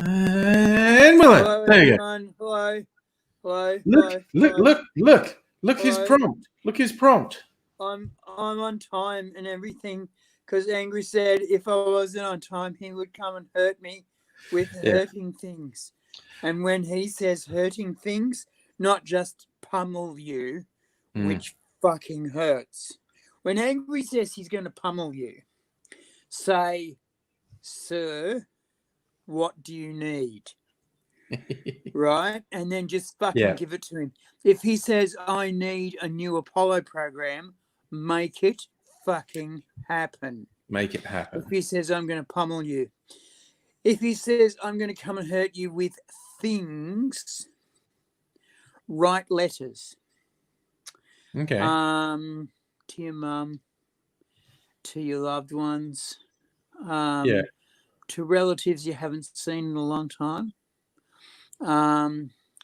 And we're Hello, there you go. everyone. Hello. Hello. Look, Hello. look his Hello. prompt. Look his prompt. I'm on time and everything because Angry said if I wasn't on time, he would come and hurt me with hurting things. And when he says hurting things, not just pummel you, which fucking hurts. When Angry says he's going to pummel you, say, "Sir, what do you need?" Right? And then just fucking give it to him. If he says, "I need a new Apollo program," make it fucking happen. Make it happen. If he says, "I'm going to pummel you." If he says, "I'm going to come and hurt you with things," write letters. Okay. To your mum, to your loved ones, to relatives you haven't seen in a long time.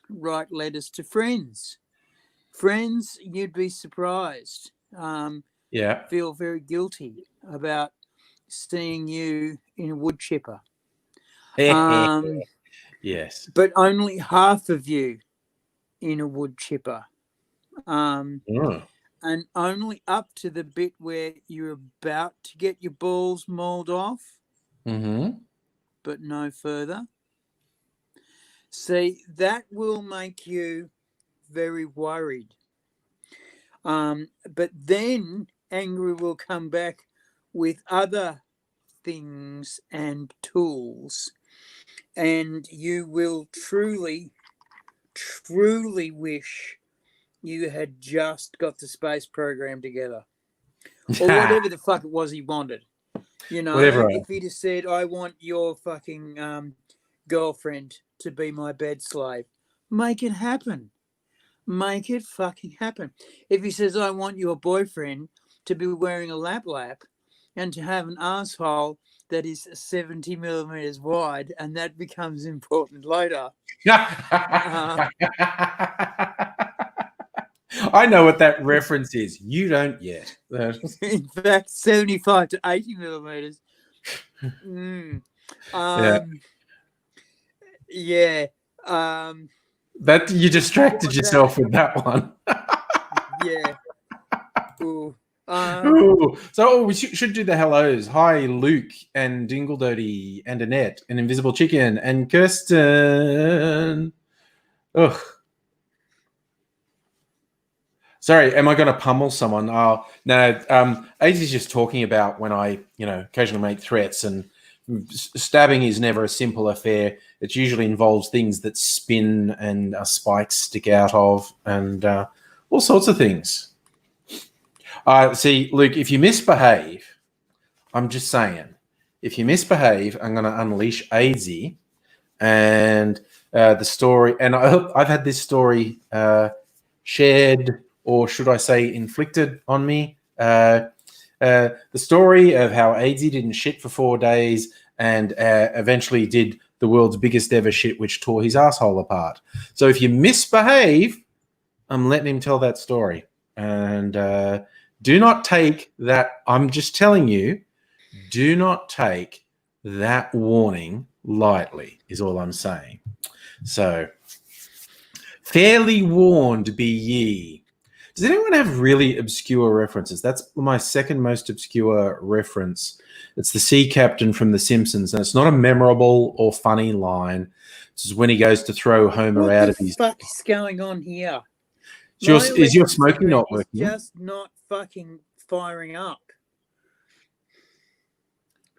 Write letters to friends. Friends, you'd be surprised. Feel very guilty about seeing you in a wood chipper. Yes. But only half of you in a wood chipper. And only up to the bit where you're about to get your balls mauled off, but no further. See, that will make you very worried. But then Angry will come back with other things and tools, and you will truly, truly wish you had just got the space program together, or whatever the fuck it was he wanted. You know, whatever. If he just said, "I want your fucking girlfriend to be my bed slave," make it happen. Make it fucking happen. If he says, "I want your boyfriend to be wearing a lap and to have an asshole that is 70 millimeters wide," and that becomes important later. I know what that reference is. You don't yet. In fact, 75 to 80 millimeters. That you distracted yourself with that one. Ooh. So we should do the hellos. Hi, Luke and Dingledoty and Annette and Invisible Chicken and Kirsten. Ugh. Sorry, am I going to pummel someone? Oh, no. Ace is just talking about when I, occasionally make threats, and stabbing is never a simple affair. It usually involves things that spin and spikes stick out of, and all sorts of things. See, Luke, if you misbehave, I'm just saying, if you misbehave, I'm going to unleash AIDSy, and the story, and I've had this story shared, or should I say inflicted on me. The story of how AIDSy didn't shit for 4 days and eventually did the world's biggest ever shit, which tore his asshole apart. So if you misbehave, I'm letting him tell that story. And do not take that. I'm just telling you, do not take that warning lightly, is all I'm saying. So, fairly warned be ye. Does anyone have really obscure references? That's my second most obscure reference. It's the sea captain from The Simpsons, and it's not a memorable or funny line. This is when he goes to throw Homer out of his... What the fuck is going on here? Is your smoking not working? Just not fucking firing up.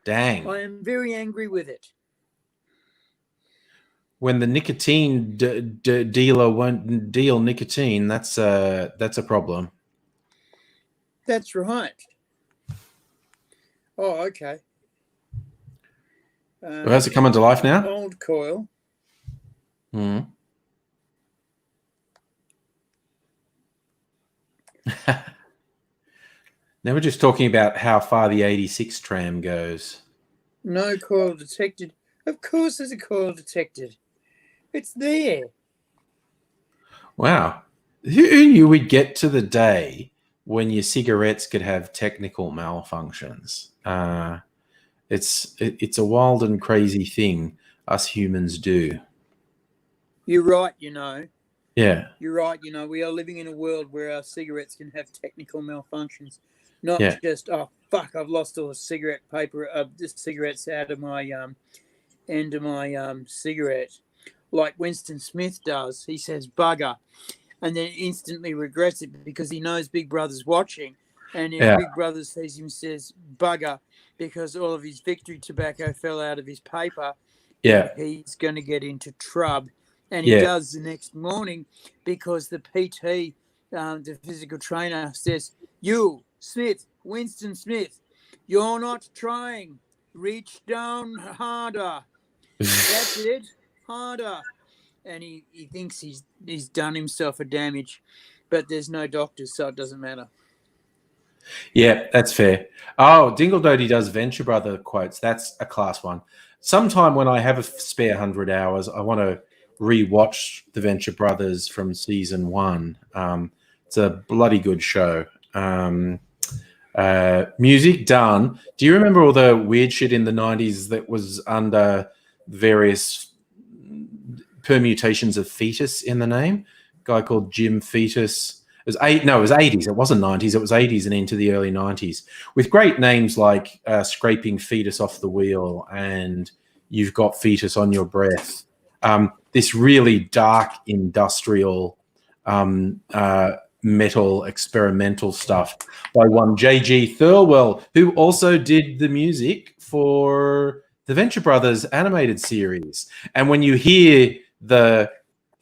Dang. I am very angry with it. When the nicotine dealer won't deal nicotine, that's a problem. That's right. Oh, okay. How's it coming to life now? Old coil. Now we're just talking about how far the 86 tram goes. No coil detected. Of course there's a coil detected. It's there. Wow. Who knew we'd get to the day when your cigarettes could have technical malfunctions? It's a wild and crazy thing. us humans do. You're right, you know. Yeah. You're right, you know. We are living in a world where our cigarettes can have technical malfunctions. Not Yeah. just, oh, fuck, I've lost all the cigarette paper, the cigarettes out of my end of my cigarette. Like Winston Smith does. He says bugger and then instantly regrets it because he knows Big Brother's watching. And if Yeah. Big Brother sees him says bugger because all of his victory tobacco fell out of his paper, Yeah. he's going to get into trouble. And he Yeah. does the next morning because the PT, the physical trainer, says, you, Smith, Winston Smith, you're not trying. Reach down harder. That's it. Harder. And he thinks he's done himself a damage, but there's no doctors, so it doesn't matter. Yeah, that's fair. Oh, Dingle Doty does Venture Brother quotes. That's a class one. Sometime when I have a spare 100 hours, I want to rewatch the Venture Brothers from season 1. It's a bloody good show. Music done. Do you remember all the weird shit in the 90s that was under various permutations of fetus in the name? A guy called Jim Fetus. It was 80s. It wasn't 90s. It was 80s and into the early 90s with great names like Scraping Fetus Off the Wheel and You've Got Fetus on Your Breath. This really dark industrial metal experimental stuff by one J.G. Thirlwell, who also did the music for the Venture Brothers animated series. And when you hear the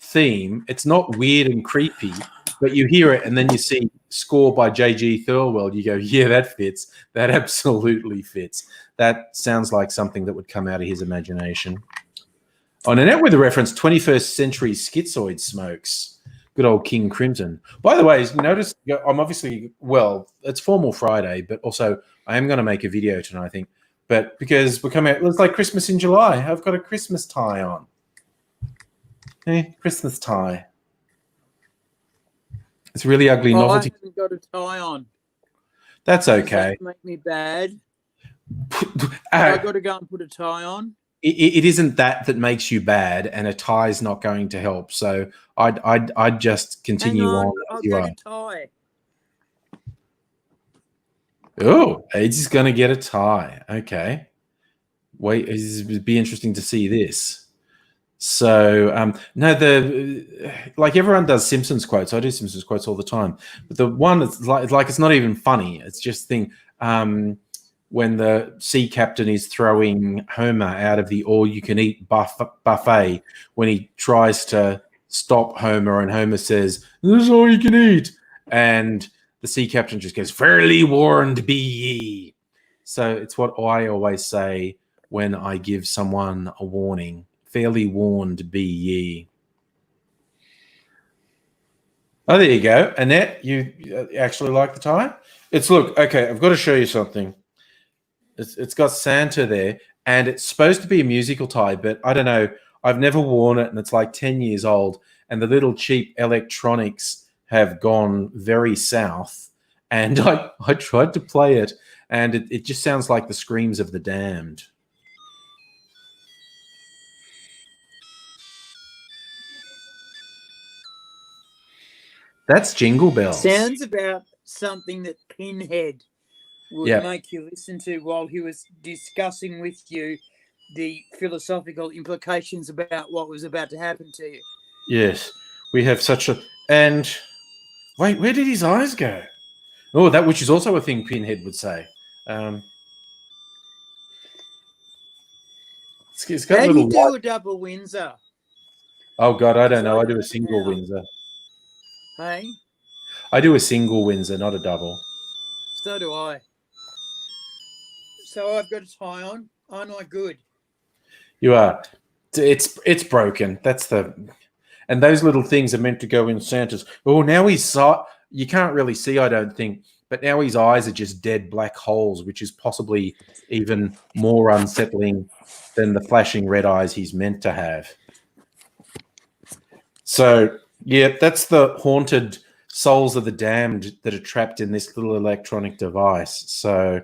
theme, it's not weird and creepy, but you hear it and then you see score by J.G. Thirlwell, you go, yeah, that fits. That absolutely fits. That sounds like something that would come out of his imagination. On a net with a reference, 21st Century Schizoid Smokes. Good old King Crimson. By the way, notice I'm obviously, well, it's Formal Friday, but also I am going to make a video tonight, I think. But because we're coming out, it looks like Christmas in July. I've got a Christmas tie on. Hey, Christmas tie. It's a really ugly novelty. I haven't got a tie on. That's okay. Does that make me bad? I got to go and put a tie on. It isn't that makes you bad, and a tie is not going to help. So I'd just continue on. I'll get a tie. Oh, AIDS is going to get a tie. Okay. Wait, it'd be interesting to see this. So no, like everyone does Simpsons quotes. I do Simpsons quotes all the time, but the one that's like it's not even funny. It's just thing. When the sea captain is throwing Homer out of the all-you-can-eat buffet, when he tries to stop Homer, and Homer says, "This is all you can eat," and the sea captain just goes, "Fairly warned be ye." So it's what I always say when I give someone a warning. Fairly warned be ye. Oh, there you go. Annette, you actually like the tie? Look, okay, I've got to show you something. It's got Santa there, and it's supposed to be a musical tie, but I don't know. I've never worn it, and it's like 10 years old, and the little cheap electronics have gone very south, and I tried to play it, and it just sounds like the screams of the damned. That's Jingle Bells. Sounds about something that Pinhead would make you listen to while he was discussing with you the philosophical implications about what was about to happen to you. Yes, we have such a... And wait, where did his eyes go? Oh, that which is also a thing Pinhead would say. It's got How a little do you do a double Windsor? Oh, God, I don't know. I do a single Windsor. Hey? I do a single Windsor, not a double. So do I. So I've got a tie on. Aren't I good? You are. It's broken. That's the... And those little things are meant to go in Santa's. Oh, now he's... You can't really see, I don't think. But now his eyes are just dead black holes, which is possibly even more unsettling than the flashing red eyes he's meant to have. So, yeah, that's the haunted souls of the damned that are trapped in this little electronic device. So,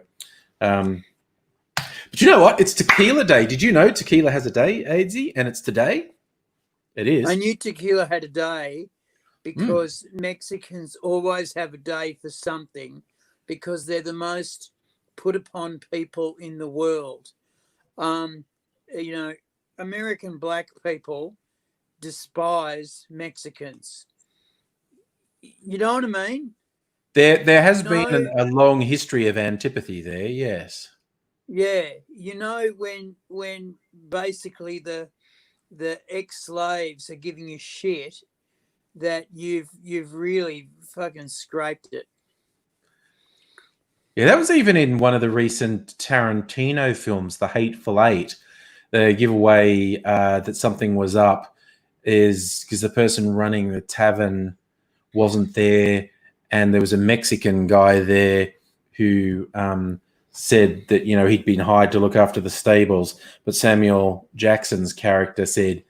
But you know what? It's Tequila Day. Did you know tequila has a day, Aidsy? And it's today? It is. I knew tequila had a day because Mexicans always have a day for something because they're the most put upon people in the world. You know, American black people despise Mexicans. You know what I mean? There has been a long history of antipathy there, yes. Yeah, you know when basically the ex-slaves are giving you shit that you've really fucking scraped it. Yeah, that was even in one of the recent Tarantino films, The Hateful Eight. The giveaway that something was up is because the person running the tavern wasn't there, and there was a Mexican guy there who said that, you know, he'd been hired to look after the stables, but Samuel Jackson's character said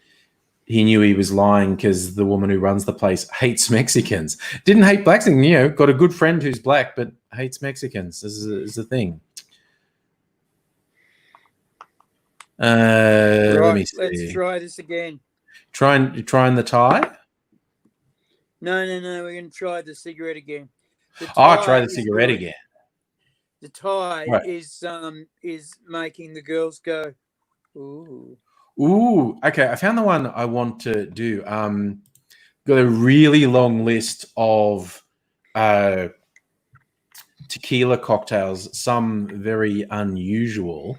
he knew he was lying because the woman who runs the place hates Mexicans. Didn't hate blacks, and, you know, got a good friend who's black but hates Mexicans. This is the thing. Let me see. Let's try this again. Trying the tie? No. We're going to try the cigarette again. Try the cigarette again. The tie right. is making the girls go, ooh. Ooh, okay. I found the one I want to do. Got a really long list of tequila cocktails, some very unusual.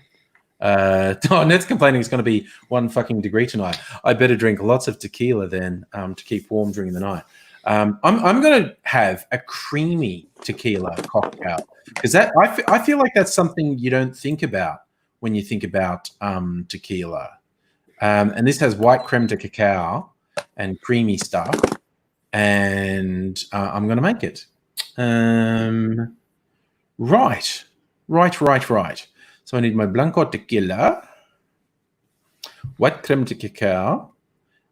Ned's complaining it's going to be 1 fucking degree tonight. I better drink lots of tequila then to keep warm during the night. I'm going to have a creamy tequila cocktail because that I feel like that's something you don't think about when you think about tequila. And this has white creme de cacao and creamy stuff, and I'm going to make it. Right. So I need my Blanco tequila, white creme de cacao,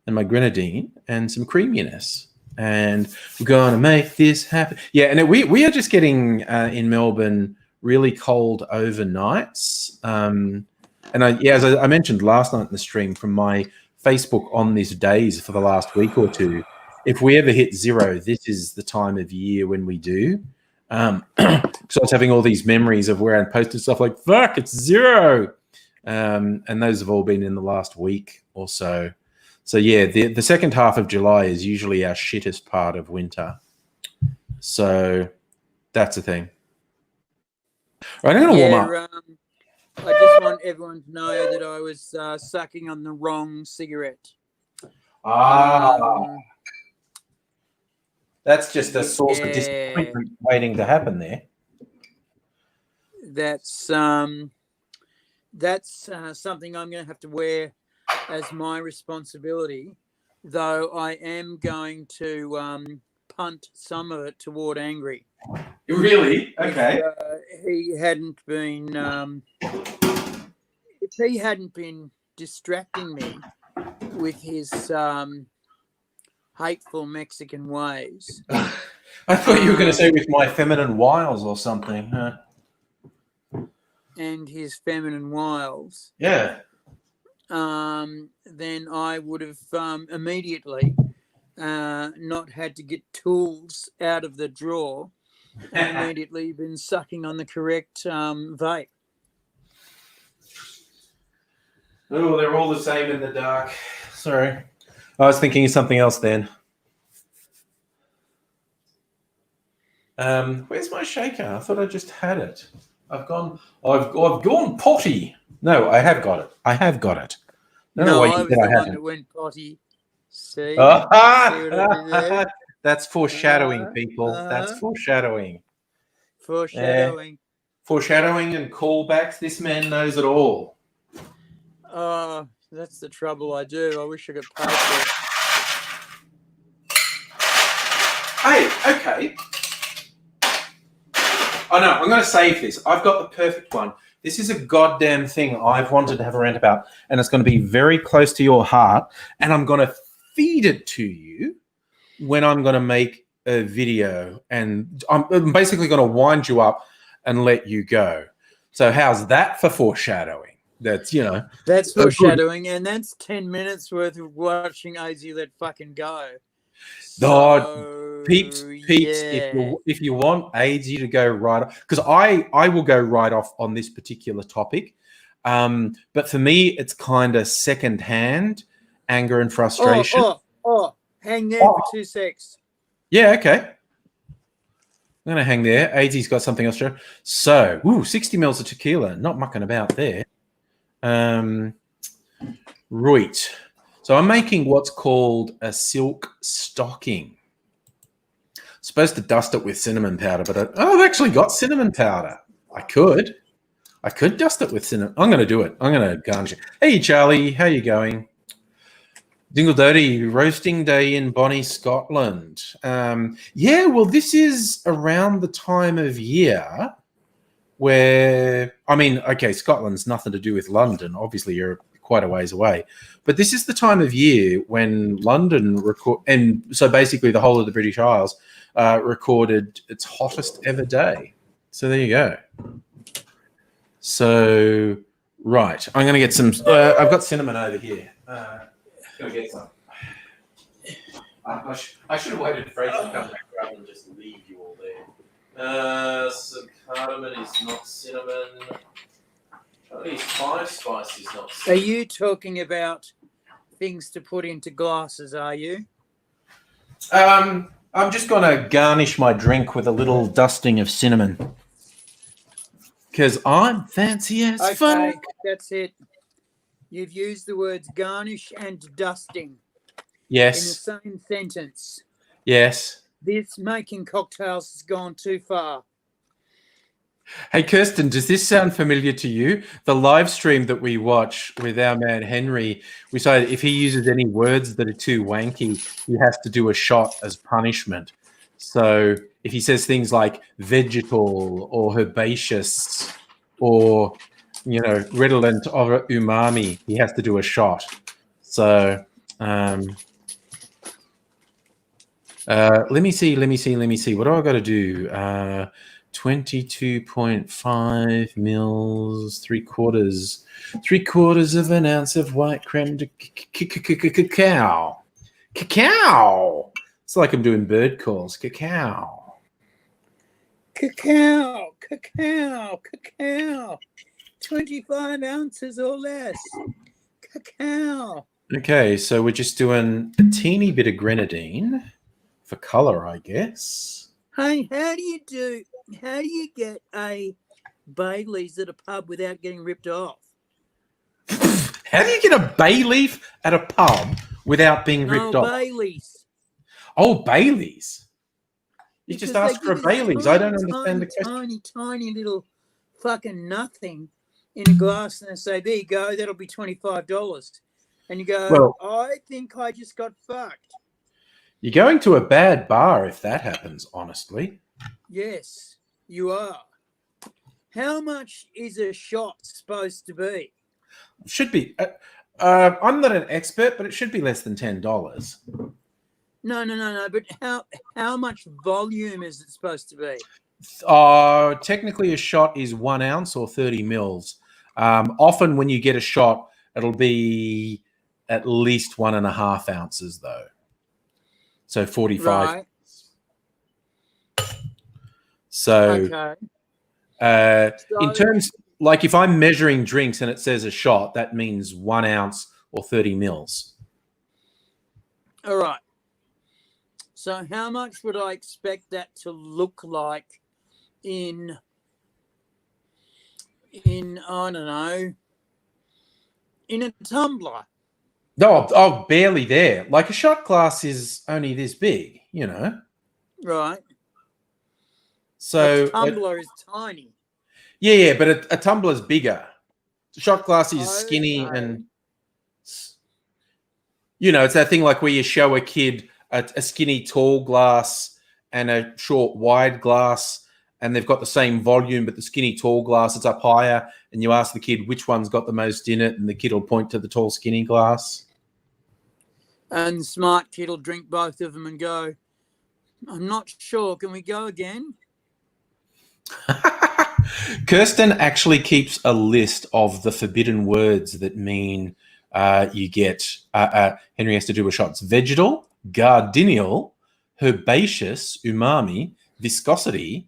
and my grenadine, and some creaminess. And we're going to make this happen. Yeah, and we are just getting, in Melbourne, really cold overnights. As I mentioned last night in the stream from my Facebook on this days for the last week or two, if we ever hit 0, this is the time of year when we do. So I was having all these memories of where I posted stuff like, fuck, it's 0. And those have all been in the last week or so. So yeah, the second half of July is usually our shittest part of winter. So that's the thing. Right, I'm going to warm up. I just want everyone to know that I was sucking on the wrong cigarette. That's just a source of disappointment waiting to happen there. That's something I'm going to have to wear as my responsibility, though I am going to punt some of it toward Angry. Really? Okay. If he hadn't been distracting me with his hateful Mexican ways. I thought you were going to say with my feminine wiles or something. And his feminine wiles. Yeah. Then I would have immediately not had to get tools out of the drawer and immediately been sucking on the correct vape. Oh, they're all the same in the dark. Sorry. I was thinking of something else then. Where's my shaker? I thought I just had it. I've gone potty. No, I have got it. No, I was the one that went potty. See? That's foreshadowing, people. That's foreshadowing. Foreshadowing and callbacks. This man knows it all. Oh, that's the trouble I do. I wish I could pay for it. Hey, okay. Oh, no, I'm going to save this. I've got the perfect one. This is a goddamn thing I've wanted to have a rant about, and it's going to be very close to your heart, and I'm going to feed it to you when I'm going to make a video, and I'm basically going to wind you up and let you go. So how's that for foreshadowing? That's That's good. foreshadowing, and that's 10 minutes worth of watching AZ let fucking go. God, So, peeps. yeah. If you want AZ to go right off, because I will go right off on this particular topic. But for me, it's kind of secondhand anger and frustration. Hang there for 2 secs. Yeah, okay. I'm gonna hang there. AZ's got something else to show. So, 60 mils of tequila, not mucking about there. Right. So I'm making what's called a silk stocking. Supposed to dust it with cinnamon powder, but I've actually got cinnamon powder. I could dust it with cinnamon. I'm going to do it. I'm going to garnish it. Hey, Charlie, how you going? Dingle Doty, roasting day in Bonnie, Scotland. Yeah, well, this is around the time of year where, okay, Scotland's nothing to do with London. Obviously, you're quite a ways away. But this is the time of year when London and so basically the whole of the British Isles recorded its hottest ever day. So there you go. So, right, I'm going to get some. I've got cinnamon over here. Going to get some. I should have waited for Fraser to come back rather than just leave you all there. Some cardamom is not cinnamon. At least 5 spice is not cinnamon. Are you talking about things to put into glasses, are you? I'm just going to garnish my drink with a little dusting of cinnamon. Because I'm fancy as fuck. That's it. You've used the words garnish and dusting. Yes. In the same sentence. Yes. This making cocktails has gone too far. Hey, Kirsten, does this sound familiar to you? The live stream that we watch with our man Henry, we say if he uses any words that are too wanky, he has to do a shot as punishment. So if he says things like vegetal or herbaceous or, redolent of umami, he has to do a shot. So let me see. What do I got to do? 22.5 mils, three quarters of an ounce of white creme de cacao. Cacao. It's like I'm doing bird calls. Cacao. 25 ounces or less. Cacao. Okay, so we're just doing a teeny bit of grenadine for color, I guess. Hey, how do you get a Bailey's at a pub without getting ripped off? How do you get a bay leaf at a pub without being ripped off? Bailey's. Oh, Bailey's. You Because just asked for a Bailey's. I don't understand the question. Tiny little fucking nothing in a glass, and they say, there you go, that'll be $25. And you go, well, I think I just got fucked. You're going to a bad bar if that happens, honestly. Yes, you are. How much is a shot supposed to be? Should be. I'm not an expert, but it should be less than $10. No. But how much volume is it supposed to be? Technically, a shot is 1 ounce or 30 mils. Often, when you get a shot, it'll be at least 1.5 ounces, though. So 45. Right. So, in terms, like if I'm measuring drinks and it says a shot, that means 1 ounce or 30 mils. All right. So how much would I expect that to look like in I don't know, in a tumbler? Oh, barely there. Like a shot glass is only this big, Right. So a tumbler is tiny. Yeah, but a tumbler's bigger. The shot glass is skinny and, it's that thing like where you show a kid a skinny tall glass and a short wide glass, and they've got the same volume, but the skinny tall glass is up higher, and you ask the kid which one's got the most in it, and the kid will point to the tall skinny glass. And the smart kid will drink both of them and go, I'm not sure. Can we go again? Kirsten actually keeps a list of the forbidden words that mean you get. Henry has to do a shot. It's vegetal, gardenial, herbaceous, umami, viscosity,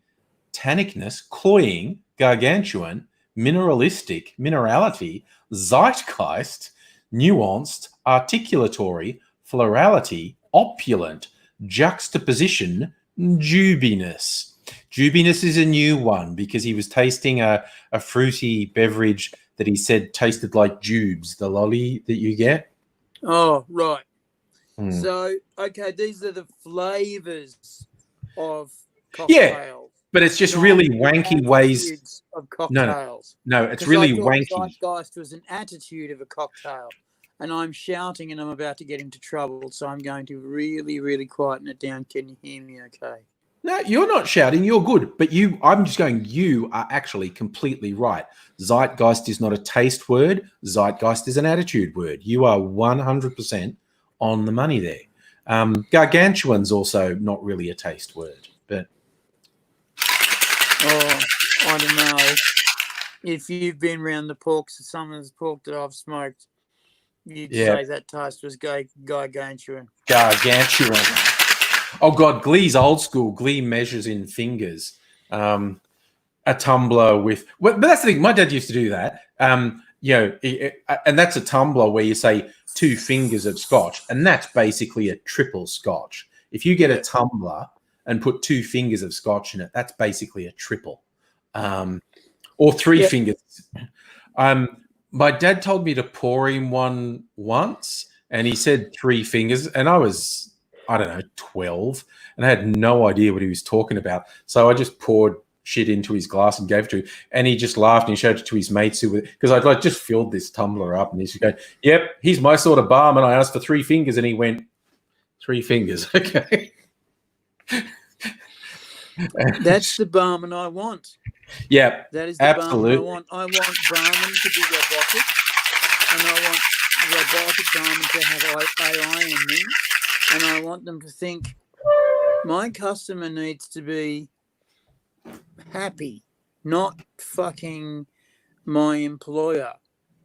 tannicness, cloying, gargantuan, mineralistic, minerality, zeitgeist, nuanced, articulatory, florality, opulent, juxtaposition, dubiness. Dubiness is a new one because he was tasting a fruity beverage that he said tasted like Jubes, the lolly that you get. Oh, right. Mm. So, okay, these are the flavors of Yeah, cocktails. but it's just not really the wanky ways. attitudes of cocktails. No, it's 'Cause really I thought wanky. Zeitgeist was an attitude of a cocktail. And I'm shouting and I'm about to get into trouble. So I'm going to really, really quieten it down. Can you hear me okay? No, you're not shouting. You're good. But I'm just going, you are actually completely right. Zeitgeist is not a taste word. Zeitgeist is an attitude word. You are 100% on the money there. Gargantuan's also not really a taste word. But Oh, I don't know. If you've been around the porks, some of the pork that I've smoked, you'd say that taste was gargantuan. Gargantuan. Oh, God, Glee's old school. Glee measures in fingers. A tumbler with... Well, but that's the thing. My dad used to do that. And that's a tumbler where you say 2 fingers of scotch, and that's basically a triple scotch. If you get a tumbler and put 2 fingers of scotch in it, that's basically a triple. Or 3 fingers. My dad told me to pour him one once, and he said 3 fingers, and I was... I don't know, 12, and I had no idea what he was talking about. So I just poured shit into his glass and gave it to him, and he just laughed and he showed it to his mates because I'd just filled this tumbler up, and he's going, "Yep, he's my sort of barman." I asked for 3 fingers, and he went, 3 fingers, okay. That's the barman I want. Yeah, that is the barman I want. I want barman to be robotic, and I want robotic barman to have AI in them. And I want them to think, my customer needs to be happy, not fucking my employer.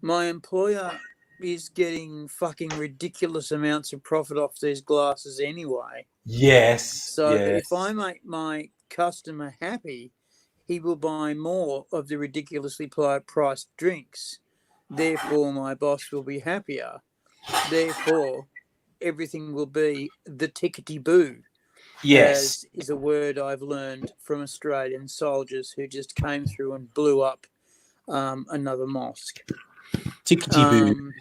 My employer is getting fucking ridiculous amounts of profit off these glasses anyway. Yes. So if I make my customer happy, he will buy more of the ridiculously priced drinks. Therefore, my boss will be happier. Therefore... everything will be the tickety-boo. Yes. Is a word I've learned from Australian soldiers who just came through and blew up another mosque. Tickety-boo.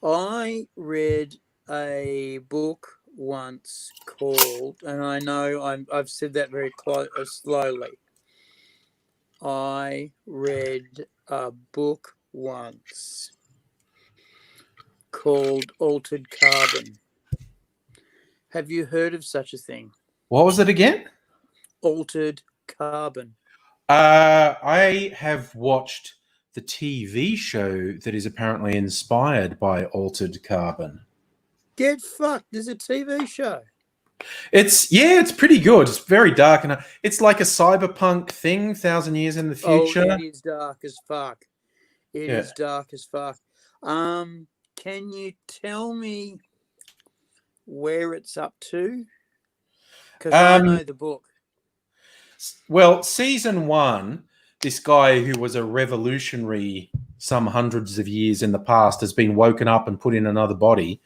I read a book once called, and I know I've said that very slowly. I read a book once called Altered Carbon. Have you heard of such a thing? What was it again? Altered Carbon. I have watched the TV show that is apparently inspired by Altered Carbon. Get fucked. There's a TV show. It's pretty good. It's very dark, and it's like a cyberpunk thing, 1,000 years in the future. Oh, it is dark as fuck. It is dark as fuck. Can you tell me where it's up to? Because I know the book. Well, season 1, this guy who was a revolutionary some hundreds of years in the past has been woken up and put in another body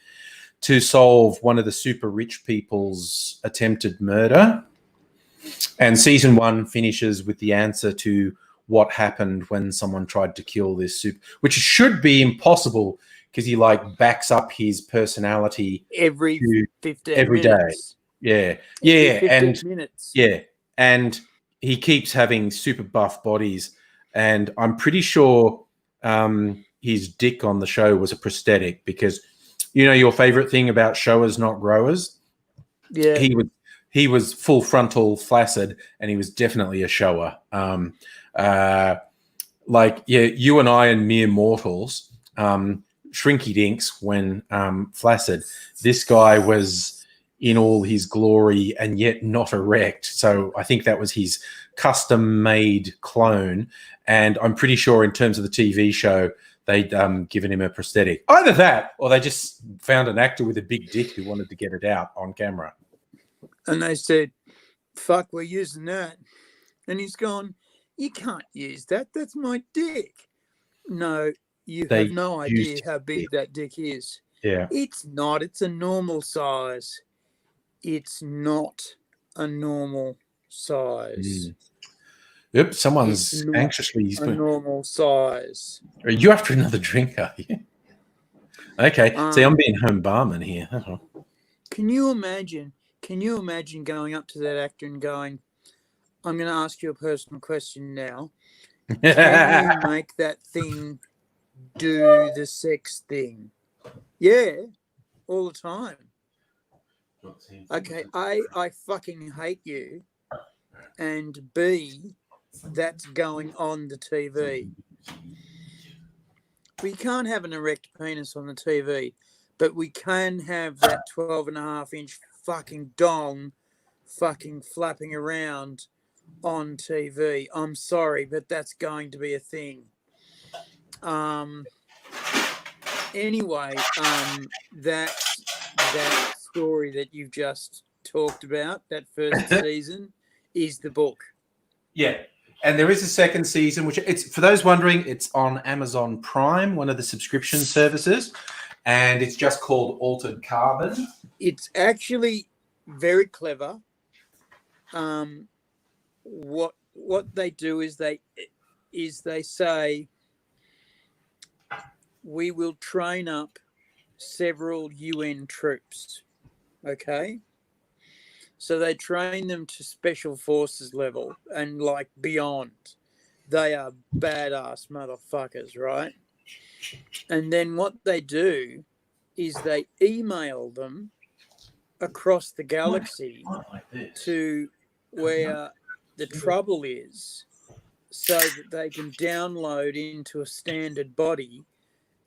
to solve one of the super rich people's attempted murder. And season 1 finishes with the answer to what happened when someone tried to kill this super, which should be impossible because he backs up his personality every 15 every minutes. Day. And he keeps having super buff bodies, and I'm pretty sure his dick on the show was a prosthetic because your favorite thing about showers not growers. Yeah, he was full frontal flaccid, and he was definitely a shower. You and I and mere mortals. Shrinky dinks when flaccid. This guy was in all his glory and yet not erect. So I think that was his custom-made clone, and I'm pretty sure in terms of the TV show, they'd given him a prosthetic. Either that, or they just found an actor with a big dick who wanted to get it out on camera. And they said, fuck, we're using that. And he's gone, you can't use that. That's my dick. No, you They have no idea used how big it. that dick is. Yeah. It's not. It's a normal size. It's not a normal size. Yep, someone's It's not anxiously... a normal size. Are you after another drink, are you? Okay, see, I'm being home barman here. Can you imagine going up to that actor and going, I'm going to ask you a personal question now. Can you make that thing do the sex thing? Yeah, all the time. Okay, A, I fucking hate you. And B, that's going on the TV. We can't have an erect penis on the TV, but we can have that 12.5-inch fucking dong fucking flapping around on TV. I'm sorry, but that's going to be a thing. Anyway, that story that you've just talked about, that first season, is the book. Yeah. And there is a second season, which it's, for those wondering, it's on Amazon Prime, one of the subscription services, and it's just called Altered Carbon. It's actually very clever. What they do is they say, we will train up several UN troops. Okay. So they train them to special forces level and like beyond. They are badass motherfuckers, right? And then what they do is they email them across the galaxy to where the trouble is, so that they can download into a standard body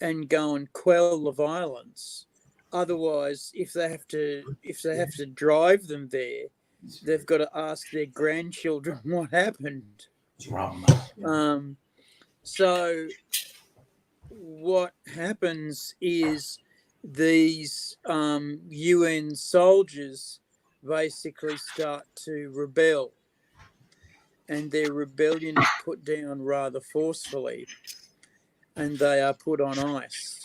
and go and quell the violence. Otherwise, if they have to drive them there, they've got to ask their grandchildren what happened. So what happens is these UN soldiers basically start to rebel, and their rebellion is put down rather forcefully, and they are put on ice.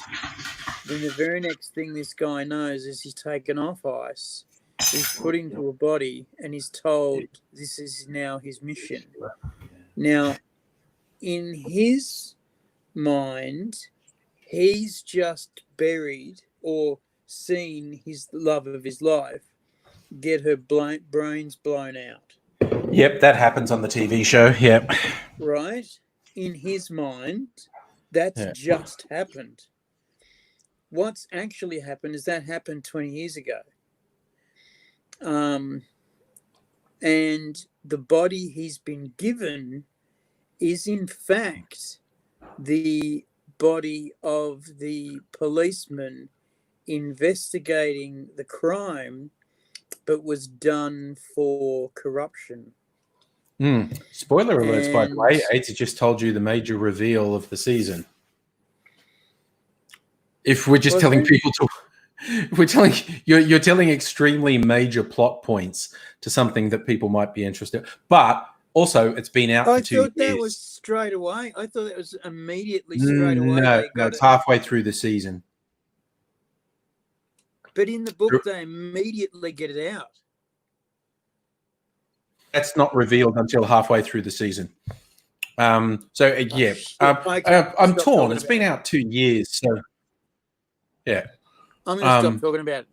Then the very next thing this guy knows is he's taken off ice, he's put into a body, and he's told this is now his mission. Now, in his mind, he's just buried or seen his love of his life get her brains blown out. Yep, that happens on the TV show. Yep. Right? In his mind, that's just happened. What's actually happened is that happened 20 years ago. And the body he's been given is in fact the body of the policeman investigating the crime, but was done for corruption. Spoiler alerts, by the way. AIDS just told you the major reveal of the season. If we're just telling people to, you're telling extremely major plot points to something that people might be interested. But also, it's been out for 2 years. I thought that was straight away. I thought it was immediately straight away. No, it's halfway through the season. But in the book, they immediately get it out. That's not revealed until halfway through the season. I'm torn. It's been out 2 years, so yeah. I'm going to stop talking about it.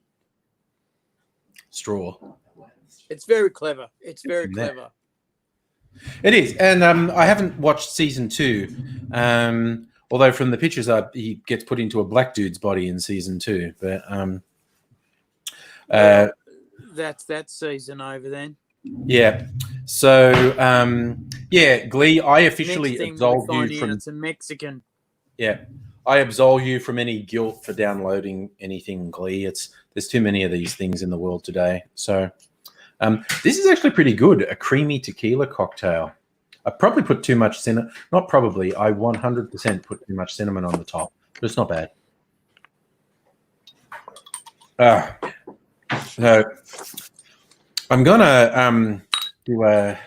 Straw. It's very clever. It's very clever. It is, and I haven't watched season 2. Although from the pictures, he gets put into a black dude's body in season 2. But that's that season over then. Yeah. So Glee, I officially absolve you from. It's a Mexican. Yeah, I absolve you from any guilt for downloading anything Glee. There's too many of these things in the world today. So This is actually pretty good. A creamy tequila cocktail. I probably put too much cinnamon. Not probably. I 100% put too much cinnamon on the top, but it's not bad. So I'm gonna do a.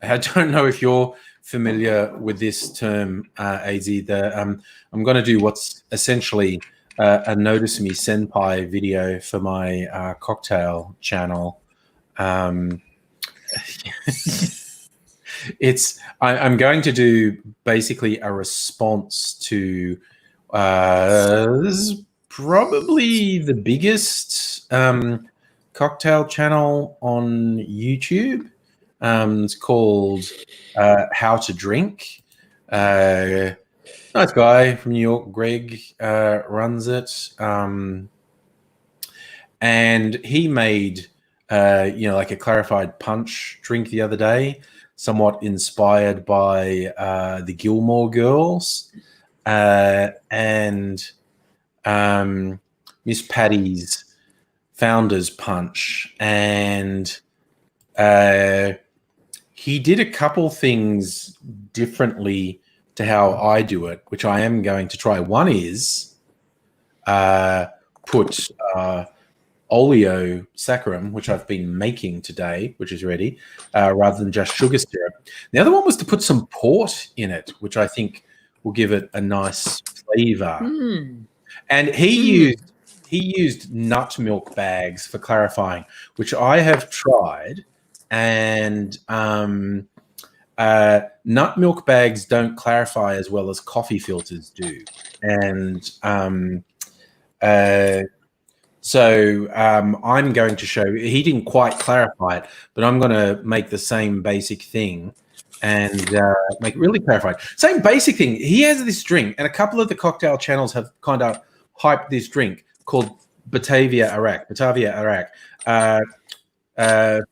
I don't know if you're familiar with this term, AZ. I'm going to do what's essentially a Notice Me Senpai video for my cocktail channel. I'm going to do basically a response to this is probably the biggest cocktail channel on YouTube. It's called How to Drink. Nice guy from New York, Greg, runs it. And he made, like a clarified punch drink the other day, somewhat inspired by the Gilmore Girls and Miss Patty's Founder's Punch. And he did a couple things differently to how I do it, which I am going to try. One is put oleo saccharum, which I've been making today, which is ready, rather than just sugar syrup. The other one was to put some port in it, which I think will give it a nice flavor. And he used nut milk bags for clarifying, which I have tried. And nut milk bags don't clarify as well as coffee filters do. And so I'm going to show, he didn't quite clarify it, but I'm going to make the same basic thing and make it really clarified. Same basic thing. He has this drink, and a couple of the cocktail channels have kind of hyped this drink called Batavia, Iraq.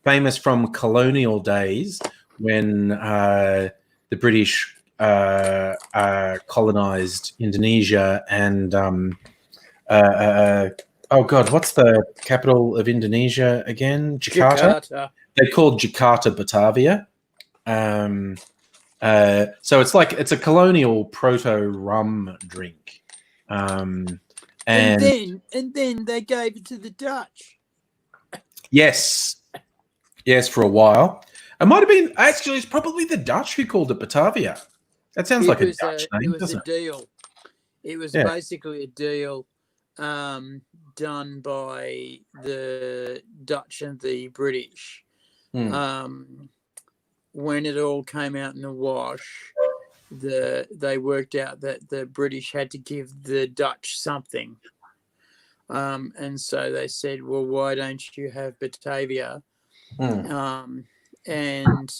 Famous from colonial days when the British colonized Indonesia and oh God, what's the capital of Indonesia again? Jakarta. They called Jakarta Batavia. So it's a colonial proto rum drink. And then they gave it to the Dutch. Yes, for a while. It might have been, actually, it's probably the Dutch who called it Batavia. That sounds like a Dutch name, doesn't it? It was a deal. It was basically a deal done by the Dutch and the British. When it all came out in the wash, they worked out that the British had to give the Dutch something. And so they said, well, why don't you have Batavia? And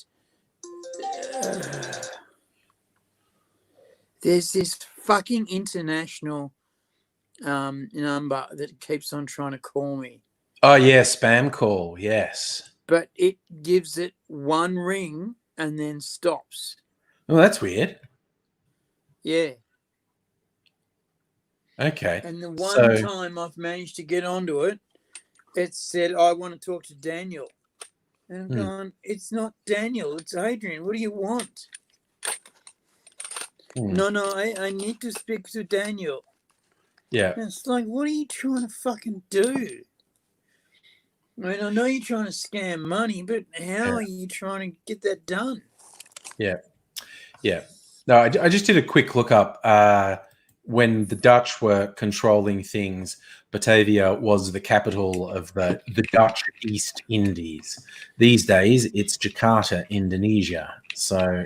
there's this fucking international number that keeps on trying to call me. Oh, yeah, spam call, yes. But it gives it one ring and then stops. Oh, that's weird. Yeah. Okay. And the one time I've managed to get onto it, it said, I want to talk to Daniel. And I'm going, it's not Daniel, it's Adrian. What do you want? No, I need to speak to Daniel. Yeah. And it's like, what are you trying to fucking do? I mean, I know you're trying to scam money, but how are you trying to get that done? Yeah. No, I just did a quick look up. When the Dutch were controlling things, Batavia was the capital of the Dutch East Indies. These days, it's Jakarta, Indonesia. So,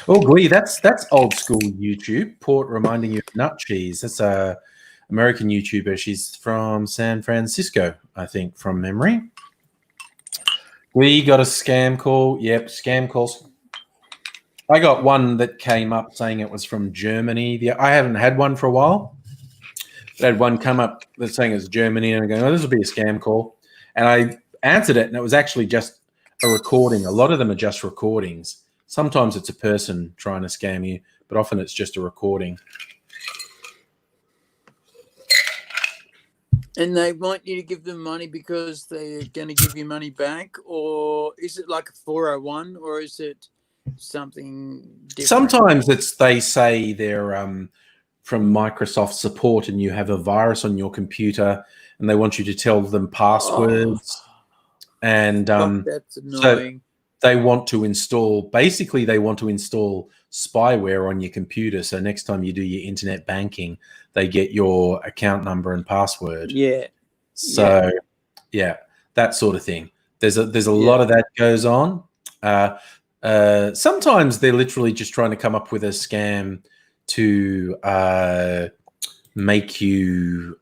oh, glee, that's old school YouTube. Port reminding you of nut cheese. That's a American YouTuber. She's from San Francisco, I think, from memory. We got a scam call. Yep, scam calls. I got one that came up saying it was from Germany. I haven't had one for a while. I had one come up that's saying it's Germany, and I'm going, oh, this will be a scam call. And I answered it, and it was actually just a recording. A lot of them are just recordings. Sometimes it's a person trying to scam you, but often it's just a recording. And they want you to give them money because they're going to give you money back, or is it like a 401, or is it something different? Sometimes they say they're from Microsoft support, and you have a virus on your computer, and they want you to tell them Oh, passwords, and fuck, that's so annoying. they want to install. Basically, they want to install spyware on your computer. So next time you do your internet banking, they get your account number and password. Yeah, So yeah, that sort of thing. There's a yeah, lot of that goes on. Sometimes they're literally just trying to come up with a scam to make you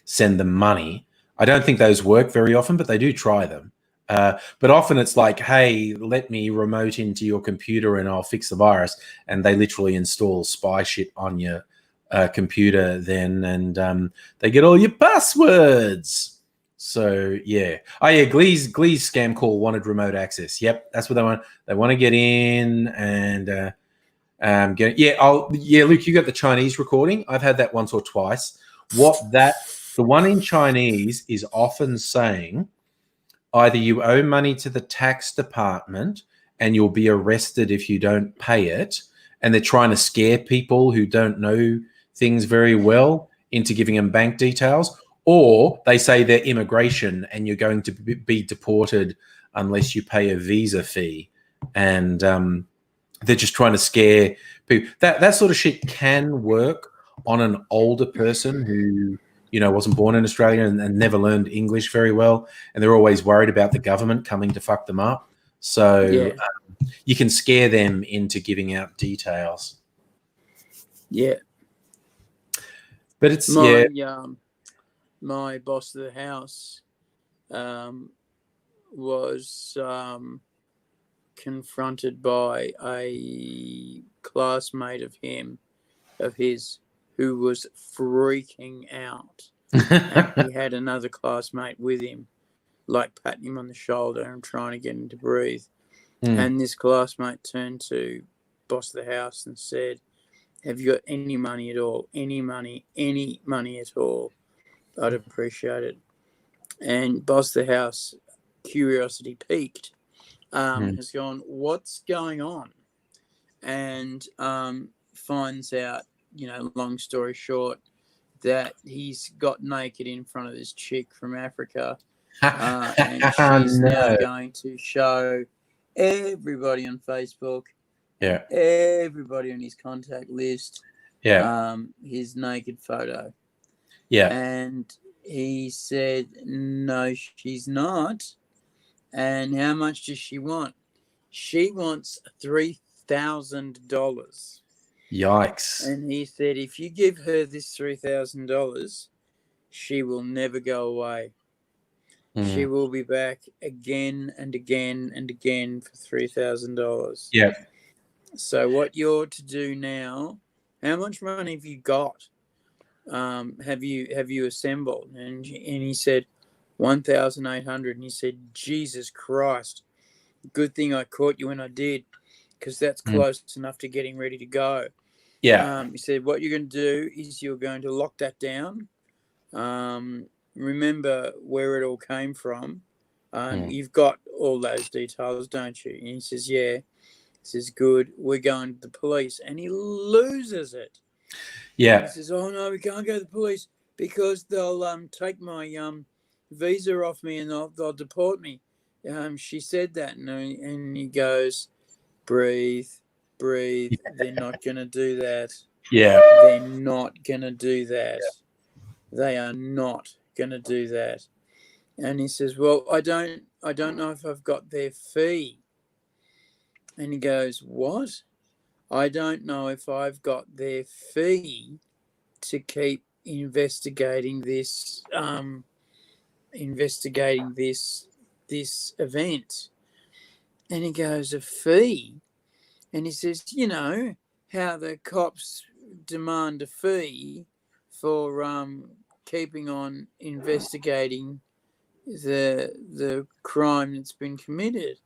send them money. I don't think those work very often, but they do try them. But often it's like, hey, let me remote into your computer and I'll fix the virus. And they literally install spy shit on your computer then, and they get all your passwords. So yeah, Glee's scam call wanted remote access. Yep, that's what they want. They want to get in and Luke, you got the Chinese recording. I've had that once or twice. The one in Chinese is often saying either you owe money to the tax department and you'll be arrested if you don't pay it, and they're trying to scare people who don't know things very well into giving them bank details, or they say they're immigration and you're going to be deported unless you pay a visa fee, and they're just trying to scare people. That sort of shit can work on an older person who wasn't born in Australia and never learned English very well, and they're always worried about the government coming to fuck them up. So you can scare them into giving out details. yeah. But it's my boss of the house was confronted by a classmate of his who was freaking out. And he had another classmate with him, like patting him on the shoulder and trying to get him to breathe. And this classmate turned to boss of the house and said, have you got any money at all? Any money at all? I'd appreciate it. And boss of the house, curiosity piqued, has gone, what's going on? And finds out, long story short, that he's got naked in front of this chick from Africa, and she's now going to show everybody on Facebook, everybody on his contact list, his naked photo. And he said, no, she's not. And how much does she want? She wants $3,000. Yikes. And he said, if you give her this $3,000, she will never go away. She will be back again and again and again for $3,000. Yeah. So what you're to do now, how much money have you got? Have you assembled? And he said, 1,800. And he said, Jesus Christ, good thing I caught you when I did, because that's close enough to getting ready to go. He said, what you're going to do is you're going to lock that down. Remember where it all came from. You've got all those details, don't you? And he says, yeah. He says, good, we're going to the police. And he loses it. Yeah. And he says, oh, no, we can't go to the police because they'll take my visa off me and they'll deport me. She said that. And he goes, breathe. They're not going to do that. Yeah. They're not going to do that. They are not going to do that. And he says, well, I don't know if I've got their fee. And he goes, what? I don't know if I've got their fee to keep investigating this event. And he goes, a fee? And he says, how the cops demand a fee for keeping on investigating the crime that's been committed.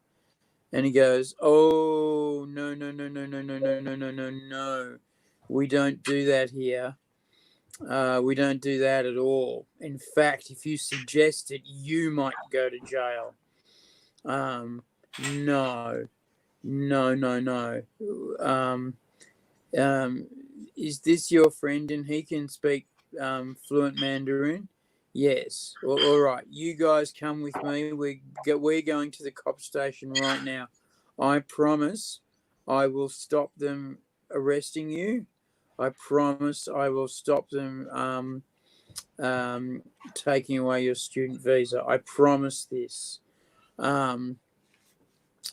And he goes, oh, no. We don't do that here. We don't do that at all. In fact, if you suggest it, you might go to jail. No, no, no, no. Is this your friend and he can speak fluent Mandarin? Yes. All right. You guys come with me. We're going to the cop station right now. I promise I will stop them arresting you. I promise I will stop them taking away your student visa. I promise this.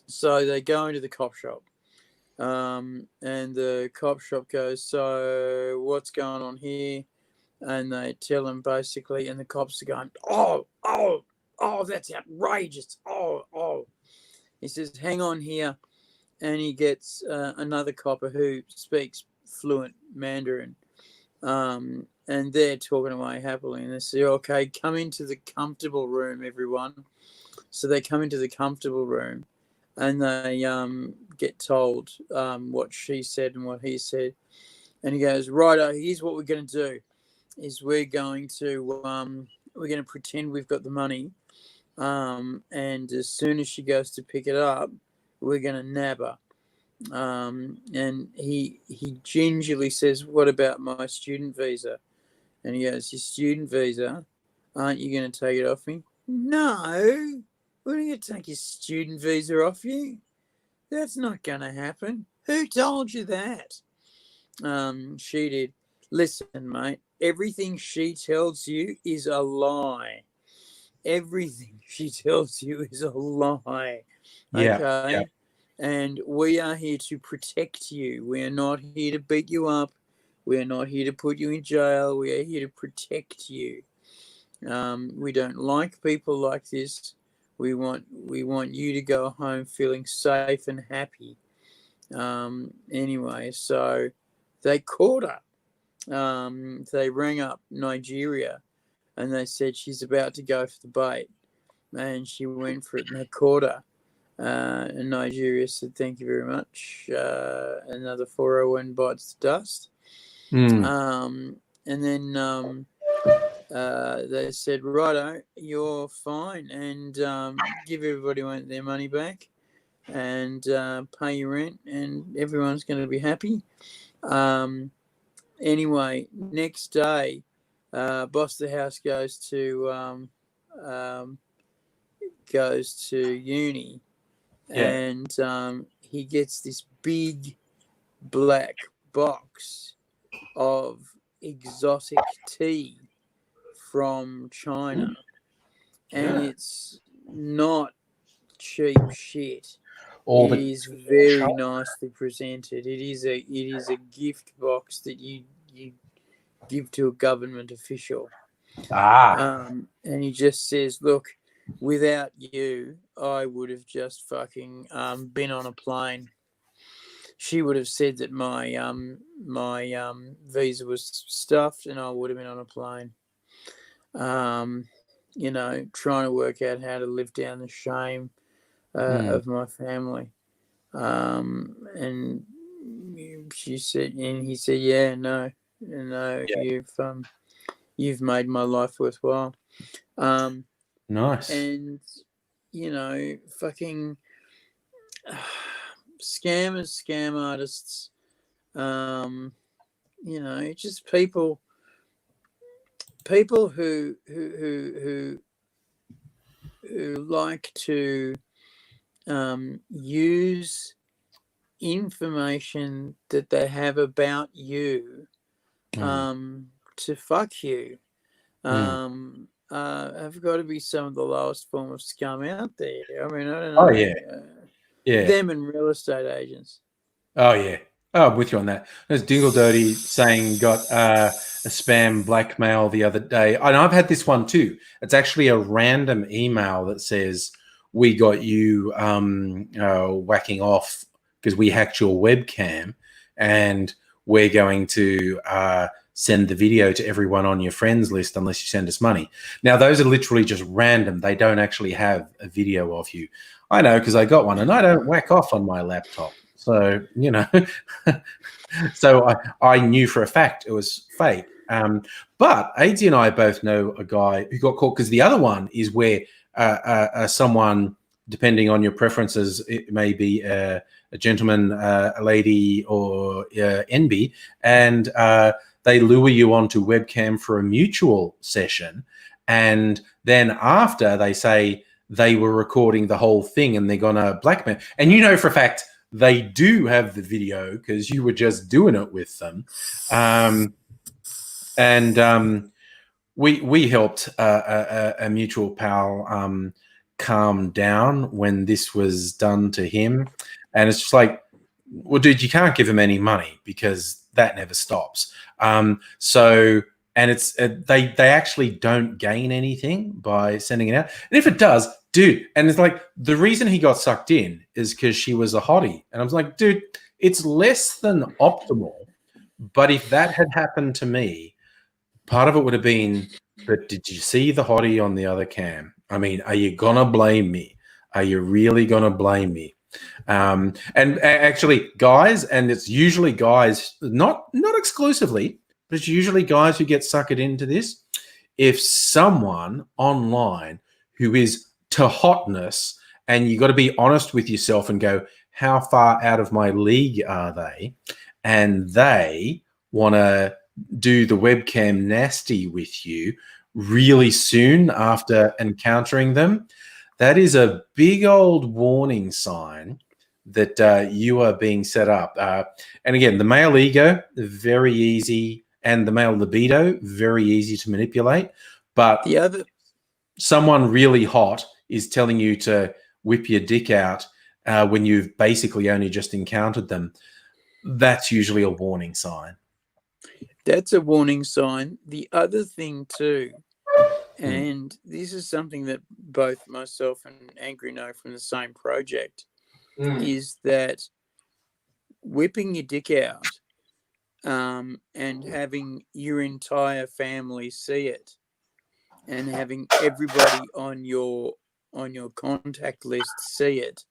So they go into the cop shop. And the cop shop goes, so what's going on here? And they tell him basically, and the cops are going, oh, that's outrageous. Oh. He says, hang on here. And he gets another copper who speaks fluent Mandarin. And they're talking away happily. And they say, okay, come into the comfortable room, everyone. So they come into the comfortable room. And they get told what she said and what he said. And he goes, righto, here's what we're going to do. Is we're going to pretend we've got the money. And as soon as she goes to pick it up, we're going to nab her. And he gingerly says, what about my student visa? And he goes, your student visa? Aren't you going to take it off me? No. We're going to take your student visa off you. That's not going to happen. Who told you that? She did. Listen, mate, everything she tells you is a lie. Everything she tells you is a lie. Yeah. Okay? Yeah. And we are here to protect you. We are not here to beat you up. We are not here to put you in jail. We are here to protect you. We don't like people like this. We want you to go home feeling safe and happy. Anyway, so they caught her. They rang up Nigeria and they said she's about to go for the bait. And she went for it and they caught her. And Nigeria said, thank you very much. Another 401 bites the dust. And then they said, righto, you're fine, and give everybody their money back and pay your rent, and everyone's going to be happy. Anyway, next day, boss of the house goes to uni, and he gets this big black box of exotic tea from China, and it's not cheap shit. It is very nicely presented. It is a gift box that you give to a government official. And he just says, look, without you, I would have just fucking been on a plane. She would have said that my visa was stuffed, and I would have been on a plane. Trying to work out how to live down the shame of my family. And she said, and he said, yeah, no, you've made my life worthwhile. Nice. And fucking scammers, scam artists, just people who like to use information that they have about you to fuck you have got to be some of the lowest form of scum out there. I mean, I don't know. Oh, yeah. Yeah. Them and real estate agents. Oh, yeah. Oh, I'm with you on that. There's Dingle Dirty saying got a spam blackmail the other day. And I've had this one too. It's actually a random email that says, we got you whacking off because we hacked your webcam, and we're going to send the video to everyone on your friends list unless you send us money. Now, those are literally just random. They don't actually have a video of you. I know because I got one, and I don't whack off on my laptop. So, so I knew for a fact it was fake. But AD and I both know a guy who got caught, because the other one is where someone, depending on your preferences, it may be a gentleman, a lady, or NB, and they lure you onto webcam for a mutual session. And then after, they say they were recording the whole thing and they're going to blackmail. And you know for a fact they do have the video because you were just doing it with them. We helped a mutual pal calm down when this was done to him. And it's just like, well, dude, you can't give him any money because that never stops. And it's they actually don't gain anything by sending it out. And if it does, dude, and it's like, the reason he got sucked in is because she was a hottie. And I was like, dude, it's less than optimal. But if that had happened to me, part of it would have been, but did you see the hottie on the other cam? I mean, are you going to blame me? Are you really going to blame me? And actually, guys, and it's usually guys, not exclusively, but it's usually guys who get suckered into this. If someone online who is to hotness, and you got to be honest with yourself and go, how far out of my league are they? And they want to do the webcam nasty with you really soon after encountering them, that is a big old warning sign that you are being set up. And again, the male ego, very easy, and the male libido, very easy to manipulate. But The other, someone really hot is telling you to whip your dick out when you've basically only just encountered them. That's usually a warning sign. that's a warning sign. The other thing too, and this is something that both myself and Angry know from the same project, is that whipping your dick out and having your entire family see it, and having everybody on your contact list see it,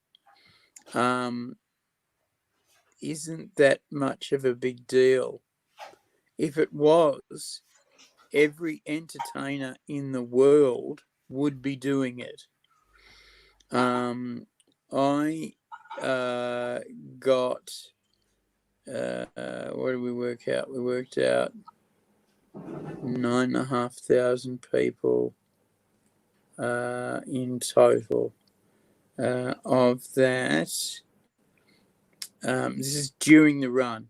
isn't that much of a big deal. If it was, every entertainer in the world would be doing it. I got what did we work out? We worked out 9,500 people in total. Of that, this is during the run.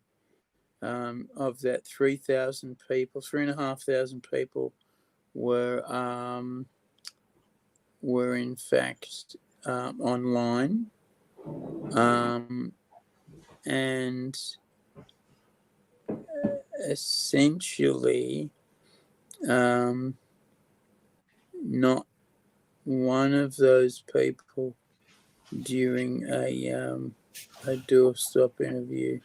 Of that, 3,000 people, 3,500 people were in fact online, and essentially, not one of those people during a doorstop interview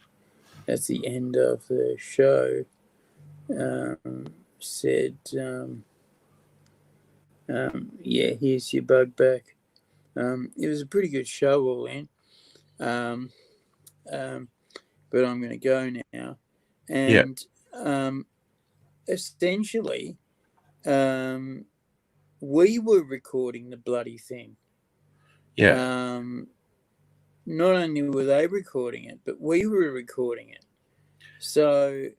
at the end of the show said, yeah, here's your bug back. It was a pretty good show all in, but I'm going to go now. And essentially, we were recording the bloody thing. Yeah. Not only were they recording it, but we were recording it. So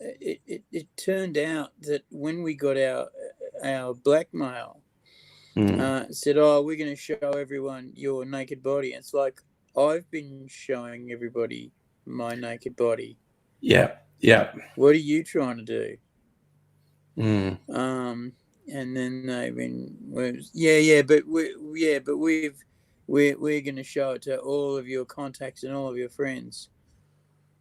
it turned out that when we got our blackmail, said, "Oh, we're going to show everyone your naked body." It's like, I've been showing everybody my naked body. Yeah. Yeah. What are you trying to do? Mm. And then they've been, but we're going to show it to all of your contacts and all of your friends.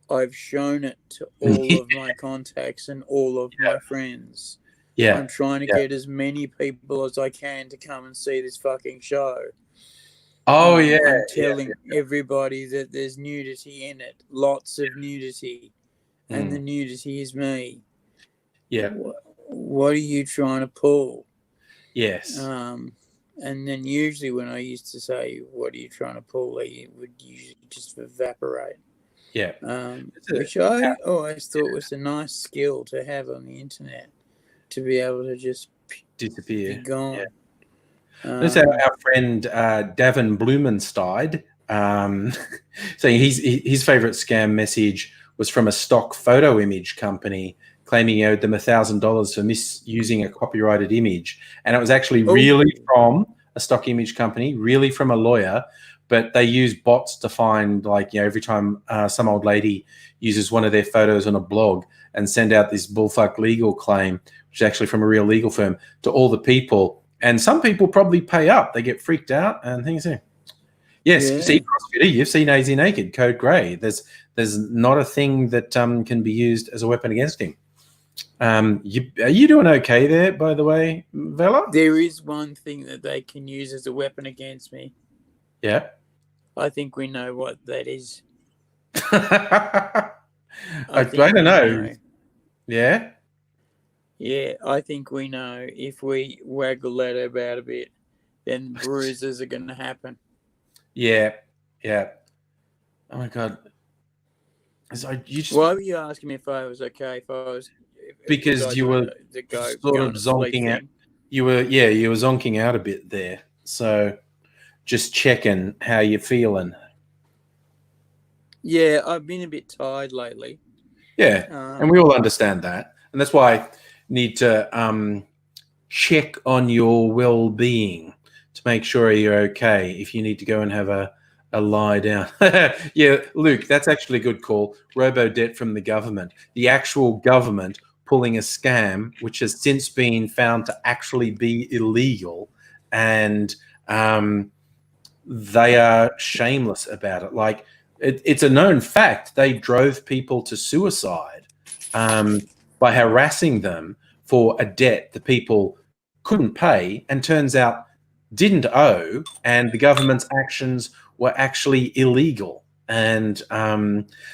I've shown it to all of my contacts and all of my friends. Yeah. I'm trying to get as many people as I can to come and see this fucking show. Oh, yeah. I'm telling everybody that there's nudity in it, lots of nudity, and the nudity is me. Yeah. What are you trying to pull? Yes. And then usually when I used to say, "What are you trying to pull?" it would usually just evaporate. Yeah. Which I always thought was a nice skill to have on the internet, to be able to just Disappear. be gone. Yeah. That's our friend Davin Blumenstein. So his favorite scam message was from a stock photo image company claiming he owed them $1,000 for misusing a copyrighted image, and it was actually really from a stock image company, really from a lawyer. But they use bots to find, like, every time some old lady uses one of their photos on a blog and send out this bullfuck legal claim, which is actually from a real legal firm, to all the people. And some people probably pay up. They get freaked out and things like that. Yes, Yeah. see, CrossFitter, you've seen AZ Naked, Code Grey. There's not a thing that can be used as a weapon against him. Are you doing okay there, by the way, Vela? There is one thing that they can use as a weapon against me. Yeah. I think we know what that is. I don't know. Yeah? Yeah, I think we know. If we waggle that about a bit, then bruises are going to happen. Yeah. Yeah. Oh, my God. Why were you asking me if I was okay? Because you were sort of zonking out. You were zonking out a bit there. So just checking how you're feeling. Yeah, I've been a bit tired lately. Yeah, and we all understand that. And that's why I need to check on your well-being to make sure you're okay if you need to go and have a lie down. Yeah, Luke, that's actually a good call. Robo-debt from the government. The actual government pulling a scam, which has since been found to actually be illegal, and they are shameless about it. Like, it's a known fact they drove people to suicide by harassing them for a debt the people couldn't pay and turns out didn't owe, and the government's actions were actually illegal. And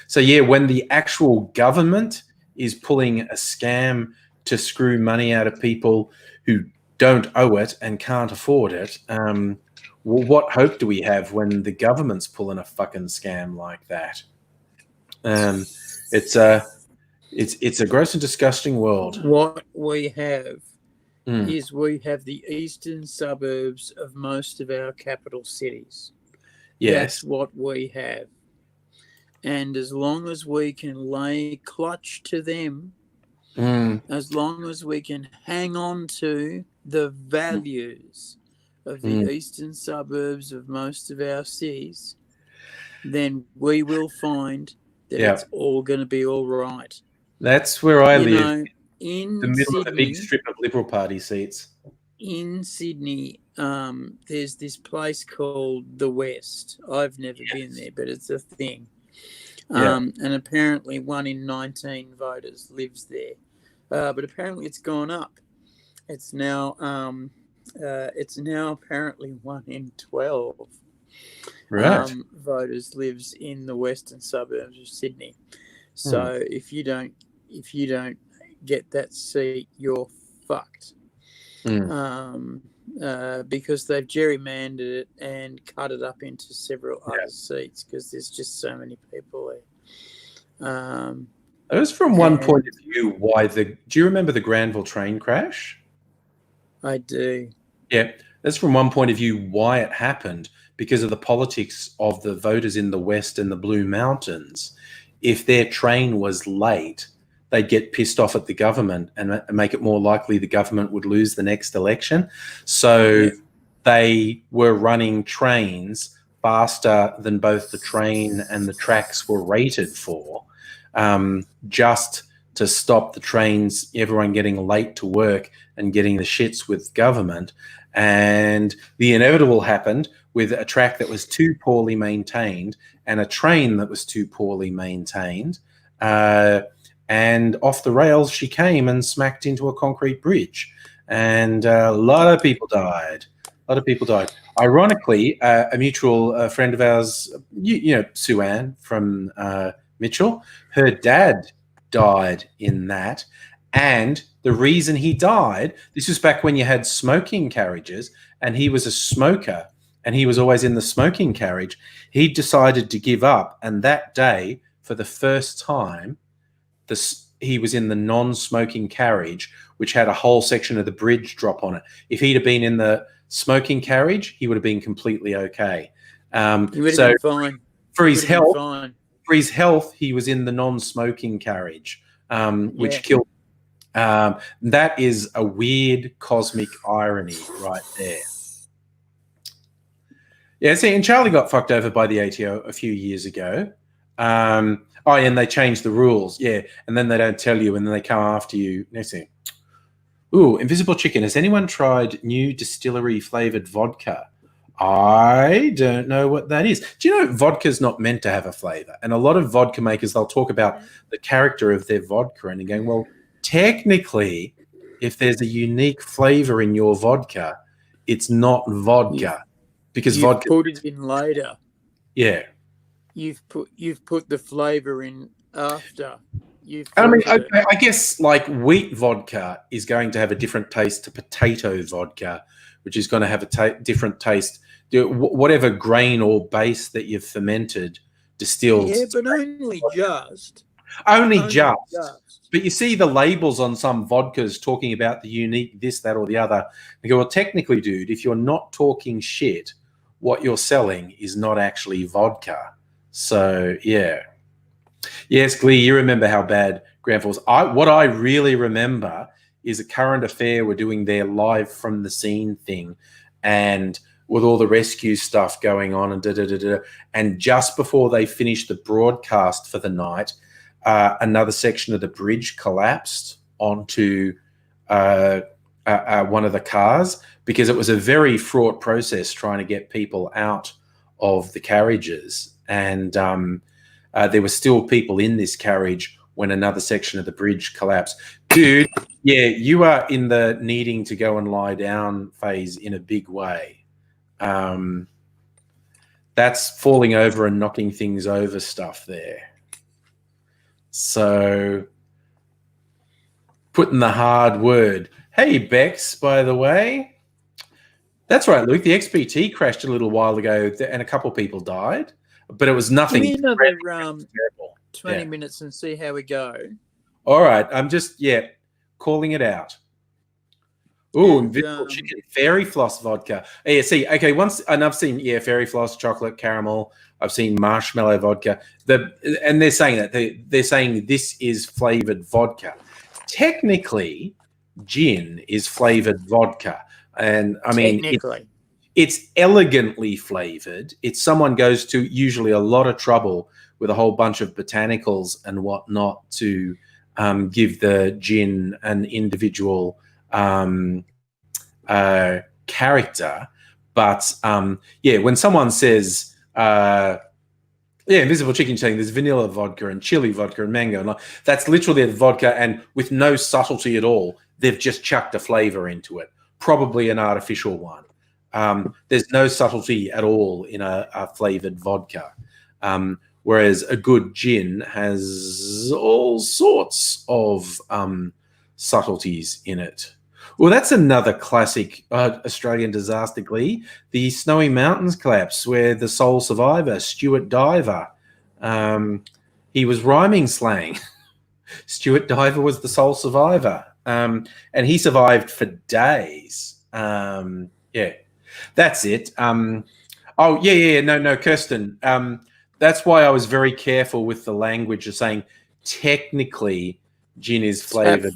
so, yeah, when the actual government is pulling a scam to screw money out of people who don't owe it and can't afford it, well, what hope do we have when the government's pulling a fucking scam like that? It's a gross and disgusting world. What we have is we have the eastern suburbs of most of our capital cities. Yes. That's what we have. And as long as we can lay clutch to them, as long as we can hang on to the values of the eastern suburbs of most of our cities, then we will find that it's all going to be all right. That's where I live. Know, in the middle Sydney, of the big strip of Liberal Party seats. In Sydney, there's this place called the West. I've never been there, but it's a thing. And apparently 1 in 19 voters lives there. But apparently it's gone up. It's now apparently 1 in 12 voters lives in the western suburbs of Sydney. So if you don't get that seat, you're fucked. Because they've gerrymandered it and cut it up into several other seats because there's just so many people there. It was from one point of view why do you remember the Granville train crash? I do. Yeah, that's from one point of view why it happened, because of the politics of the voters in the West and the Blue Mountains. If their train was late, they'd get pissed off at the government and make it more likely the government would lose the next election. So they were running trains faster than both the train and the tracks were rated for, just to stop the trains, everyone getting late to work and getting the shits with government. And the inevitable happened with a track that was too poorly maintained and a train that was too poorly maintained. And off the rails she came and smacked into a concrete bridge. And a lot of people died. Ironically, a mutual friend of ours, you know, Sue Ann from Mitchell, her dad died in that. And the reason he died, this was back when you had smoking carriages, and he was a smoker, and he was always in the smoking carriage. He decided to give up, and that day, for the first time, he was in the non-smoking carriage, which had a whole section of the bridge drop on it. If he'd have been in the smoking carriage, he would have been completely okay. He would have been fine. For his health, he was in the non-smoking carriage, which killed. That is a weird cosmic irony right there. Yeah, see, and Charlie got fucked over by the ATO a few years ago. And they changed the rules, yeah, and then they don't tell you, and then they come after you. Next thing, ooh, Invisible Chicken. Has anyone tried new distillery flavored vodka? I don't know what that is. Do you know vodka's not meant to have a flavor? And a lot of vodka makers, they'll talk about the character of their vodka, and you're going, well, technically, if there's a unique flavor in your vodka, it's not vodka, because vodka put it in later. Yeah. You've put the flavor in after. I guess like wheat vodka is going to have a different taste to potato vodka, which is going to have a different taste. Whatever grain or base that you've fermented, distilled. Yeah, but only just. Only just. But you see the labels on some vodkas talking about the unique this, that, or the other. They go, well, technically, dude, if you're not talking shit, what you're selling is not actually vodka. So, yeah. Yes, Glee, you remember how bad Grand Falls. What I really remember is a Current Affair were doing their live from the scene thing, and with all the rescue stuff going on and and just before they finished the broadcast for the night, another section of the bridge collapsed onto one of the cars, because it was a very fraught process trying to get people out of the carriages. And there were still people in this carriage when another section of the bridge collapsed. Dude, yeah, you are in the needing to go and lie down phase in a big way. That's falling over and knocking things over stuff there. So, putting the hard word. Hey, Bex, by the way. That's right, Luke. The XPT crashed a little while ago and a couple of people died. But it was nothing. Give me another 20 minutes and see how we go. All right. I'm just, calling it out. Ooh, Invisible Chicken, Fairy Floss vodka. Yeah, see, okay, and I've seen, Fairy Floss, chocolate, caramel. I've seen marshmallow vodka. And they're saying that. They're saying this is flavored vodka. Technically, gin is flavored vodka. And, I mean, it's elegantly flavored. Someone goes to usually a lot of trouble with a whole bunch of botanicals and whatnot to give the gin an individual character. But when someone says, Invisible Chicken saying there's vanilla vodka and chili vodka and mango, and that's literally the vodka, and with no subtlety at all, they've just chucked a flavor into it, probably an artificial one. There's no subtlety at all in a flavored vodka, whereas a good gin has all sorts of subtleties in it. Well, that's another classic Australian disaster, Glee, the Snowy Mountains collapse, where the sole survivor, Stuart Diver, he was rhyming slang. Stuart Diver was the sole survivor, and he survived for days. That's it. No, Kirsten. That's why I was very careful with the language of saying technically gin is flavored.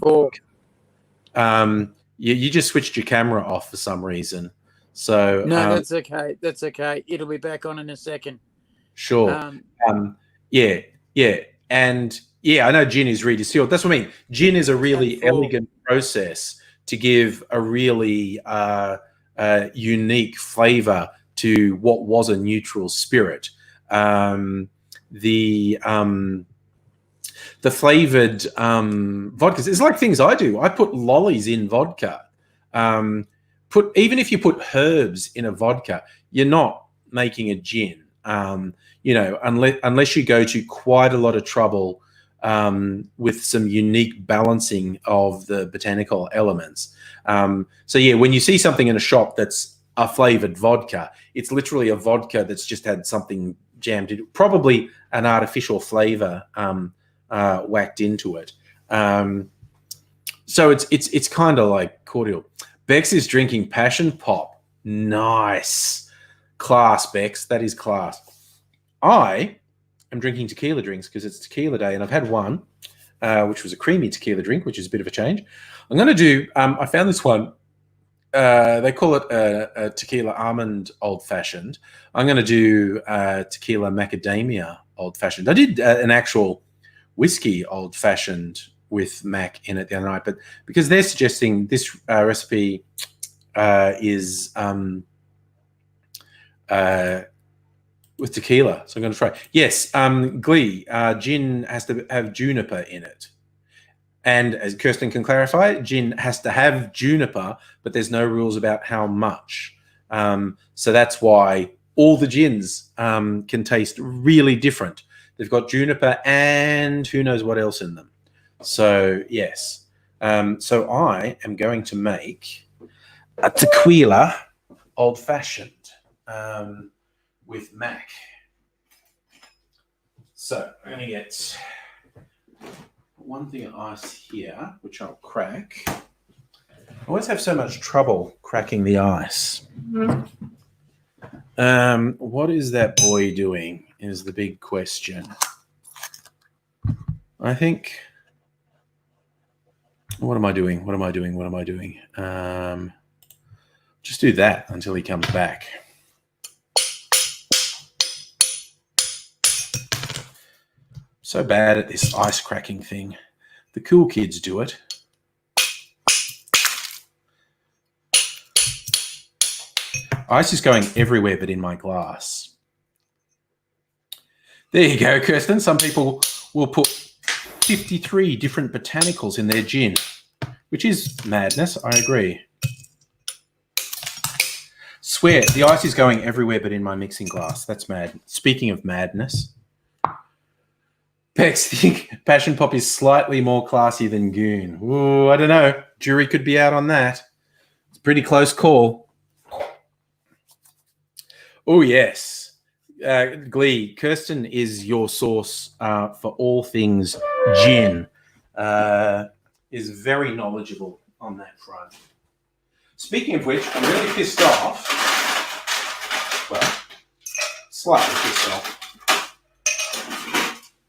You just switched your camera off for some reason. So no, that's okay. That's okay. It'll be back on in a second. Sure. And I know gin is redistilled. That's what I mean. Gin is a really elegant process to give a really unique flavor to what was a neutral spirit. The flavored vodkas, it's like things I do. I put lollies in vodka. Even if you put herbs in a vodka, you're not making a gin. Unless you go to quite a lot of trouble with some unique balancing of the botanical elements. When you see something in a shop that's a flavored vodka. It's literally a vodka that's just had something jammed in, probably an artificial flavor whacked into it. So it's kind of like cordial. Bex is drinking passion pop. Nice. Class, Bex. That is class. I am drinking tequila drinks because it's tequila day, and I've had one, which was a creamy tequila drink, which is a bit of a change. I'm going to do, I found this one. They call it a tequila almond old-fashioned. I'm going to do tequila macadamia old-fashioned. I did an actual whiskey old-fashioned with mac in it the other night, but because they're suggesting this recipe is with tequila, so I'm going to try. Yes, Glee, gin has to have juniper in it. And as Kirsten can clarify, gin has to have juniper, but there's no rules about how much. So that's why all the gins can taste really different. They've got juniper and who knows what else in them. So, yes. So I am going to make a tequila old-fashioned with mac. So I'm going to get one thing of ice here, which I'll crack. I always have so much trouble cracking the ice. What is that boy doing is the big question. I think... What am I doing? Just do that until he comes back. So bad at this ice cracking thing. The cool kids do it. Ice is going everywhere but in my glass. There you go, Kirsten. Some people will put 53 different botanicals in their gin, which is madness, I agree. Swear, the ice is going everywhere but in my mixing glass. That's mad. Speaking of madness, Bex think Passion Pop is slightly more classy than Goon. Ooh, I don't know. Jury could be out on that. It's a pretty close call. Oh, yes. Glee, Kirsten is your source for all things gin. Is very knowledgeable on that front. Speaking of which, I'm really pissed off. Well, slightly pissed off.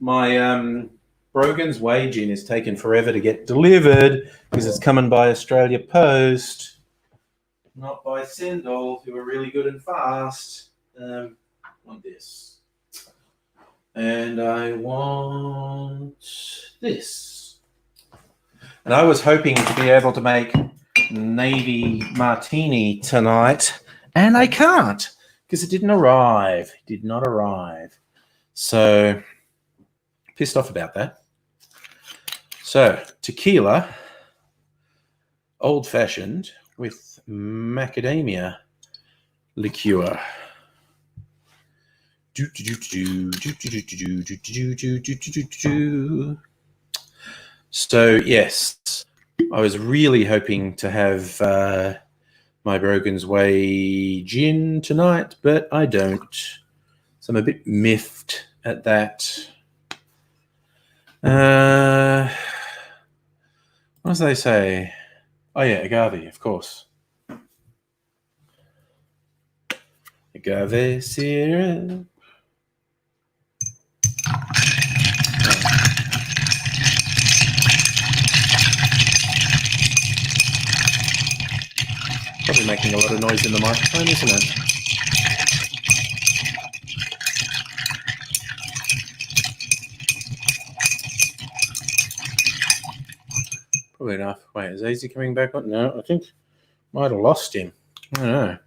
My Brogan's Way gin is taken forever to get delivered because it's coming by Australia Post, not by Sendall, who are really good and fast. Want this. And I want this. And I was hoping to be able to make Navy Martini tonight, and I can't because it didn't arrive. It did not arrive. So, pissed off about that. So, tequila, old-fashioned with macadamia liqueur. So, yes, I was really hoping to have my Brogan's Way gin tonight, but I don't. So I'm a bit miffed at that. What do they say? Oh, yeah, agave, of course. Agave syrup. Probably making a lot of noise in the microphone, isn't it? Probably enough. Wait, is Easy coming back on? No, I think might have lost him. I don't know.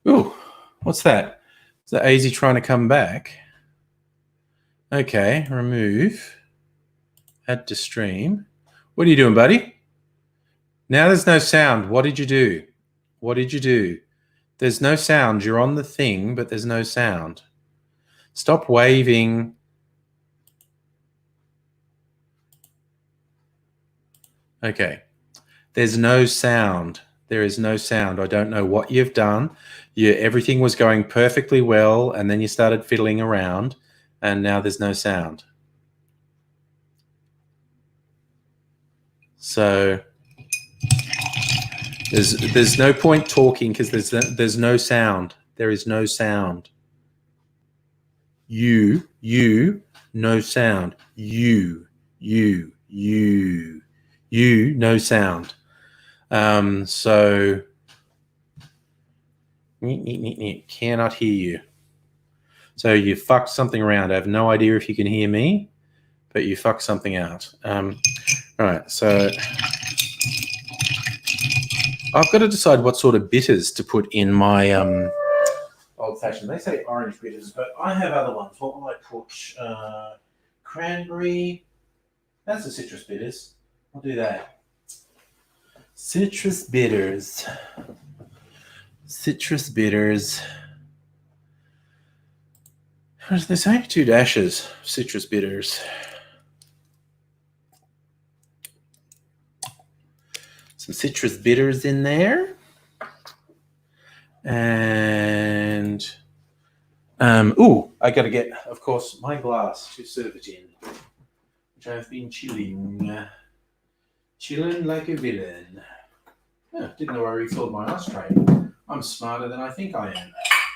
Ooh, what's that? Is that Easy trying to come back? Okay, remove. Add to stream. What are you doing, buddy? Now there's no sound. What did you do? What did you do? There's no sound. You're on the thing, but there's no sound. Stop waving. Okay. There's no sound. There is no sound. I don't know what you've done. Everything was going perfectly well, and then you started fiddling around, and now there's no sound. So there's no point talking because there's no sound. There is no sound. You, no sound. You, no sound. So cannot hear you. So you fucked something around. I have no idea if you can hear me, but you fucked something out. All right, so I've got to decide what sort of bitters to put in my old-fashioned. They say orange bitters, but I have other ones. What will I put? Cranberry. That's the citrus bitters. I'll do that. Citrus bitters. Citrus bitters. What does they say? 2 dashes. Citrus bitters. Some citrus bitters in there. And I got to get, of course, my glass to serve it in, which I've been chilling like a villain. Oh, didn't know I refilled my ashtray. I'm smarter than I think I am.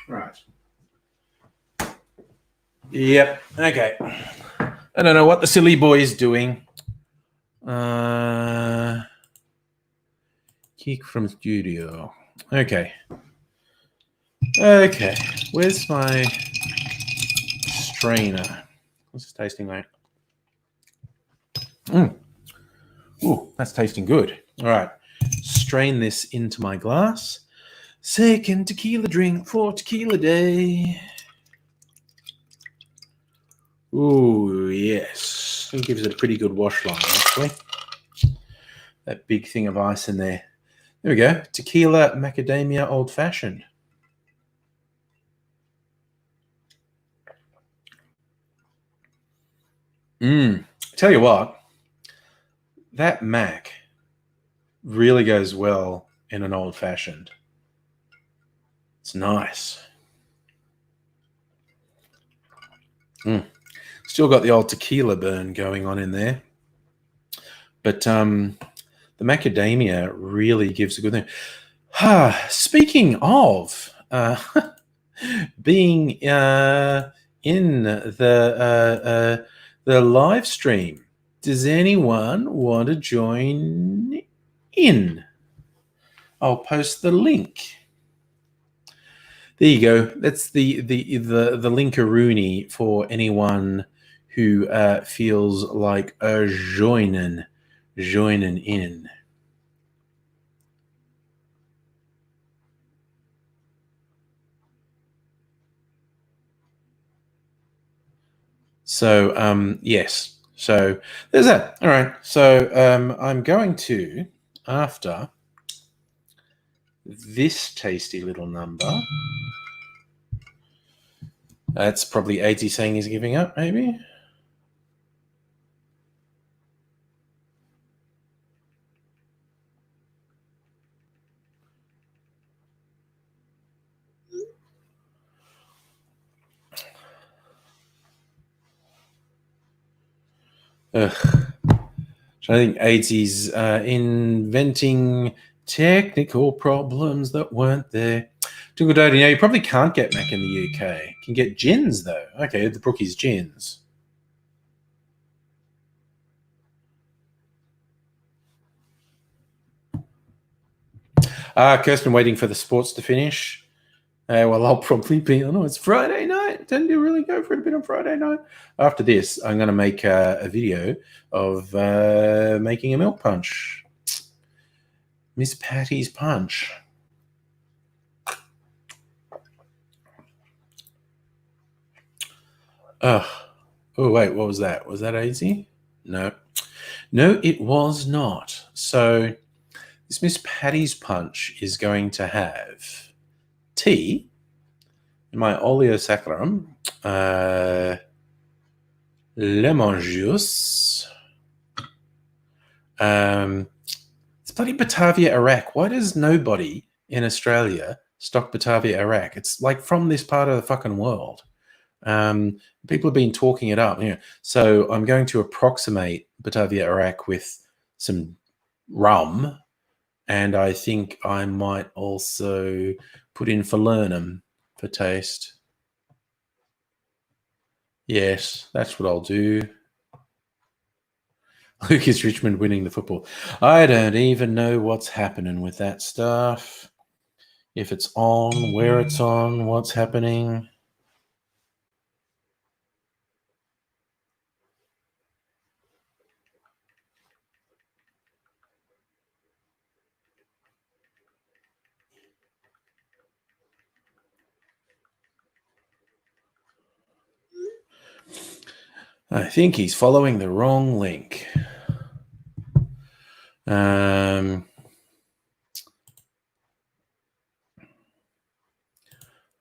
Right. Yep. Okay. I don't know what the silly boy is doing. Kick from studio. Okay. Okay. Where's my strainer? What's it tasting like? Ooh, that's tasting good. All right. Strain this into my glass. Second tequila drink for Tequila Day. Ooh, yes. It gives it a pretty good wash line, actually. That big thing of ice in there. There we go. Tequila macadamia old fashioned. Tell you what, that mac really goes well in an old fashioned. It's nice. Still got the old tequila burn going on in there. But the macadamia really gives a good thing. Speaking of being in the live stream, does anyone want to join in? I'll post the link. There you go. That's the linkaroonie for anyone who feels like joining in. So yes. So there's that. All right. So I'm going to, after this tasty little number, that's probably 80 saying he's giving up, maybe. Ugh. I think 80's inventing technical problems that weren't there. Too good, you know, you probably can't get Mac in the UK. You can get gins, though. Okay, the Brookies gins. Kirsten waiting for the sports to finish. Well, I'll probably be on. It's Friday night. Tend to really go for it a bit on Friday night. After this, I'm going to make a video of making a milk punch. Miss Patty's punch. Oh, wait, what was that? Was that easy? No. No, it was not. So this Miss Patty's punch is going to have tea in my oleosaccharum, lemon juice, it's Bloody Batavia, Iraq. Why does nobody in Australia stock Batavia, Iraq? It's like from this part of the fucking world. People have been talking it up. Yeah. So I'm going to approximate Batavia, Iraq with some rum. And I think I might also put in falernum for taste. Yes, that's what I'll do. Lucas Richmond winning the football. I don't even know what's happening with that stuff. If it's on, where it's on, what's happening. I think he's following the wrong link.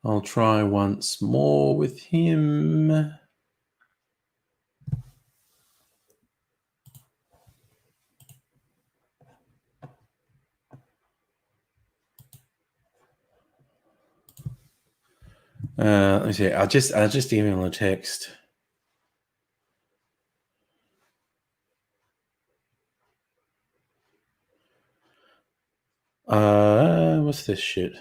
I'll try once more with him. Let me see. I'll just email a text. What's this shit?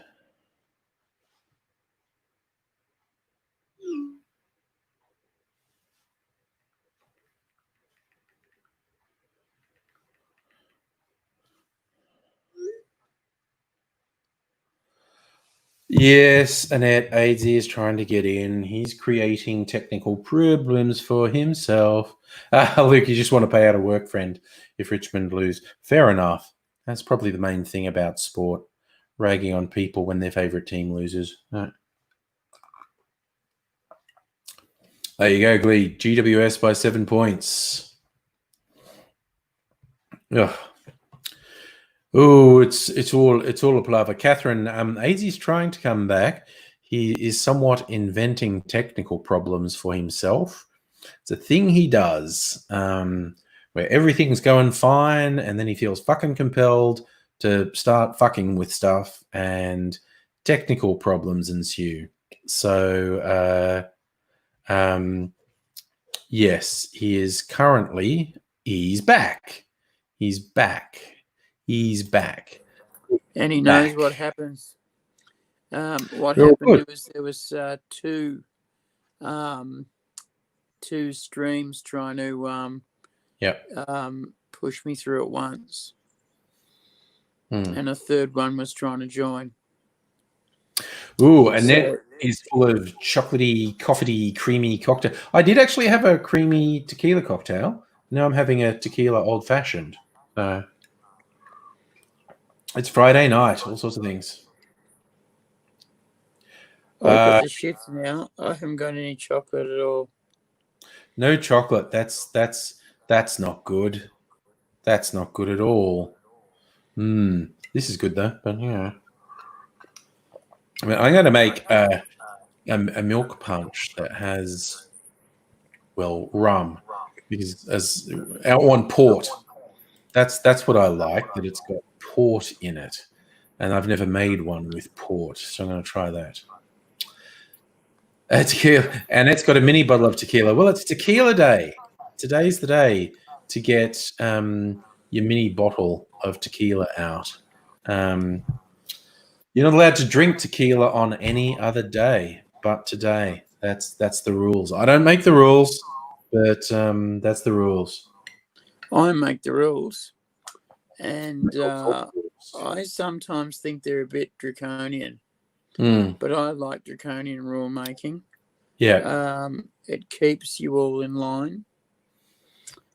Yes, Annette AZ is trying to get in. He's creating technical problems for himself. Luke, you just want to pay out of work, friend, if Richmond lose. Fair enough. That's probably the main thing about sport, ragging on people when their favourite team loses. Right. There you go, Glee. GWS by 7 points. Ugh. Oh, it's all a palaver. Catherine, AZ's trying to come back. He is somewhat inventing technical problems for himself. It's a thing he does, where everything's going fine, and then he feels fucking compelled to start fucking with stuff, and technical problems ensue. So, yes, he's back. He's back. He's back. And he knows what happens. What happened was there was two streams trying to push me through at once. And a third one was trying to join. Ooh, and that is full of chocolatey, coffee, creamy cocktail. I did actually have a creamy tequila cocktail. Now I'm having a tequila old fashioned. It's Friday night, all sorts of things. I've got the shits now. I haven't got any chocolate at all. No chocolate. That's not good. That's not good at all. This is good though, but yeah. I mean, I'm going to make a milk punch that has, rum, because I want port. That's what I like, that it's got port in it, and I've never made one with port, so I'm going to try that. Tequila, and it's got a mini bottle of tequila. Well, it's Tequila Day. Today's the day to get your mini bottle of tequila out. You're not allowed to drink tequila on any other day but today. That's the rules. I don't make the rules, but that's the rules. I make the rules, and I sometimes think they're a bit draconian. But I like draconian rule making. Yeah. It keeps you all in line,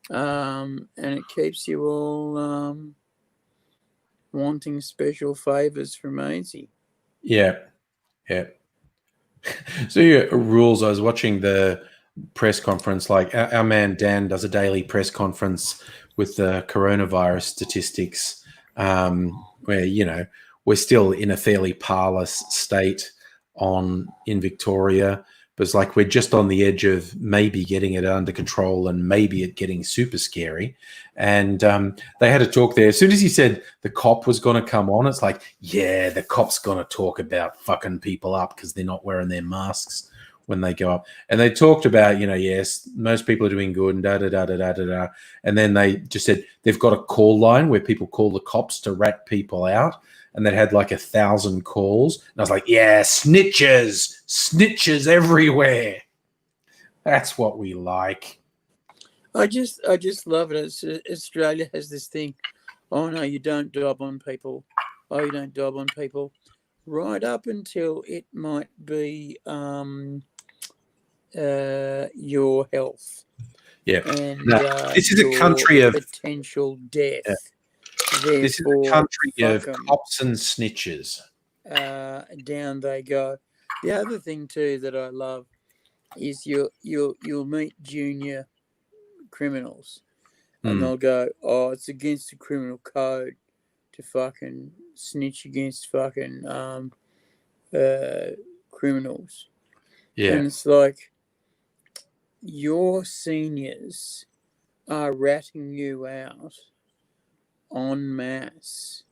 and it keeps you all wanting special favors from AZ. Yeah. So your rules. I was watching the press conference. Like our man Dan does a daily press conference with the coronavirus statistics, where we're still in a fairly parlous state in Victoria, but it's like we're just on the edge of maybe getting it under control and maybe it getting super scary. And they had a talk there. As soon as he said the cop was going to come on, it's like, yeah, the cop's going to talk about fucking people up because they're not wearing their masks when they go up. And they talked about, yes, most people are doing good and da-da-da-da-da-da. And then they just said they've got a call line where people call the cops to rat people out. And they had like 1,000 calls. And I was like, yeah, snitches everywhere. That's what we like. I just love it. Australia has this thing. Oh no, you don't dob on people. Oh, you don't dob on people. Right up until it might be your health. Yeah. And this is a country of potential death. Yeah. Therefore, this is a country of cops and snitches. Down they go. The other thing too that I love is you'll meet junior criminals, and they'll go, "Oh, it's against the criminal code to fucking snitch against fucking criminals." Yeah. And it's like your seniors are ratting you out en masse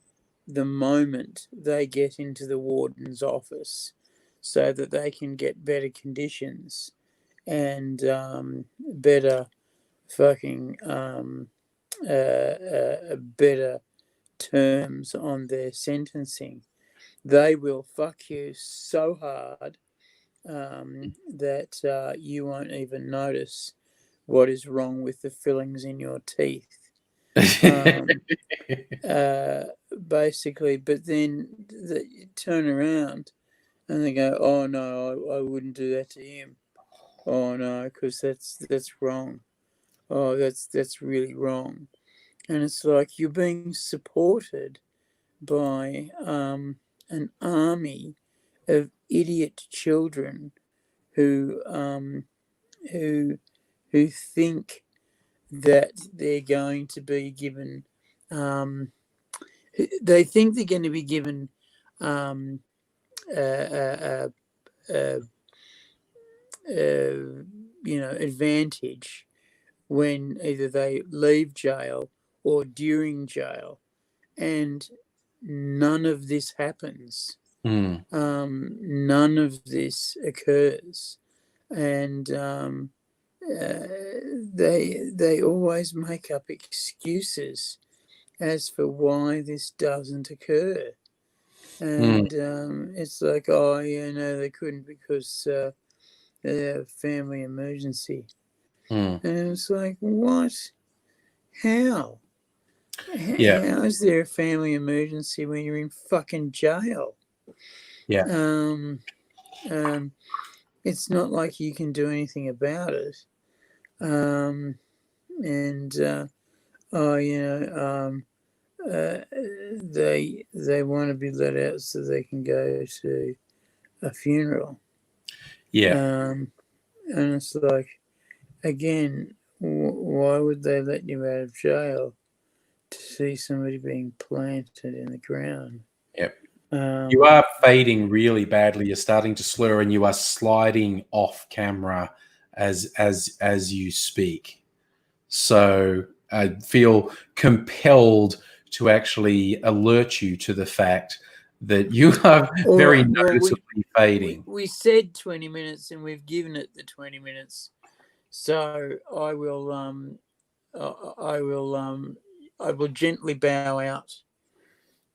the moment they get into the warden's office so that they can get better conditions and better fucking better terms on their sentencing. They will fuck you so hard that you won't even notice what is wrong with the fillings in your teeth. Basically, but then you turn around and they go, "Oh no, I wouldn't do that to him. Oh no, because that's wrong. Oh, that's really wrong." And it's like you're being supported by an army of idiot children who think that they're going to be given. They think they're going to be given advantage when either they leave jail or during jail, and none of this happens. None of this occurs, and they always make up excuses as for why this doesn't occur. And it's like, oh yeah, no, they couldn't because they have a family emergency. And it's like, what? How? Yeah. How is there a family emergency when you're in fucking jail? Yeah. It's not like you can do anything about it. They want to be let out so they can go to a funeral. Yeah. And it's like, again, why would they let you out of jail to see somebody being planted in the ground? Yep. You are fading really badly. You're starting to slur, and you are sliding off camera as you speak. So I feel compelled to actually alert you to the fact that you are very noticeably fading. We said 20 minutes, and we've given it the 20 minutes. So I will gently bow out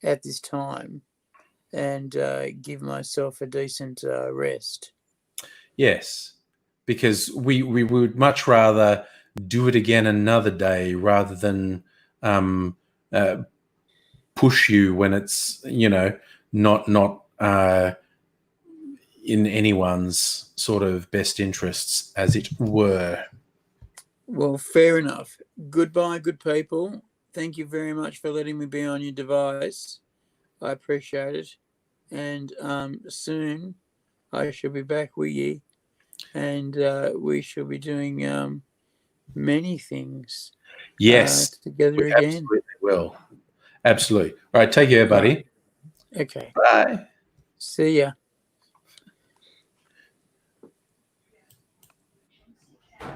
at this time and give myself a decent rest. Yes, because we would much rather do it again another day rather than push you when it's not in anyone's sort of best interests, as it were. Well, fair enough. Goodbye, good people. Thank you very much for letting me be on your device. I appreciate it. And soon I shall be back with you, and we shall be doing many things. Yes, together we again. Absolutely will. Absolutely. All right, take care, buddy. Okay. Bye. See ya.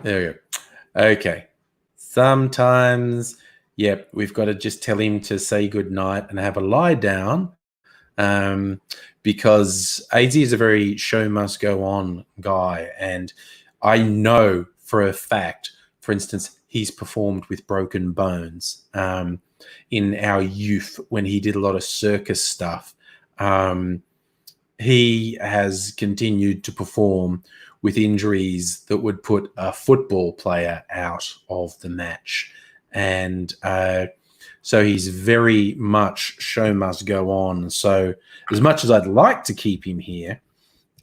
There we go. Okay. Sometimes, yep, we've got to just tell him to say goodnight and have a lie down, because AZ is a very show must go on guy. And I know for a fact, for instance, he's performed with broken bones in our youth when he did a lot of circus stuff. He has continued to perform with injuries that would put a football player out of the match. And so he's very much show must go on. So as much as I'd like to keep him here,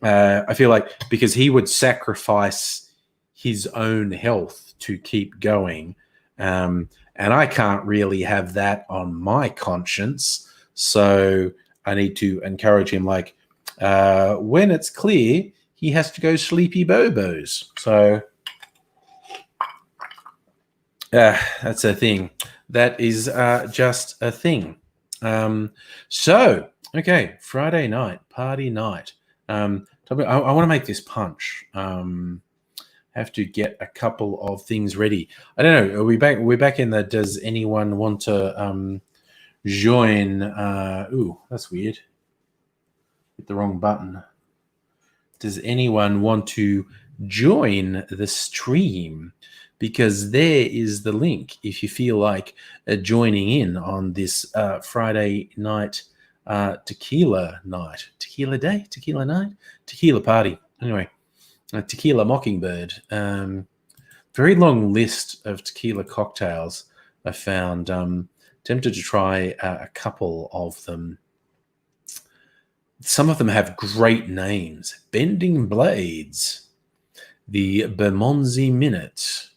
I feel like because he would sacrifice his own health to keep going. And I can't really have that on my conscience. So I need to encourage him, like, when it's clear, he has to go sleepy bobos. So that's a thing. That is just a thing. So, okay, Friday night, party night. I want to make this punch. Have to get a couple of things ready. I don't know. Are we back? We're back in the. Does anyone want to join? Ooh, that's weird. Hit the wrong button. Does anyone want to join the stream? Because there is the link if you feel like joining in on this Friday night tequila night. Tequila day? Tequila night? Tequila party. Anyway, Tequila Mockingbird. Very long list of tequila cocktails I found. Tempted to try a couple of them. Some of them have great names. Bending Blades, the Bermondsey Minute,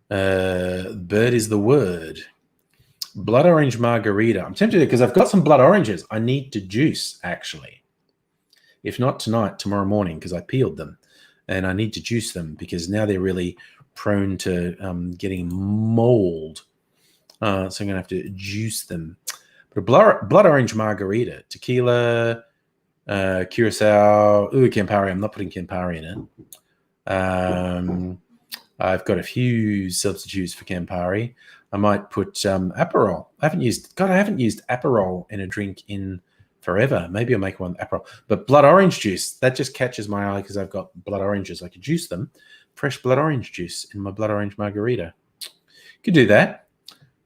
Bird is the Word, Blood Orange Margarita. I'm tempted because I've got some blood oranges I need to juice, actually. If not tonight, tomorrow morning, because I peeled them. And I need to juice them because now they're really prone to getting mold. So I'm going to have to juice them. But a blood orange margarita, tequila, curacao, Campari. I'm not putting Campari in it. I've got a few substitutes for Campari. I might put Aperol. I haven't used Aperol in a drink in forever. Maybe I'll make one with Aperol. But blood orange juice, that just catches my eye because I've got blood oranges. I could juice them. Fresh blood orange juice in my blood orange margarita. Could do that.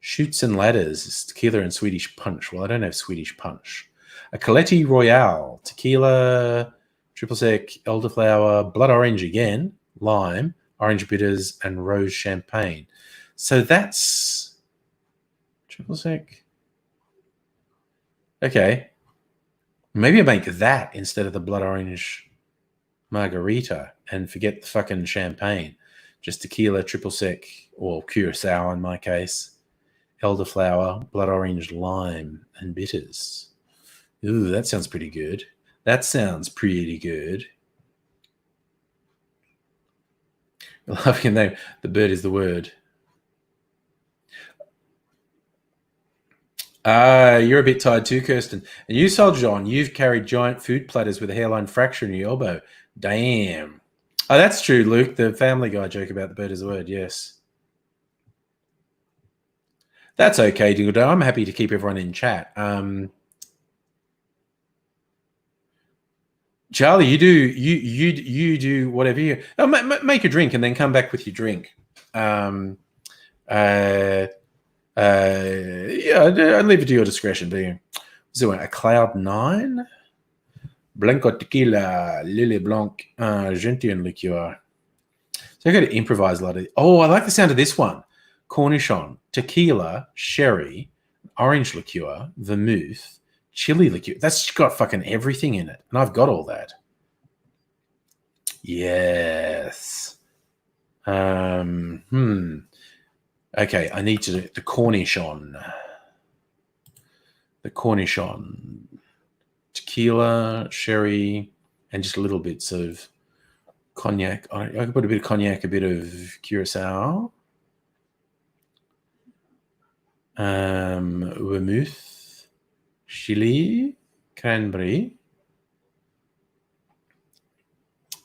Shoots and Ladders, tequila and Swedish punch. Well, I don't have Swedish punch. A Coletti Royale, tequila, triple sec, elderflower, blood orange again, lime, orange bitters, and rose champagne. So that's triple sec. Okay. Maybe I make that instead of the blood orange margarita and forget the fucking champagne. Just tequila, triple sec, or curacao in my case. Elderflower, blood orange, lime, and bitters. Ooh, that sounds pretty good. That sounds pretty good. I love your name. The Bird is the Word. You're a bit tired too, Kirsten. And you, Soldier John, you've carried giant food platters with a hairline fracture in your elbow. Damn. Oh, that's true, Luke. The Family Guy joke about the Bird is the Word, yes. That's okay, Dingle. I'm happy to keep everyone in chat. Charlie, you do whatever you make a drink and then come back with your drink. Yeah, I leave it to your discretion. Do you? So a Cloud 9, Blanco Tequila, Lily Blanc, Gentian Liqueur. So I got to improvise a lot of. Oh, I like the sound of this one. Cornichon, tequila, sherry, orange liqueur, vermouth, chili liqueur. That's got fucking everything in it. And I've got all that. Yes. Okay, I need to do the Cornichon. The Cornichon. Tequila, sherry, and just little bits of cognac. I can put a bit of cognac, a bit of curacao. Vermouth, chili, cranberry,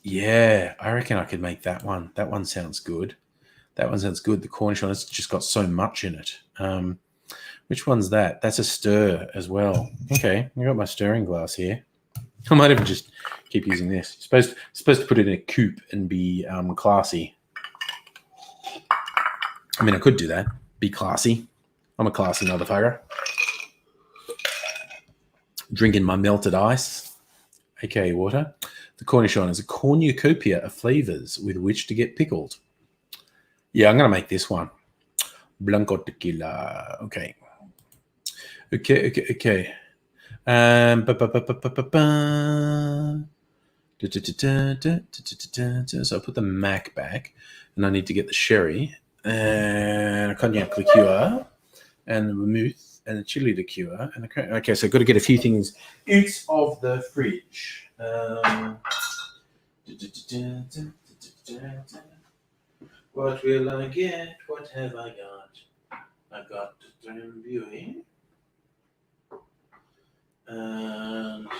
Yeah, I reckon I could make that one. That one sounds good. That one sounds good. The Cornish one, it's just got so much in it. Which one's that? That's a stir as well. Okay, I got my stirring glass here. I might even just keep using this. Supposed to put it in a coupe and be classy. I mean, I could do that. Be classy. I'm a classy motherfucker. Drinking my melted ice, aka water. The Cornichon is a cornucopia of flavors with which to get pickled. Yeah, I'm going to make this one. Blanco tequila. Okay. So I put the Mac back, and I need to get the sherry and a cognac liqueur and the vermouth and the chili liqueur and the okay. So I've got to get a few things out of the fridge. What will I get? What have I got? I've got the viewing. And I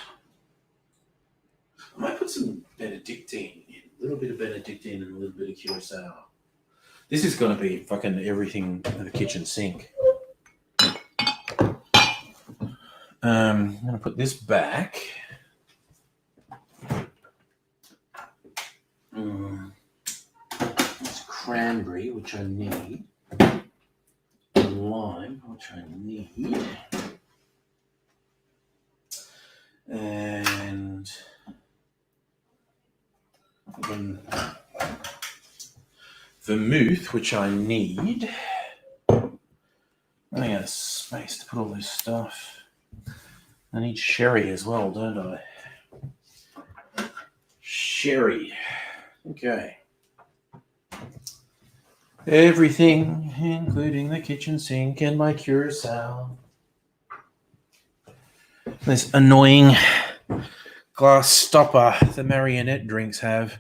might put some Benedictine in. A little bit of Benedictine and a little bit of Curacao. This is going to be fucking everything in the kitchen sink. I'm going to put this back. It's cranberry, which I need. Lime, which I need. And then vermouth, which I need. I got space to put all this stuff. I need sherry as well, don't I? Sherry. Okay. Everything, including the kitchen sink and my Curacao. This annoying glass stopper the marionette drinks have.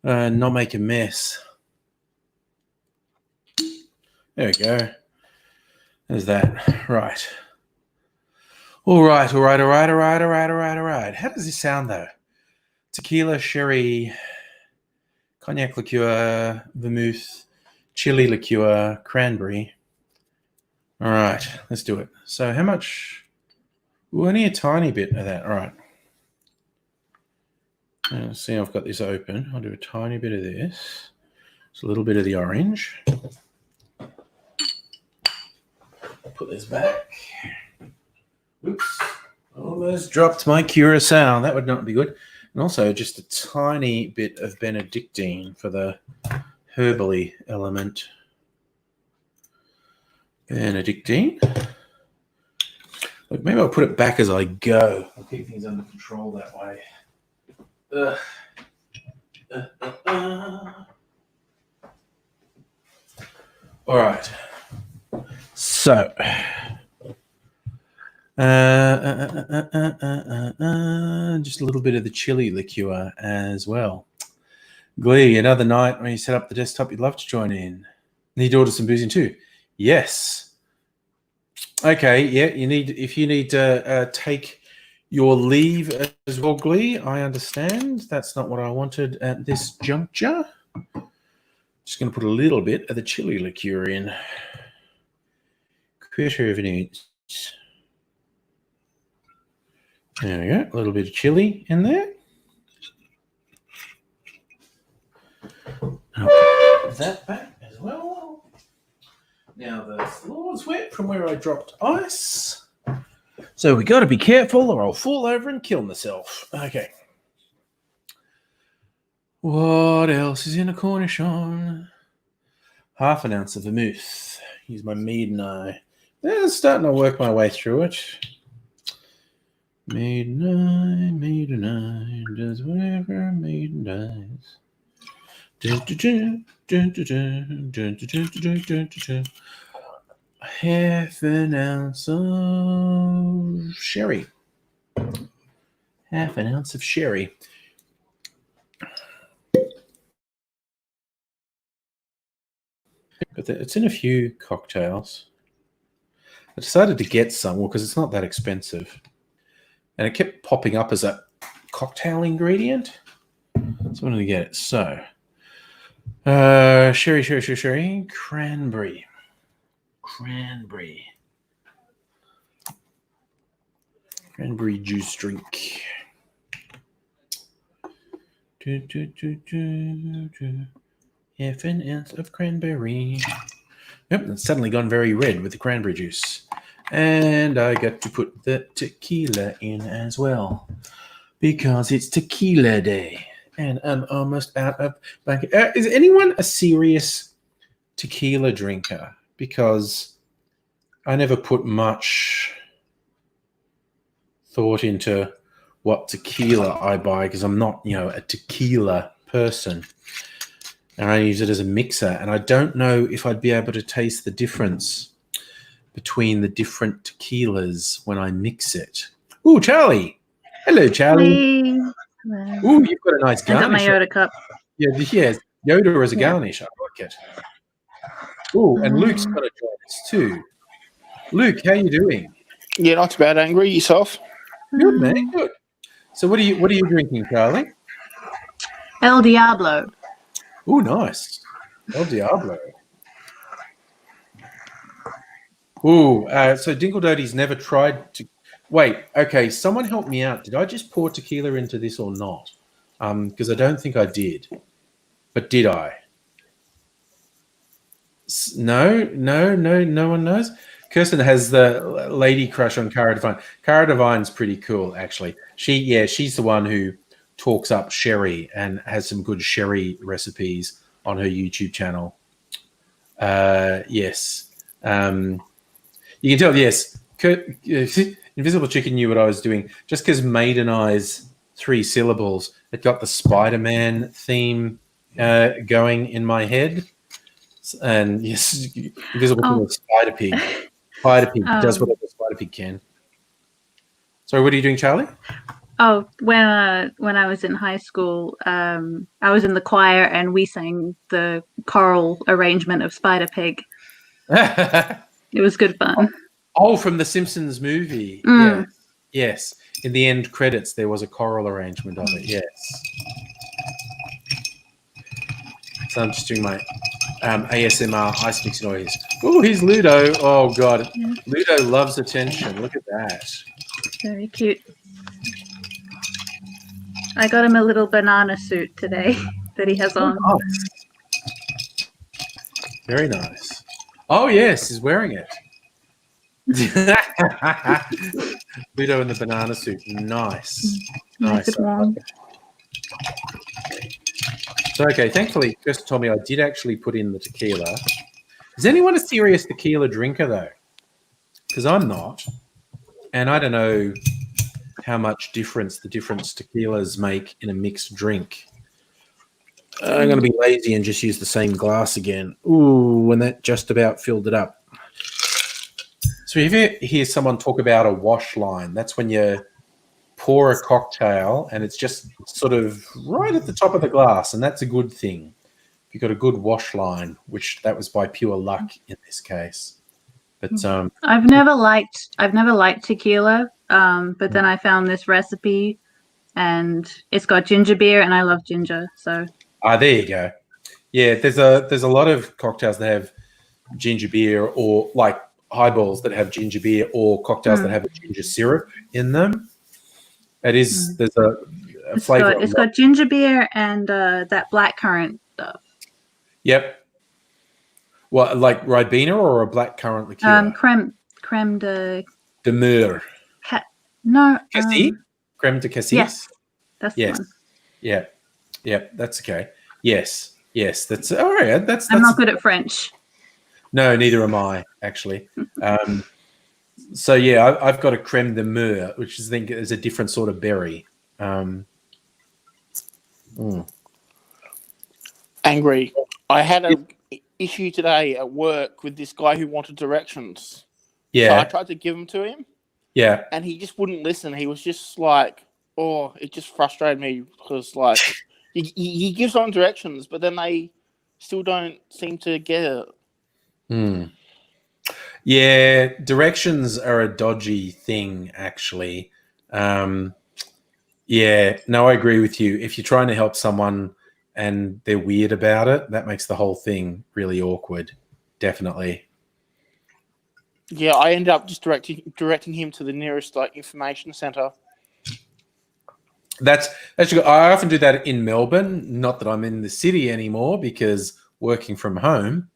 Not make a mess. There we go. There's that. Right. All right. How does this sound, though? Tequila, sherry, cognac liqueur, vermouth, chili liqueur, cranberry. All right. Let's do it. So how much? Ooh, only a tiny bit of that. All right. See, I've got this open. I'll do a tiny bit of this. Just a little bit of the orange. Put this back. Oops. Almost dropped my Curacao. That would not be good. And also just a tiny bit of Benedictine for the herbally element. Benedictine. Look, maybe I'll put it back as I go. I'll keep things under control that way. All right. So, just a little bit of the chili liqueur as well. Glee, another night when you set up the desktop you'd love to join in. Need to order some boozing too. Yes. Okay, yeah, if you need to take your leave as well, Glee, I understand. That's not what I wanted at this juncture. Just going to put a little bit of the chili liqueur in. Quarter of an ounce. There we go. A little bit of chili in there. I'll put that back as well. Now the floor's wet from where I dropped ice. So we got to be careful or I'll fall over and kill myself. Okay. What else is in a Cornichon? Half an ounce of vermouth. Use my maiden eye. Yeah, starting to work my way through it. Maiden eye does whatever maiden does. Half an ounce of sherry. Half an ounce of sherry. But it's in a few cocktails. I decided to get some because it's not that expensive. And it kept popping up as a cocktail ingredient. So I'm going to get it. So, sherry, cranberry. Cranberry juice drink. Half an ounce of cranberry. Yep, it's suddenly gone very red with the cranberry juice. And I got to put the tequila in as well because it's Tequila Day. And I'm almost out of blanket. Is anyone a serious tequila drinker? Because I never put much thought into what tequila I buy because I'm not, a tequila person. And I use it as a mixer. And I don't know if I'd be able to taste the difference between the different tequilas when I mix it. Ooh, Charlie. Hello, Charlie. Hi. Ooh, you've got a nice I got my garnish. Yoda cup. Yeah, Yoda as a Yeah. garnish. I like it. Ooh, and Luke's got to join us too. Luke, how you doing? Yeah, not too bad. Angry yourself? Good, man. Good. So what are you drinking, Charlie? El Diablo. Ooh, nice. El Diablo. Ooh, so Dinkle Doty's never tried to... Wait, okay, someone help me out. Did I just pour tequila into this or not? Because I don't think I did. But did I? No one knows. Kirsten has the lady crush on Cara Devine. Cara Devine's pretty cool, actually. She's the one who talks up sherry and has some good sherry recipes on her YouTube channel. Yes. You can tell, yes, Invisible Chicken knew what I was doing. Just because Maiden Eye's 3 syllables, it got the Spider-Man theme going in my head. And yes, Invisible Chicken is Spider Pig. Spider Pig does whatever Spider Pig can. Sorry, what are you doing, Charlie? Oh, when I was in high school, I was in the choir and we sang the choral arrangement of Spider Pig. It was good fun. Oh, from the Simpsons movie. Mm. Yes. In the end credits, there was a choral arrangement of it. Yes. So I'm just doing my ASMR ice mix noise. Oh, here's Ludo. Oh, God. Yeah. Ludo loves attention. Look at that. Very cute. I got him a little banana suit today that he has on. Oh, nice. Very nice. Oh, yes, he's wearing it. Ludo in the banana suit. Nice. Nice and warm. So, okay, thankfully, Kirsten told me I did actually put in the tequila. Is anyone a serious tequila drinker, though? Because I'm not. And I don't know how much difference the different tequilas make in a mixed drink. I'm going to be lazy and just use the same glass again. Ooh, and that just about filled it up. So if you hear someone talk about a wash line, that's when you pour a cocktail and it's just sort of right at the top of the glass, and that's a good thing. If you've got a good wash line, which that was by pure luck in this case. But I've never liked tequila, but then I found this recipe and it's got ginger beer and I love ginger, so there you go. Yeah, there's a lot of cocktails that have ginger beer, or like highballs that have ginger beer, or cocktails that have a ginger syrup in them. There's a flavor. It's got ginger beer and that blackcurrant stuff. Yep. What, like Ribena or a blackcurrant liqueur? Creme de Mure. No. Cassis? Creme de cassis? Yes. That's the one. Yeah. Yep. That's okay. Yes. That's all right. That's I'm not good at French. No, neither am I, actually. So yeah, I've got a creme de mure, which I think is a different sort of berry. Angry. I had an issue today at work with this guy who wanted directions. Yeah. So I tried to give them to him. Yeah. And he just wouldn't listen. He was just like, it just frustrated me because, like, he gives on directions, but then they still don't seem to get it. Yeah, directions are a dodgy thing, actually. Yeah, no, I agree with you. If you're trying to help someone and they're weird about it, that makes the whole thing really awkward. Definitely. Yeah, I ended up just directing him to the nearest information centre. That's actually, I often do that in Melbourne. Not that I'm in the city anymore because working from home,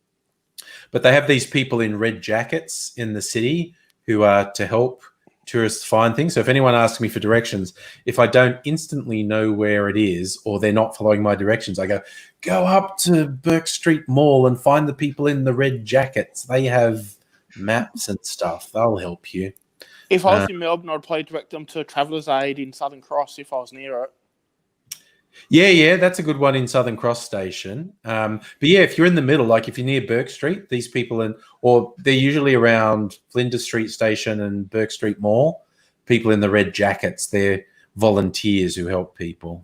but they have these people in red jackets in the city who are to help tourists find things. So if anyone asks me for directions, if I don't instantly know where it is or they're not following my directions, I go up to Burke Street Mall and find the people in the red jackets. They have maps and stuff. They'll help you. If I was in Melbourne, I'd probably direct them to Traveller's Aid in Southern Cross if I was near it. Yeah, that's a good one in Southern Cross Station. But yeah, if you're in the middle, like if you're near Burke Street, these people or they're usually around Flinders Street Station and Burke Street Mall. People in the red jackets, they're volunteers who help people.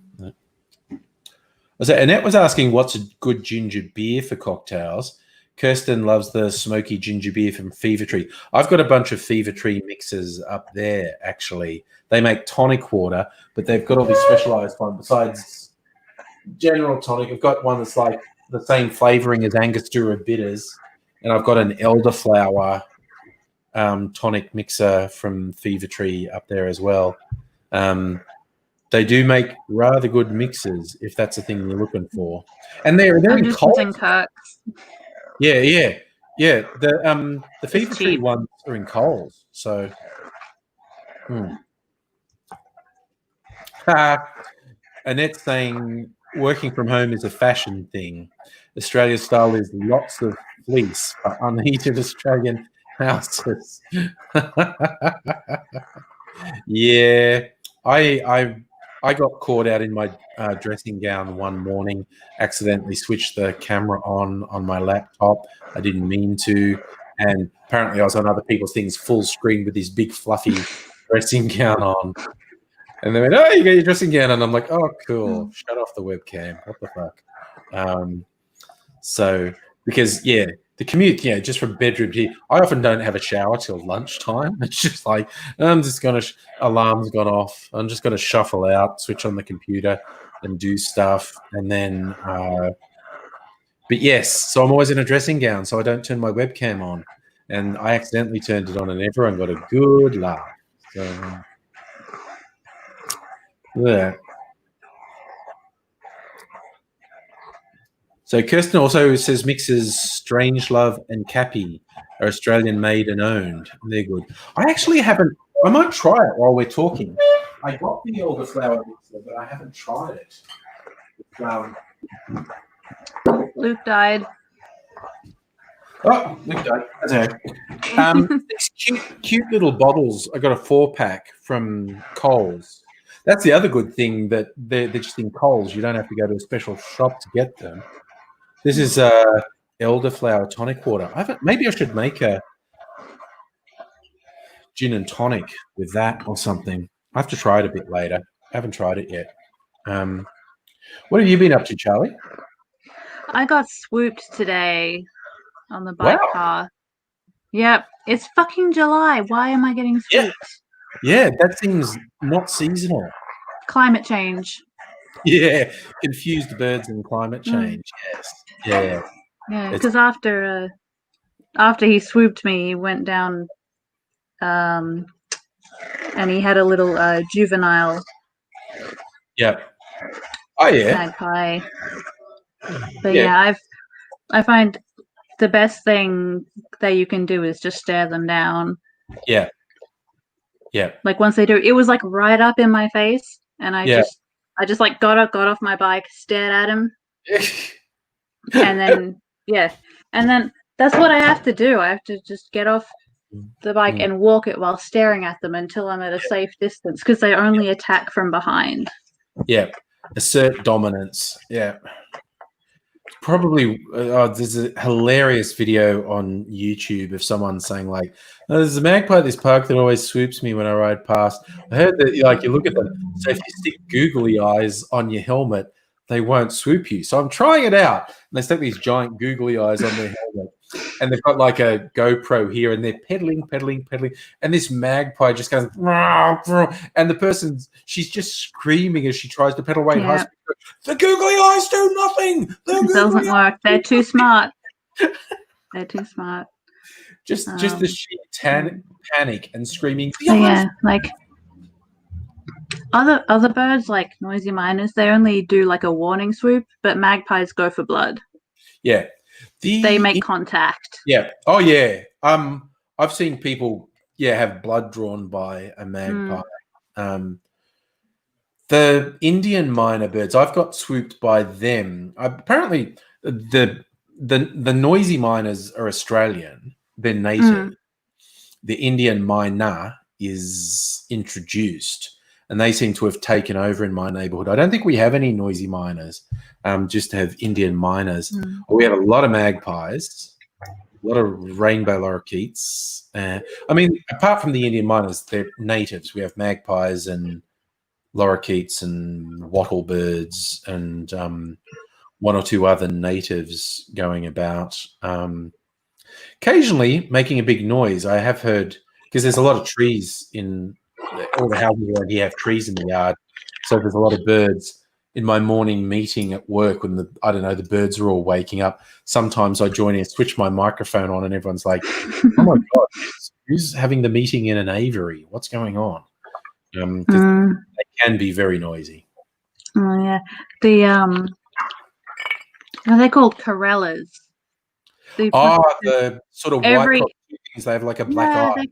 So Annette was asking what's a good ginger beer for cocktails. Kirsten loves the smoky ginger beer from Fever Tree. I've got a bunch of Fever Tree mixes up there, actually. They make tonic water, but they've got all these specialized ones. Besides general tonic, I've got one that's like the same flavoring as Angostura bitters, and I've got an elderflower tonic mixer from Fever Tree up there as well. They do make rather good mixes if that's the thing you're looking for. And they're in just in Kirk's. Yeah. The Fever Tree ones are in Coles, so. Annette's saying working from home is a fashion thing. Australia's style is lots of fleece, but unheated Australian houses. Yeah, I got caught out in my dressing gown one morning, accidentally switched the camera on my laptop. I didn't mean to. And apparently I was on other people's things full screen with this big fluffy dressing gown on. And they went, oh, you got your dressing gown. And I'm like, oh, cool. Shut off the webcam. What the fuck? So, because, yeah, the commute, just from bedroom to here, I often don't have a shower till lunchtime. It's just like, I'm just going to, alarm's gone off. I'm just going to shuffle out, switch on the computer and do stuff. And then, but yes, so I'm always in a dressing gown, so I don't turn my webcam on. And I accidentally turned it on and everyone got a good laugh. So, yeah. So Kirsten also says mixes Strangelove and Cappy are Australian made and owned. They're good. I actually haven't. I might try it while we're talking. I got the elderflower mixer, but I haven't tried it. Luke died. Oh, Luke died. These cute little bottles. I got a 4-pack from Coles. That's the other good thing, that they're just in Coles. You don't have to go to a special shop to get them. This is elderflower tonic water. Maybe I should make a gin and tonic with that or something. I have to try it a bit later. I haven't tried it yet. What have you been up to, Charlie? I got swooped today on the bike path. Yep, it's fucking July. Why am I getting swooped? Yeah, that seems not seasonal. Climate change. Yeah, confused birds and climate change. Yes. Yeah, because after he swooped me, he went down, and he had a little juvenile. Yeah. Oh yeah. Magpie. But I find the best thing that you can do is just stare them down. Yeah. Yeah. Like once they do, it was like right up in my face, and I just like got off my bike, stared at him, and then and then that's what I have to do. I have to just get off the bike and walk it while staring at them until I'm at a safe distance, because they only attack from behind. Yeah, assert dominance. Yeah. Probably there's a hilarious video on YouTube of someone saying like, oh, there's a magpie at this park that always swoops me when I ride past. I heard that you look at them, so if you stick googly eyes on your helmet, they won't swoop you. So I'm trying it out. And they stick these giant googly eyes on their helmet. and they've got like a GoPro here, and they're pedaling, and this magpie just goes, and the she's just screaming as she tries to pedal away. Yeah. The googly eyes do nothing. It doesn't work. They're too smart. They're too smart. Just the sheer panic and screaming. So yeah, like other birds, like noisy miners, they only do like a warning swoop, but magpies go for blood. Yeah, they make contact. Yeah. Oh yeah. I've seen people have blood drawn by a magpie. The Indian miner birds, I've got swooped by them. Apparently, the noisy miners are Australian. They're native. The Indian miner is introduced, and they seem to have taken over in my neighbourhood. I don't think we have any noisy miners. Just to have Indian miners. We have a lot of magpies, a lot of rainbow lorikeets. I mean, apart from the Indian miners, they're natives. We have magpies and lorikeets and wattle birds and one or two other natives going about. Occasionally making a big noise. I have heard, because there's a lot of trees in all the houses around here, have trees in the yard, so there's a lot of birds. In my morning meeting at work, when the birds are all waking up, sometimes I join in, switch my microphone on, and everyone's like, "Oh my god, who's having the meeting in an aviary? What's going on?" Because they can be very noisy. Oh yeah, the are they called corellas? The sort of white cockatoos. They have like a black eye.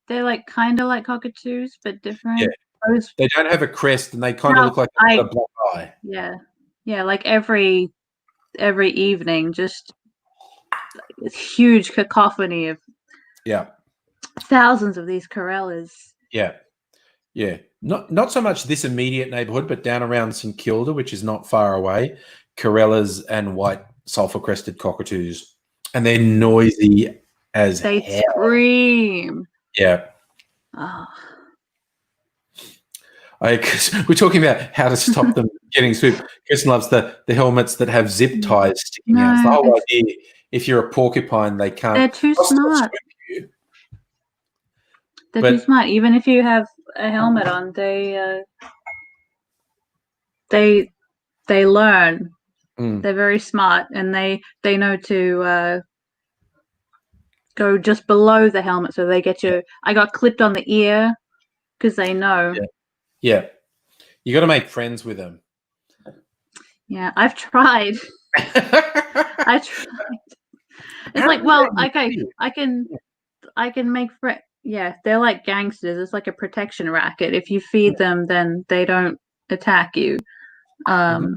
They're kind of like cockatoos, but different. Yeah. They don't have a crest, and they kind of look like a black eye. Yeah, like every evening, just this huge cacophony of thousands of these corellas. Yeah. Not so much this immediate neighbourhood, but down around St Kilda, which is not far away, corellas and white sulphur-crested cockatoos, and they're noisy as hell. They scream. Yeah. Oh. We're talking about how to stop them getting swooped. Kirsten loves the helmets that have zip ties sticking out. It's the whole idea. If you're a porcupine, they can't. They're too smart. They're too smart. Even if you have a helmet on, they learn. They're very smart, and they know to go just below the helmet, so they get you. I got clipped on the ear because they know. Yeah, you got to make friends with them. Yeah, I've tried. I tried. It's like, well, okay, I can make friends. Yeah, they're like gangsters. It's like a protection racket. If you feed them, then they don't attack you. But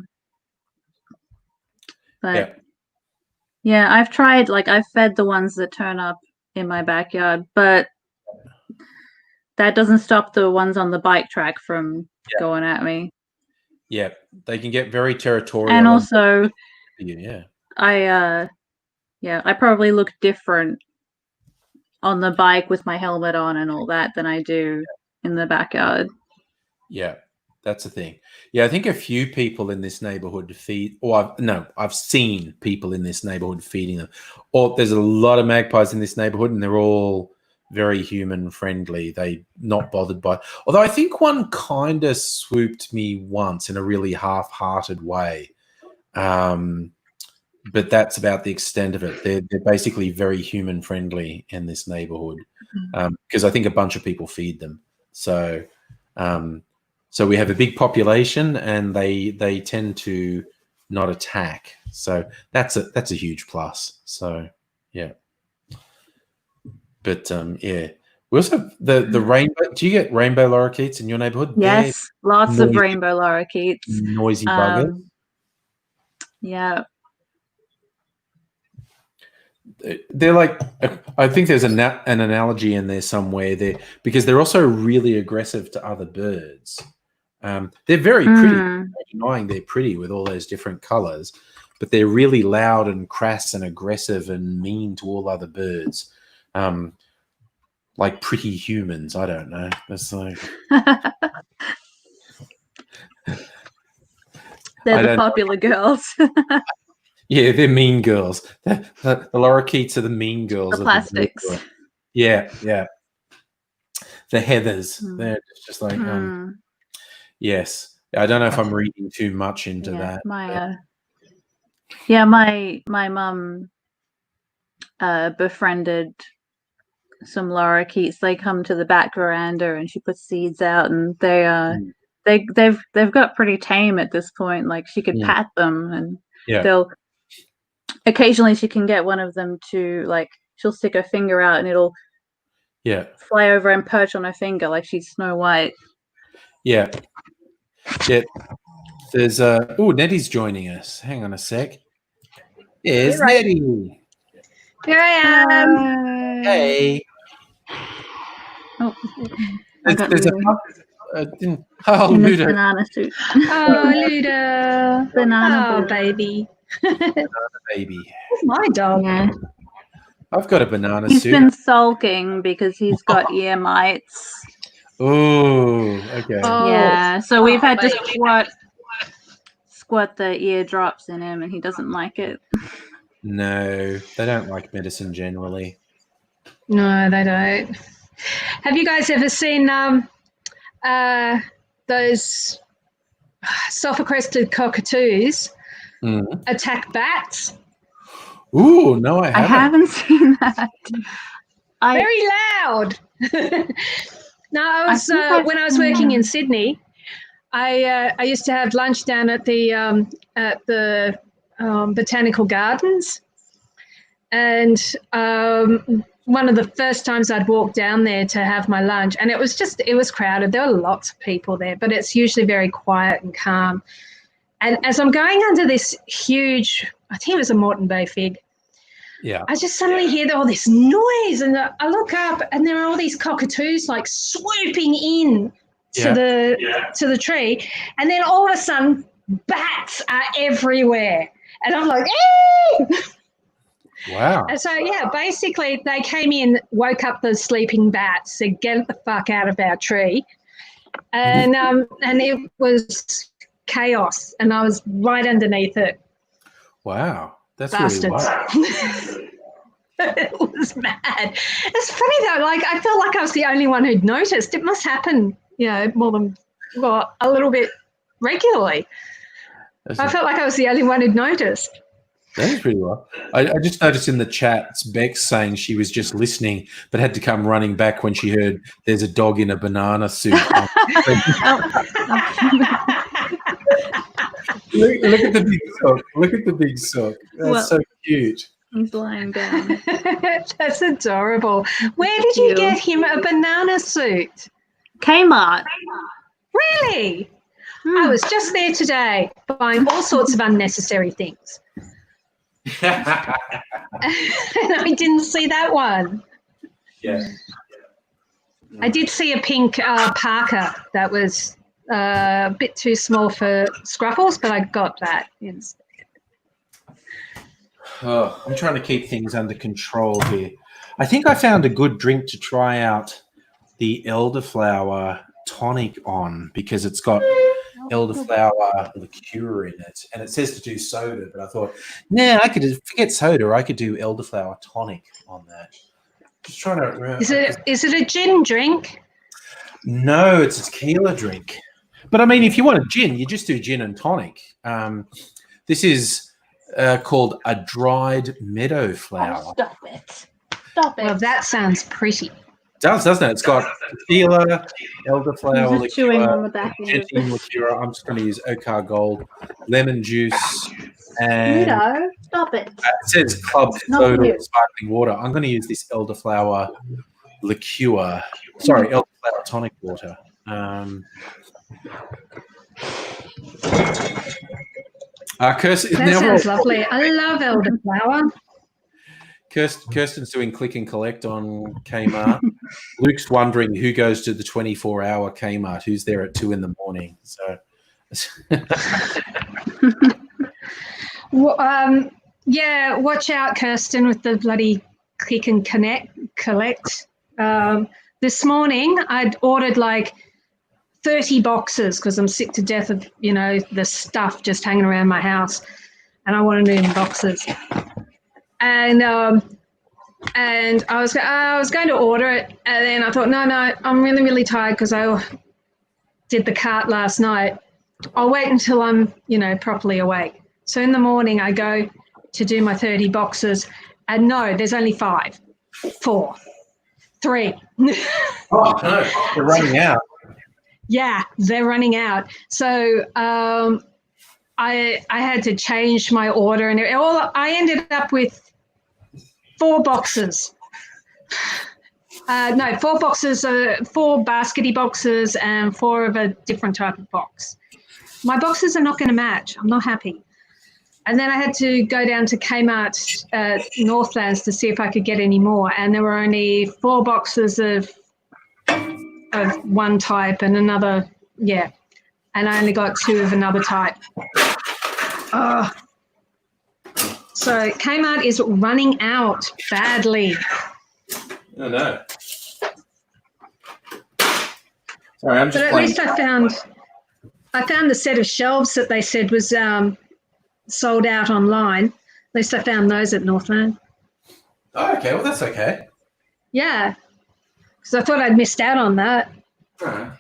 yeah, I've tried. Like, I've fed the ones that turn up in my backyard, but that doesn't stop the ones on the bike track from going at me. Yeah, they can get very territorial. And also, I probably look different on the bike with my helmet on and all that than I do in the backyard. Yeah, that's the thing. Yeah, I think a few people in this neighborhood feed, or I've seen people in this neighborhood feeding them. Or there's a lot of magpies in this neighborhood, and they're all very human friendly. They not bothered by. Although I think one kind of swooped me once in a really half-hearted way. But that's about the extent of it. They're basically very human friendly in this neighborhood because I think a bunch of people feed them. So we have a big population, and they tend to not attack. So that's a huge plus. So yeah. But we also have the rainbow. Do you get rainbow lorikeets in your neighborhood? Yes, lots of rainbow lorikeets. Noisy buggers. Yeah. They're like, I think there's an analogy in there somewhere there, because they're also really aggressive to other birds. They're very pretty. I'm denying they're pretty with all those different colors, but they're really loud and crass and aggressive and mean to all other birds. Like pretty humans. I don't know. It's like they're the popular girls. Yeah, they're mean girls. The lorikeets are the mean girls. The of plastics. group. Yeah. The Heathers. They're just like, yes. I don't know if I'm reading too much into that. My mum befriended some lorikeets. They come to the back veranda and she puts seeds out, and they've got pretty tame at this point. Like she could pat them, and they'll occasionally she can get one of them to, like, she'll stick her finger out and it'll fly over and perch on her finger like she's Snow White. Yeah. There's Nettie's joining us. Hang on a sec. There's Nettie. Here I am. Hey. Oh, there's Luda. Banana suit. Oh, Luda. Banana baby. Banana baby. That's my dog. Yeah. I've got a banana He's suit. been sulking because he's got ear mites. Oh, okay. Yeah, so we've had to squirt the ear drops in him, and he doesn't like it. No, they don't like medicine generally. No, they don't. Have you guys ever seen those sulfur-crested cockatoos attack bats? Ooh, no, I haven't seen that. Very loud. No, I was when I was working in Sydney. I used to have lunch down at the botanical gardens, and one of the first times I'd walk down there to have my lunch, and it was crowded. There were lots of people there, but it's usually very quiet and calm. And as I'm going under this huge, I think it was a Moreton Bay fig, I just suddenly hear all this noise, and I look up, and there are all these cockatoos like swooping in to the tree, and then all of a sudden bats are everywhere, and I'm like, "Eee!" Wow. And so basically they came in, woke up the sleeping bats, said, "Get the fuck out of our tree," and it was chaos, and I was right underneath it. Wow. That's Bastards. really wild. It was mad. It's funny though, like I felt like I was the only one who'd noticed. It must happen, more than a little bit regularly. I felt like I was the only one who'd noticed. That is pretty well. I just noticed in the chat, Bex saying she was just listening, but had to come running back when she heard there's a dog in a banana suit. Look at the big sock. Look at the big sock. That's so cute. He's lying down. That's adorable. Where did you get him a banana suit? Kmart. Really? I was just there today buying all sorts of unnecessary things. And I didn't see that one. Yeah. I did see a pink parka that was a bit too small for Scruffles, but I got that instead. Oh, I'm trying to keep things under control here. I think I found a good drink to try out the elderflower tonic on, because it's got elderflower liqueur in it, and it says to do soda, but I thought, I could forget soda. I could do elderflower tonic on that. Just trying to remember. Is it a gin drink? No, it's a tequila drink. But I mean, if you want a gin, you just do gin and tonic. This is called a dried meadow flower. Oh, stop it. Stop it. Well, that sounds pretty. It does, doesn't it? It's got tequila, elderflower He's just chewing on the liqueur, back end. gin liqueur. I'm just going to use Okar Gold, lemon juice, and Stop it. it says club soda or sparkling water. I'm going to use this elderflower liqueur. Sorry, elderflower tonic water. Kirsten, That sounds lovely. I love elderflower. Kirsten's doing click and collect on Kmart. Luke's wondering who goes to the 24-hour Kmart, who's there at 2 a.m. So, watch out, Kirsten, with the bloody click and collect. This morning, I'd ordered like 30 boxes because I'm sick to death of, the stuff just hanging around my house. and I wanted it in boxes. And I was going to order it, and then I thought, no, I'm really, really tired because I did the cart last night. I'll wait until I'm, properly awake. So in the morning, I go to do my 30 boxes, and no, there's only 5, 4, 3. Oh no, they're running out. Yeah, they're running out. So I had to change my order, and I ended up with 4 boxes. 4 boxes, 4 baskety boxes, and 4 of a different type of box. My boxes are not going to match. I'm not happy. And then I had to go down to Kmart Northlands to see if I could get any more, and there were only 4 boxes of one type and another, and I only got 2 of another type. So Kmart is running out badly. Oh no. Sorry, I'm just. But at least I found a set of shelves that they said was sold out online. At least I found those at Northland. Oh, okay. Well, that's okay. Yeah, because I thought I'd missed out on that. All right.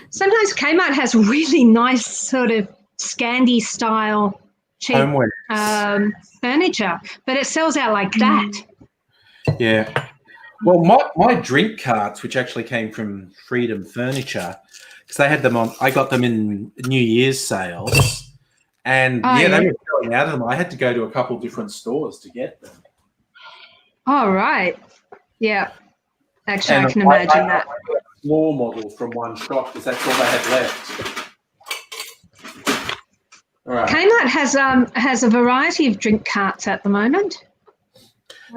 Sometimes Kmart has really nice sort of Scandi style cheap Homeware. furniture, but it sells out like that. Yeah. Well, my drink carts, which actually came from Freedom Furniture, because they had them on. I got them in New Year's sales, and they were selling out of them. I had to go to a couple different stores to get them. Oh, right. Yeah. Actually, I can imagine that. I got a small model from one shop because that's all they had left. All right. Kmart has a variety of drink carts at the moment.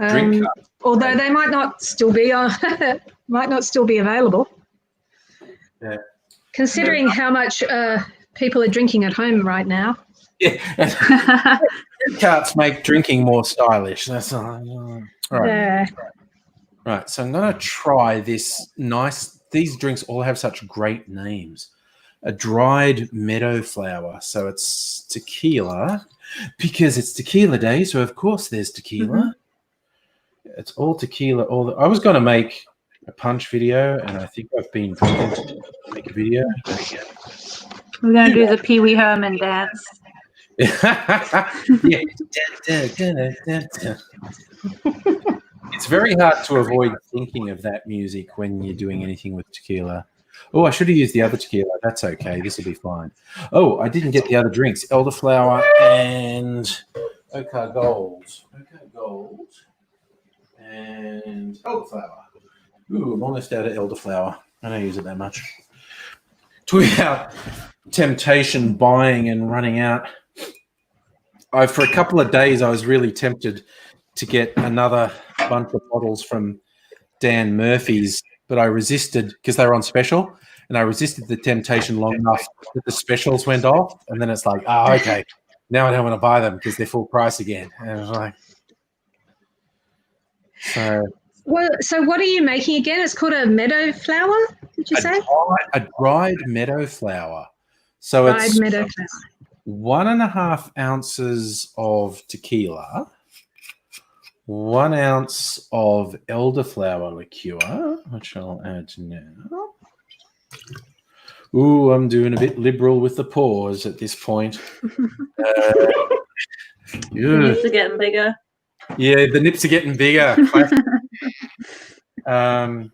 Drink carts. Although they might not still be available. Yeah. Considering how much people are drinking at home right now. Yeah. Drink carts make drinking more stylish. That's all right. Yeah. Right, so I'm going to try this nice. These drinks all have such great names. A dried meadow flower. So it's tequila because it's Tequila Day. So, of course, there's tequila. Mm-hmm. It's all tequila. I was going to make a punch video, and I think I've been drinking to make a video. We're going to do the Pee Wee Herman dance. Yeah. It's very hard to avoid thinking of that music when you're doing anything with tequila. Oh, I should have used the other tequila. That's okay. This will be fine. Oh, I didn't get the other drinks. Elderflower and Oka Gold. Oka Gold and elderflower. Ooh, I'm almost out of elderflower. I don't use it that much. Talking about temptation, buying and running out. For a couple of days, I was really tempted to get another bunch of bottles from Dan Murphy's, but I resisted because they were on special, and I resisted the temptation long enough that the specials went off, and then it's like, oh, okay, now I don't want to buy them because they're full price again. And I was like, so what are you making again? It's called a meadow flower, did you say? A dried meadow flower. So it's meadow flower. 1.5 ounces of tequila, 1 ounce of elderflower liqueur, which I'll add now. Ooh, I'm doing a bit liberal with the pause at this point. The nips are getting bigger. Yeah, the nips are getting bigger. 1/2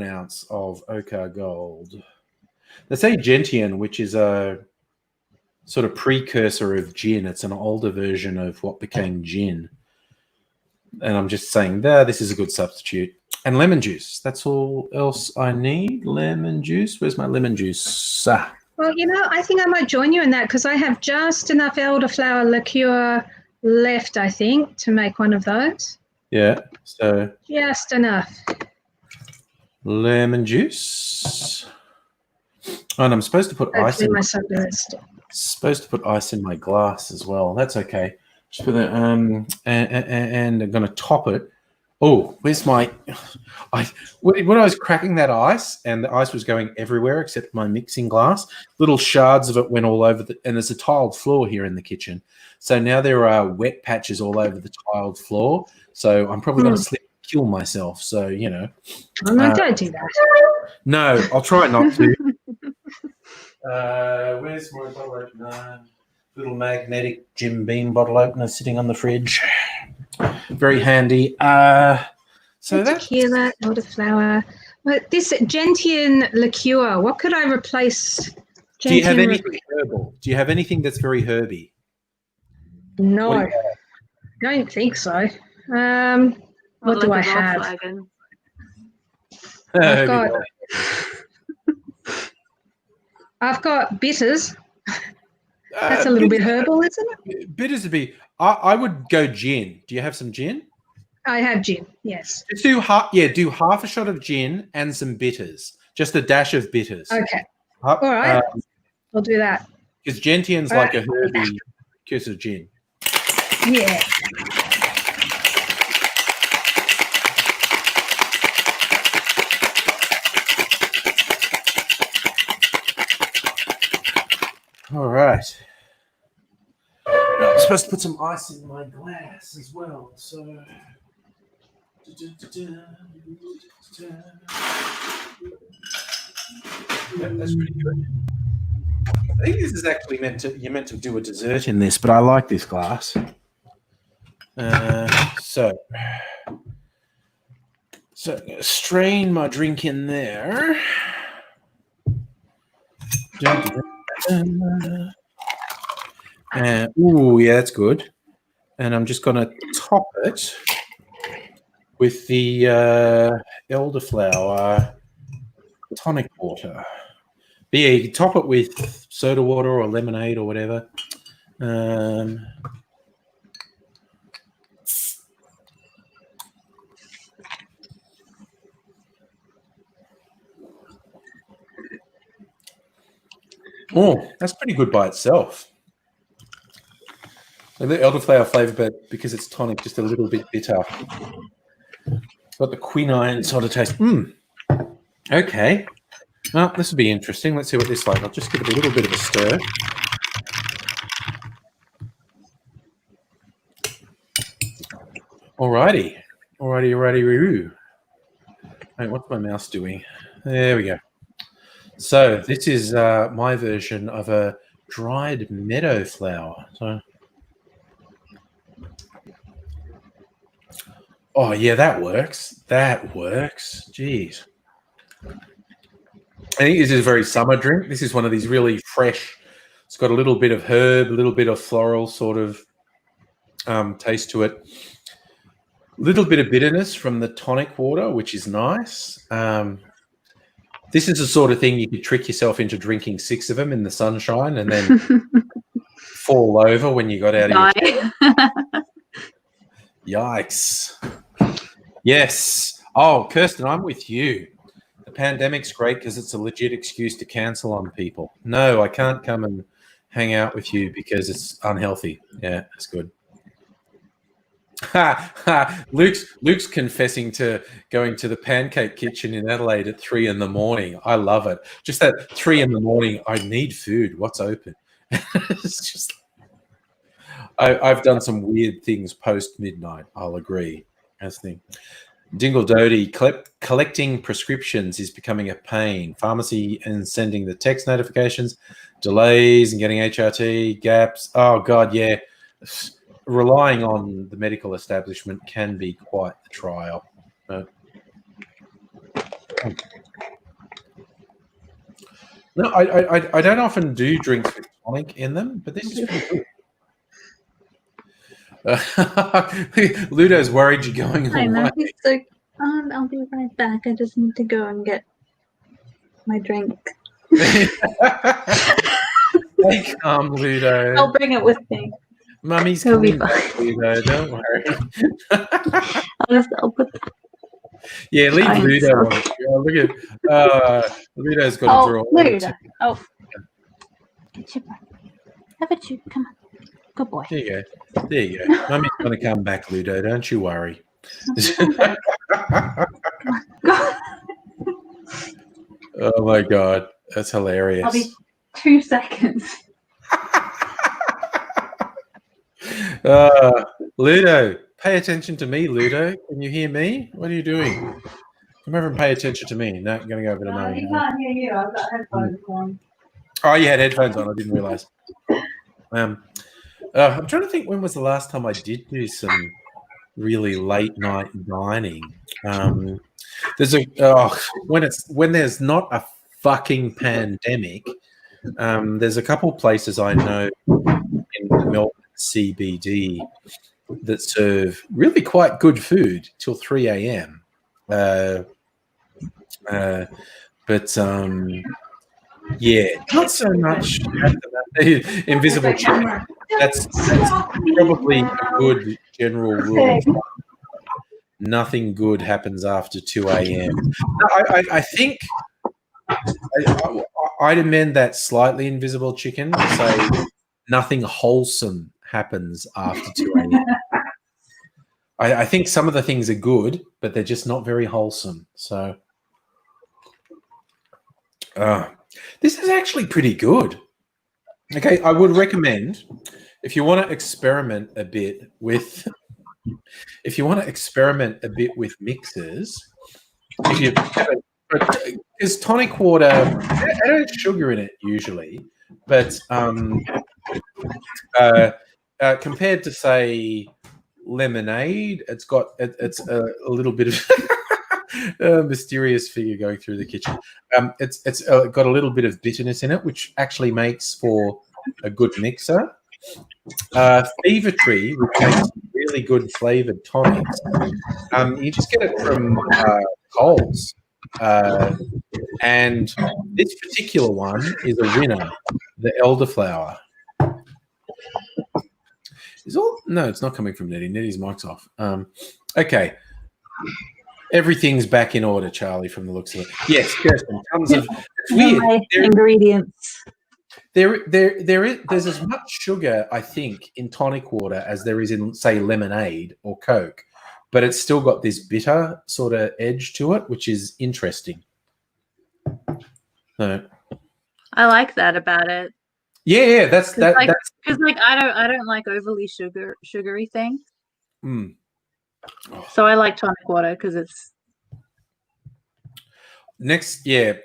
ounce of Oka Gold. They say gentian, which is a sort of precursor of gin. It's an older version of what became gin. And I'm just saying this is a good substitute. And lemon juice. That's all else I need. Lemon juice. Where's my lemon juice? Well, I think I might join you in that because I have just enough elderflower liqueur left, I think, to make one of those. Yeah. So just enough. Lemon juice. Oh, and I'm supposed to put ice in. Supposed to put ice in my glass as well. That's okay. Just put that, and I'm going to top it Oh, where's my? When I was cracking that ice, and the ice was going everywhere except my mixing glass. Little shards of it went all over and there's a tiled floor here in the kitchen. So now there are wet patches all over the tiled floor. So I'm probably going to slip and kill myself. So Oh, no, don't do that. No, I'll try not to. Where's my bottle opener? Little magnetic Jim Beam bottle opener sitting on the fridge. Very handy. So that's Tequila, elderflower. Well, this Gentian liqueur. What could I replace? Do you have Gentian anything herbal? Do you have anything that's very herby? No, What do you don't think so. What Or do I like a have? Volkswagen. I've Herby got I've got bitters. oil. That's a little bit herbal, isn't it? Bitters would be. I would go gin. Do you have some gin? I have gin. Yes. Just do half a shot of gin and some bitters. Just a dash of bitters. Okay. All right. I'll do that. Because Gentian's All like right. a herby kiss of gin. Yeah. All right. I'm supposed to put some ice in my glass as well. So. Yeah, that's pretty good. I think this is actually you're meant to do a dessert in this, but I like this glass. So I'm gonna strain my drink in there. Ooh, yeah, that's good. And I'm just gonna top it with the elderflower tonic water. But yeah, you can top it with soda water or lemonade or whatever. Oh, that's pretty good by itself. And the elderflower flavor, but because it's tonic, just a little bit bitter. Got the quinine sort of taste. Okay. Well, this will be interesting. Let's see what this is like. I'll just give it a little bit of a stir. Alrighty. Wait, what's my mouse doing? There we go. So this is my version of a dried meadow flower. So, oh yeah, that works. Jeez. I think this is a very summer drink. This is one of these really fresh. It's got a little bit of herb, a little bit of floral sort of taste to it. A little bit of bitterness from the tonic water, which is nice. This is the sort of thing you could trick yourself into drinking 6 of them in the sunshine and then fall over when you got out of your chair. Yikes. Yes. Oh, Kirsten, I'm with you. The pandemic's great because it's a legit excuse to cancel on people. No, I can't come and hang out with you because it's unhealthy. Yeah, that's good. Luke's confessing to going to the pancake kitchen in Adelaide at 3 a.m. I love it. Just at 3 a.m, I need food. What's open? It's just. I've done some weird things post midnight. I'll agree. That's the thing. Dingle Doty, collecting prescriptions is becoming a pain. Pharmacy and sending the text notifications, delays and getting HRT, gaps. Oh, God, yeah. Relying on the medical establishment can be quite the trial. No, I don't often do drinks with tonic in them, but this is pretty good. Ludo's worried you're going Hi, away. Matthew. So, I'll be right back. I just need to go and get my drink. Stay calm, Ludo. I'll bring it with me. Mummy's It'll be coming back, Ludo. Don't worry. I'll put Yeah, leave Fine. Ludo on it. Oh, look at Ludo's got a draw. Ludo. Oh. Get your breath. Have a chew. Come on. Good boy. There you go. Mummy's going to come back, Ludo. Don't you worry. Oh my god, that's hilarious. I'll be 2 seconds. Ludo, pay attention to me, Ludo. Can you hear me? What are you doing? Come over and pay attention to me. No, I'm going to go over to Mummy. He can't hear you. I've got headphones on. Oh, you had headphones on. I didn't realise. I'm trying to think when was the last time I did do some really late night dining. When there's not a fucking pandemic, there's a couple places I know in Melbourne CBD that serve really quite good food till 3 a.m. Yeah, not so much invisible chicken. That's probably a good general rule. Nothing good happens after 2 a.m. I think I'd amend that slightly, invisible chicken, to say nothing wholesome happens after 2 a.m. I think some of the things are good, but they're just not very wholesome. So this is actually pretty good. Okay, I would recommend if you want to experiment a bit with mixers, because tonic water, I don't have sugar in it usually, but compared to say lemonade, it's a little bit of a mysterious figure going through the kitchen. It's got a little bit of bitterness in it, which actually makes for a good mixer. Fever Tree, which makes really good flavored tonics. You just get it from Coles. And this particular one is a winner, the elderflower. No, it's not coming from Nettie. Nettie's mic's off. Okay. Everything's back in order, Charlie, from the looks of it. Yes, Kirsten, tons of it's weird. Ingredients. There's as much sugar, I think, in tonic water as there is in, say, lemonade or Coke, but it's still got this bitter sort of edge to it, which is interesting. So, I like that about it. Yeah, that's that. Because I don't like overly sugary things. Mm. So I like tonic water because it's next. Yeah,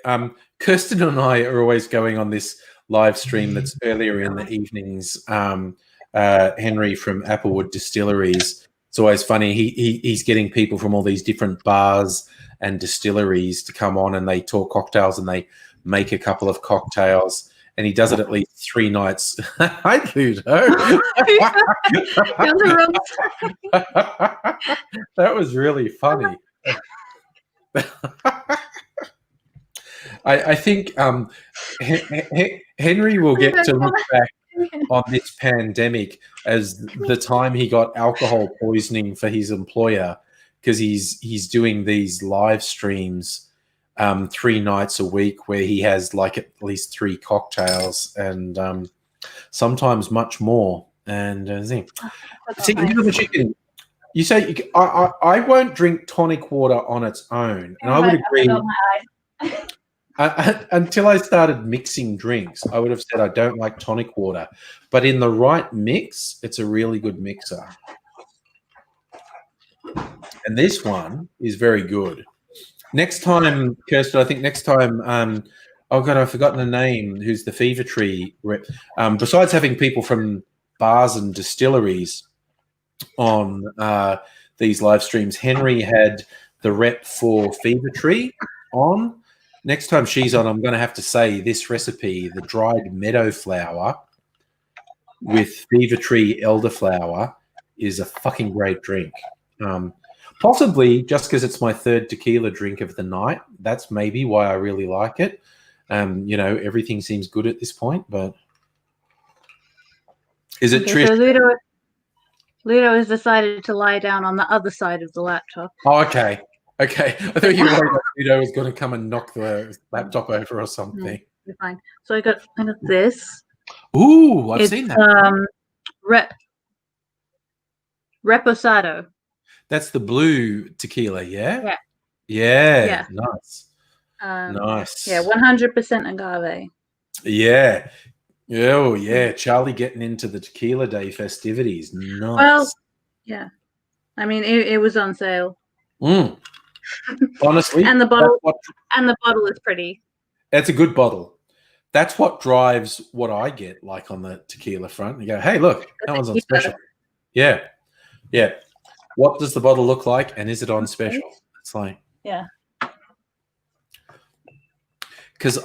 Kirsten and I are always going on this live stream that's earlier in the evenings. Henry from Applewood Distilleries. It's always funny. He's getting people from all these different bars and distilleries to come on, and they talk cocktails and they make a couple of cocktails. And he does it at least 3 nights. Hi, Ludo. That was really funny. I think Henry will get to look back on this pandemic as the time he got alcohol poisoning for his employer, because he's doing these live streams 3 nights a week where he has like at least 3 cocktails and sometimes much more. And chicken. You say I won't drink tonic water on its own, and I would agree. Until I started mixing drinks, I would have said I don't like tonic water, but in the right mix, it's a really good mixer. And this one is very good. Next time, Kirsten, I think next time, oh God, I've forgotten the name, who's the Fever Tree rep. Besides having people from bars and distilleries on these live streams, Henry had the rep for Fever Tree on. Next time she's on, I'm going to have to say this recipe, the dried meadow flower with Fever Tree elderflower, is a fucking great drink. Possibly just because it's my 3rd tequila drink of the night. That's maybe why I really like it. Everything seems good at this point, but is it Trish? So Ludo has decided to lie down on the other side of the laptop. Oh, okay. I thought you were worried that Ludo was going to come and knock the laptop over or something. You're fine. So I got this. Ooh, I've seen that. Reposado. That's the blue tequila, yeah? Yeah. Yeah. Yeah. Nice. Nice. Yeah, 100% agave. Yeah. Oh, yeah. Charlie getting into the Tequila Day festivities. Nice. Well, yeah. I mean, it was on sale. Honestly, And the bottle is pretty. that's a good bottle. That's what drives what I get, like on the tequila front. You go, hey, look, that one's on special. Yeah. Yeah. What does the bottle look like, and is it on special? It's like, yeah. Because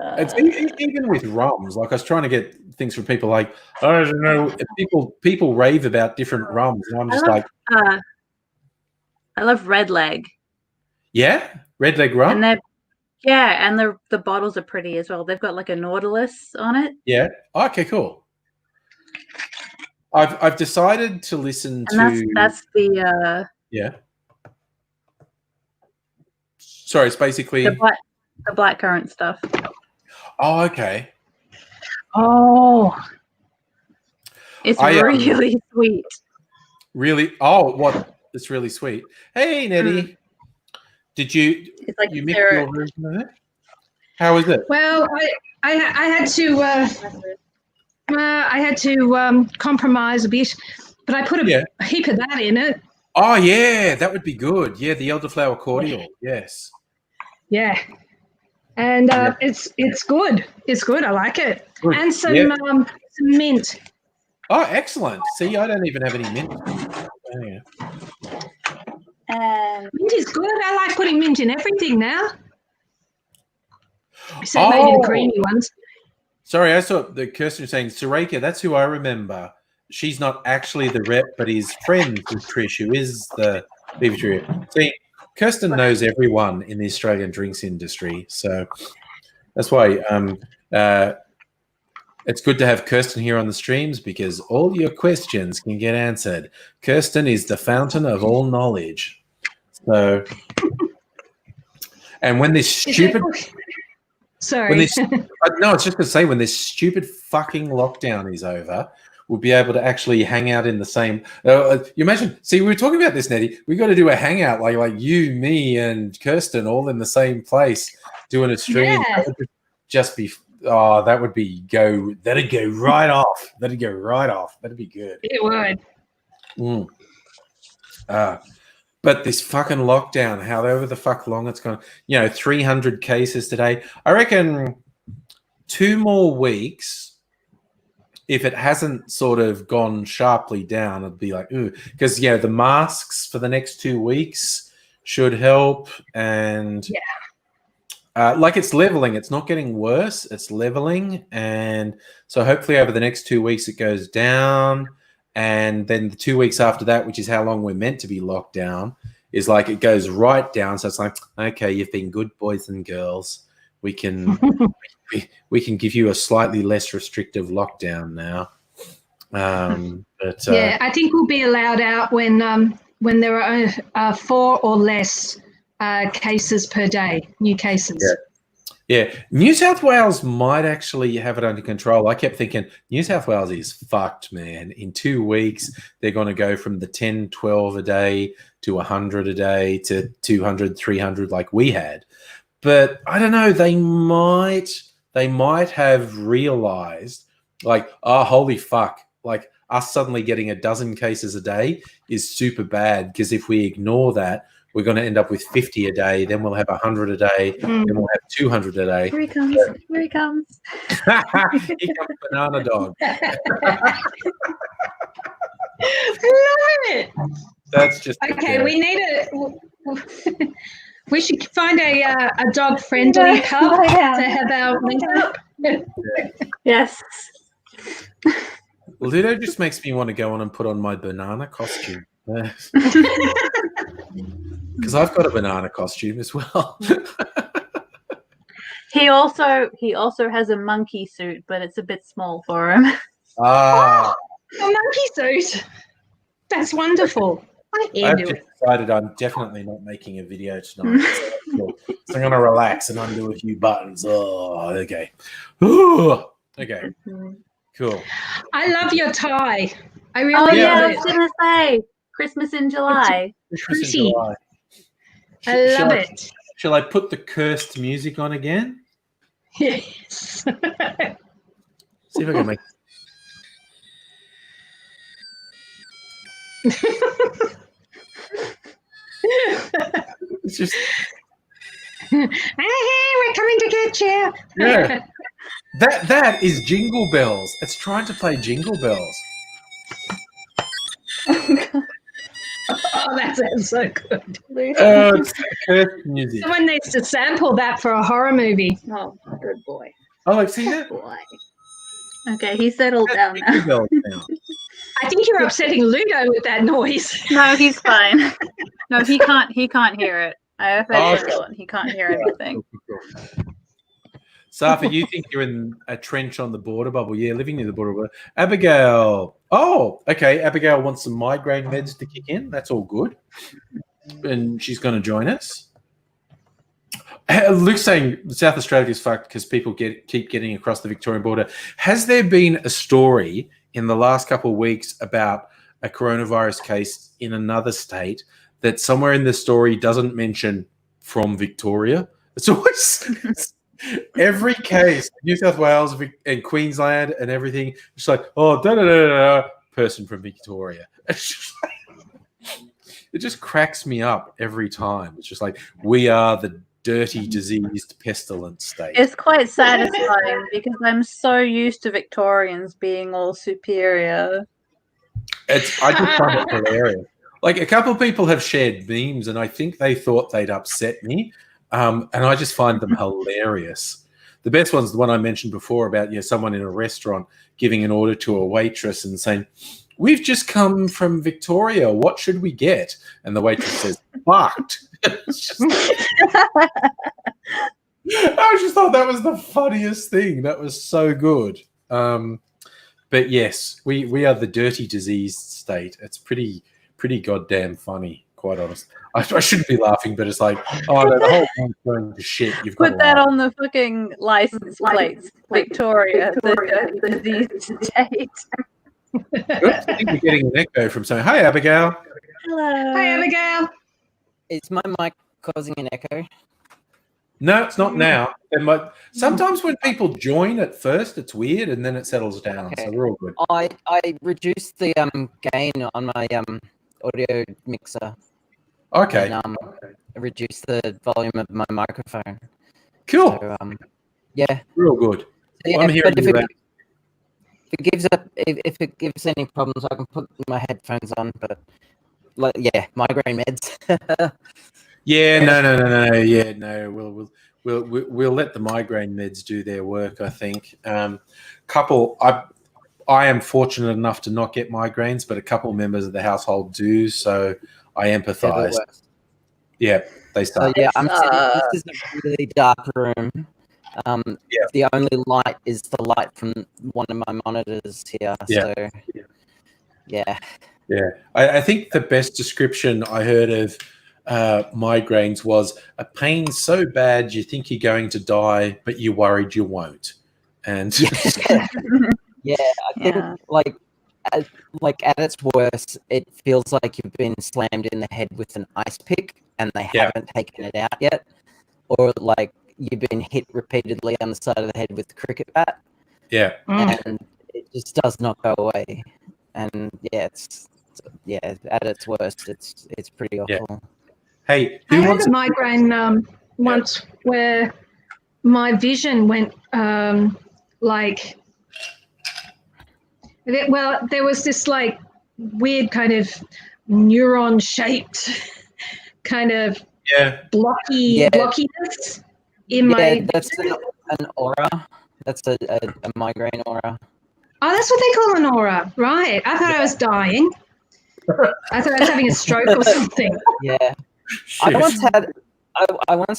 it's even with rums. Like I was trying to get things from people like, I don't know, people rave about different rums, and I'm just I love Red Leg. Yeah, Red Leg rum. And the bottles are pretty as well. They've got like a nautilus on it. Yeah. Okay. Cool. I've decided to listen to. That's the. Yeah. Sorry, it's basically the blackcurrant stuff. Oh, okay. Oh, it's really sweet. Really? Oh, what? It's really sweet. Hey, Nettie. Did you? It's like you mix your version of it? How is it? Well, I had to compromise a bit, but I put a heap of that in it. Oh yeah, that would be good. Yeah, the elderflower cordial. Yes. Yeah, and it's good. It's good. I like it. Good. And some mint. Oh, excellent. See, I don't even have any mint. Yeah. Mint is good. I like putting mint in everything now. Except maybe the creamy ones. Sorry, I saw the Kirsten saying, Sareka, that's who I remember. She's not actually the rep, but he's friends with Trish, who is the beaver rep. See, Kirsten knows everyone in the Australian drinks industry. So that's why it's good to have Kirsten here on the streams, because all your questions can get answered. Kirsten is the fountain of all knowledge. So, and when this stupid... Sorry. No, it's just to say, when this stupid fucking lockdown is over, we'll be able to actually hang out in the same... you imagine... See, we were talking about this, Nettie. We got to do a hangout, like you, me, and Kirsten all in the same place doing a stream. Yeah. That would just be... Oh, that would be that'd go right off. That'd go right off. That'd be good. It would. But this fucking lockdown, however the fuck long it's gone, 300 cases today. I reckon 2 more weeks, if it hasn't sort of gone sharply down, it'd be like, ooh, because the masks for the next 2 weeks should help. And like it's leveling, it's not getting worse, it's leveling. And so hopefully over the next 2 weeks it goes down. And then the 2 weeks after that, which is how long we're meant to be locked down, is like it goes right down. So it's like, okay, you've been good boys and girls. We can we can give you a slightly less restrictive lockdown now. I think we'll be allowed out when there are 4 or less cases per day, new cases. Yeah, New South Wales might actually have it under control. I kept thinking New South Wales is fucked, man. In 2 weeks, they're going to go from the 10, 12 a day to 100 a day to 200, 300 like we had. But I don't know, they might have realized like, oh, holy fuck, like us suddenly getting a dozen cases a day is super bad, because if we ignore that, we're going to end up with 50 a day. Then we'll have 100 a day. Then we'll have 200 a day. Here he comes. Here he comes. Here comes Banana Dog. Love it. That's just okay. We need we should find a dog friendly pub to have our link up. Yes. Ludo just makes me want to go on and put on my banana costume. Because I've got a banana costume as well. He also has a monkey suit, but it's a bit small for him. A monkey suit. That's wonderful. I've just decided I'm definitely not making a video tonight. So I'm going to relax and undo a few buttons. Oh, okay. Ooh, okay. Cool. I love your tie. I really love it. I was going to say. Christmas in July. Christmas in Pretty. July. I Shall love it. Shall I put the cursed music on again? Yes. See if I can make. It's just We're coming to get you. Yeah. that is Jingle Bells. It's trying to play Jingle Bells. Oh, that sounds so good. It's cursed music. Someone needs to sample that for a horror movie. Oh, good boy. Oh, like see that? Boy. Okay, he settled down now. Jingle Bells now. I think you're upsetting Ludo with that noise. No, he's fine. No, he can't hear it. I have headphones Okay. on. He can't hear anything. Cool. Safa, you think you're in a trench on the border bubble? Yeah, living near the border bubble. Abigail. Oh, okay. Abigail wants some migraine meds to kick in. That's all good. And she's going to join us. Luke's saying South Australia is fucked because people keep getting across the Victorian border. Has there been a story in the last couple of weeks about a coronavirus case in another state that somewhere in the story doesn't mention from Victoria? It's always every case, New South Wales and Queensland and everything. It's like, oh, person from Victoria. It just cracks me up every time. It's just like, we are the dirty, diseased, pestilent state. It's quite satisfying because I'm so used to Victorians being all superior. I just find it hilarious. Like, a couple of people have shared memes, and I think they thought they'd upset me, and I just find them hilarious. The best one's the one I mentioned before about someone in a restaurant giving an order to a waitress and saying, "We've just come from Victoria. What should we get?" And the waitress says, "Fucked." I just thought that was the funniest thing. That was so good. But yes, we are the dirty, diseased state. It's pretty goddamn funny, quite honest. I shouldn't be laughing, but it's like, oh no, the whole thing's going to shit. You've got Put that on the fucking license plates, Victoria, the disease state. I think we're getting an echo from saying, "Hi, Abigail." Hello. Hi, Abigail. Is my mic causing an echo? No, it's not now. Sometimes when people join at first, it's weird, and then it settles down. Okay. So we're all good. I reduced the gain on my audio mixer. Okay. And reduced the volume of my microphone. Cool. So, yeah. We're all good. Yeah, I'm hearing but you out. if it gives any problems, I can put my headphones on. But migraine meds. Yeah, no. Yeah, no. We'll let the migraine meds do their work. I think. I am fortunate enough to not get migraines, but a couple of members of the household do. So I empathise. Yeah, they start. So yeah, I'm sitting, this is a really dark room. The only light is the light from one of my monitors here. Yeah. So yeah. Yeah, I think the best description I heard of migraines was a pain so bad you think you're going to die, but you're worried you won't. And Yeah, I think at its worst, it feels like you've been slammed in the head with an ice pick and they haven't taken it out yet, or like you've been hit repeatedly on the side of the head with a cricket bat. Yeah, and it just does not go away. And it's at its worst, it's pretty awful. Yeah. Hey, I had a migraine once where my vision went there was this like weird kind of neuron shaped kind of blockiness in my. That's an aura. That's a migraine aura. Oh, that's what they call an aura, right? I thought I was dying. I thought I was having a stroke or something. Yeah, I once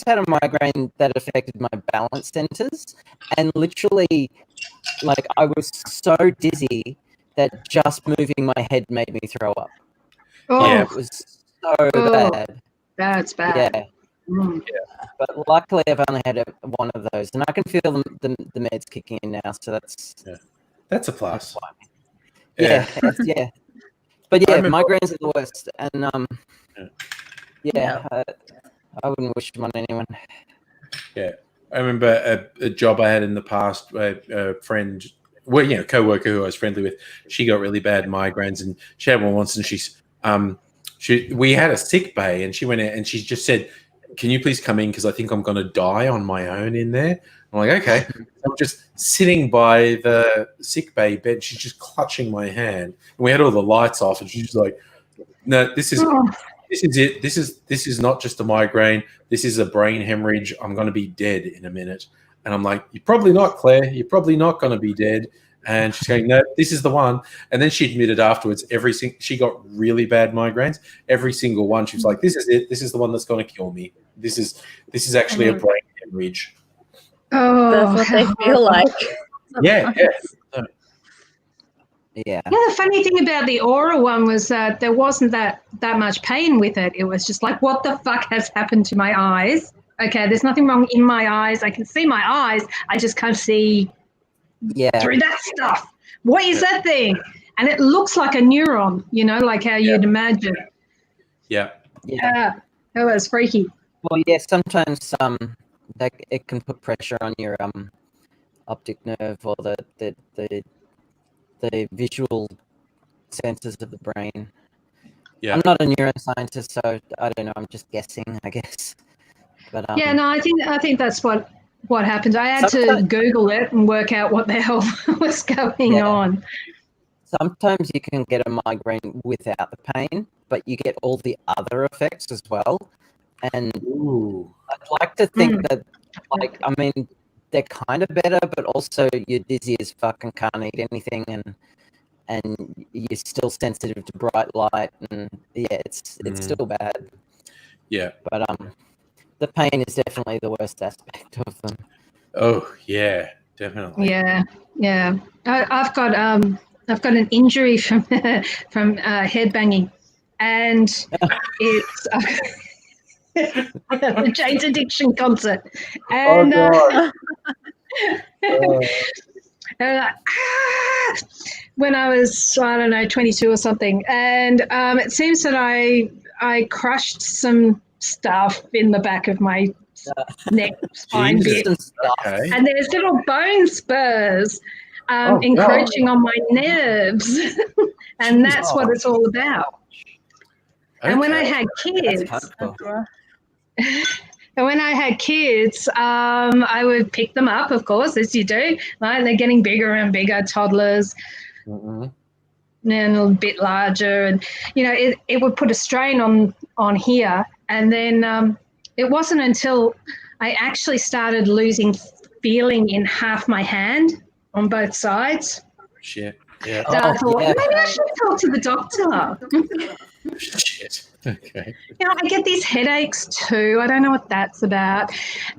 had a migraine that affected my balance centers, and literally, like, I was so dizzy that just moving my head made me throw up. Oh, it was so bad. That's bad. Yeah. But luckily, I've only had one of those, and I can feel the meds kicking in now. So that's a plus. Yeah. But yeah, remember- migraines are the worst, and Yeah. I wouldn't wish them on anyone. Yeah, I remember a job I had in the past. A friend, co-worker who I was friendly with, she got really bad migraines, and she had one once, and we had a sick bay, and she went out and she just said, "Can you please come in because I think I'm going to die on my own in there." I'm like, "Okay." I'm just sitting by the sick bay bed. She's just clutching my hand, and we had all the lights off, and she's like, "No, this is it. This is not just a migraine. This is a brain hemorrhage. I'm going to be dead in a minute." And I'm like, "You're probably not, Claire. You're probably not going to be dead." And she's going, "No, this is the one." And then she admitted afterwards, she got really bad migraines. Every single one, she was like, "This is it. This is the one that's going to kill me. This is actually a brain hemorrhage." Oh, That's what they feel like. Yeah. Yeah. Yeah, the funny thing about the aura one was that there wasn't that much pain with it. It was just like, what the fuck has happened to my eyes? Okay, there's nothing wrong in my eyes. I can see my eyes. I just can't see Yeah. through that stuff. What is that thing? And it looks like a neuron, like how you'd imagine. Yeah. Yeah, it was freaky. Well, yeah. Sometimes that it can put pressure on your optic nerve or the visual senses of the brain. Yeah. I'm not a neuroscientist, so I don't know. I'm just guessing, I guess. But Yeah, no, I think that's what happened. I had to Sometimes- Google it and work out what the hell was going Yeah. on. Sometimes you can get a migraine without the pain, but you get all the other effects as well. And Ooh. I'd like to think that, I mean, they're kind of better, but also you're dizzy as fuck and can't eat anything, and you're still sensitive to bright light, and yeah, it's still bad. Yeah. But the pain is definitely the worst aspect of them. Oh yeah, definitely. Yeah. I've got an injury from headbanging, and it's the Jane's Addiction concert, and when I was, I don't know, 22 or something, and it seems that I crushed some stuff in the back of my neck spine Jesus. bit, Okay. and there's little bone spurs encroaching on my nerves, and that's what it's all about. And when I had kids, I would pick them up, of course, as you do. Right? They're getting bigger and bigger, toddlers, and a bit larger, and it would put a strain on here. And then it wasn't until I actually started losing feeling in half my hand on both sides Shit. Yeah. that I thought, maybe I should talk to the doctor. Shit. Okay. I get these headaches too. I don't know what that's about.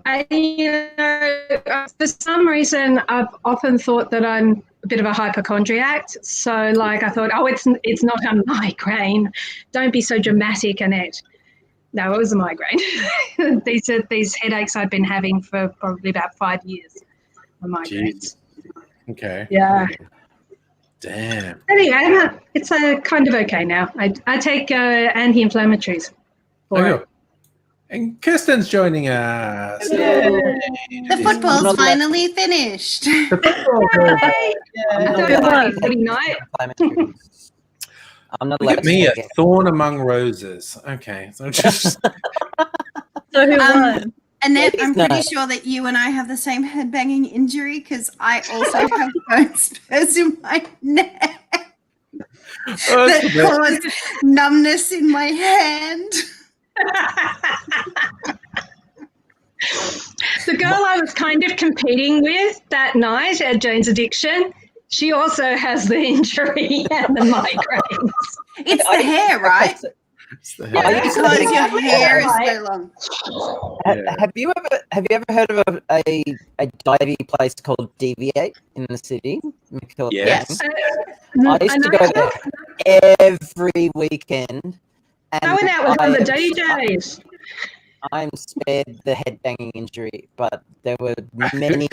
For some reason, I've often thought that I'm a bit of a hypochondriac. So, I thought, it's not a migraine. Don't be so dramatic, Annette. No, it was a migraine. These headaches I've been having for probably about 5 years. Migraines. Okay. Yeah. Damn. Anyway, it's kind of okay now. I take anti-inflammatories. Okay. And Kirsten's joining us. The football's finally finished. The football. I'm not Don't allowed like to Woody take night. anti-inflammatories. I'm not Look allowed at me, to a take it. thorn among roses. Okay, so just So who won? Annette, I'm pretty No. sure that you and I have the same headbanging injury because I also have bone spurs in my neck that cause numbness in my hand. The girl I was kind of competing with that night at Jane's Addiction, she also has the injury and the migraines. It's the hair, right? It's the Yeah, head. Because your Yeah. hair is so long. Yeah. Have you ever heard of a divey place called Deviate in the city? Yes. I used to go there every weekend. And I went out with one of the DJs. I'm spared the headbanging injury, but there were many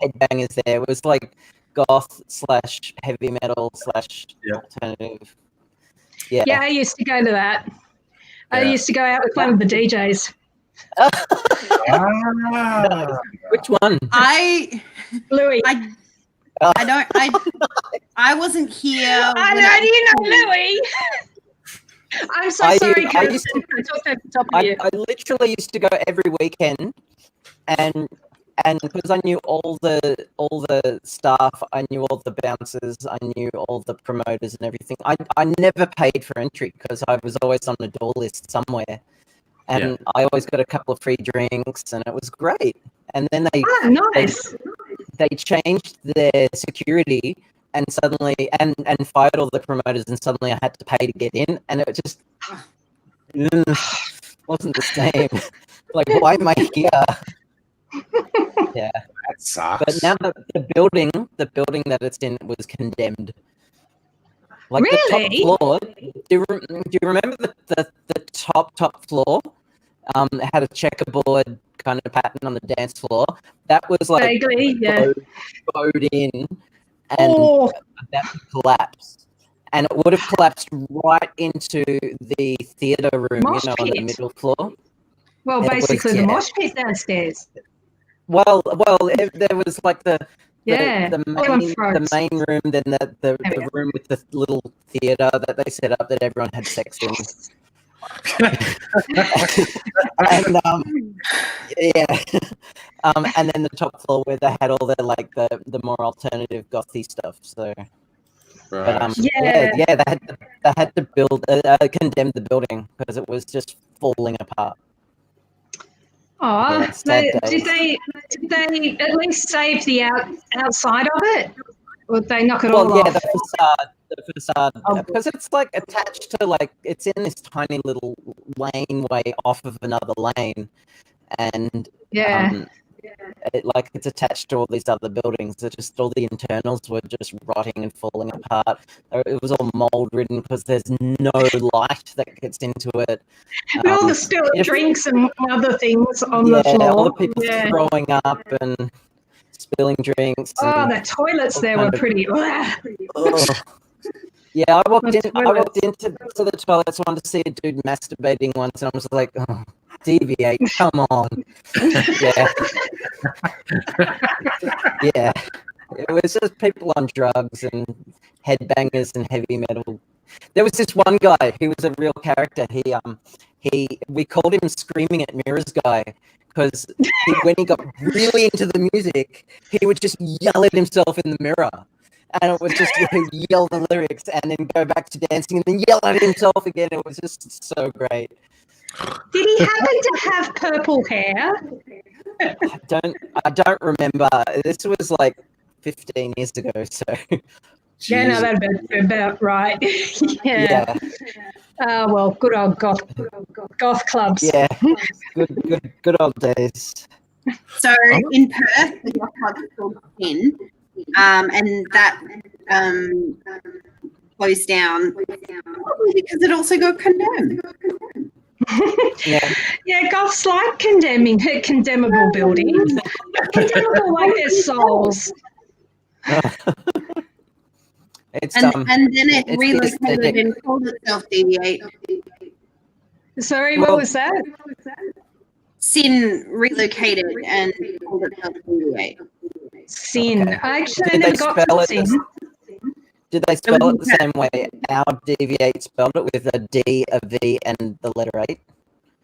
headbangers there. It was like goth / heavy metal / Yep. alternative. Yeah. Yeah, I used to go to that. I used to go out with one of the DJs. Which one? Louis. I wasn't here. I know, do you know Louis? I'm so sorry, I Chris. used to- I talked over the top of you. I literally used to go every weekend, and because I knew all the staff, I knew all the bouncers, I knew all the promoters and everything. I never paid for entry because I was always on the door list somewhere, and I always got a couple of free drinks, and it was great. And then nice. they changed their security. And suddenly, and fired all the promoters, and suddenly I had to pay to get in, and it just wasn't the same. Like, why am I here? Yeah, that sucks. but now the building that it's in was condemned. Like the top floor. Do you remember the top floor? It had a checkerboard kind of pattern on the dance floor. That was like vaguely, bowed in. And that collapsed, and it would have collapsed right into the theater room, mosh on the pit. middle floor. Well, It basically was, the mosh pit downstairs. Well, there was like the everyone main room, then the room with the little theater that they set up that everyone had sex in. And and then the top floor where they had all the more alternative gothy stuff. So, but they had to build condemn the building because it was just falling apart. Oh, sad did they at least save the outside of it, or did they knock it all off? The facade, because it's like attached to it's in this tiny little laneway off of another lane, and it's attached to all these other buildings. It just all the internals were just rotting and falling apart. It was all mold ridden because there's no light that gets into it. And all the spilled drinks and other things on the floor. All the people throwing up and spilling drinks. Oh, the toilets there were pretty. Yeah, I walked into the toilets, wanted to see a dude masturbating once, and I was like, oh, deviate, come on. Yeah. It was just people on drugs and headbangers and heavy metal. There was this one guy, he was a real character. We called him Screaming at Mirrors Guy, because when he got really into the music, he would just yell at himself in the mirror. And it was just, he would yell the lyrics and then go back to dancing and then yell at himself again. It was just so great. Did he happen to have purple hair? I don't remember. This was like 15 years ago, so. Yeah, no, that'd be about right. Yeah. Well, good old goth clubs. Yeah, good old days. So in Perth, the goth club is called Sin, and that closed down probably because it also got condemned. Yeah, goths like condemnable buildings. Condemnable like their souls. And then it relocated and called itself Deviate. Sorry, what was that? Sin relocated and called itself Deviate. Sin. Okay. Actually, I never got to Sin. Did they spell it the same way our Deviate spelled it, with a D, a V, and the letter 8?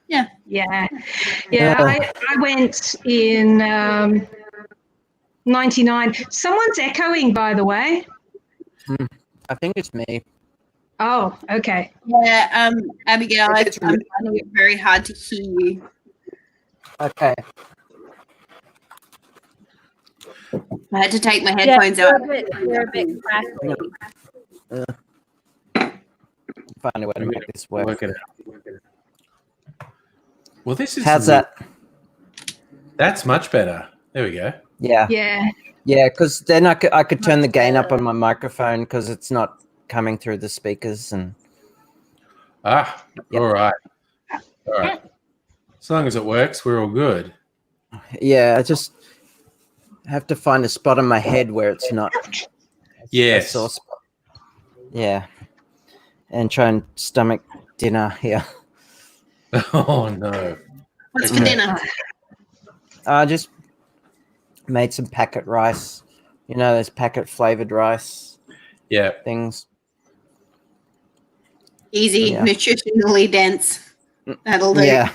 Yeah. I went in 99. Someone's echoing, by the way. I think it's me. Oh, okay. Yeah, Abigail, I'm finding it very hard to hear you. Okay. I had to take my headphones out. They're a bit crackly. Find a way to make this work. Work it out. Well, this is How's that? That's much better. There we go. Yeah. Yeah, because then I could turn the gain up on my microphone because it's not coming through the speakers and. All right. As long as it works, we're all good. Yeah, I just have to find a spot on my head where it's not. Yes. Yeah. and try and stomach dinner here. Oh no! What's for dinner? I just made some packet rice. You know, those packet flavored rice Yeah, things. Easy, Yeah. nutritionally dense. That'll do. Yeah.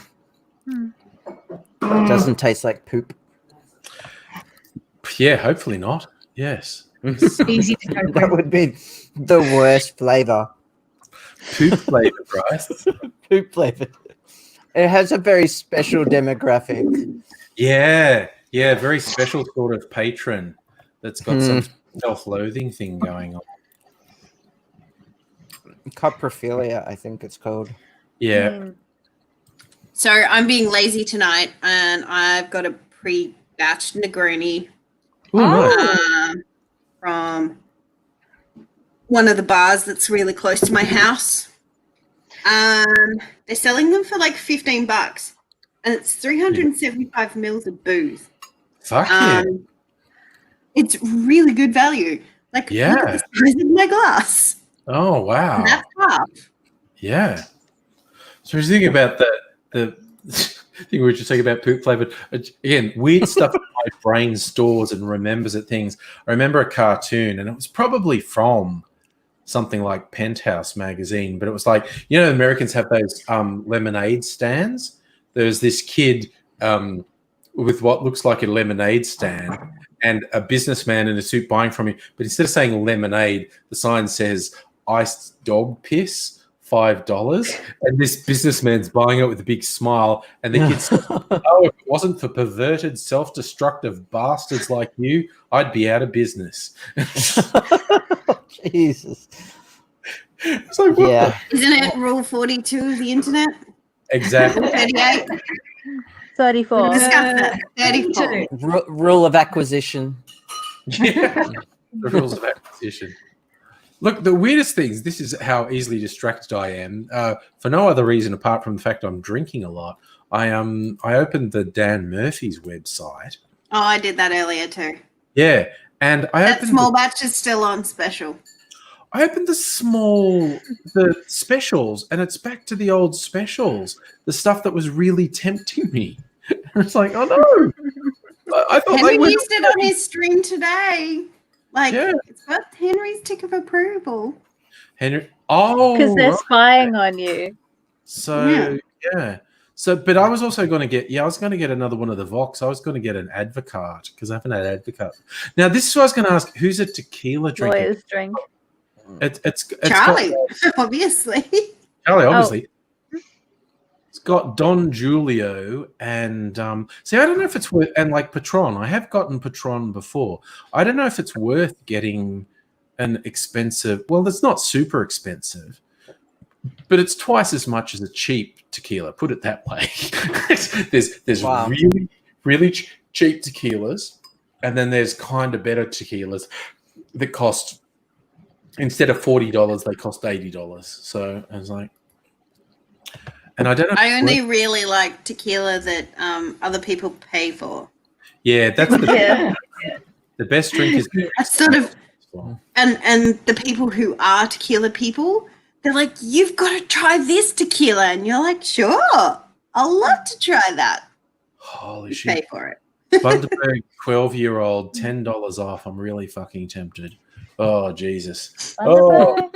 Hmm. It doesn't taste like poop. yeah. Hopefully not. Yes. Easy to cope That with. would be the worst flavor. Poop flavored rice. Poop flavored. It has a very special demographic. Yeah, yeah. Very special sort of patron that's got some self-loathing thing going on. Coprophilia, I think it's called. Yeah. So I'm being lazy tonight, and I've got a pre-batched Negroni Ooh, nice. from one of the bars that's really close to my house. They're selling them for like $15, and it's 375 mils of booze. Fuck yeah. It's really good value. Like, look at the size of my glass. Oh wow. And that's half. Yeah. So I was thinking about the thing we were just talking about poop flavored. Again, weird stuff that my brain stores and remembers at things. I remember a cartoon, and it was probably from something like Penthouse magazine, but it was like, you know, Americans have those lemonade stands. There's this kid with what looks like a lemonade stand and a businessman in a suit buying from him, but instead of saying lemonade, the sign says iced dog piss, $5. And this businessman's buying it with a big smile, and the kid says, oh, if it wasn't for perverted, self-destructive bastards like you, I'd be out of business. Jesus. It's like, what Yeah. Isn't it rule 42 of the internet? Exactly. 38? 34. Discuss that. 34. Rule of acquisition. Yeah. The rules of acquisition. Look, the weirdest things, this is how easily distracted I am. For no other reason apart from the fact I'm drinking a lot. I opened the Dan Murphy's website. Oh, I did that earlier too. Yeah. And I That opened small batch is still on special. I opened the specials, and it's back to the old specials, the stuff that was really tempting me. It's like, oh no. I thought Henry they were used it on his stream today. Like, Yeah. it's got Henry's tick of approval. Henry. Oh, Because they're right. spying on you. So yeah. So, but I was also going to get. I was going to get another one of the Vox. I was going to get an Advocate because I haven't had Advocate. Now, this is what I was going to ask: who's a tequila drinker? Lawyers drink. It's Charlie, got, obviously. Charlie, obviously. It's got Don Julio and see, I don't know if it's worth, and like Patron. I have gotten Patron before. I don't know if it's worth getting an expensive. Well, it's not super expensive, but it's twice as much as a cheap tequila. Put it that way. there's Wow. really cheap tequilas, and then there's kind of better tequilas that cost, instead of $40, they cost $80. So I was like, and I don't know. I only really like tequila that other people pay for. Yeah, that's Yeah. the best drink is. I sort of, and the people who are tequila people, they're like, you've got to try this tequila, and you're like, sure, I'll love to try that. Holy You shit! pay for it. Bundaberg 12-year-old, $10 off. I'm really fucking tempted. Oh Jesus! Oh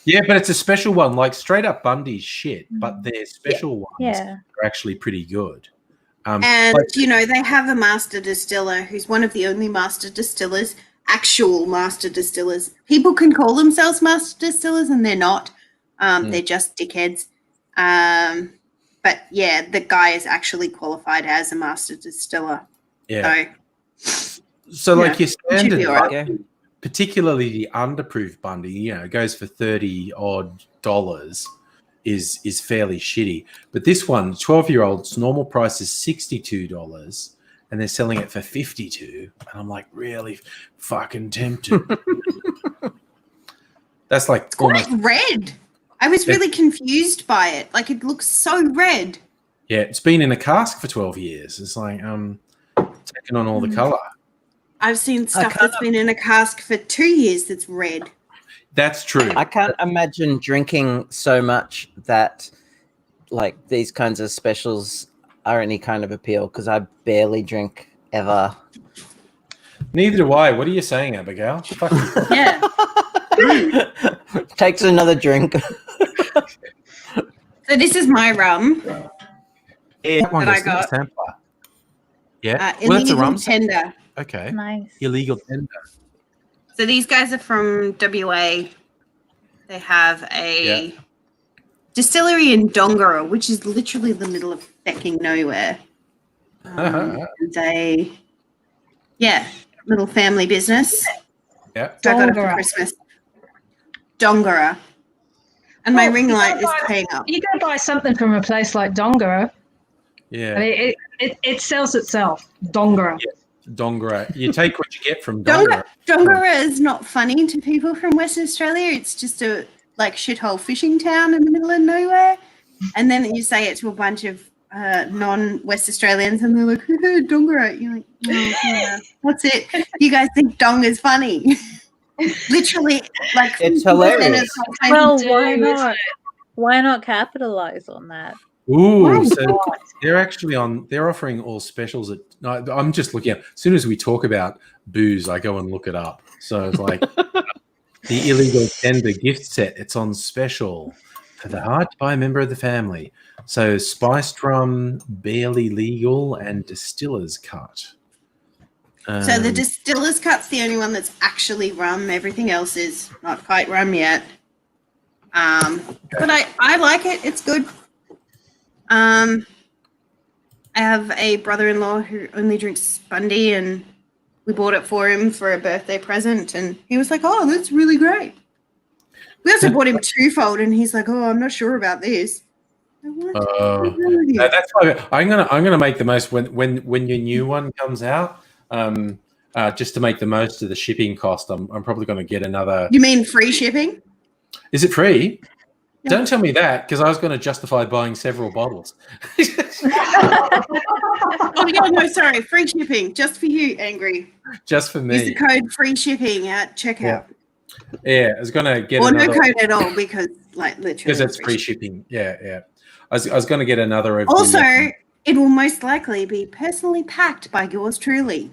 yeah, but it's a special one, like straight up Bundy's shit. But their special ones Yeah. are actually pretty good. And, like- you know, they have a master distiller who's one of the only master distillers, actual master distillers. People can call themselves master distillers and they're not. They're just dickheads. But, yeah, the guy is actually qualified as a master distiller. yeah. So, So like Yeah, your standard, be all right. Bundy, particularly the underproof Bundy, you know, goes for $30 odd, is fairly shitty. But this one, 12-year-old's normal price is $62, and they're selling it for $52. And I'm like, really fucking tempted. That's like it's quite almost, red. I was really confused by it. Like, it looks so red. yeah. It's been in a cask for 12 years. It's like taking on all the color. I've seen stuff that's been in a cask for 2 years that's red. That's true. I can't imagine drinking so much that like these kinds of specials are any kind of appeal because I barely drink ever. Neither do I. What are you saying, Abigail? Fuck you. Yeah. Takes another drink. So this is my rum. That one That I goes to the got. sampler. Yeah. Illegal that's a rum. tender. Okay. Nice. Illegal tender. So these guys are from WA. They have a distillery in Dongara, which is literally the middle of fucking nowhere. And a little family business. Yeah. So I got it for Dongara. Christmas. Dongara. And my ring light is paying up. You go buy something from a place like Dongara, Yeah. and it sells itself. Dongara. Dongara. You take what you get from Dongara. Dongara. Dongara is not funny to people from Western Australia. It's just a shithole fishing town in the middle of nowhere. And then you say it to a bunch of non-West Australians and they're like, Dongara. You're like, oh, yeah, that's it. You guys think Dong is funny. Literally, like It's hilarious. Well, do, why isn't not? Why not capitalize on that? Ooh, so they're actually they're offering all specials no, I'm just looking at, as soon as we talk about booze, I go and look it up. So it's like the illegal tender gift set, it's on special for the hard to buy member of the family. So spiced rum, barely legal, and distiller's cut. So the distiller's cut's the only one that's actually rum. Everything else is not quite rum yet. But I like it. It's good. I have a brother-in-law who only drinks Bundy, and we bought it for him for a birthday present, and he was like, "Oh, that's really great." We also bought him twofold, and he's like, "Oh, I'm not sure about this." No, that's why I'm gonna make the most when your new one comes out. Just to make the most of the shipping cost, I'm probably going to get another. You mean free shipping? Is it free? Yeah. Don't tell me that, because I was going to justify buying several bottles. Oh yeah, no, sorry, free shipping just for you, Angry. Just for me. Use the code free shipping at checkout. Yeah, I was going to get Or another. no code at all because literally. Because it's free shipping. Yeah. I was going to get another. Also, it will most likely be personally packed by yours truly.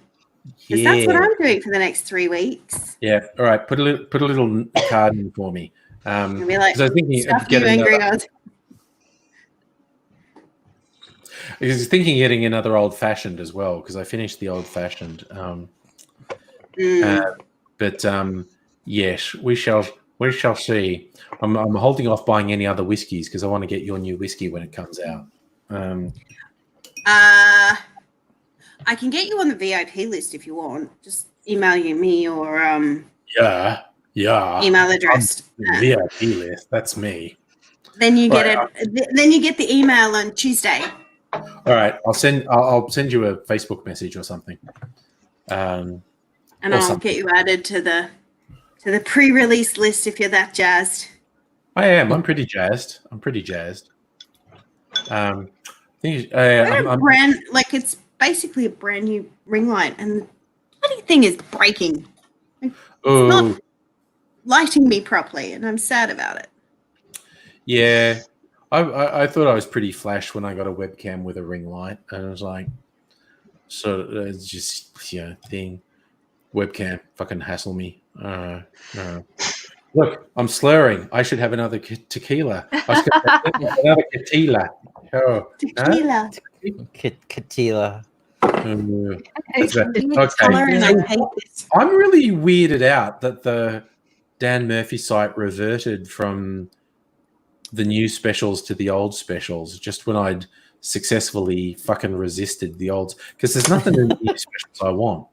Because that's what I'm doing for the next 3 weeks. Yeah. All right. Put a little card in for me. I'll be like, 'cause I was thinking stuff of getting you angry another. odds. I was thinking of getting another old fashioned as well, because I finished the old fashioned. But yes, we shall see. I'm holding off buying any other whiskies because I want to get your new whiskey when it comes out. I can get you on the VIP list if you want. Just email me your Yeah. email address. VIP list. That's me. Then you get Right, it. Then you get the email on Tuesday. All right. I'll send you a Facebook message or something. And Or I'll something. get you added to the pre-release list if you're that jazzed. I am. I'm pretty jazzed. It's basically a brand new ring light, and the bloody thing is breaking. It's not lighting me properly, and I'm sad about it. Yeah, I thought I was pretty flash when I got a webcam with a ring light, and I was like, so it's just thing. Webcam fucking hassle me. No. Look, I'm slurring. I should have another tequila. I should have another tequila. Oh, Tequila. Catila. Tolerant, I hate this. I'm really weirded out that the Dan Murphy site reverted from the new specials to the old specials just when I'd successfully fucking resisted the olds, because there's nothing in the new specials I want.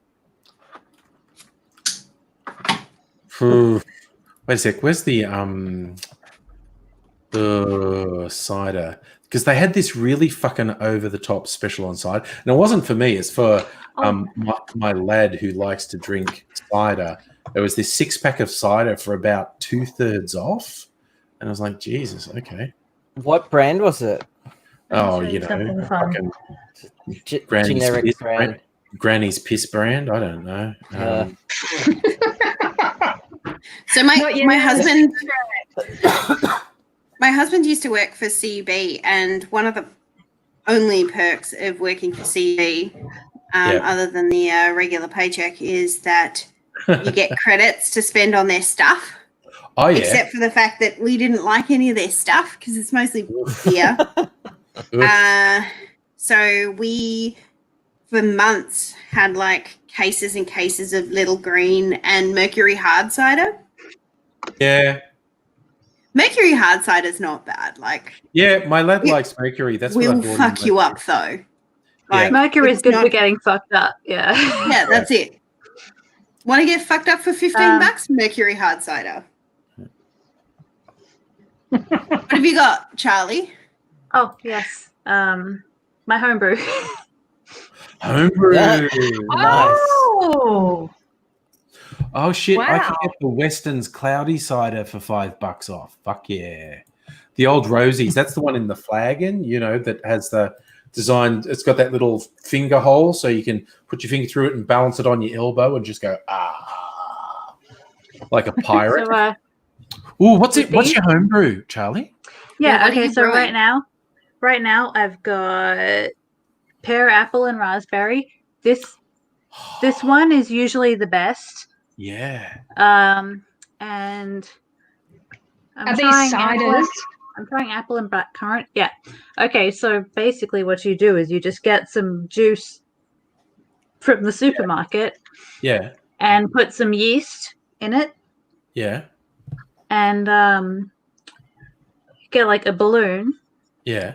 Wait a sec. Where's the cider? Because they had this really fucking over the top special on cider, and it wasn't for me. It's for my lad who likes to drink cider. There was this 6-pack of cider for about 2/3 off, and I was like, Jesus, okay. What brand was it? Oh, Something fun. fucking Generic brand. Granny's piss brand. I don't know. So Not yet. my husband my husband used to work for CUB, and one of the only perks of working for CUB, other than the regular paycheck, is that you get credits to spend on their stuff. Oh yeah. Except for the fact that we didn't like any of their stuff because it's mostly beer. So we, for months, had like cases and cases of Little Green and Mercury hard cider. Yeah. Mercury hard cider is not bad. Like, Yeah, my lad likes Mercury. That's what I will bought fuck him. you up though. Like, Mercury is it's good not- for getting fucked up. Yeah. Yeah, that's it. Want to get fucked up for $15? Mercury hard cider. What have you got, Charlie? Oh yes. My homebrew. Homebrew. Yeah. Nice. Oh, Oh shit! I can Wow. get the Weston's Cloudy cider for $5 off. Fuck yeah! The old Rosie's. That's the one in the flagon. You know that has the design. It's got that little finger hole, so you can put your finger through it and balance it on your elbow and just go like a pirate. So, Ooh, what's it? What's these- your homebrew, Charlie? Yeah, yeah. what are Okay. you So brewing? right now I've got pear, apple, and raspberry. This one is usually the best. Yeah. And are these ciders? I'm trying apple and blackcurrant. Yeah. Okay. So basically, what you do is you just get some juice from the supermarket Yeah. and put some yeast in it, Yeah. and get like a balloon. Yeah.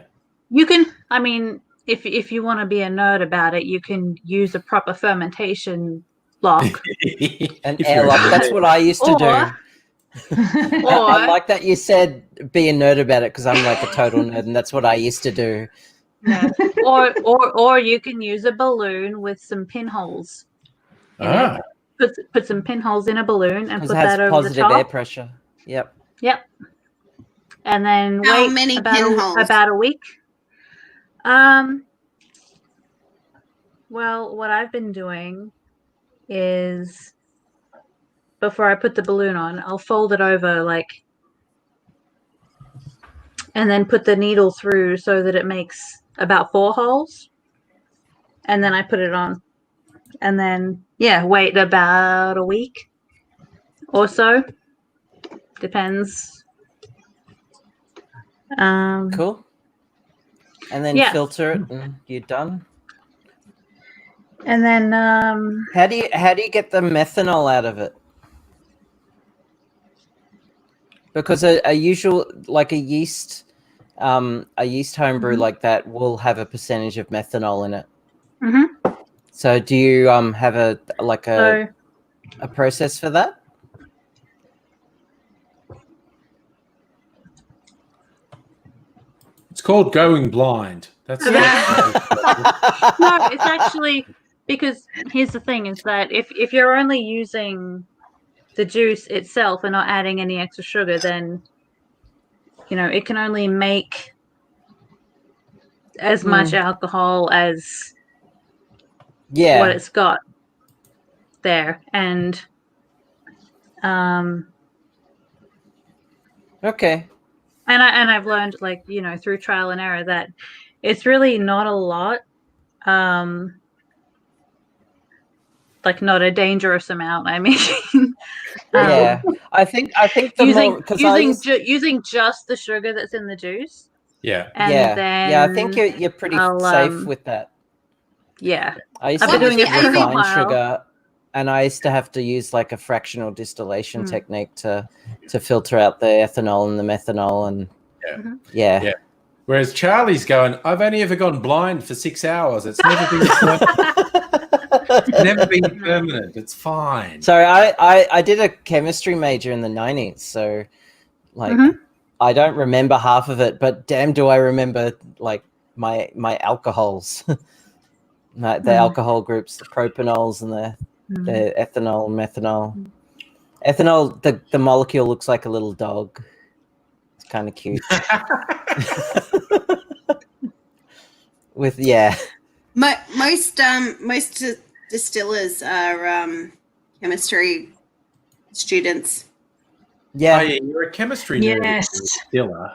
You can, I mean, if you want to be a nerd about it, you can use a proper fermentation lock. An If you're airlock. a That's nerd. what I used to do. Or- I like that you said be a nerd about it because I'm like a total nerd, and that's what I used to do. Yeah. or you can use a balloon with some pinholes. in it. Ah. Put some pinholes in a balloon and Because put it has that over positive the top. air pressure. Yep. Yep. And then How wait many about pinholes? about a week. Well, what I've been doing is before I put the balloon on, I'll fold it over and then put the needle through so that it makes about 4 holes. And then I put it on. And then wait about a week or so. Depends. Cool. And then Yeah. filter it, and you're done. And then How do you get the methanol out of it? Because a usual like a yeast homebrew like that will have a percentage of methanol in it. mhm. So do you have a So process for that? It's called going blind. That's no, it's actually because here's the thing is that if you're only using the juice itself and not adding any extra sugar, then it can only make as much alcohol as Yeah. what it's got there. And Okay. and I've learned through trial and error that it's really not a lot, not a dangerous amount. I mean, Yeah. I think the more because using just the sugar that's in the juice. Yeah. And then I think you're pretty I'll, safe with that. Yeah. I used I've to been doing use it for a refined while. sugar, and I used to have to use like a fractional distillation technique to filter out the ethanol and the methanol, and Yeah. Whereas Charlie's going, I've only ever gone blind for 6 hours. It's never been never been permanent. It's fine. So I did a chemistry major in the 90s, so like I don't remember half of it, but damn do I remember like my alcohols. The alcohol groups, the propanols and the ethanol and methanol. Ethanol, the molecule looks like a little dog. It's kind of cute. With Most distillers are chemistry students. Yeah. Oh, yeah, you're a chemistry nerd. Yes. Distiller.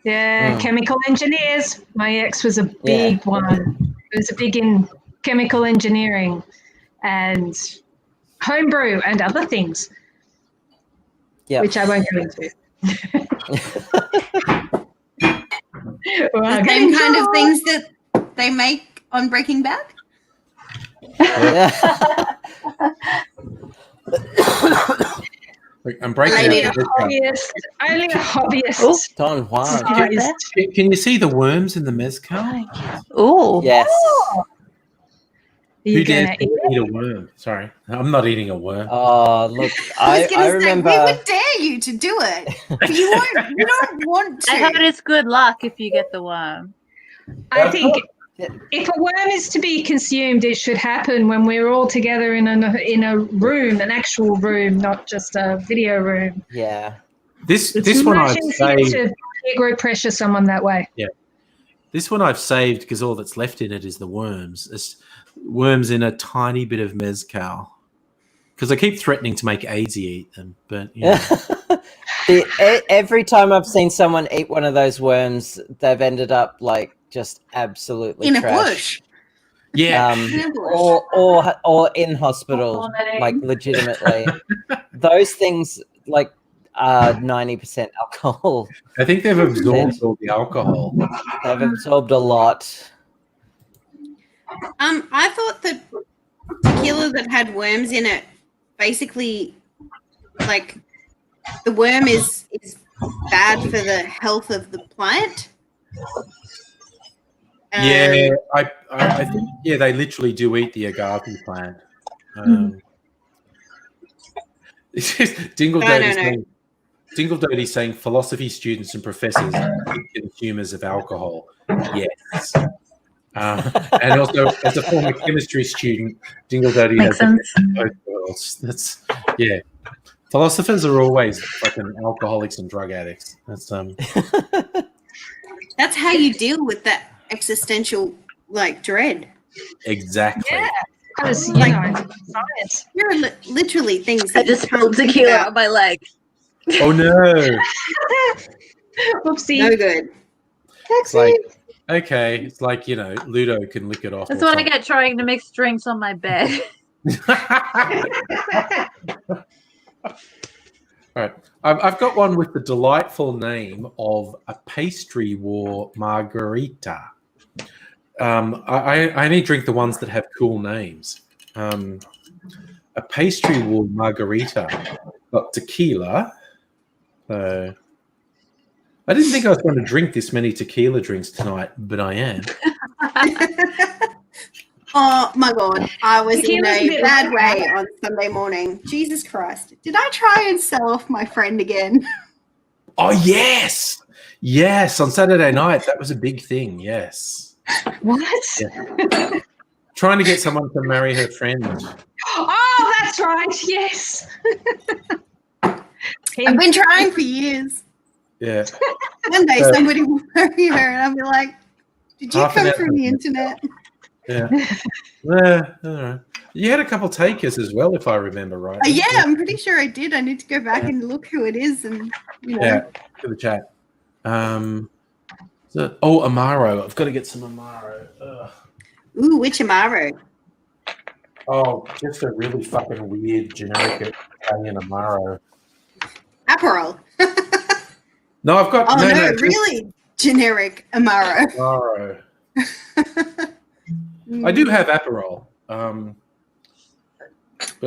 Yeah, Mm. chemical engineers. My ex was a big one. It was a big in chemical engineering and homebrew and other things, Yeah. which I won't go into. The same kind of things that they make on Breaking Bad. Look, I'm breaking Lady out. of Hobbyist, only a hobbyist. Oh. Don Juan. Guys. Can you see the worms in the mezcal? Oh, Yes. Are you Who dares gonna to eat it? eat a worm? Sorry, I'm not eating a worm. Oh, look, I was I going to say, remember. we would dare you to do it. But you won't. You don't want to. I heard it's good luck if you get the worm. I think if a worm is to be consumed, it should happen when we're all together in a room, an actual room, not just a video room. Yeah. This It's one much I've easier saved. to peer group pressure someone that way. This one I've saved because all that's left in it is the worms. It's worms in a tiny bit of mezcal. Because I keep threatening to make AZ eat them, but you know. Every time I've seen someone eat one of those worms, they've ended up like just absolutely in a trashed. bush. Yeah. In a bush. Or in hospital, like legitimately. Those things like are 90% alcohol. I think they've absorbed all the alcohol. They've absorbed a lot. I thought that tequila that had worms in it, basically, like the worm is bad for the health of the plant. Yeah, I think they literally do eat the agave plant. It's just Dingle Doty saying philosophy students and professors are big consumers of alcohol. Yes. And also, as a former chemistry student, Dingle Doty Makes has sense. both worlds. That's Philosophers are always fucking alcoholics and drug addicts. That's That's how you deal with that existential dread. exactly. Yeah, because science. There are literally things I that you just can't spilled think tequila about. on my leg. Oh no! Whoopsie. No good. It's like it's like Ludo can lick it off. That's or what I get trying to mix drinks on my bed. All right, I've got one with the delightful name of a pastry war margarita. I only drink the ones that have cool names. A pastry war margarita, got tequila. I didn't think I was going to drink this many tequila drinks tonight, but I am. Oh my God, I was Tequila's in a a bit bad like way on Sunday morning. Jesus Christ. Did I try and sell off my friend again? Oh, yes. Yes, on Saturday night. That was a big thing. Yes. What? Yeah. Trying to get someone to marry her friend. Oh, that's right. Yes. I've been trying for years. Yeah. One day somebody will marry her and I'll be like, did you Half an come hour. from the internet? Yeah. I don't know. You had a couple takers as well, if I remember right. Yeah, I'm pretty sure I did. I need to go back and look who it is and, Yeah, to the chat. Amaro. I've got to get some Amaro. Ugh. Ooh, which Amaro? Oh, just a really fucking weird generic Italian Amaro. Aperol. No, I've got... Oh, no, just really generic Amaro. Amaro. I do have Aperol, but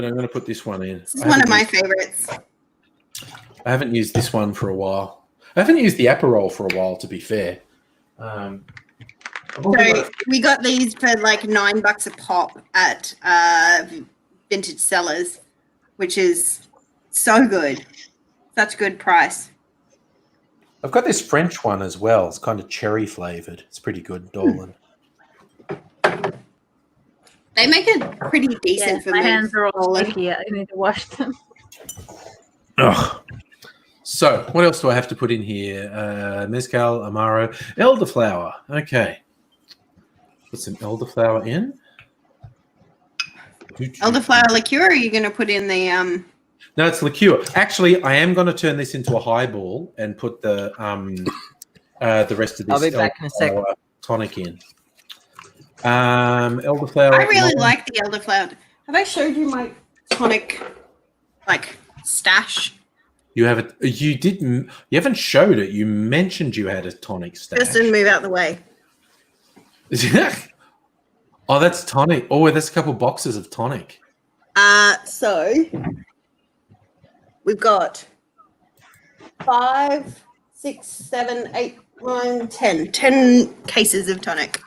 I'm going to put this one in. This is one of my favorites. I haven't used this one for a while. I haven't used the Aperol for a while, to be fair. So we got these for like $9 a pop at Vintage Cellars, which is so good. Such a good price. I've got this French one as well. It's kind of cherry flavored. It's pretty good, Dolan. They make it pretty decent for my me. hands are all Dolan. sticky. I need to wash them. Ugh. So, what else do I have to put in here? Mezcal, Amaro, elderflower. Okay. Put some elderflower in. Elderflower liqueur, or are you going to put in the No, it's liqueur. Actually, I am going to turn this into a highball and put the rest of this I'll be back in a sec. elderflower tonic in. Elderflower. I really like the elderflower. Have I showed you my tonic, like, stash? You have it. You didn't. You haven't showed it. You mentioned you had a tonic stash. Just didn't move out the way. Oh, that's tonic. Oh, that's a couple boxes of tonic. So we've got 5, 6, 7, 8, 9, 10. 10 cases of tonic.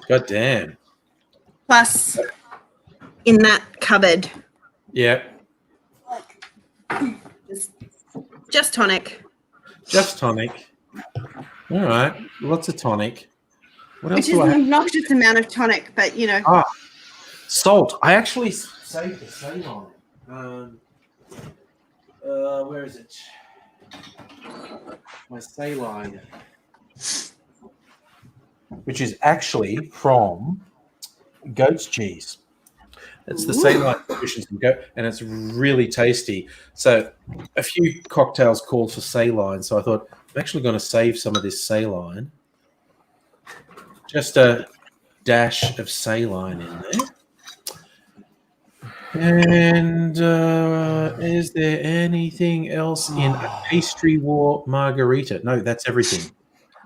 God damn. Plus, in that cupboard, Yeah. just tonic. Just tonic. All right. Lots of tonic. What else Which is do I an have? obnoxious amount of tonic, but you know. Salt. I actually saved the Ceylon. Where is it? My Ceylon. Which is actually from goat's cheese. It's the Ceylon solutions from goat, and it's really tasty. So a few cocktails called for Ceylon, so I thought I'm actually going to save some of this Ceylon. Just a dash of Ceylon in there. And is there anything else in a pastry war margarita? No, that's everything.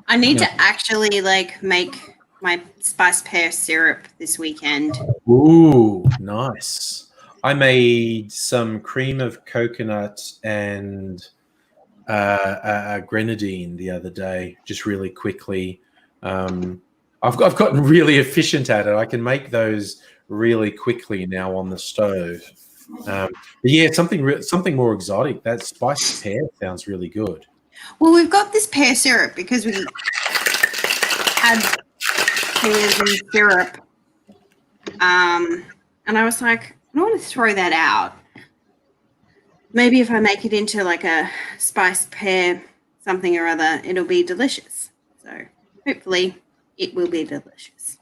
I need to actually make my spiced pear syrup this weekend. Ooh, nice. I made some cream of coconut and a grenadine the other day, just really quickly. I've gotten really efficient at it. I can make those really quickly now on the stove. But yeah, something more exotic. That spiced pear sounds really good. Well, we've got this pear syrup because we had pears and syrup. And I was like, I don't want to throw that out. Maybe if I make it into like a spiced pear something or other, it'll be delicious. So hopefully it will be delicious.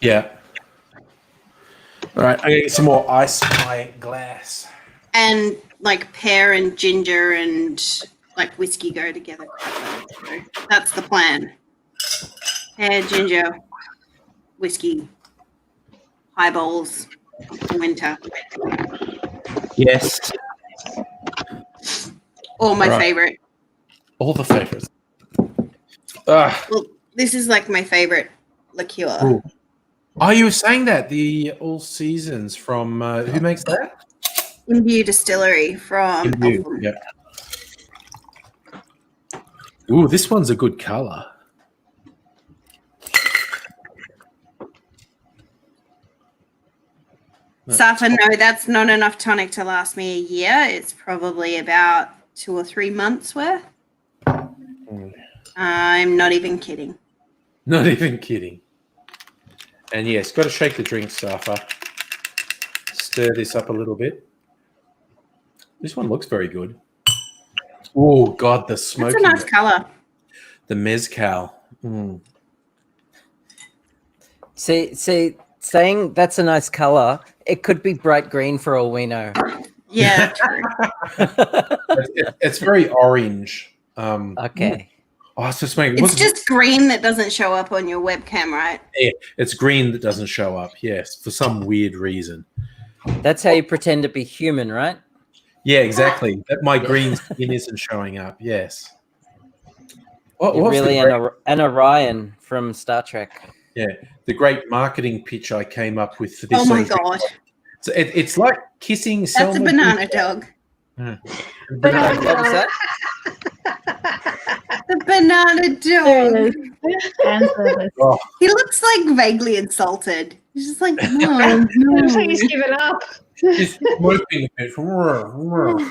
Yeah. All right, I'm going to get some more ice in my glass. And like pear and ginger and like whiskey go together. So that's the plan. Pear, ginger, whiskey, highballs, winter. Yes. All my Right. favorite. All the favorites. Well, this is like my favorite liqueur. Ooh. Oh, you were saying that the All Seasons from who makes that? Imbue Distillery from Imbue, Eltham. yeah. Ooh, this one's a good color. Safa, no, that's not enough tonic to last me a year. It's probably about 2 or 3 months worth. I'm not even kidding. Not even kidding. And yes, got to shake the drink, Safa. Stir this up a little bit. This one looks very good. Oh God, the smoky. That's a nice color. The mezcal. Mm. See, saying that's a nice color, it could be bright green for all we know. Yeah, true. It's very orange. Okay. Oh, it's just making. It's just green that doesn't show up on your webcam, right? Yeah, it's green that doesn't show up. Yes, for some weird reason. That's how you pretend to be human, right? Yeah, exactly. That my green skin isn't showing up. Yes. You're really an Orion from Star Trek. Yeah, the great marketing pitch I came up with for this. Oh my God. So it's like kissing. That's Selma a banana dog. Yeah. What was that? The banana dog. Fan service. Oh, He looks like vaguely insulted. He's just like, no, Looks like no. he's given up. he's smoking a bit.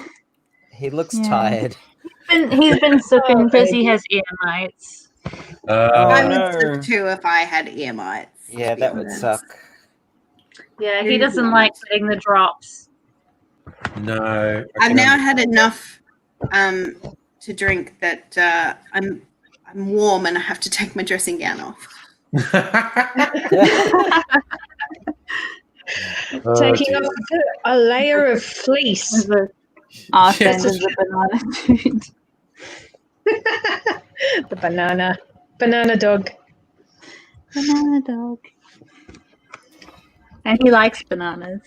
He looks Yeah. tired. He's been sucking because he has ear mites. I Oh, would no. suck too if I had ear mites. Yeah, to be that would honest. suck. Yeah, he doesn't like getting the drops. No, I've now had enough to drink that I'm warm and I have to take my dressing gown off. Taking dear. off a layer of fleece. There's a arse Yeah. end of the banana dude. The banana dog. Banana dog. And he likes bananas.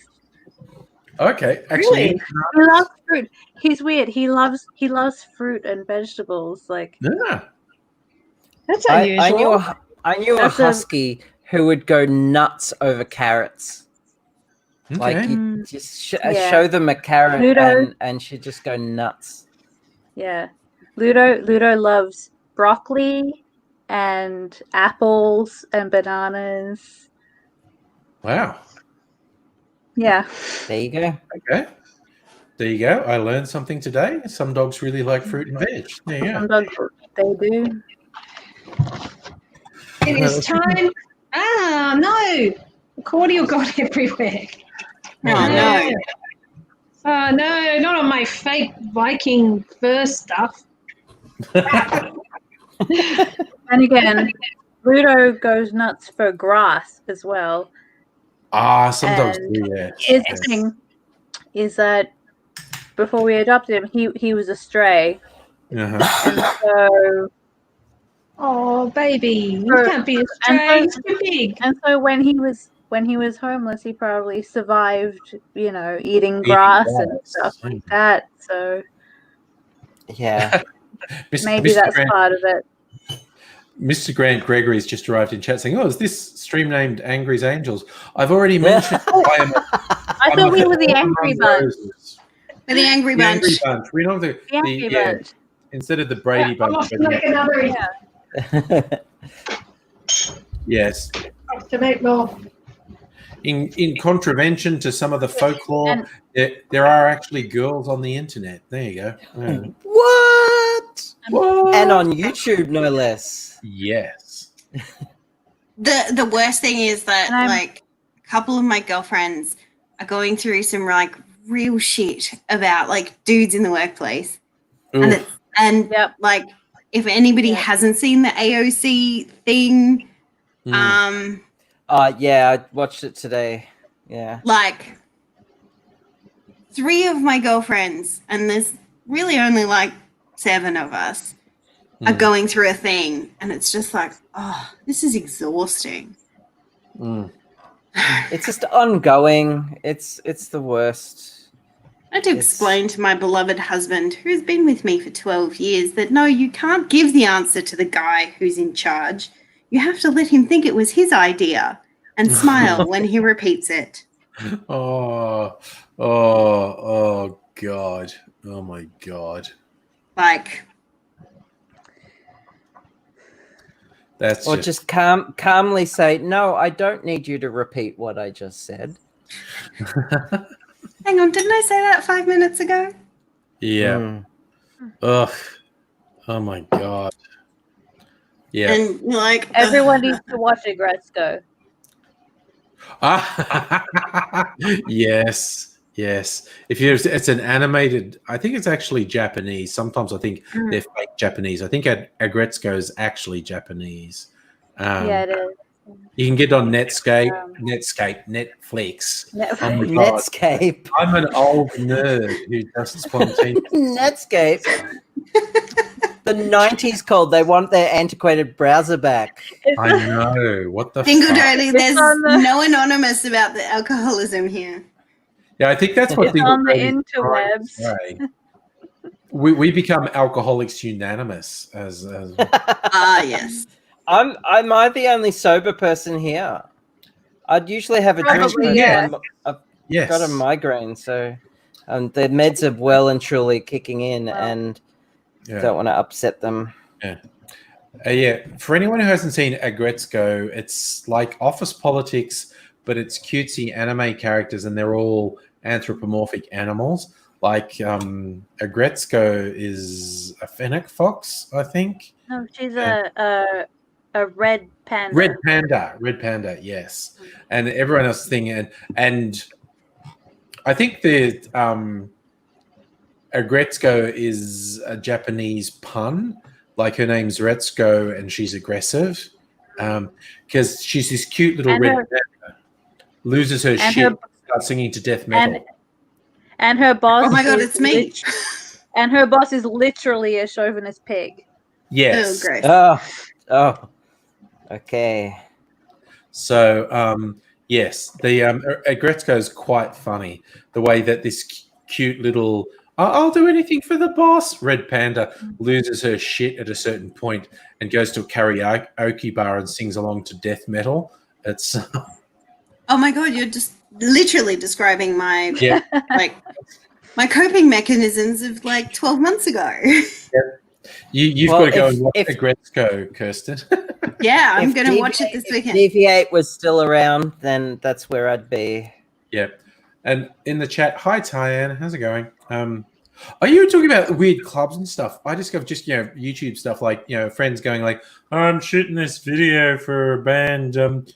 Okay, actually, Really? He loves fruit. He's weird. He loves fruit and vegetables. Like yeah. That's I unusual. knew a That's a- husky who would go nuts over carrots. Like Okay. you just Yeah. show them a carrot Ludo. and she'd just go nuts. Yeah. Ludo loves broccoli and apples and bananas. Wow. Yeah. There you go. Okay. There you go. I learned something today. Some dogs really like fruit and veg. There you Some go. dogs, they do. It is time. Ah, no. The cordial got everywhere. Oh, no. Oh, no, not on my fake Viking fur stuff. And again, Ludo goes nuts for grass as well. Some dogs And do, yeah. His thing is that before we adopted him, he was a stray. Uh-huh. And so Oh, baby. You For- can't be a and stray. so- He's too big. And so when he was homeless, he probably survived, eating grass and grass. stuff like that. So Yeah. maybe that's part of it. Mr. Grant Gregory's just arrived in chat saying, "Oh, is this stream named Angry's Angels?" I've already mentioned. I thought we were the Angry Bunch. We're the Angry The Angry Bunch. Bunch. We know The Angry Bunch. instead of the Brady Bunch. Off but to make another yes. off to make more. In contravention to some of the folklore, And- there are actually girls on the internet. There you go. Yeah. What? What? And on YouTube, no less. Yes. The worst thing is that And I'm- like a couple of my girlfriends are going through some like real shit about like dudes in the workplace. And Oof. Yep. like if anybody Yeah. hasn't seen the AOC thing, Mm. Yeah, I watched it today. Yeah. like 3 of my girlfriends, and there's really only like 7 of us, are Mm. going through a thing, and it's just like, oh, this is exhausting. Mm. It's just ongoing. It's the worst. I had to It's- explain to my beloved husband, who's been with me for 12 years, that no, you can't give the answer to the guy who's in charge. You have to let him think it was his idea and smile when he repeats it. Oh, God. Oh, my God. Like, That's Or just just calmly say, "No, I don't need you to repeat what I just said." hang on, didn't I say that 5 minutes ago? yeah. Mm. Ugh. Oh, my God. Yeah. And you're like, Everyone needs to watch Agretzko. Yes. If it's an animated, I think it's actually Japanese. Sometimes I think they're fake Japanese. I think Agretzko is actually Japanese. Yeah, it is. You can get it on Netflix. Netflix. Oh my God. Netscape. I'm an old nerd who just spontaneously. Netscape. The 90s called. They want their antiquated browser back. I know. What the Dingle fuck? Dirty, It's there's on the- no anonymous about the alcoholism here. Yeah, I think that's what It's on the Dingle Dirty is trying to interwebs. say. We become alcoholics unanimous as Ah, yes. Am I the only sober person here? I'd usually have a drink, Probably, but yes. I've yes. got a migraine, so the meds are well and truly kicking in, Wow. and Yeah. don't want to upset them. Yeah, for anyone who hasn't seen Agretzko, it's like office politics, but it's cutesy anime characters, and they're all anthropomorphic animals. Like Agretzko is a fennec fox, I think. No, she's Yeah. a red panda. Red panda, yes. And everyone else thinking, and I think the Agretzko is a Japanese pun. Like her name's Retsuko, and she's aggressive because she's this cute little And red her- panda loses her And shit, her- starts singing to death metal. And her boss. Oh my god, is it's me. And her boss is literally a chauvinist pig. Yes. Oh, gross. Oh. Okay. So, yes, the Gretzko is quite funny. The way that this cute little I'll do anything for the boss red panda loses her shit at a certain point and goes to a karaoke bar and sings along to death metal. It's Oh my god, you're just literally describing my yeah. my coping mechanisms of like 12 months ago. You've Well, got to go and watch if- the Gretzko, Kirsten. Yeah, I'm If going to watch it this weekend. DV8 was still around, then that's where I'd be. Yeah. And in the chat, hi Tyann, how's it going? Are you talking about weird clubs and stuff? I discovered just YouTube stuff like friends going like, I'm shooting this video for a band.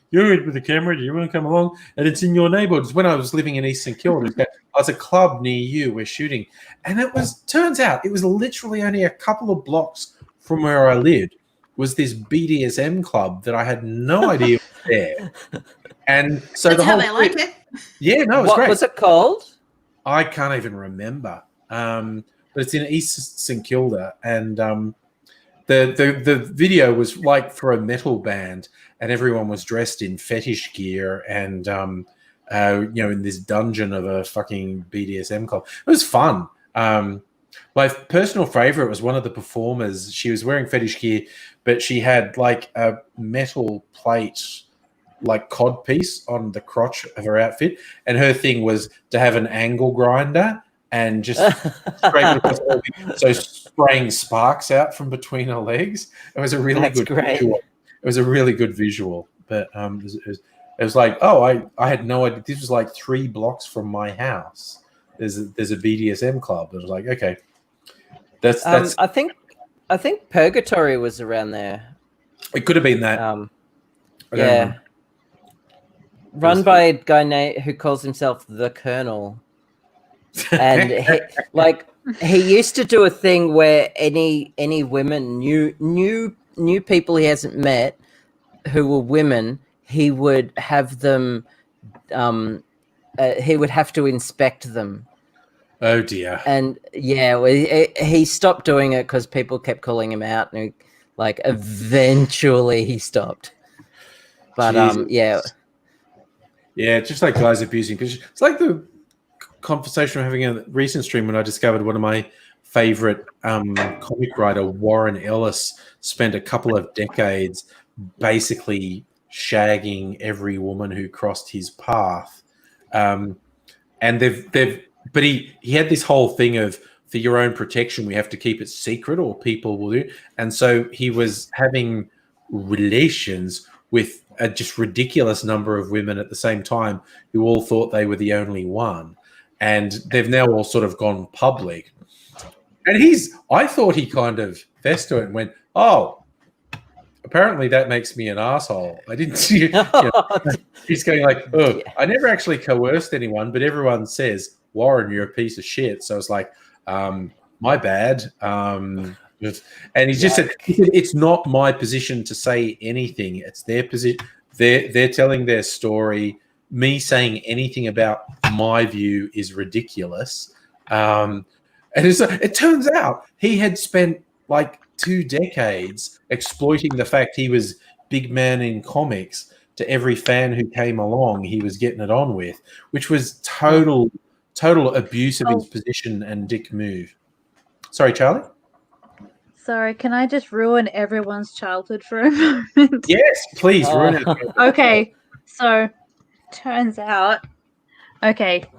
You're with the camera. Do you want to come along? And it's in your neighborhood. It's when I was living in East St Kilda. There's a club near you. We're shooting, and turns out it was literally only a couple of blocks from where I lived. Was this BDSM club that I had no idea was there. And so That's the whole how I like it. Yeah, no, it was What great. was it called? I can't even remember. But it's in East St Kilda, and the video was like for a metal band, and everyone was dressed in fetish gear and in this dungeon of a fucking BDSM club. It was fun. My personal favorite was one of the performers. She was wearing fetish gear, but she had like a metal plate, like cod piece on the crotch of her outfit, and her thing was to have an angle grinder and just scrape it across so spraying sparks out from between her legs. It was a really good visual. It was a really good visual, but it was like, oh, I had no idea. This was like 3 blocks from my house. There's a BDSM club. It was like, okay, that's. I think Purgatory was around there. It could have been that. Yeah. Run by a guy who calls himself the Colonel. And he used to do a thing where any women, new people he hasn't met who were women, he would have them he would have to inspect them. Oh dear. And yeah, he stopped doing it because people kept calling him out, and eventually he stopped. But yeah, just like guys abusing, because it's like the conversation we're having in a recent stream when I discovered one of my favorite comic writer, Warren Ellis, spent a couple of decades basically shagging every woman who crossed his path. And but he had this whole thing of, for your own protection, we have to keep it secret or people will do. And so he was having relations with a just ridiculous number of women at the same time who all thought they were the only one. And they've now all sort of gone public. And I thought he kind of fessed to it and went, oh, apparently that makes me an asshole. I didn't see he's going like, oh, yeah. I never actually coerced anyone, but everyone says, Warren, you're a piece of shit. So it's like, my bad. And he just said, it's not my position to say anything. It's their position. They're telling their story. Me saying anything about my view is ridiculous. And it turns out he had spent like 2 decades exploiting the fact he was big man in comics to every fan who came along. He was getting it on with, which was total abuse of his position and dick move. Sorry, Charlie? Sorry, can I just ruin everyone's childhood for a moment? Yes, please, ruin it. Okay, so turns out, K9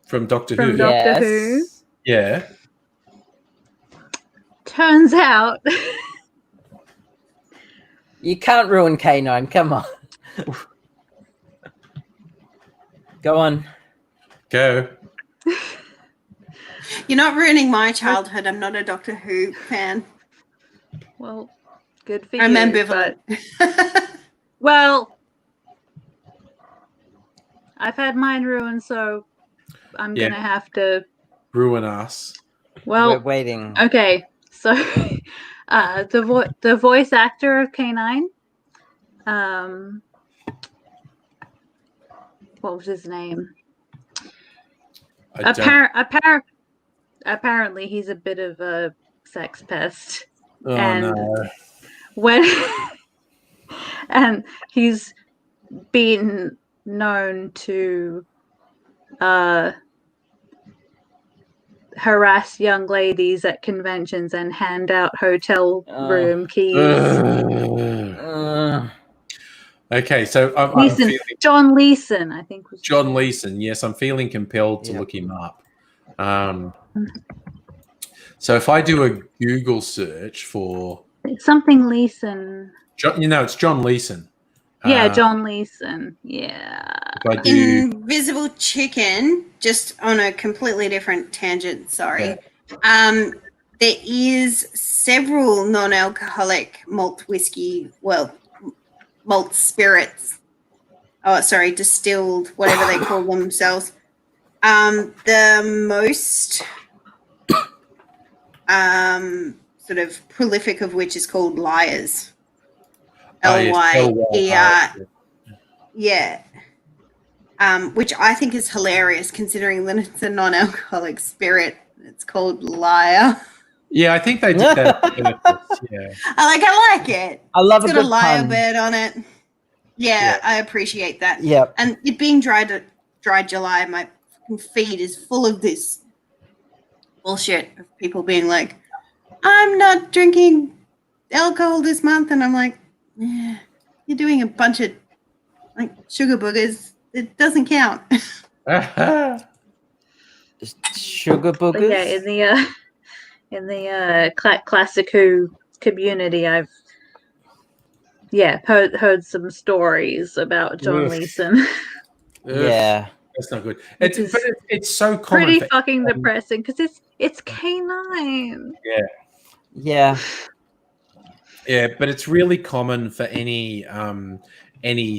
from Doctor from Who. Doctor Who. Yeah. Turns out you can't ruin K9. Come on. Go on. Go. You're not ruining my childhood. I'm not a Doctor Who fan. Well, good for I'm you. ambivalent. Well, I've had mine ruined, so I'm gonna have to ruin us. Well, we're waiting. Okay, so the voice actor of K9, what was his name? I don't- Apparently, he's a bit of a sex pest. Oh and no. when and he's been known to harass young ladies at conventions and hand out hotel room keys. Okay, so I'm Leeson, feeling John Leeson, I think was John Leeson. Yes, I'm feeling compelled to look him up. So if I do a Google search for something Leeson. it's John Leeson. Yeah, John Leeson. Yeah. If I do, Invisible Chicken, just on a completely different tangent, sorry. There is several non-alcoholic malt spirits. Distilled, whatever they call themselves. The most sort of prolific of which is called Liars. L-Y-E-R. Yeah. Which I think is hilarious considering that it's a non-alcoholic spirit. It's called Liar. yeah, I think they did that. Yeah. I like it. I love It's a got good a liar pun. bird on it. Yeah, I appreciate that. Yep. And it being dry July, my fucking feed is full of this bullshit of people being like, I'm not drinking alcohol this month. And I'm like, you're doing a bunch of like sugar boogers. It doesn't count. Sugar But boogers? yeah, in the classic Who community, I've heard some stories about John Leeson. Yeah. That's not good. It's so common. Pretty fucking depressing because it's K9. Yeah. Yeah, but it's really common for any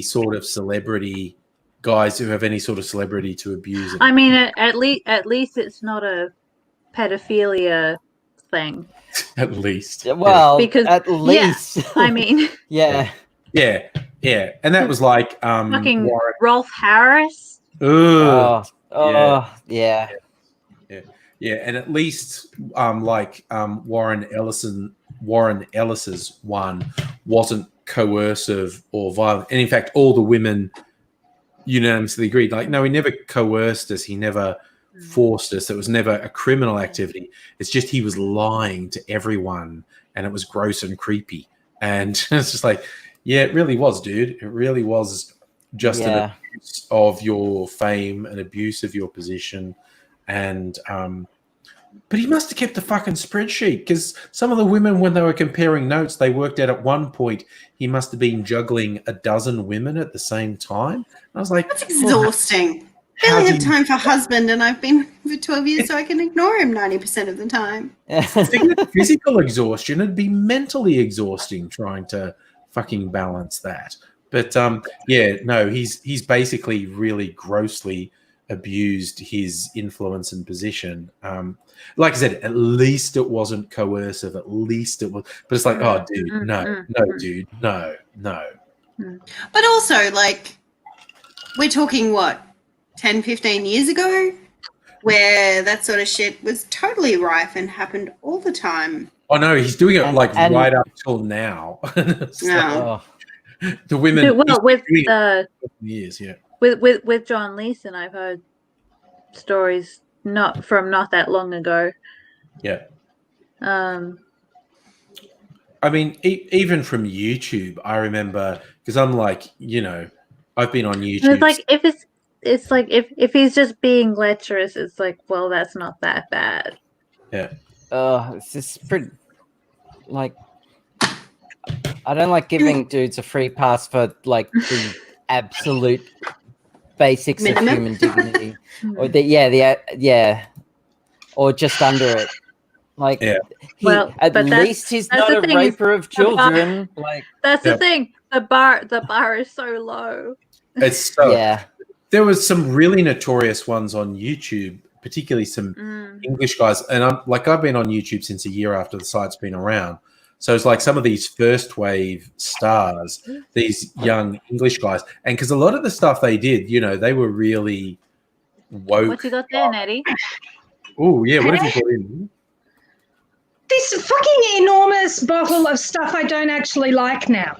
sort of celebrity guys who have any sort of celebrity to abuse it. I mean, at least it's not a pedophilia thing. At least. Well, Because at least. I mean, yeah, and that was like fucking Warren. Rolf Harris. Ugh. Yeah. Yeah, and at least Warren Ellis's one wasn't coercive or violent, and in fact, all the women unanimously agreed. Like, no, he never coerced us. He never forced us. It was never a criminal activity. It's just he was lying to everyone, and it was gross and creepy. And it's just like, yeah, it really was, dude. It really was just an abuse of your fame, an abuse of your position. And but he must have kept a fucking spreadsheet, because some of the women, when they were comparing notes, they worked out at one point he must have been juggling a dozen women at the same time. And I was like, that's exhausting. I barely have time for husband, and I've been for 12 years, so I can ignore him 90% of the time. Forget physical exhaustion. It'd be mentally exhausting trying to fucking balance that. But he's basically really grossly abused his influence and position. Like I said, at least it wasn't coercive. At least it was, but it's like, oh, dude, no, dude, no. But also, like, we're talking what, 10, 15 years ago, where that sort of shit was totally rife and happened all the time. Oh no, he's doing it right up till now. No. The women. Well, with years, yeah. With John Leeson, I've heard stories not that long ago. Yeah. I mean, even from YouTube, I remember, because I'm like, I've been on YouTube. It's like if he's just being lecherous, it's like, well, that's not that bad. Yeah. It's just pretty. Like, I don't like giving dudes a free pass for like the absolute basics of human dignity, or or just under it. Like, at least he's not a raper of children. That's the thing. The bar is so low. It's so There was some really notorious ones on YouTube, particularly some English guys, and I've been on YouTube since a year after the site's been around. So it's like some of these first wave stars, these young English guys, and because a lot of the stuff they did, they were really woke. What you got there, Nettie? Oh yeah, what have you got in? This fucking enormous bottle of stuff I don't actually like now.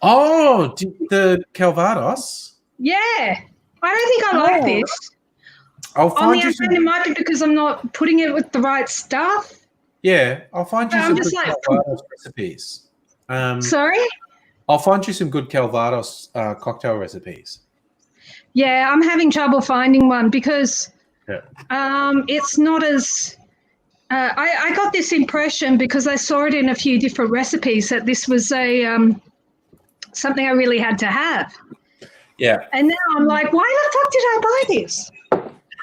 Oh, the Calvados. Yeah, I don't think I like this. I'll On find the you other hand, it might be because I'm not putting it with the right stuff. Yeah, I'll find you I'm some just good like- Calvados recipes. Sorry? I'll find you some good Calvados cocktail recipes. Yeah, I'm having trouble finding one because it's not as. I got this impression because I saw it in a few different recipes that this was a something I really had to have. Yeah. And now I'm like, why the fuck did I buy this?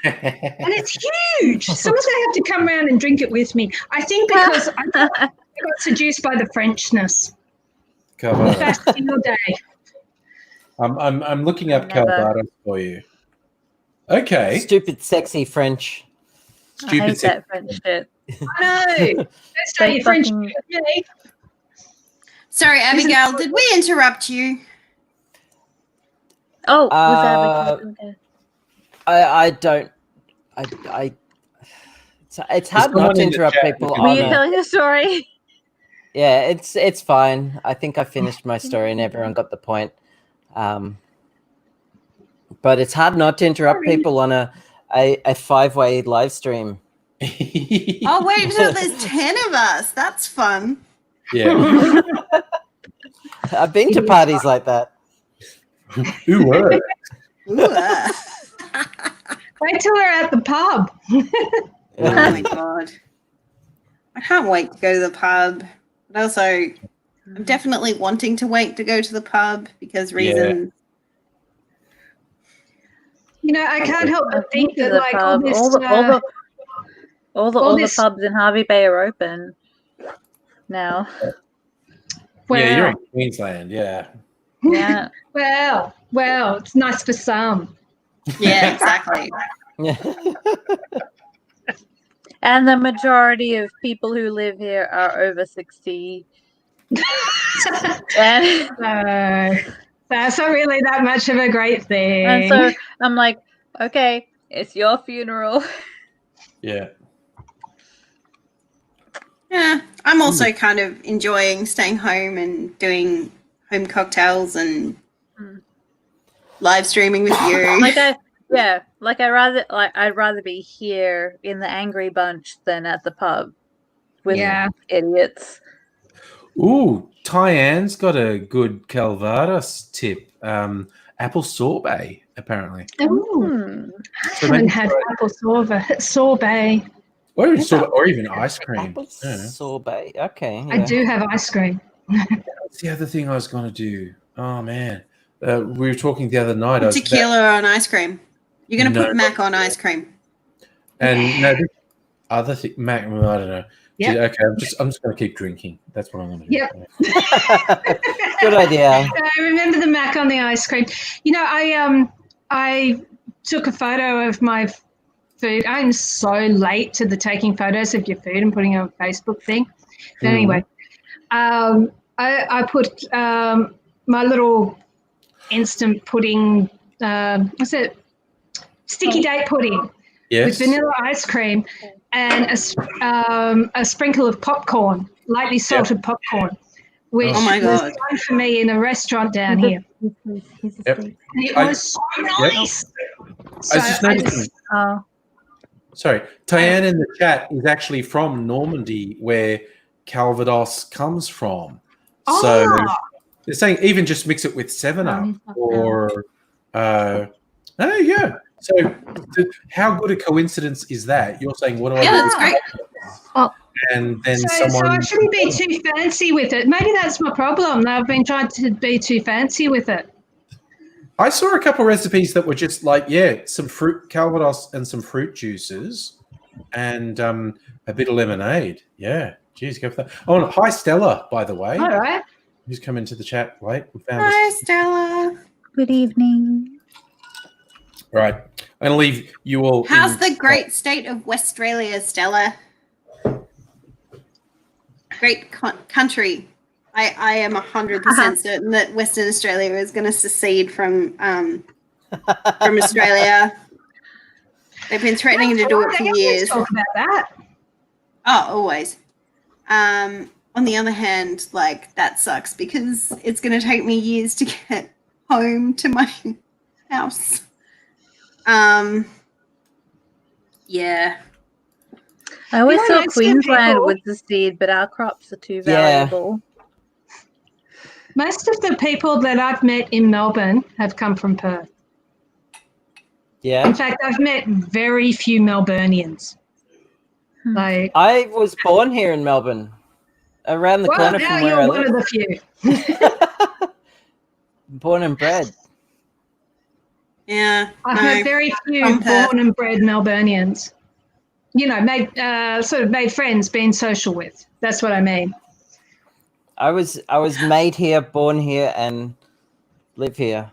And it's huge. Someone's going to have to come around and drink it with me. I think because I got seduced by the Frenchness. Calvados. Bastille Day. I'm looking up Never. Calvados for you. Okay. Stupid, sexy French. I hate Stupid. that French shit. I know. Don't start They your French fucking- with me. Sorry, Abigail, did we interrupt you? Oh, was that okay. I don't. It's hard someone not to in the interrupt chat people. who can- Were On you a, telling a story? yeah, it's fine. I think I finished my story and everyone got the point. But it's hard not to interrupt people on a 5-way live stream. Oh, wait until there's 10 of us. That's fun. Yeah. I've been to parties like that. Ooh, Ooh, Wait till we're at the pub. oh my god. I can't wait to go to the pub. But also, I'm definitely wanting to wait to go to the pub because reasons. You know, I can't help but think To that the like pub. all this. All the this- pubs in Harvey Bay are open now. Yeah, you're well, in Queensland. Yeah. Yeah. well, it's nice for some. Yeah, exactly. And the majority of people who live here are over 60. And, No, that's not really that much of a great thing. and so I'm like, okay, it's your funeral. Yeah. Yeah, I'm also kind of enjoying staying home and doing home cocktails and live streaming with you. I'd rather be here in the angry bunch than at the pub with Yeah. idiots. Ooh, Tyann's got a good Calvados tip. Apple sorbet, apparently. Ooh, I So haven't maybe had try- apple sorbet. or even ice cream. Apple Yeah. sorbet. Okay. I do have ice cream. That's the other thing I was going to do. Oh man, we were talking the other night. I was Tequila on ice cream. You're going to No. put Mac on ice cream. and no, this other thing, Mac. I don't know. Yep. Okay, I'm just going to keep drinking. That's what I'm going to do. Yep. Good idea. I remember the Mac on the ice cream. You know, I took a photo of my food. I'm so late to the taking photos of your food and putting it on a Facebook thing. But anyway, I put my little instant pudding. What's it? Sticky date pudding with Yes. vanilla ice cream and a sprinkle of popcorn, lightly salted popcorn, which Oh my was God. done for me in a restaurant down here. He's Yep. asleep. And it I- was so nice. I So was just I noticing. just- Oh, Sorry, Tyann in the chat is actually from Normandy, where Calvados comes from. So Ah. they're saying even just mix it with 7-Up or there you go. So how good a coincidence is that? You're saying, what do I Yeah, do? that's great. And then so someone I shouldn't be too fancy with it. Maybe that's my problem. I've been trying to be too fancy with it. I saw a couple recipes that were just like, some fruit Calvados and some fruit juices and a bit of lemonade. Yeah. Geez, go for that. Oh, and hi Stella, by the way. All right. Who's come into the chat late? We found Hi, us. Stella. good evening. Right. I'm going to leave you all. How's in- the great state of Westralia, Stella? great country. I am 100% certain that Western Australia is going to secede from Australia. They've been threatening to do it for years. Talk about that. Oh, always. On the other hand, like, that sucks because it's going to take me years to get home to my house. Yeah. I always You know, thought most of Queensland people- would secede, but our crops are too Yeah. valuable. Most of the people that I've met in Melbourne have come from Perth. Yeah. In fact, I've met very few Melburnians. Like, I was born here in Melbourne, around the well, corner now from where you're I one live. of the few. Born and bred. Yeah. I've no. met very few from Perth. born and bred Melburnians. You know, made friends, been social with. That's what I mean. I was made here, born here, and live here.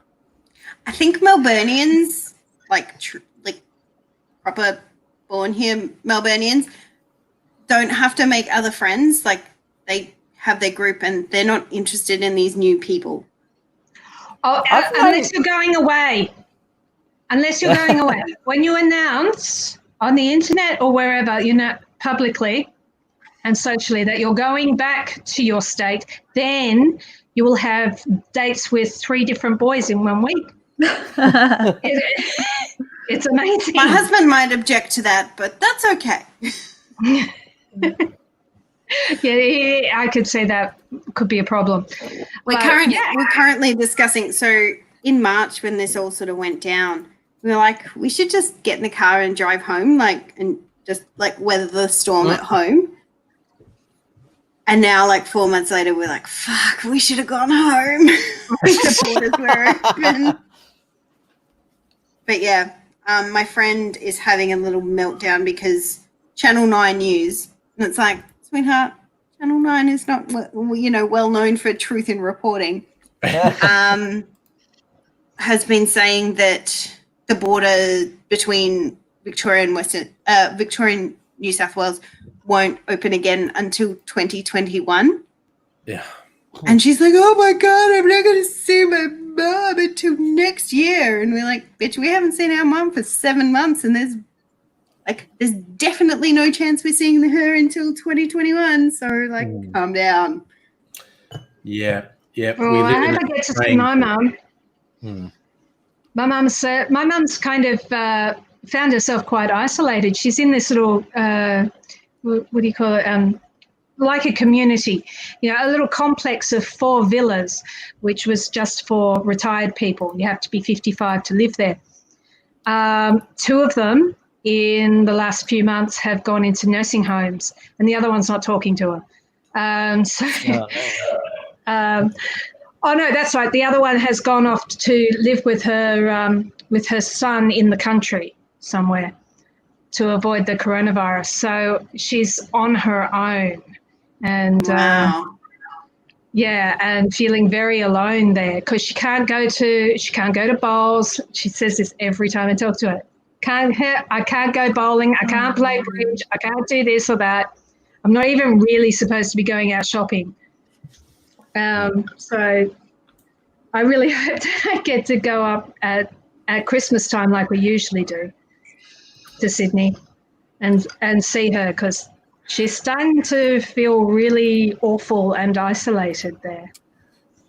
I think Melburnians, like proper born here Melburnians, don't have to make other friends. Like, they have their group and they're not interested in these new people. Oh, I've unless known- you're going away. Unless you're going away. When you announce on the internet or wherever, you know, publicly and socially that you're going back to your state, then you will have dates with 3 different boys in 1 week. It's amazing. My husband might object to that, but that's okay. Yeah, I could say that could be a problem. We're But, currently discussing. So in March, when this all sort of went down, we were like, we should just get in the car and drive home, and just like weather the storm at home. And now, like 4 months later, we're like, fuck, we should have gone home. The borders were open. But yeah, my friend is having a little meltdown because Channel 9 News, and it's like, sweetheart, Channel 9 is not, well known for truth in reporting, has been saying that the border between Victoria and Victoria and New South Wales won't open again until 2021. Yeah. And she's like, oh my God, I'm not going to see my mom until next year. And we're like, bitch, we haven't seen our mom for 7 months. And there's definitely no chance we're seeing her until 2021. So, like, calm down. Yeah. Yeah. well, I hope I get to see my mum. Hmm. My mum's kind of found herself quite isolated. She's in this little, what do you call it? Like a community, a little complex of 4 villas, which was just for retired people. You have to be 55 to live there. 2 of them in the last few months have gone into nursing homes, and the other one's not talking to her. Oh no, that's right. The other one has gone off to live with her son in the country somewhere to avoid the coronavirus. So she's on her own, and Wow. and feeling very alone there because she can't go to bowls. She says this every time I talk to her. I can't go bowling. I can't play bridge. I can't do this or that. I'm not even really supposed to be going out shopping. So I really hope that I get to go up at Christmas time like we usually do to Sydney and see her, because she's starting to feel really awful and isolated there.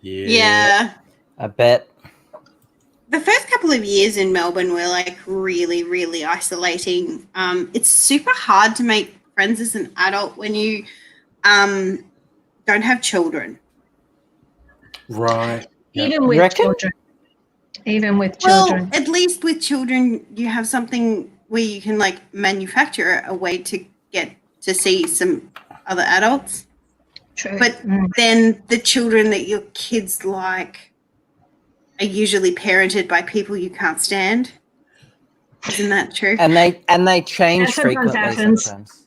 Yeah. I bet. The first couple of years in Melbourne were like really, really isolating. It's super hard to make friends as an adult when you don't have children. Right. Yeah. Even with reckon? children. Even with children. Well, at least with children, you have something where you can like manufacture a way to get to see some other adults. True. But then the children that your kids like are usually parented by people you can't stand. Isn't that true? And they change That sometimes frequently happens. sometimes.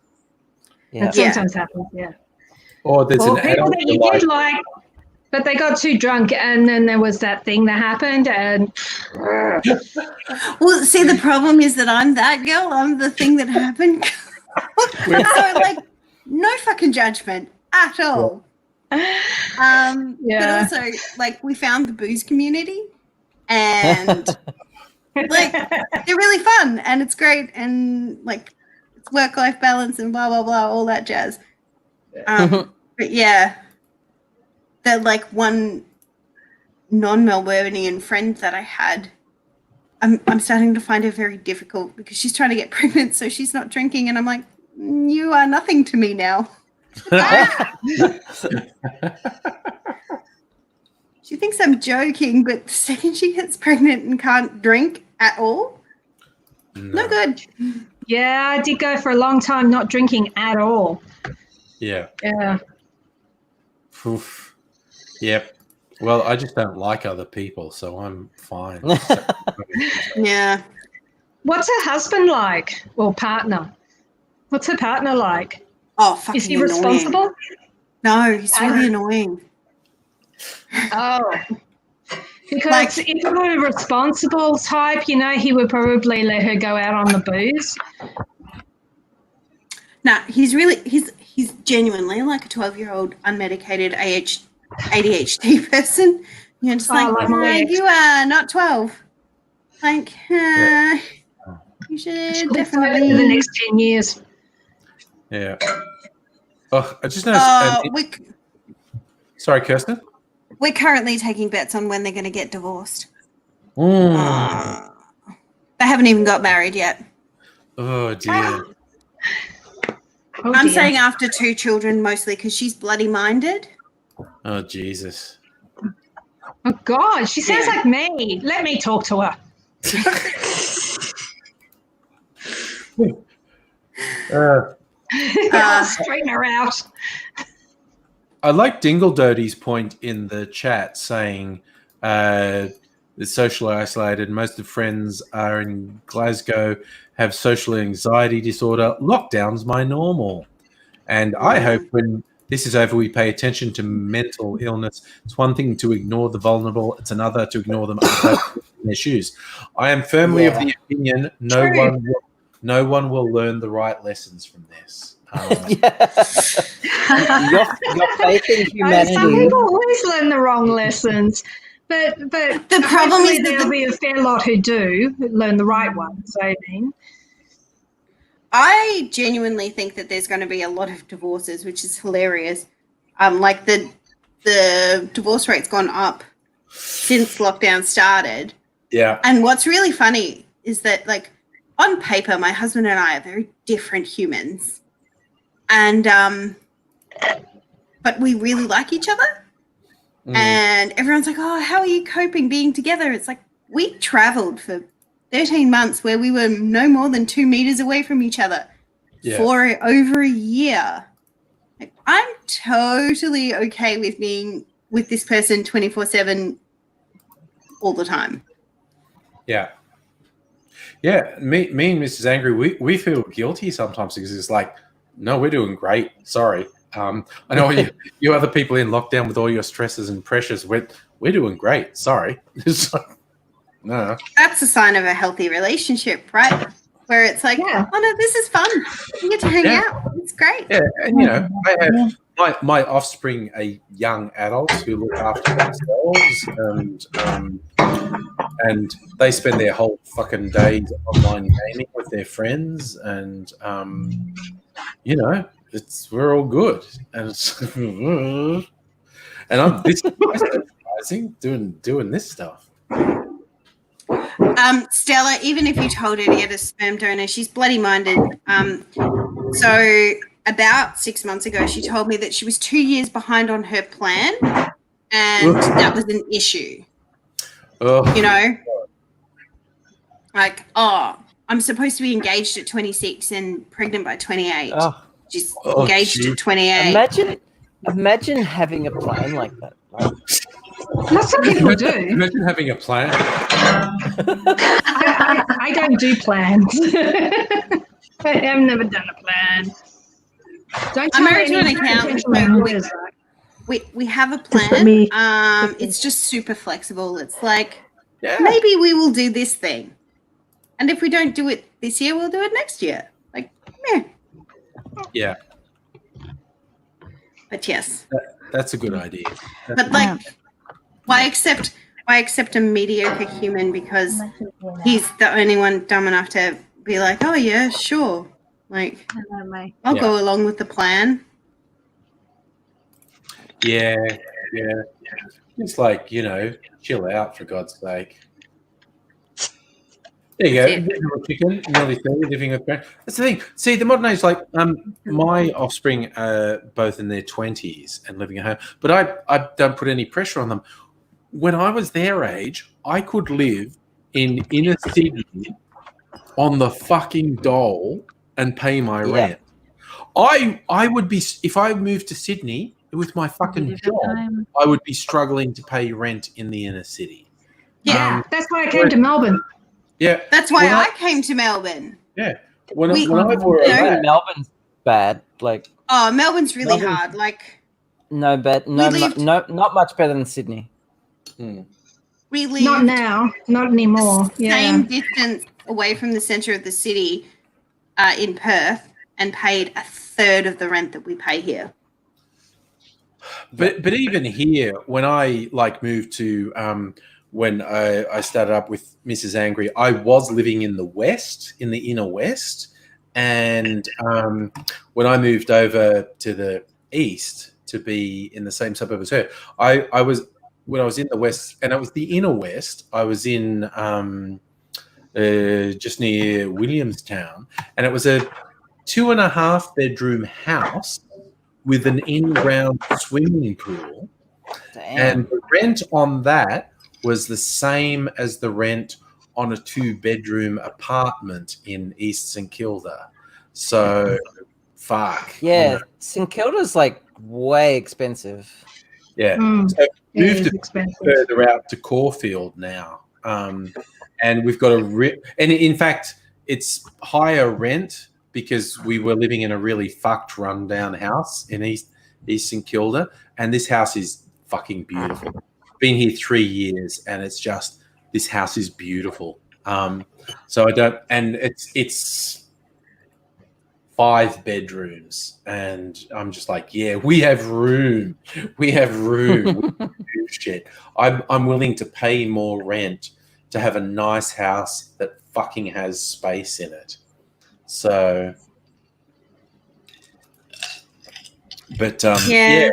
Yeah. That sometimes happens, yeah. Or there's Or an people adult that you did like, but they got too drunk, and then there was that thing that happened, and Well, see, the problem is that I'm that girl. I'm the thing that happened. So, like, no fucking judgment. at all. But Yeah. also, like, we found the booze community, and like they're really fun, and it's great, and like it's work-life balance and blah blah blah, all that jazz. But yeah, the like one non-Melburnian friend that I had, I'm starting to find her very difficult because she's trying to get pregnant, so she's not drinking, and I'm like, you are nothing to me now. She thinks I'm joking, but the second she gets pregnant and can't drink at all, no good. Yeah, I did go for a long time not drinking at all. Yeah. Yeah. Oof. Yep. Well, I just don't like other people, so I'm fine. Yeah. What's her husband like, or partner? What's her partner like? Oh, fucking Is he annoying. responsible? No, he's really annoying. Oh. Because Like- if he were a responsible type, he would probably let her go out on the booze. Nah, he's genuinely like a 12-year-old unmedicated ADHD person. Just like, like my ex. you are not 12. Like, you should definitely. For the next 10 years. Yeah. Oh, I just noticed. Sorry, Kirsten. We're currently taking bets on when they're going to get divorced. They haven't even got married yet. Oh dear. Oh, I'm dear. saying after 2 children, mostly because she's bloody minded. Oh Jesus. Oh, God, she sounds like me. Let me talk to her. I'll straighten her out. I like Dingle Doty's point in the chat saying the socially isolated. Most of friends are in Glasgow, have social anxiety disorder. Lockdown's my normal. And I hope when this is over, we pay attention to mental illness. It's one thing to ignore the vulnerable. It's another to ignore them in their shoes. I am firmly of the opinion no one will learn the right lessons from this. Your faith in humanity. Some people always learn the wrong lessons, but The problem is that there'll be a fair lot who do learn the right ones. I mean, I genuinely think that there's going to be a lot of divorces, which is hilarious. Like the divorce rate's gone up since lockdown started. Yeah. And what's really funny is that, like, on paper, my husband and I are very different humans. And but we really like each other. And everyone's like, oh, how are you coping being together? It's like, we traveled for 13 months where we were no more than 2 meters away from each other for over a year. Like, I'm totally okay with being with this person 24/7 all the time. Yeah. Yeah. Me and Mrs. Angry, we feel guilty sometimes because it's like, no, we're doing great. Sorry. I know you other people in lockdown with all your stresses and pressures, we're doing great. Sorry. It's like, no. That's a sign of a healthy relationship, right? Where it's like, oh no, this is fun. We get to hang out. It's great. Yeah, and I have my offspring are young adults who look after themselves, and they spend their whole fucking days online gaming with their friends, and we're all good, and it's and I'm this surprising doing this stuff. Stella, even if you told her to get a sperm donor, she's bloody minded. So about 6 months ago, she told me that she was 2 years behind on her plan, and that was an issue. Like, I'm supposed to be engaged at 26 and pregnant by 28. She's engaged at 28. Imagine having a plan like that. Like, that's what people do. Imagine having a plan. I don't do plans. I have never done a plan. Don't I'm tell married to an accountant. We have a plan. It's just super flexible. It's like, maybe we will do this thing. And if we don't do it this year, we'll do it next year. Like, Yeah. But yes. That's a good idea. But like, why accept a mediocre human because he's the only one dumb enough to be like, oh yeah, sure. Like, I'll go along with the plan. Yeah. It's like, chill out for God's sake. There you go. Living with chicken, nearly 30, living with parents. That's the thing. See, the modern age, like my offspring are both in their 20s and living at home, but I don't put any pressure on them. When I was their age, I could live in inner Sydney on the fucking dole and pay my rent. I would be, if I moved to Sydney with my fucking job, I would be struggling to pay rent in the inner city. Yeah, that's why I came to Melbourne. Yeah, that's why I came to Melbourne. Yeah, when Melbourne's bad. Like, Melbourne's really hard. Like, not much better than Sydney. We lived not now, not anymore. Same distance away from the centre of the city, in Perth, and paid a third of the rent that we pay here. But even here, when I moved to when I started up with Mrs. Angry, I was living in the west, in the inner west, and when I moved over to the east to be in the same suburb as her, I was when I was in the west, and it was the inner west. I was in just near Williamstown, and it was a 2.5 bedroom house with an in-ground swimming pool. Damn. And the rent on that was the same as the rent on a 2-bedroom apartment in East St Kilda. So, fuck. Yeah, St Kilda's way expensive. Yeah. So moved further out to Caulfield now. And we've got and in fact, it's higher rent because we were living in a really fucked rundown house in East St Kilda. And this house is fucking beautiful. Been here 3 years, and it's just, this house is beautiful. So I don't, and it's 5 bedrooms, and I'm just like, yeah, we have room. We have room. We do shit. I'm willing to pay more rent to have a nice house that fucking has space in it. So, but yeah,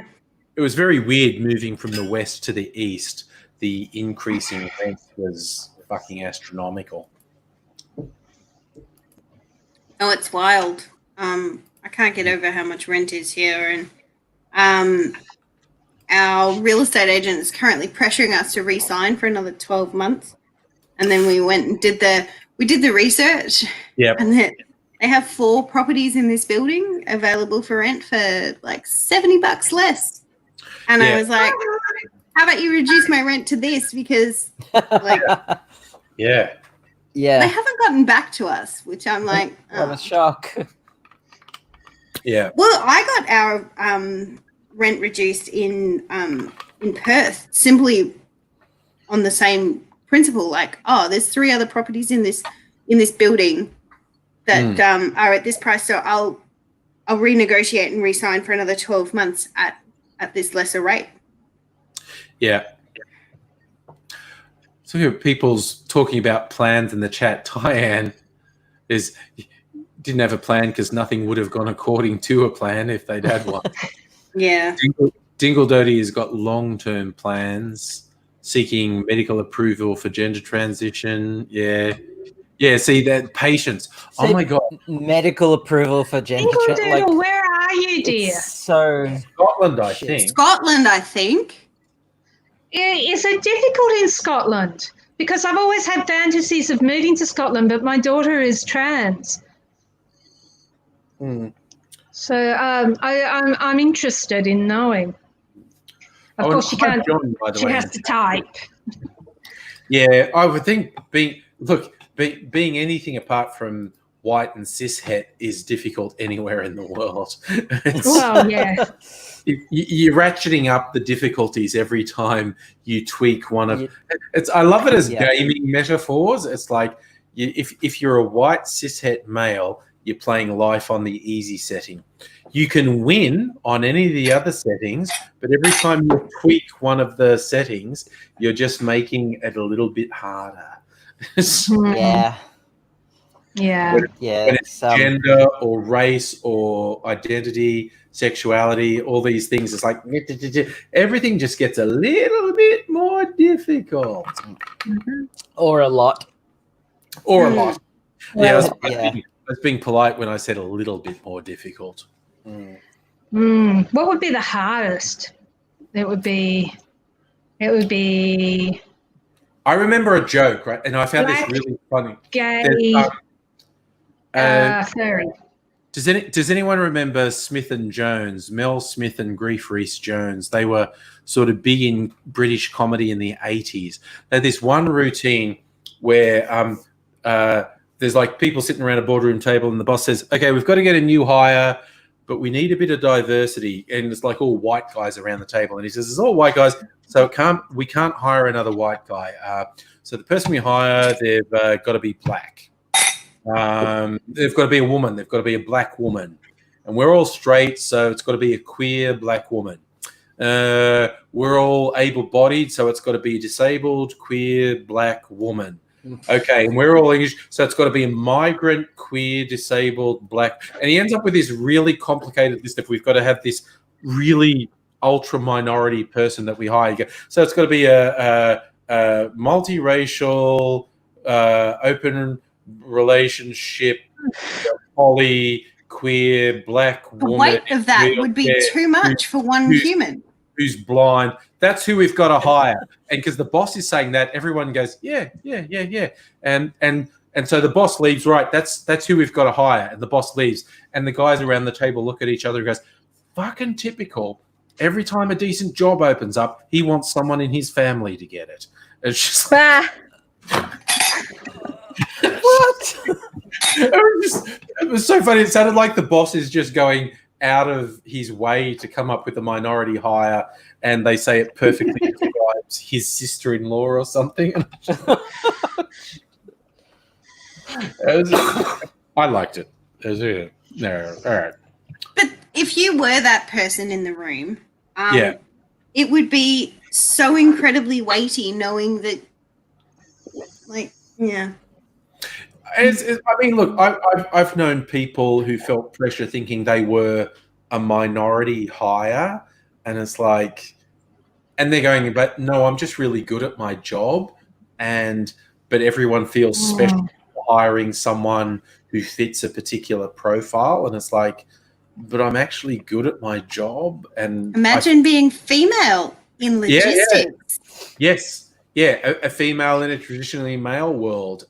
it was very weird moving from the west to the east. The increase in rent was fucking astronomical. Oh, it's wild. I can't get over how much rent is here, and our real estate agent is currently pressuring us to re-sign for another 12 months. And then we went and did the research. Yeah. And they have 4 properties in this building available for rent for like $70 less. And I was like, how about you reduce my rent to this? Because like, yeah, they haven't gotten back to us, which I'm like, what a shock. Yeah. Well, I got our rent reduced in Perth simply on the same principle. Like, there's 3 other properties in this building that are at this price, so I'll renegotiate and re-sign for another 12 months at this lesser rate. Yeah. So people's talking about plans in the chat. Diane didn't have a plan because nothing would have gone according to a plan if they'd had one. Yeah. Dingle Doty has got long-term plans, seeking medical approval for gender transition. Yeah. Yeah, see that patience. Oh my God. Medical approval for gender transition. Where are you, dear? So Scotland, I think. Scotland, I think. Is it difficult in Scotland? Because I've always had fantasies of moving to Scotland, but my daughter is trans. So I'm interested in knowing. Of course, she can't. She has to type. Yeah, I would think being anything apart from white and cishet is difficult anywhere in the world. Well, yeah. You're ratcheting up the difficulties every time you tweak one of. I love it as gaming metaphors. It's like if you're a white cishet male, you're playing life on the easy setting. You can win on any of the other settings, but every time you tweak one of the settings, you're just making it a little bit harder. Yeah. Yeah. When Yeah. it's gender or race or identity, sexuality, all these things, it's like everything just gets a little bit more difficult. Or a lot. Or a lot. Yeah, Yeah. I was being polite when I said a little bit more difficult. What would be the hardest? It would be. I remember a joke, right? And I found Black, this really funny. Gay. Furry. Does anyone remember Smith and Jones, Mel Smith and Grief Rhys Jones? They were sort of big in British comedy in the 80s. They had this one routine where there's like people sitting around a boardroom table and the boss says, okay, we've got to get a new hire, but we need a bit of diversity. And it's like all white guys around the table. And he says, it's all white guys, so we can't hire another white guy. So the person we hire, they've got to be black. They've got to be a woman. They've got to be a black woman. And we're all straight, so it's got to be a queer black woman. We're all able-bodied, so it's got to be a disabled, queer, black woman. Okay, and we're all English, so it's got to be a migrant, queer, disabled, black. And he ends up with this really complicated list of we've got to have this really ultra-minority person that we hire. So it's got to be a multiracial, open relationship, poly, queer, black The woman. weight of that would be too much for one human. Who's blind. That's who we've got to hire. And because the boss is saying that, everyone goes, yeah. And so the boss leaves, right, that's who we've got to hire. And the boss leaves. And the guys around the table look at each other and goes, fucking typical. Every time a decent job opens up, he wants someone in his family to get it. It's just like, what? It was so funny. It sounded like the boss is just going out of his way to come up with a minority hire, and they say it perfectly describes his sister-in-law or something. I liked it. All right. But if you were that person in the room, it would be so incredibly weighty knowing that, like, yeah. I mean, look, I've known people who felt pressure thinking they were a minority hire, and it's like, and they're going, but no, I'm just really good at my job, but everyone feels special hiring someone who fits a particular profile, and it's like, but I'm actually good at my job. And imagine being female in logistics. Yes, a female in a traditionally male world.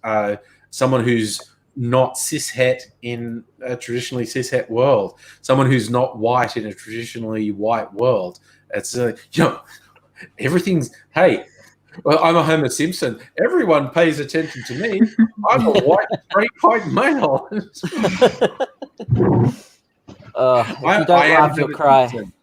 Someone who's not cishet in a traditionally cishet world. Someone who's not white in a traditionally white world. It's everything's. Hey, well, I'm a Homer Simpson. Everyone pays attention to me. I'm a white, straight male. If you don't laugh, you'll cry. Simpson.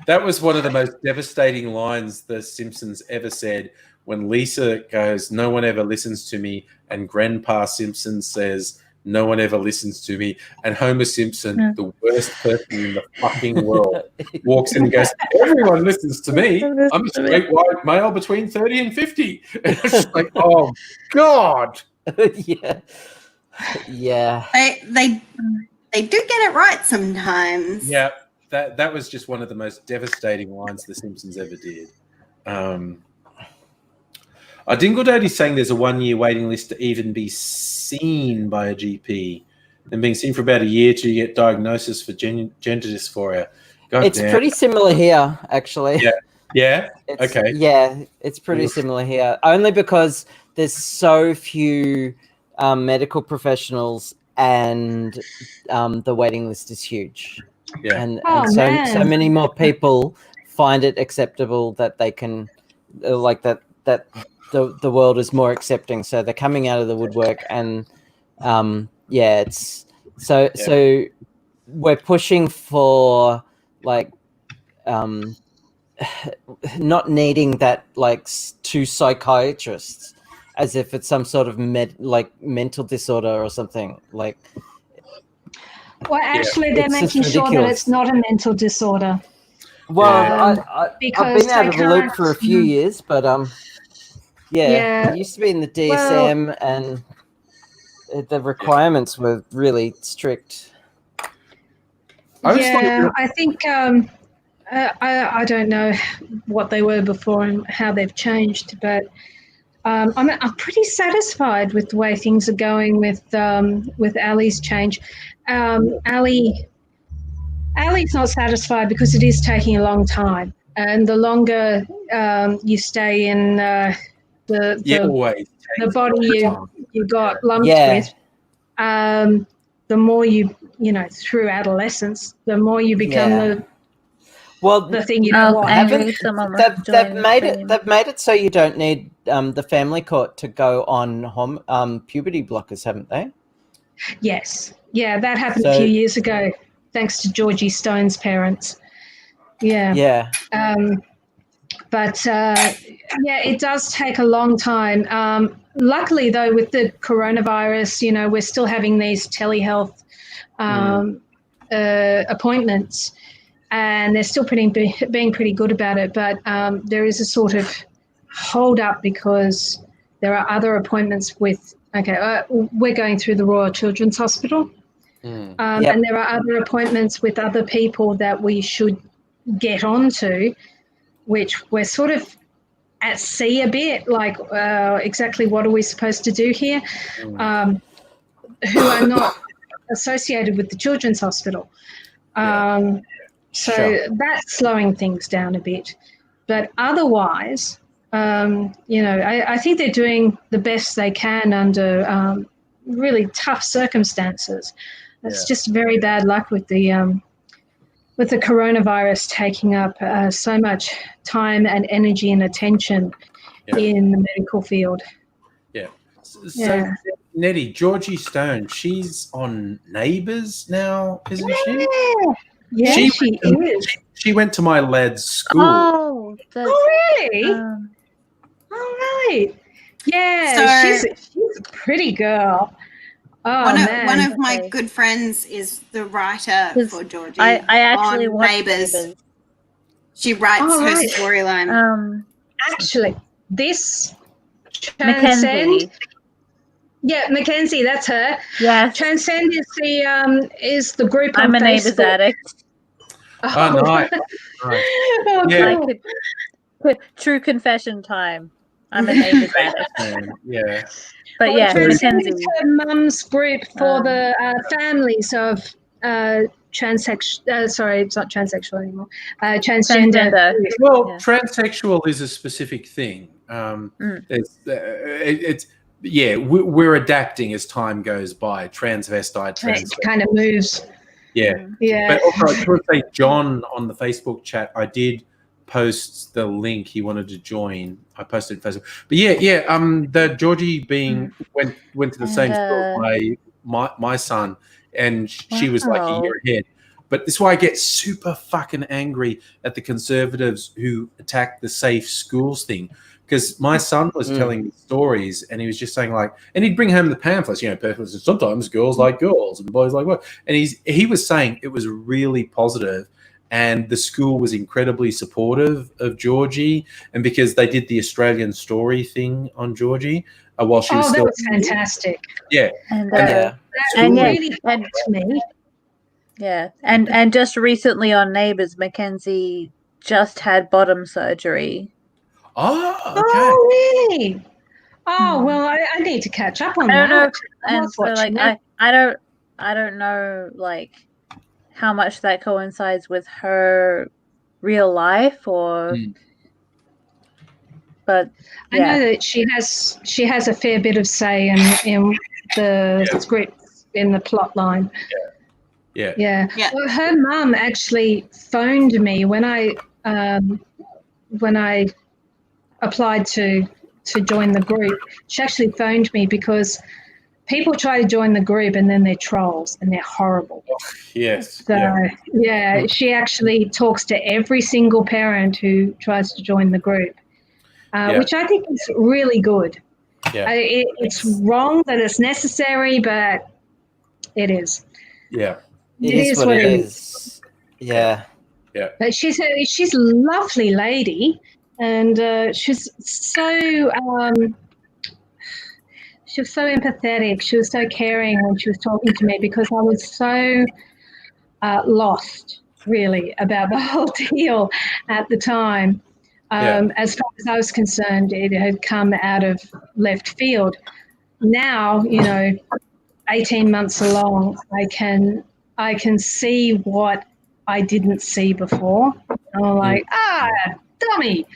That was one of the most devastating lines The Simpsons ever said. When Lisa goes, no one ever listens to me, and Grandpa Simpson says, no one ever listens to me, and Homer Simpson, the worst person in the fucking world, walks in and goes, everyone listens to me. I'm a straight white male between 30 and 50. And it's just like, oh, God. Yeah. They do get it right sometimes. Yeah, that was just one of the most devastating lines The Simpsons ever did. Dingle Daddy's saying there's a 1-year waiting list to even be seen by a GP. And being seen for about a year till you get diagnosis for gender dysphoria. It's pretty similar here, actually. Yeah? Okay. Yeah, it's pretty similar here. Only because there's so few medical professionals and the waiting list is huge. Yeah. And so many more people find it acceptable that they can, like that the world is more accepting, so they're coming out of the woodwork, and it's so we're pushing for like not needing that like 2 psychiatrists as if it's some sort of mental disorder or something. Like, Well, actually, they're it's just making sure that ridiculous. it's not a mental disorder. well, I've because been out they of the loop can't- for a few years, but Yeah. it used to be in the DSM, and the requirements were really strict. I think I don't know what they were before and how they've changed, but I'm pretty satisfied with the way things are going with Ali's change. Ali's not satisfied because it is taking a long time, and the longer you stay in always the body you got lumped Yeah. with, the more you through adolescence, the more you become Yeah. Well, the thing you don't want. angry. Someone must have they've joined the made it. stream. They've made it so you don't need the family court to go on puberty blockers, haven't they? Yes. Yeah, that happened a So- few years ago, thanks to Georgie Stone's parents. Yeah. Yeah. But it does take a long time. Luckily, though, with the coronavirus, we're still having these telehealth appointments, and they're still being pretty good about it. But there is a sort of hold up because there are other appointments with. We're going through the Royal Children's Hospital, Yep. and there are other appointments with other people that we should get onto, which we're sort of at sea a bit, like exactly what are we supposed to do here, who are not associated with the Children's Hospital. So that's slowing things down a bit. But otherwise, I think they're doing the best they can under really tough circumstances. It's just very bad luck with the coronavirus taking up so much time and energy and attention in the medical field. Yeah. So, Nettie, Georgie Stone, she's on Neighbours now, isn't she? Yeah, she is. She went to my lad's school. Oh, really? All right. Yeah, So- she's a pretty girl. Oh, One of my Okay. good friends is the writer 'Cause for Georgie. I actually on watched Neighbours. Neighbours. She writes Oh, her right. storyline. Actually, this Transcend. Mackenzie. Yeah, Mackenzie, that's her. Yes, Transcend is the group I'm on a Neighbours Facebook. addict. Oh, nice. Nice. Oh, Yeah. cool. True confession time. I'm a Neighbours addict. Yeah. But Well, yeah, Transcend Mackenzie. is her mum's group for the families of transsexual. Sorry, it's not transsexual anymore. Transgender. Transgender. Well, Yeah. transsexual is a specific thing. We're adapting as time goes by. Transvestite, It kind of moves. Yeah. Yeah. But also, I just want to say, John on the Facebook chat, I did post the link he wanted to join. I posted it on Facebook. But the Georgie went to the same school as my son, and she was like a year ahead. But this is why I get super fucking angry at the conservatives who attack the safe schools thing. Because my son was telling me stories, and he was just saying and he'd bring home the pamphlets, pamphlets. Sometimes girls like girls and boys like boys. And he was saying it was really positive, and the school was incredibly supportive of Georgie, and because they did the Australian story thing on Georgie while she was that still was fantastic. Yeah, And That And yeah, really and- helped me. yeah, and just recently on Neighbours, Mackenzie just had bottom surgery. Oh, okay. Oh, really? Oh, well, I need to catch up on I don't know, that. I and was so watching like that. I don't know how much that coincides with her real life or but I know yeah. that she has a fair bit of say in the script, in the plot line. Yeah. Yeah. Well, her mum actually phoned me when I applied to join the group. She actually phoned me because people try to join the group and then they're trolls and they're horrible. Yes. So she actually talks to every single parent who tries to join the group, which I think is really good. Yeah. It's wrong that it's necessary, but it is. Yeah. It is what it is. Yeah. But she's a lovely lady, and she was so empathetic. She was so caring when she was talking to me because I was so lost, really, about the whole deal at the time. As far as I was concerned, it had come out of left field. Now, 18 months along, I can see what I didn't see before. I'm like, dummy.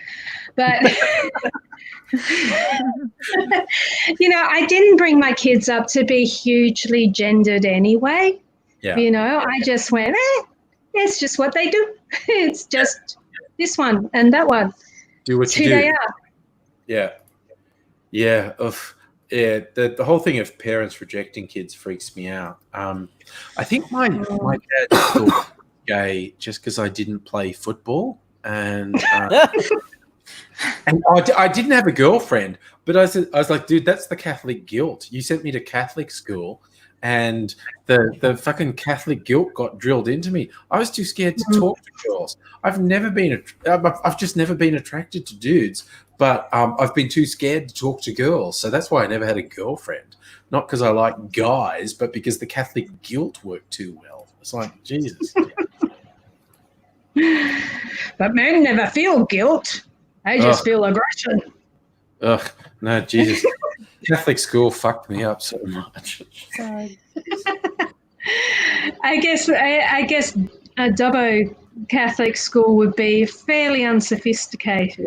But I didn't bring my kids up to be hugely gendered anyway. Yeah. I just went, it's just what they do. It's just this one and that one. Do what It's you who do. they are. Yeah. Yeah. Yeah. The whole thing of parents rejecting kids freaks me out. I think my dad thought gay just because I didn't play football, and I didn't have a girlfriend, but I was like, dude, that's the Catholic guilt. You sent me to Catholic school, and the fucking Catholic guilt got drilled into me. I was too scared to talk to girls. I've just never been attracted to dudes, but I've been too scared to talk to girls. So that's why I never had a girlfriend. Not because I like guys, but because the Catholic guilt worked too well. It's like, Jesus. But men never feel guilt. They just feel aggression. Ugh, no, Jesus. Catholic school fucked me up so much. I guess a Dubbo Catholic school would be fairly unsophisticated.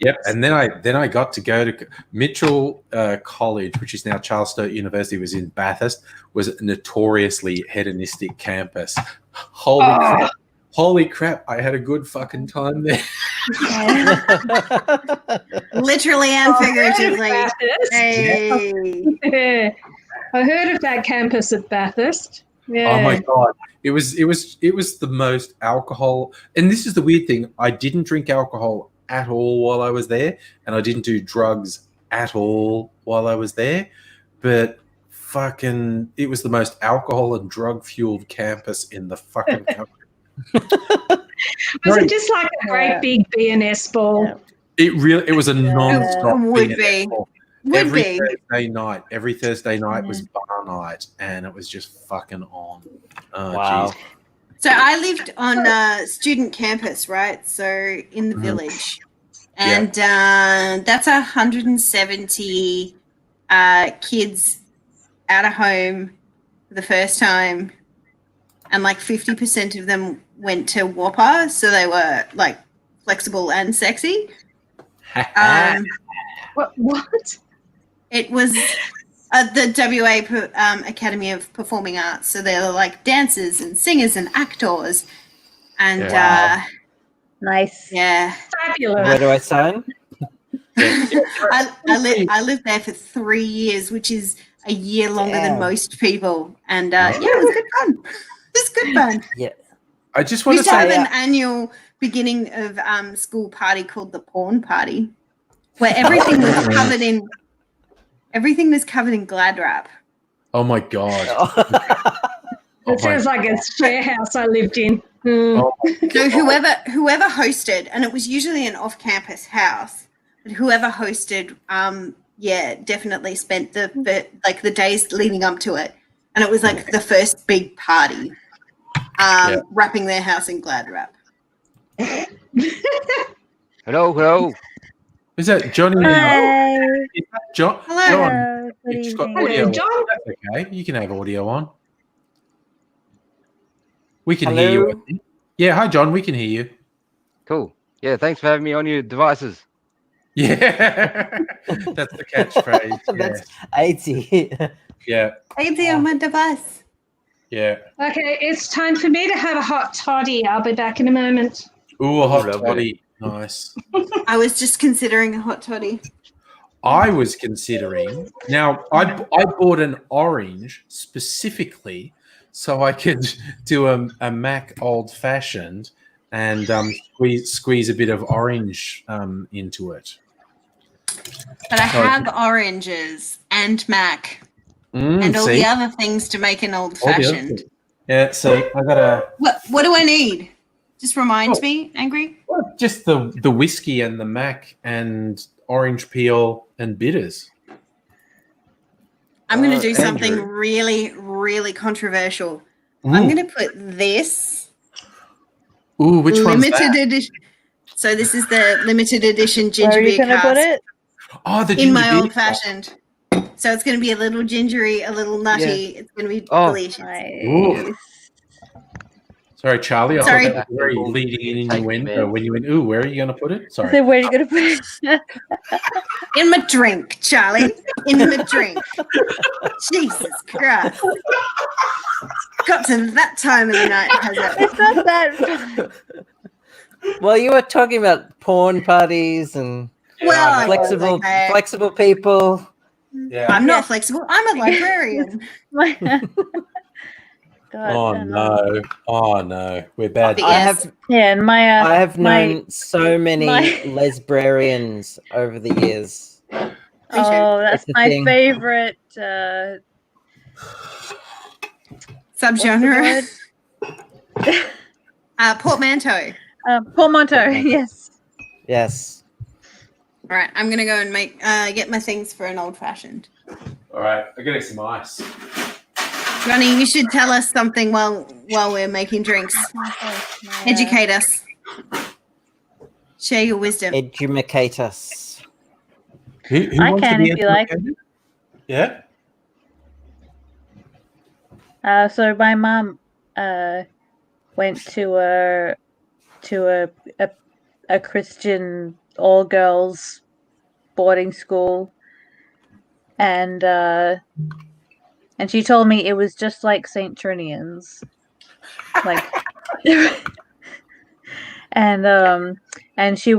Yep, and then I got to go to Mitchell College, which is now Charles Sturt University, was in Bathurst, was a notoriously hedonistic campus. Holy crap, I had a good fucking time there. Literally and figuratively. Hey. I heard of that campus at Bathurst. Yeah. Oh my god. It was the most alcohol, and this is the weird thing. I didn't drink alcohol at all while I was there, and I didn't do drugs at all while I was there, but fucking it was the most alcohol and drug fueled campus in the fucking country. Was it just like a great big BNS ball? Yeah. It was a non-stop Would BNS be. ball. Every Thursday night was bar night, and it was just fucking on. Wow. Geez. So I lived on a student campus, right? So in the village, and that's 170 kids out of home for the first time, and like 50% of them went to Whopper, so they were like flexible and sexy. What? It was the WA Academy of Performing Arts, so they were like dancers and singers and actors, and nice. Yeah, Fabulous. Where do I sign? I lived there for 3 years, which is a year longer than most people, and it was good fun. It was good fun. Yeah. I just We want used to to have say an annual beginning of school party called the porn party, where everything was covered in Glad wrap. oh my god. It sounds like a share house I lived in. Oh So whoever hosted, and it was usually an off-campus house, but whoever hosted, definitely spent the days leading up to it, and it was like the first big party, wrapping their house in Glad wrap. Hello. Is that Johnny? Hi. Is that John? Hello. John, Good you've just got evening. audio. John. That's okay. You can have audio on. We can hear you. I think. Yeah, hi John. We can hear you. Cool. Yeah, thanks for having me on your devices. Yeah, that's the catchphrase. That's 80. Yeah, Hey, on my device. yeah. Okay, it's time for me to have a hot toddy. I'll be back in a moment. Ooh, a hot Lovely. toddy. Nice. I was just considering a hot toddy. I was considering. Now, I bought an orange specifically so I could do a Mac old fashioned and squeeze a bit of orange into it. But I have oranges and mac and all the other things to make an old-fashioned. Yeah, so I gotta. What do I need? Just remind me, Angry. Well, just the whiskey and the mac and orange peel and bitters. I'm going to do something Andrew. really, really controversial. I'm going to put this Ooh, which one's limited that? edition. So this is the limited edition Where ginger are you beer gonna put cask it? Oh, the in ginger my beer. old-fashioned. So it's going to be a little gingery, a little nutty. It's going to be Oh. delicious. Nice. Sorry, Charlie. I Sorry. thought that was very leading in innuendo when you went, ooh, where are you going to put it? I Sorry. said, where are you gonna put it? In my drink, Charlie. In my drink. Jesus Christ. Got to that time of the night, has it? It's not that. Well, you were talking about porn parties and Well, flexible people. Yeah. I'm not flexible. I'm a librarian. God, Oh I don't know. no! Oh no! We're bad. But I yes. have Yeah, and my I have known so many my- lesbrarians over the years. oh, that's It's a my thing. favorite. Subgenre. What's the Portmanteau. Portmanteau. Yes. Yes. All right, I'm gonna go and make get my things for an old fashioned. All right, I got some ice. Ronnie, you should tell us something while we're making drinks. Educate us. Share your wisdom. Educate us. Who I wants to can be if you like. educated? Yeah. So my mom went to a Christian all girls boarding school, and she told me it was just like St. Trinian's, like, and she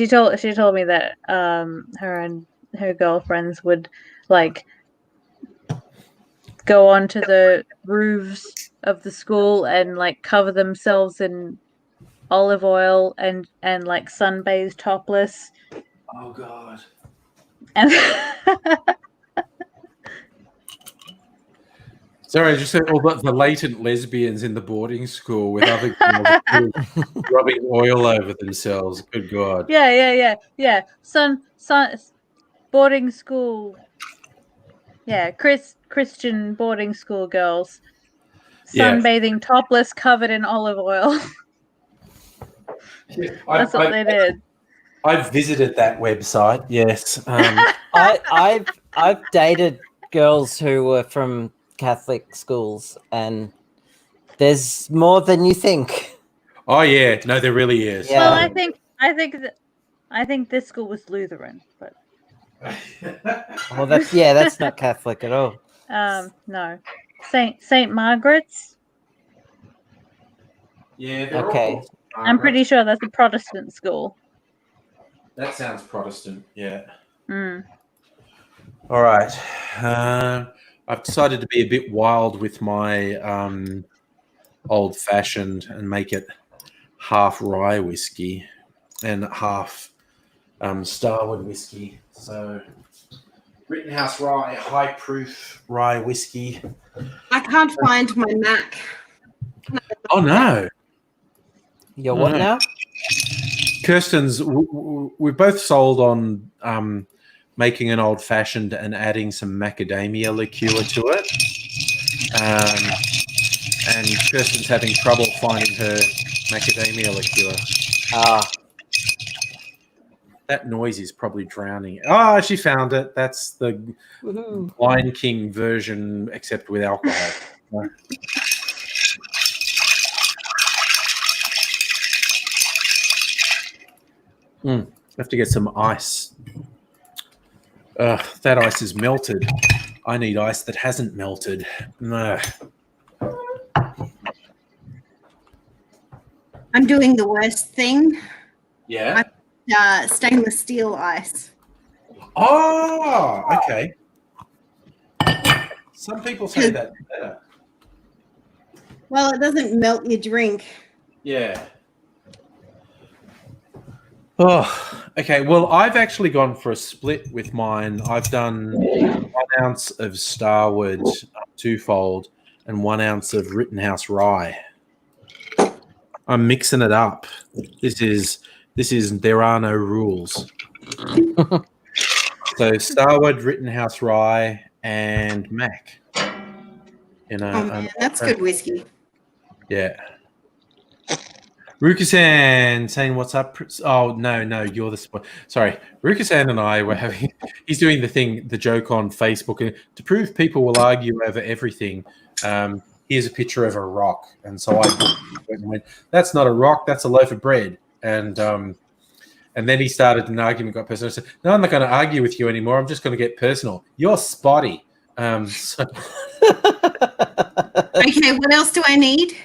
told me that her and her girlfriends would like go onto the roofs of the school and like cover themselves in olive oil and like sunbathe topless. Oh God. And Sorry, I just said all the latent lesbians in the boarding school with other girls rubbing oil over themselves. Good God. yeah. Sun boarding school. Yeah, Christian boarding school girls Yeah. sunbathing topless, covered in olive oil. That's what they did. I've visited that website. Yes. I've dated girls who were from Catholic schools, and there's more than you think. Oh yeah. No, there really is. Yeah. Well, I think this school was Lutheran, but Well, that's not Catholic at all. no, Saint Margaret's. Yeah. they're Okay. all- I'm pretty sure that's a Protestant school. That sounds Protestant. Yeah. Mm. All right. I've decided to be a bit wild with my old fashioned and make it half rye whiskey and half Starwood whiskey. So Rittenhouse rye, high proof rye whiskey. I can't find my Mac. Oh no. You're what now? Kirsten's, we're both sold on making an old fashioned and adding some macadamia liqueur to it. And Kirsten's having trouble finding her macadamia liqueur. That noise is probably drowning it. Oh, she found it. That's the Lion King version, except with alcohol. Have to get some ice. That ice is melted. I need ice that hasn't melted. Ugh. I'm doing the worst thing. Yeah. Stainless steel ice. Oh, okay. Some people say that's better. Well, it doesn't melt your drink. Yeah. Oh, okay. Well, I've actually gone for a split with mine. I've done 1 ounce of Starwood twofold and 1 ounce of Rittenhouse rye. I'm mixing it up. This is there are no rules. So Starwood, Rittenhouse rye, and Mac. You know, Oh man, that's good whiskey. Yeah. Rukasan saying, "What's up?" Oh no, you're the sorry. Rukasan and I were having. He's doing the joke on Facebook, and to prove people will argue over everything. Here's a picture of a rock, and so I went, "That's not a rock. That's a loaf of bread." And then he started an argument, got personal. I said, "No, I'm not going to argue with you anymore. I'm just going to get personal. You're spotty." So. Okay, what else do I need?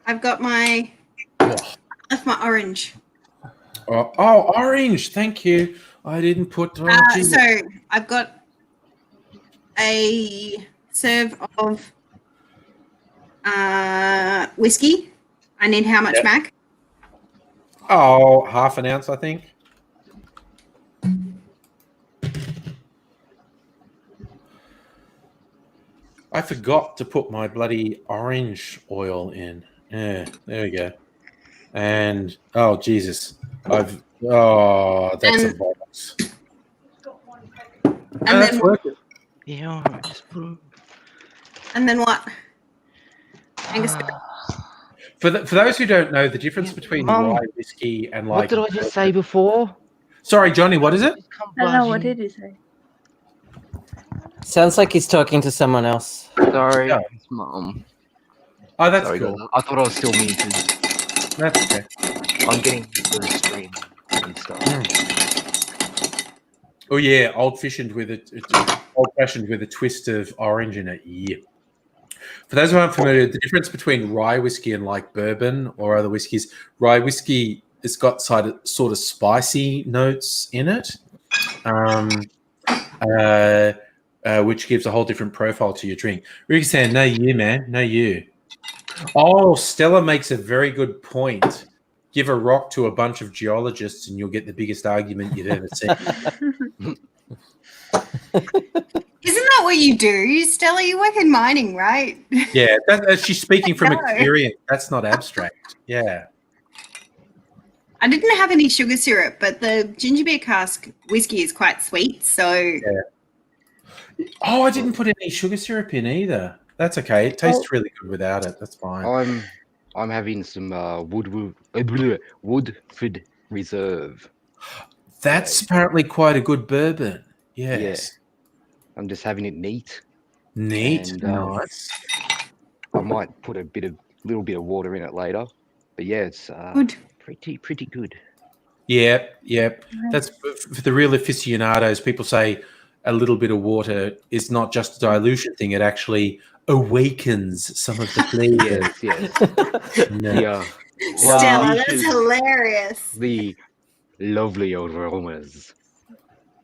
I've got my orange. Oh, orange. Thank you. I didn't put. So I've got a serve of whiskey. I need how much, Mac? Oh, half an ounce, I think. I forgot to put my bloody orange oil in. Yeah, there we go. And oh Jesus, that's a box. And then working. Yeah. And then what? Angus, For those who don't know, the difference between rye whiskey and What did I just say before? Sorry, Johnny. What is it? I don't know. What did you say? Sounds like he's talking to someone else. Sorry, Yeah. it's Mum. Oh, that's Sorry, cool. guys. I thought I was still muted. That's okay. I'm getting to the stream and stuff. Oh yeah, old-fashioned with a twist of orange in it. Yeah. For those who aren't familiar, the difference between rye whiskey and like bourbon or other whiskeys, rye whiskey has got sort of spicy notes in it, which gives a whole different profile to your drink. Ricky saying, "No you, man, no you." Oh, Stella makes a very good point. Give a rock to a bunch of geologists and you'll get the biggest argument you've ever seen. isn't that what you do, Stella? You work in mining, right? Yeah, she's speaking from experience. That's not abstract. Yeah. I didn't have any sugar syrup, but the ginger beer cask whiskey is quite sweet, so Yeah. Oh, I didn't put any sugar syrup in either. That's okay. It tastes really good without it. That's fine. I'm having some Woodford Reserve. That's apparently quite a good bourbon. Yes. Yeah. I'm just having it neat. Neat. And, Nice. I might put a little bit of water in it later. But yeah, it's good. Pretty good. Yep. That's for the real aficionados. People say a little bit of water is not just a dilution thing. It actually awakens some of the flavors. Yes. No. Yeah. Stella, that's hilarious. The lovely aromas,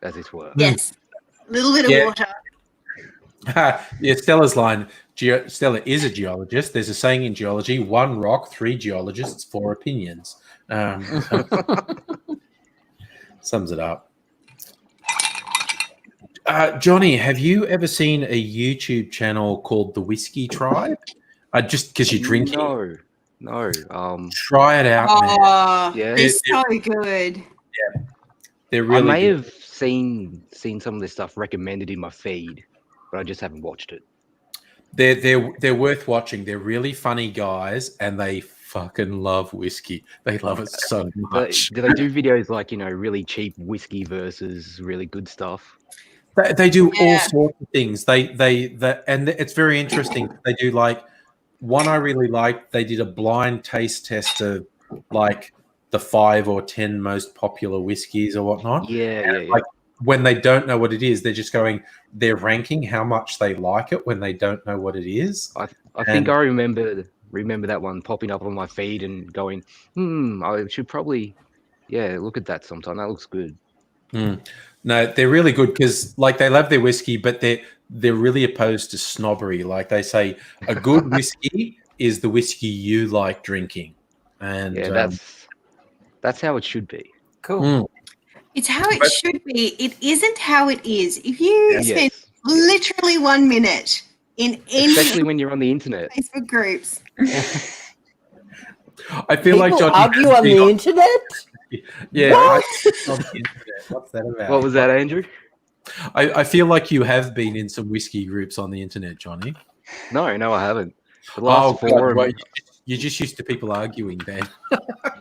as it were. Yes. A little bit of water. Yeah, Stella's line. Stella is a geologist. There's a saying in geology: 1 rock, 3 geologists, 4 opinions. Sums it up. Johnny, have you ever seen a YouTube channel called The Whiskey Tribe? Just because you're drinking? No. Try it out, man. Yeah. They're so good. Yeah, they're really. I may good. have seen some of this stuff recommended in my feed, but I just haven't watched it. They're worth watching. They're really funny guys, and they fucking love whiskey. They love it so much. Do they do videos like, really cheap whiskey versus really good stuff? They do all sorts of things. And it's very interesting. They do like one I really liked. They did a blind taste test of like the 5 or 10 most popular whiskeys or whatnot. Yeah. Like when they don't know what it is, they're ranking how much they like it when they don't know what it is. I think I remember that one popping up on my feed and going, I should probably look at that sometime. That looks good. No, they're really good because like they love their whiskey, but they're really opposed to snobbery. Like they say, a good whiskey is the whiskey you like drinking, and that's how it should be. Cool. Mm. It's how it should be. It isn't how it is. If you spend Yes. literally 1 minute in any Especially when you're on the internet. Facebook groups, I feel like People Johnny argue has on been the internet? Yeah, What? on the internet. What's that about? What was that, Andrew? I feel like you have been in some whiskey groups on the internet, Johnny. No, I haven't. The last God, forum. well, you're just used to people arguing, Ben.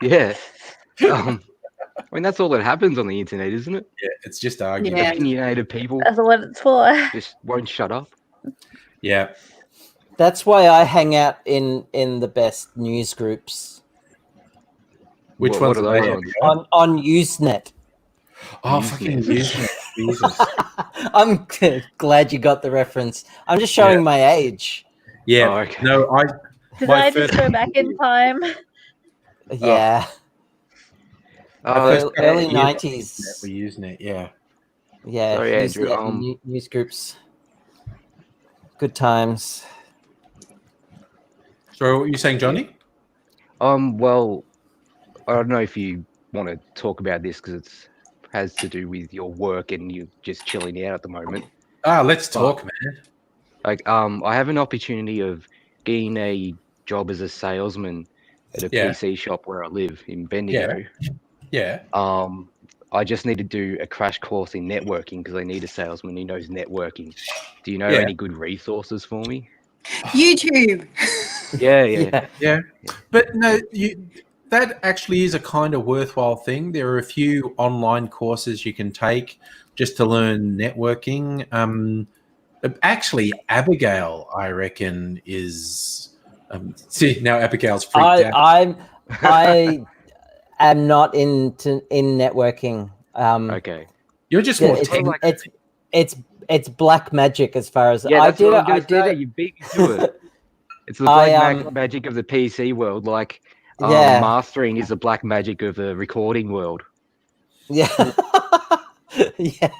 Yeah. I mean, that's all that happens on the internet, isn't it? Yeah, it's just arguing. Yeah. Opinionated people That's what it's for. just won't shut up. Yeah. That's why I hang out in the best news groups Which What ones are are those they? ones? on Usenet. Oh, Usenet. fucking Usenet. Jesus. I'm glad you got the reference. I'm just showing my age. Yeah. Oh, okay. No, Did My I just first- go back in time? Yeah. Oh, Early yeah, 90s. we're using it. Yeah. Yeah. Sorry, Andrew, Usenet, news groups. Good times. So, what were you saying, Johnny? well, I don't know if you want to talk about this because it has to do with your work and you're just chilling out at the moment. Let's talk, man. Like, I have an opportunity of getting a job as a salesman at a Yeah. PC shop where I live in Bendigo. Yeah. I just need to do a crash course in networking because I need a salesman who knows networking. Do you know Yeah. any good resources for me? YouTube. Yeah. But no, that actually is a kind of worthwhile thing. There are a few online courses you can take just to learn networking. Actually, Abigail, I reckon, is. See, now Abigail's freaked out. I am not in networking. Okay. You're just Yeah, more it's, technical. it's black magic as far as Yeah, I that's did. what I'm I gonna did say. it. You beat me to it. It's the I, black magic of the PC world. Like, Yeah. mastering is the black magic of the recording world. Yeah. Yeah.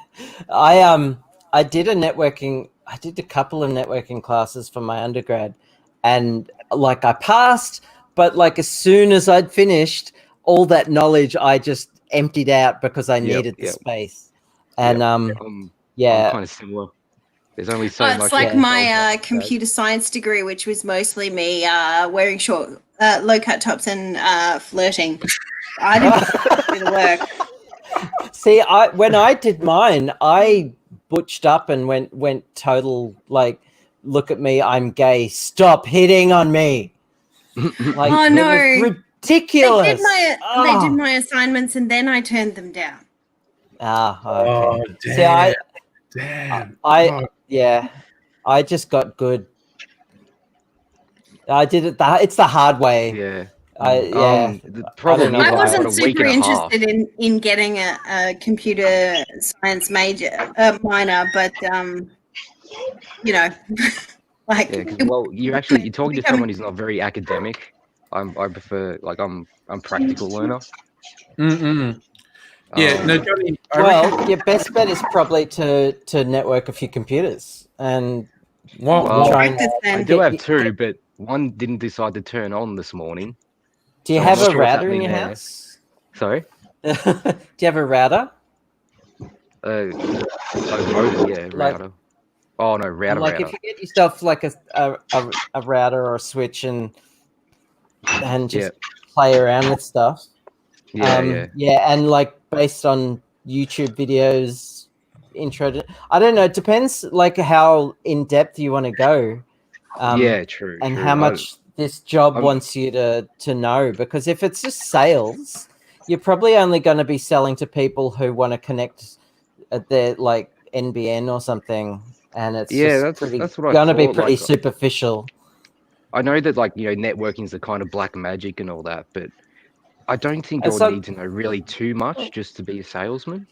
I did a couple of networking classes for my undergrad, and like I passed, but like as soon as I'd finished all that knowledge, I just emptied out because I needed the space. And I'm yeah. kind of similar. There's only so It's much. like I can my tell. computer science degree, which was mostly me wearing short, low-cut tops and flirting. I didn't do the work. See, when I did mine, I butched up and went total like, look at me, I'm gay. Stop hitting on me. Like, Oh, it no. was ridiculous. They did my assignments and then I turned them down. Okay. Oh, damn. See, Damn. I just got good. I did it. It's the hard way. Yeah. The problem I is I know I've got wasn't a week super and a half. interested in getting a computer science minor, but like Yeah, 'cause, well, you're talking to someone who's not very academic. I prefer, like, I'm practical learner. Yeah, no, Johnny. Well, your best bet is probably to network a few computers and Well, try and. practice then. I do have two, but one didn't decide to turn on this morning. Do you So have I'm not a sure what's router in happening your there. house? Sorry? Do you have a router? A modem, yeah, Like- router. Oh no, router. Like if you get yourself like a router or a switch and just play around with stuff. Yeah. And like based on YouTube videos, I don't know. It depends like how in depth you want to go. True. And true. how much this job I'm- wants you to know, because if it's just sales, you're probably only going to be selling to people who want to connect at their like NBN or something, and it's that's what I going to be thought, pretty like, superficial. I know that, like, networking is the kind of black magic and all that, but I don't think It's you'll like- need to know really too much just to be a salesman.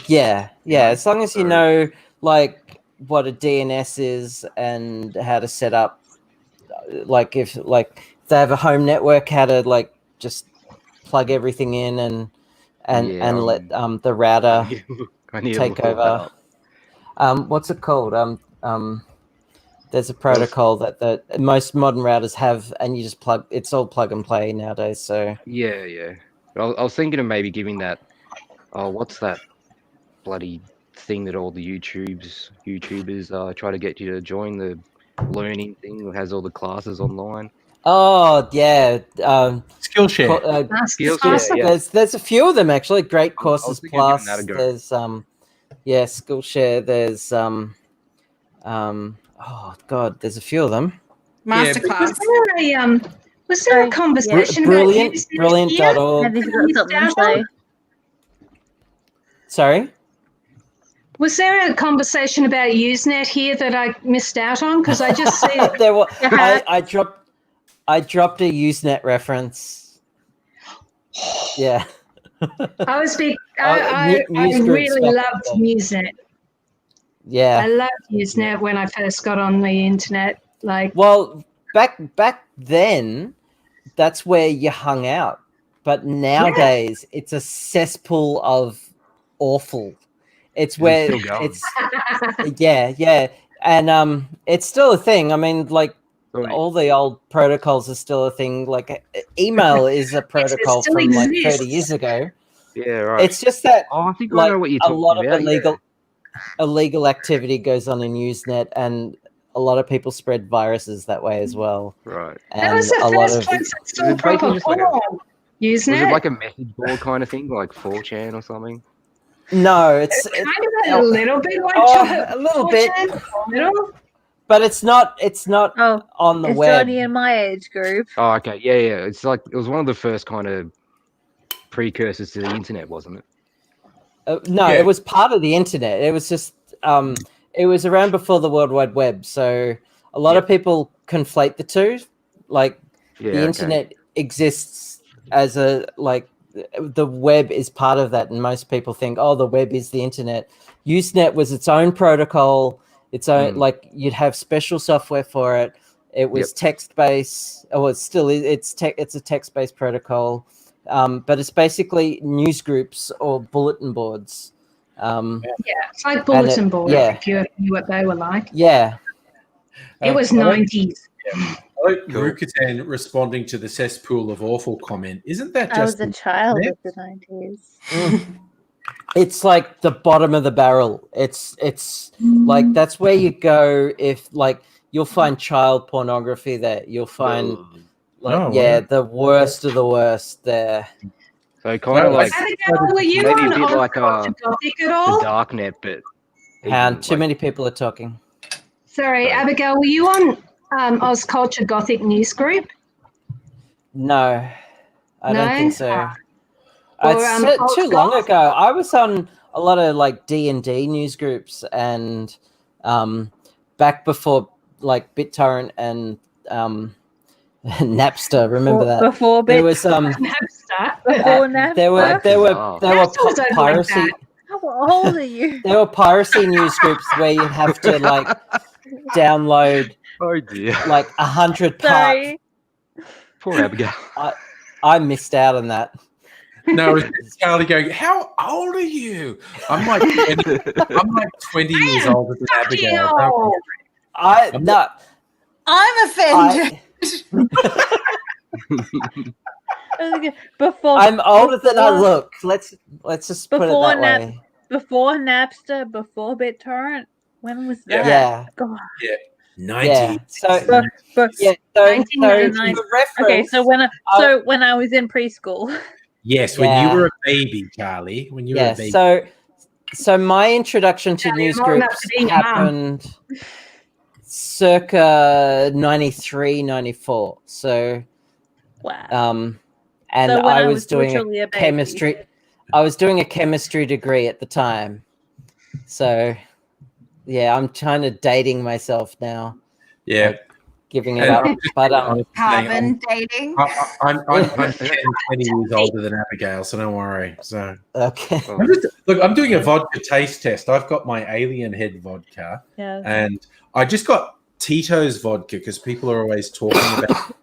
Yeah. As long as you know like what a DNS is and how to set up, like if they have a home network, how to like just plug everything in and let the router I need to take look all that over. up. What's it called? There's a protocol that the most modern routers have, and you just it's all plug and play nowadays. So Yeah. I was thinking of maybe giving that Oh, what's that bloody thing that all the YouTubers try to get you to join, the learning thing that has all the classes online? Oh yeah, Skillshare. Skillshare, yeah. There's a few of them actually. Great I was Courses thinking of giving Plus. that a go. There's Skillshare. There's oh god, there's a few of them. Masterclass. Was there a conversation about Usenet here Brilliant.org. Maybe he's got something to say. Sorry. Was there a conversation about Usenet here that I missed out on? Because I just see it. There was. I dropped a Usenet reference. Yeah. I really loved Usenet. Yeah. I loved Usenet when I first got on the internet. Like, well, back then, that's where you hung out. But nowadays, it's a cesspool of awful. It's where it's yeah, and it's still a thing. I mean, like all the old protocols are still a thing. Like email is a protocol from like 30 years ago. Yeah, right. It's just that I think like I know what you're a talking lot about. of illegal activity goes on in Usenet, and a lot of people spread viruses that way as well. Right. And that was the first place I saw proper porn. Usenet. Was it like a message board kind of thing, like 4chan or something? No, it's kind of a little bit like a little bit, but it's not on the it's web. Johnny in my age group. Oh, okay, yeah. It's like it was one of the first kind of precursors to the internet, wasn't it? No, it was part of the internet. It was just it was around before the World Wide Web, so a lot of people conflate the two. Like the internet exists as a the web is part of that, and most people think, oh, the web is the internet. Usenet was its own protocol, its own like you'd have special software for it. It was text-based. Oh, it still is. It's a text-based protocol, but it's basically news groups or bulletin boards. It's like bulletin boards. Yeah. If you knew what they were like. Yeah. It was 90s. I like Rukatan responding to the cesspool of awful comment. Isn't that just? I was a child of the 90s. It's like the bottom of the barrel. It's like that's where you go if like you'll find child pornography there. You'll find the worst of the worst there. So kind of like were you maybe on a bit like Gothic at all? the darknet, but and too many people are talking. Sorry, Abigail, were you on Oz Culture Gothic News Group? No, I don't think so. Or, It's too long ago. I was on a lot of like D&D news groups, and back before like BitTorrent and Napster. Remember that? Before there was Napster. Before Napster. There were piracy. How old are you? There were piracy news groups where you have to like download like 100 parts. Poor Abigail. I missed out on that. No, it's Charlie going, how old are you? I'm like 20 years older than Abigail. I'm offended. Before I'm older than I look. Let's just put it that way. Before Napster, before BitTorrent. When was that? Yeah. God. Yeah. 90. Yeah. So okay, so when I was in preschool. Yes, when you were a baby, Charlie. When you were a baby. So my introduction to news groups happened circa 93, 94. So wow. And so I was doing a chemistry. I was doing a chemistry degree at the time. So yeah, I'm kind of dating myself now. Yeah. Like, giving it up. But carbon dating. I'm 10, 20 years older than Abigail, so don't worry. So okay. I'm doing a vodka taste test. I've got my Alien Head vodka, and I just got Tito's vodka because people are always talking about it,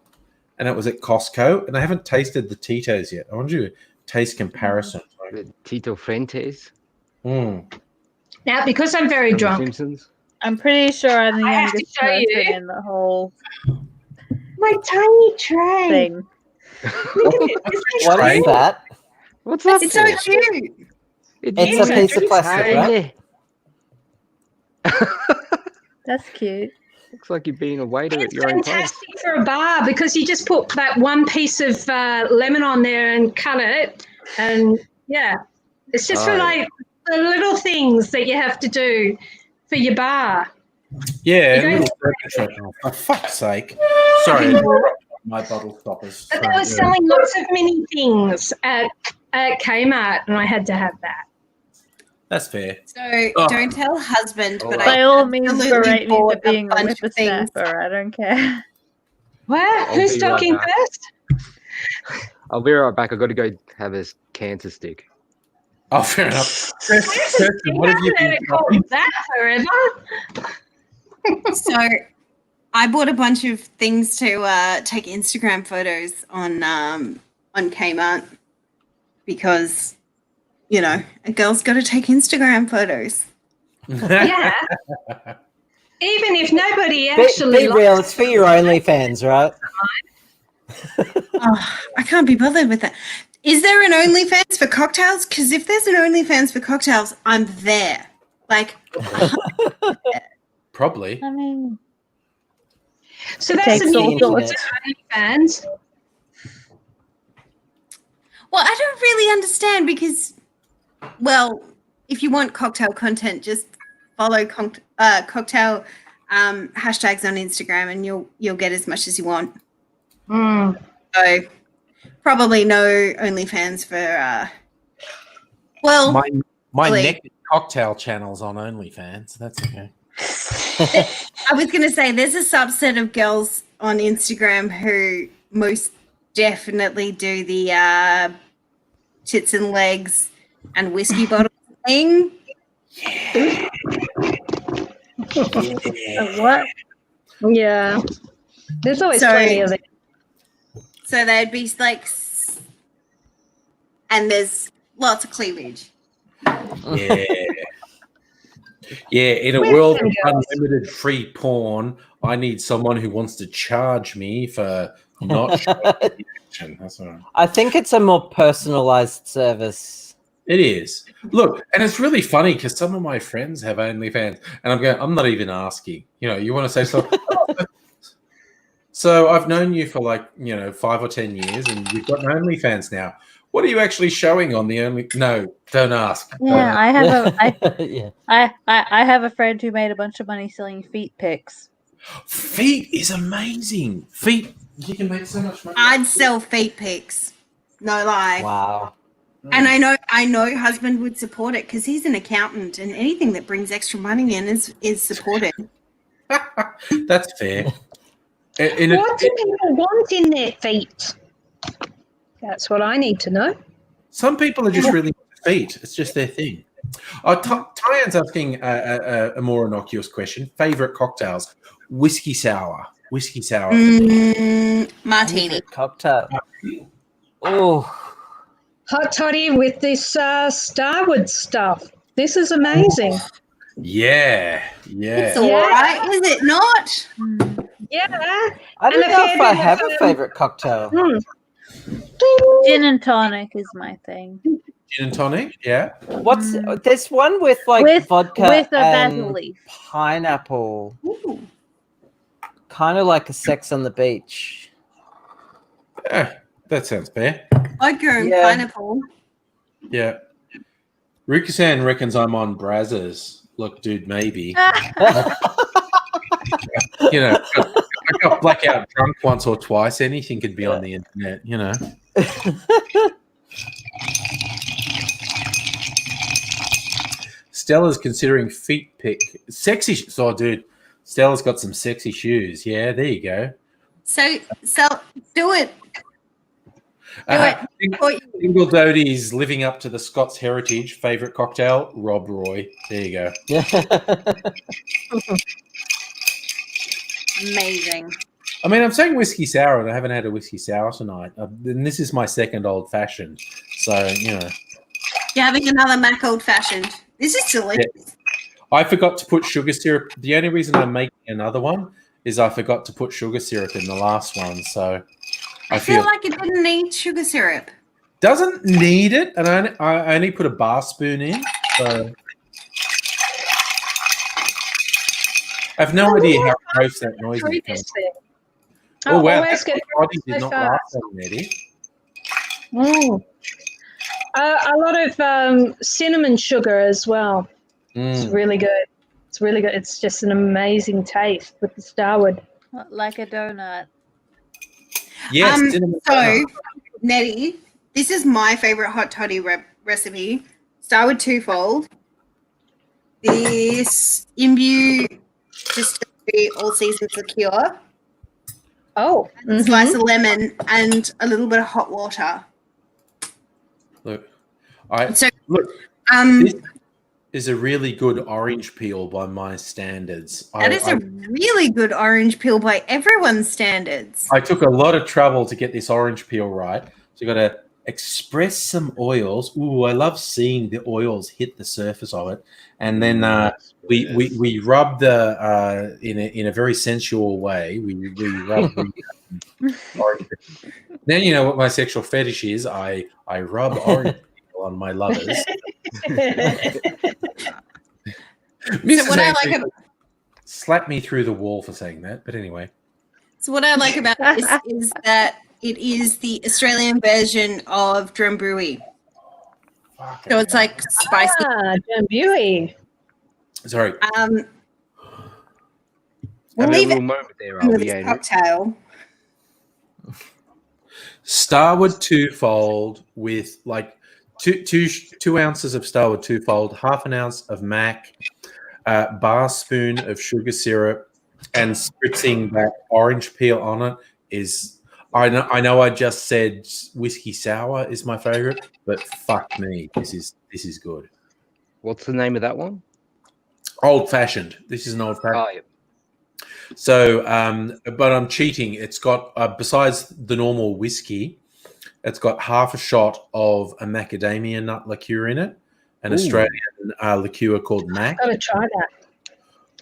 and it was at Costco, and I haven't tasted the Tito's yet. I want you to taste comparison. The Tito Fuentes. Now, because I'm very drunk. Simpsons. I'm pretty sure I'm the youngest person in the whole my tiny tray thing. What is that? What's that? It's so cute. It's a piece of plastic, right? That's cute. Looks like you're being a waiter at It's your own place. fantastic for a bar because you just put that one piece of lemon on there and cut it, and it's just for Oh, like the little things that you have to do for your bar. Yeah, You don't- little circuitry. Oh, for fuck's sake. Sorry, my bottle stoppers. But they were selling lots of mini things at Kmart, and I had to have that. That's fair. So Oh. don't tell husband, but By I all means, absolutely berate me for bought a being a bunch of things. whippersnapper. I don't care. What? I'll Who's be right talking back. first? I'll be right back. I've got to go have a cancer stick. Oh, fair enough. Kirsten, What have you let been it call shopping? that forever. So I bought a bunch of things to take Instagram photos on Kmart because, you know, a girl's got to take Instagram photos. Yeah. Even if nobody Be actually real, it's for your OnlyFans, right? Oh, I can't be bothered with that. Is there an OnlyFans for cocktails? Because if there's an OnlyFans for cocktails, I'm there. Like, Probably. I mean, So It that's a takes all new sorts. OnlyFans. well, I don't really understand because, well, if you want cocktail content, just follow cocktail hashtags on Instagram, and you'll get as much as you want. Mm. So probably no OnlyFans for well, My Really? naked cocktail channel's on OnlyFans. That's okay. I was going to say there's a subset of girls on Instagram who most definitely do the tits and legs and whiskey bottle thing. what? Yeah. There's always So- plenty of it. So they'd be like, and there's lots of cleavage. Yeah. Yeah, in a Where's world them of girls? unlimited free porn, I need someone who wants to charge me for not showing the action. That's all right. I think it's a more personalized service. It is. Look, and it's really funny because some of my friends have OnlyFans, and I'm not even asking. You know, you want to say something. So I've known you for 5 or 10 years, and you've got an OnlyFans now. What are you actually showing on the Only? No, don't ask. Don't Yeah, ask. Yeah. I have a friend who made a bunch of money selling feet pics. Feet is amazing. Feet, you can make so much money. I'd sell feet pics, no lie. Wow. And I know husband would support it because he's an accountant, and anything that brings extra money in is supported. That's fair. What do people want in their feet? That's what I need to know. Some people are just really into feet. It's just their thing. Tyan's asking a more innocuous question. Favorite cocktails? Whiskey sour. Whiskey sour. Martini. Favorite cocktail. Oh, Hot toddy with this Starwood stuff. This is amazing. Yeah. It's all right, is it not? Yeah. I don't And know a if I fair have bit a of, favorite cocktail. Gin and tonic is my thing. Gin and tonic. Yeah. What's there's one with vodka with a and basil leaf. pineapple, Ooh. kind of like a Sex on the Beach. That sounds fair. Vodka and Yeah. pineapple. Yeah. Rukasan reckons I'm on Brazzers. Look, dude, maybe. You know, I got blackout drunk once or twice. Anything could be on the internet, you know. Stella's considering feet pick. Sexy. So, dude, Stella's got some sexy shoes. Yeah, there you go. So do it. Dingle Doty's living up to the Scots heritage. Favorite cocktail? Rob Roy. There you go. Amazing. I mean, I'm saying whiskey sour, and I haven't had a whiskey sour tonight. And this is my second old fashioned. So, you know. You're having another Mac old fashioned. This is delicious. I forgot to put sugar syrup. The only reason I'm making another one is I forgot to put sugar syrup in the last one. So I feel like it didn't need sugar syrup. Doesn't need it, and I only put a bar spoon in. So I have no idea how close that noise is coming. Oh wow! Always get Body did so not last fast. already. Mm. A lot of cinnamon sugar as well. It's really good. It's really good. It's just an amazing taste with the Starwood. Like a donut. Yes. So, Nettie, this is my favorite hot toddy recipe. Starwood twofold. This Imbue Distillery All Seasons Liqueur. Oh, A slice of lemon and a little bit of hot water. Look, So, this is a really good orange peel by my standards. That is a really good orange peel by everyone's standards. I took a lot of trouble to get this orange peel right. So you got to express some oils. Ooh, I love seeing the oils hit the surface of it, and then we rub the in a very sensual way. We rub the orange. Then you know what my sexual fetish is. I rub orange peel on my lovers. So what I like slap me through the wall for saying that, but anyway. So what I like about this is that it is the Australian version of Drambuie. So it's like spicy. Drambuie. Sorry. We'll leave it moment there, with this cocktail. Starwood twofold with like two ounces of Starwood twofold, half an ounce of Mac, bar spoon of sugar syrup, and spritzing that orange peel on it is. I know. I just said whiskey sour is my favorite, but fuck me, this is good. What's the name of that one? Old fashioned. This is an old fashioned. Oh, yeah. So, but I'm cheating. It's got besides the normal whiskey, it's got half a shot of a macadamia nut liqueur in it, an Australian liqueur called Mac. Gotta try that.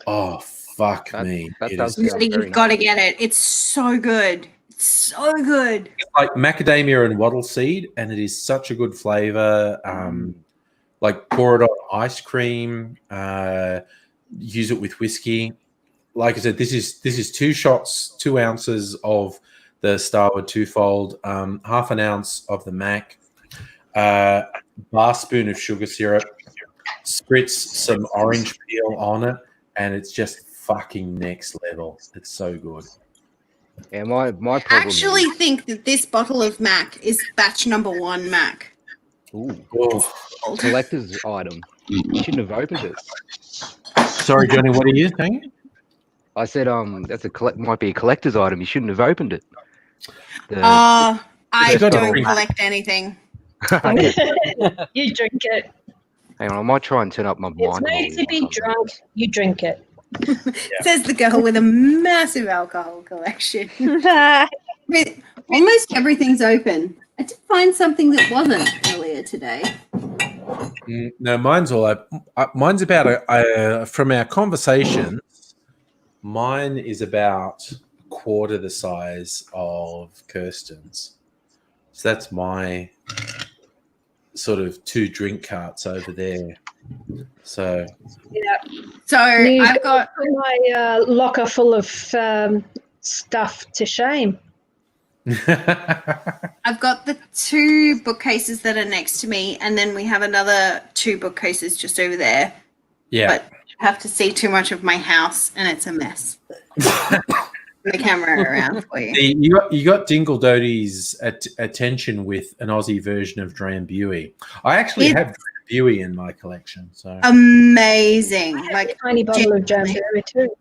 Oh fuck me! You've got to get it. It's so good. It's so good. It's like macadamia and wattle seed, and it is such a good flavor. Like pour it on ice cream. Use it with whiskey. Like I said, this is 2 shots, 2 ounces of the Starwood twofold, half an ounce of the Mac, bar spoon of sugar syrup, spritz some orange peel on it, and it's just fucking next level. It's so good. Yeah, my problem I actually think that this bottle of Mac is batch number 1 Mac. Ooh. Collector's item. You shouldn't have opened it. Sorry, Johnny, what are you saying? I said, that's might be a collector's item. You shouldn't have opened it. I don't collect anything. You drink it. Hang on, I might try and turn up my It's wine. made to be drunk. You drink it. Says the girl with a massive alcohol collection. But almost everything's open. I did find something that wasn't earlier today. No, mine's all open. Mine's about from our conversations. Mine is about a quarter the size of Kirsten's. So that's my sort of 2 drink carts over there. So yeah. So I've got my locker full of stuff to shame. I've got the 2 bookcases that are next to me, and then we have another 2 bookcases just over there. Yeah. But I have to see too much of my house, and it's a mess. The camera around for you. You got Dingle Doty's attention with an Aussie version of Drambuie. I actually have Drambuie in my collection. So amazing! Like a tiny bottle of Drambuie too.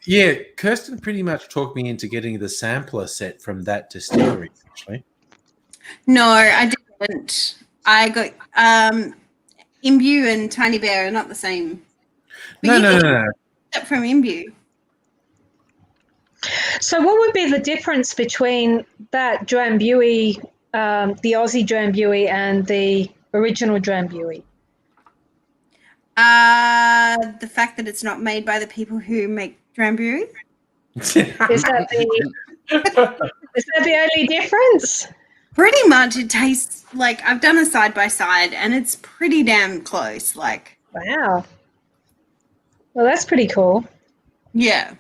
Yeah, Kirsten pretty much talked me into getting the sampler set from that distillery. Actually, no, I didn't. I got Imbue and Tiny Bear are not the same. But no. From Imbue. So, what would be the difference between that Drambuie, the Aussie Drambuie, and the original Drambuie? The fact that it's not made by the people who make Drambuie. Is that the only difference? Pretty much, it tastes like I've done a side by side, and it's pretty damn close. Like, Wow. Well, that's pretty cool. yeah.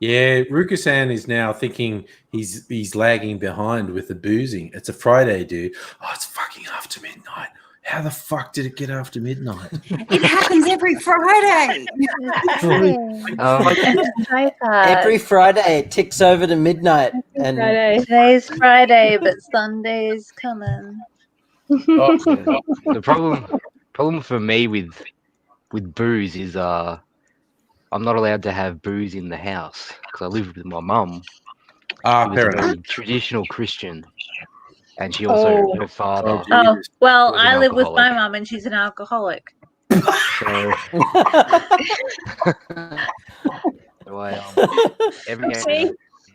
Yeah, Rukusan is now thinking he's lagging behind with the boozing. It's a Friday, dude. Oh, it's fucking after midnight. How the fuck did it get after midnight? It happens every Friday. Every Friday it ticks over to midnight, and Friday. Today's Friday, but Sunday's coming. The problem for me with booze is I'm not allowed to have booze in the house because I live with my mum. She was Fair a enough. very traditional Christian, and she also her father. Oh, well, was an I live with my alcoholic. mum and she's an alcoholic. So, every See? game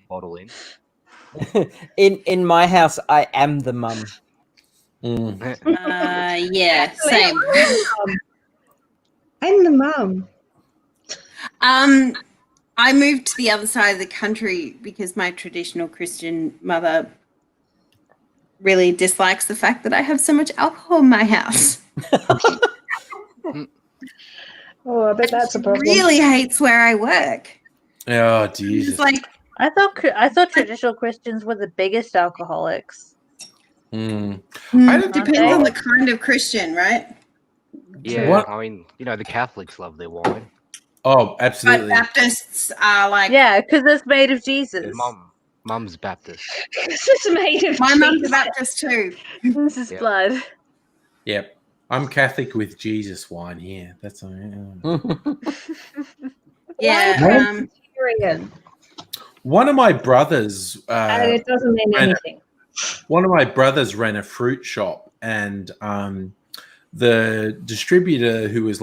bottle in. in my house, I am the mum. Yeah, same. I'm the mum. I moved to the other side of the country because my traditional Christian mother really dislikes the fact that I have so much alcohol in my house. Oh, I bet that's a problem. Really hates where I work. Oh, It's Jesus. like, I thought traditional Christians were the biggest alcoholics. Mm. it depends on the kind of Christian, right? Yeah, What? I mean, the Catholics love their wine. Oh, But absolutely. Baptists are like, Yeah, because it's made of Jesus. Their mum's Baptist. This is made of my mum's a cheese. Baptist too. This is Yep. blood. Yep. I'm Catholic with Jesus wine here. That's Yeah. Vegetarian. one of my brothers. And it doesn't mean anything. One of my brothers ran a fruit shop, and the distributor who was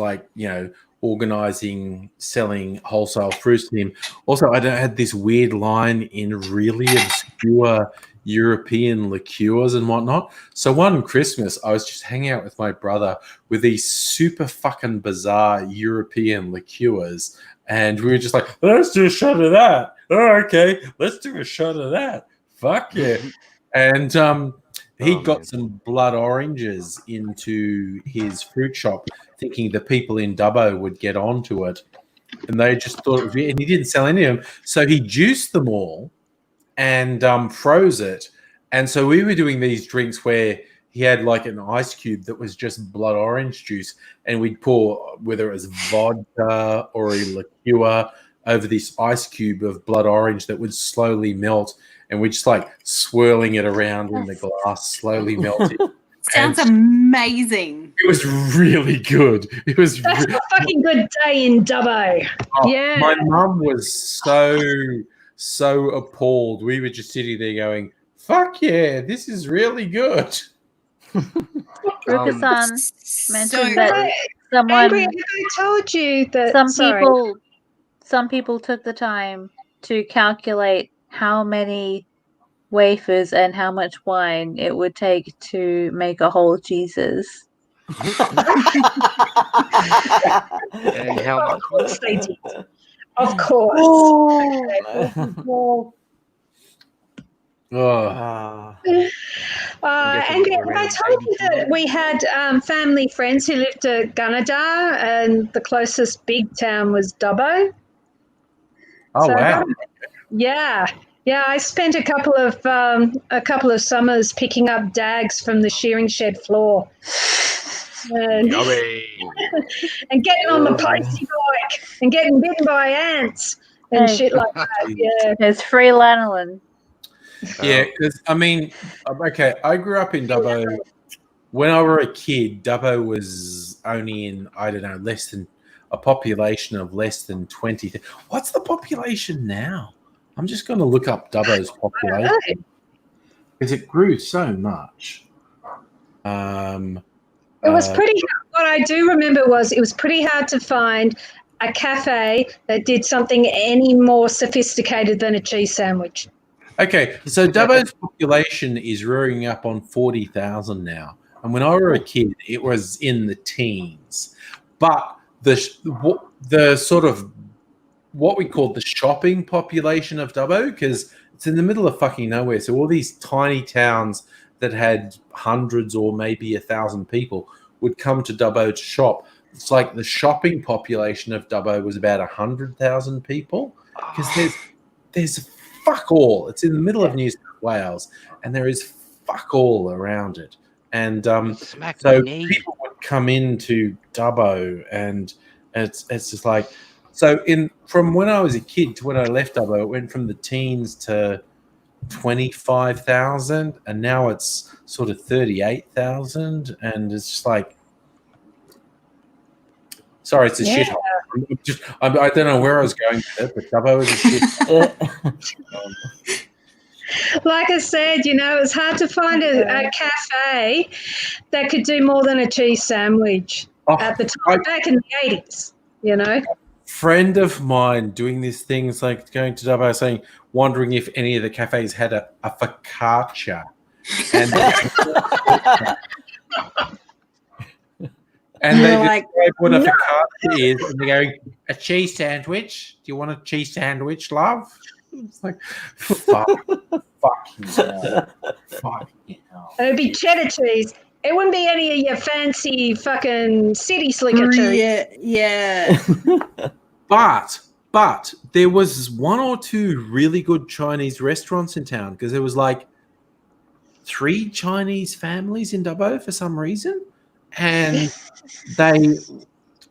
organizing selling wholesale fruits to him also had this weird line in really obscure European liqueurs and whatnot. So one Christmas I was just hanging out with my brother with these super fucking bizarre European liqueurs, and we were just like, let's do a shot of that. Oh, okay, let's do a shot of that. Fuck yeah. And he got some blood oranges into his fruit shop, thinking the people in Dubbo would get onto it. And they just thought it was weird. And he didn't sell any of them. So he juiced them all and froze it. And so we were doing these drinks where he had like an ice cube that was just blood orange juice. And we'd pour, whether it was vodka or a liqueur, over this ice cube of blood orange that would slowly melt. And we're just like swirling it around in the glass, slowly melting. Sounds amazing. It was really good. It was. That's a fucking good day in Dubbo. Yeah. My mum was so appalled. We were just sitting there going, "Fuck yeah, this is really good." Ruka-san mentioned that Angry, someone, have I told you that some people took the time to calculate how many wafers and how much wine it would take to make a whole Jesus. And how much? Of course they did. Of course. Angry, have I told you that we had family friends who lived at Gunnedah, and the closest big town was Dubbo? Oh wow! Yeah, I spent a couple of summers picking up dags from the shearing shed floor, and getting on the pokey bike and getting bitten by ants and shit like that. Yeah, there's free lanolin. Yeah, because I mean, okay, I grew up in Dubbo. When I were a kid, Dubbo was only in, I don't know, less than a population of less than 20. What's the population now? I'm just going to look up Dubbo's population because it grew so much. It was pretty. What I do remember was it was pretty hard to find a cafe that did something any more sophisticated than a cheese sandwich. Okay, so Dubbo's population is rearing up on 40,000 now. And when I were a kid, it was in the teens. But the sort of what we called the shopping population of Dubbo, because it's in the middle of fucking nowhere. So all these tiny towns that had hundreds or maybe 1,000 people would come to Dubbo to shop. It's like the shopping population of Dubbo was about 100,000 people, because there's fuck all. It's in the middle of New South Wales, and there is fuck all around it. And so people would come into Dubbo, and it's just like, so from when I was a kid to when I left Dubbo, it went from the teens to 25,000, and now it's sort of 38,000, and it's just like, sorry, it's a shithole. I don't know where I was going with it, but Dubbo is a shithole. Like I said, it's hard to find a cafe that could do more than a cheese sandwich at the time, back in the 80s, Friend of mine doing these things, like going to Dubbo, saying, wondering if any of the cafes had a focaccia. And and they like, what a focaccia is, and they're going, a cheese sandwich? Do you want a cheese sandwich, love? It's like, fuck you hell. Fuck you hell. It would be cheddar cheese. It wouldn't be any of your fancy fucking city slicker cheese. Yeah. But there was one or two really good Chinese restaurants in town, because there was like 3 Chinese families in Dubbo for some reason, and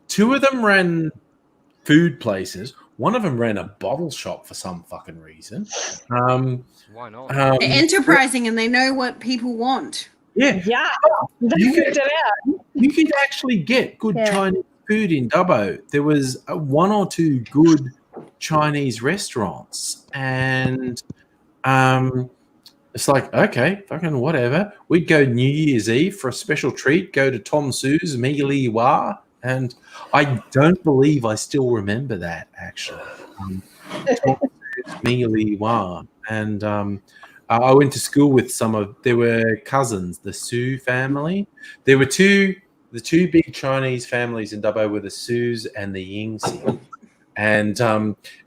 2 of them ran food places. One of them ran a bottle shop for some fucking reason. Why not? They're enterprising, and they know what people want. Yeah. You could actually get good Chinese food in Dubbo. There was 1 or 2 good Chinese restaurants, and it's like, okay, fucking whatever. We'd go New Year's Eve for a special treat, go to Tom Sue's Mi Li Wa, and I don't believe I still remember that, actually. Tom Sue's Mi Li Wa. And I went to school with there were cousins, the Su family. There were the 2 big Chinese families in Dubbo were the Sus and the Yingxi. And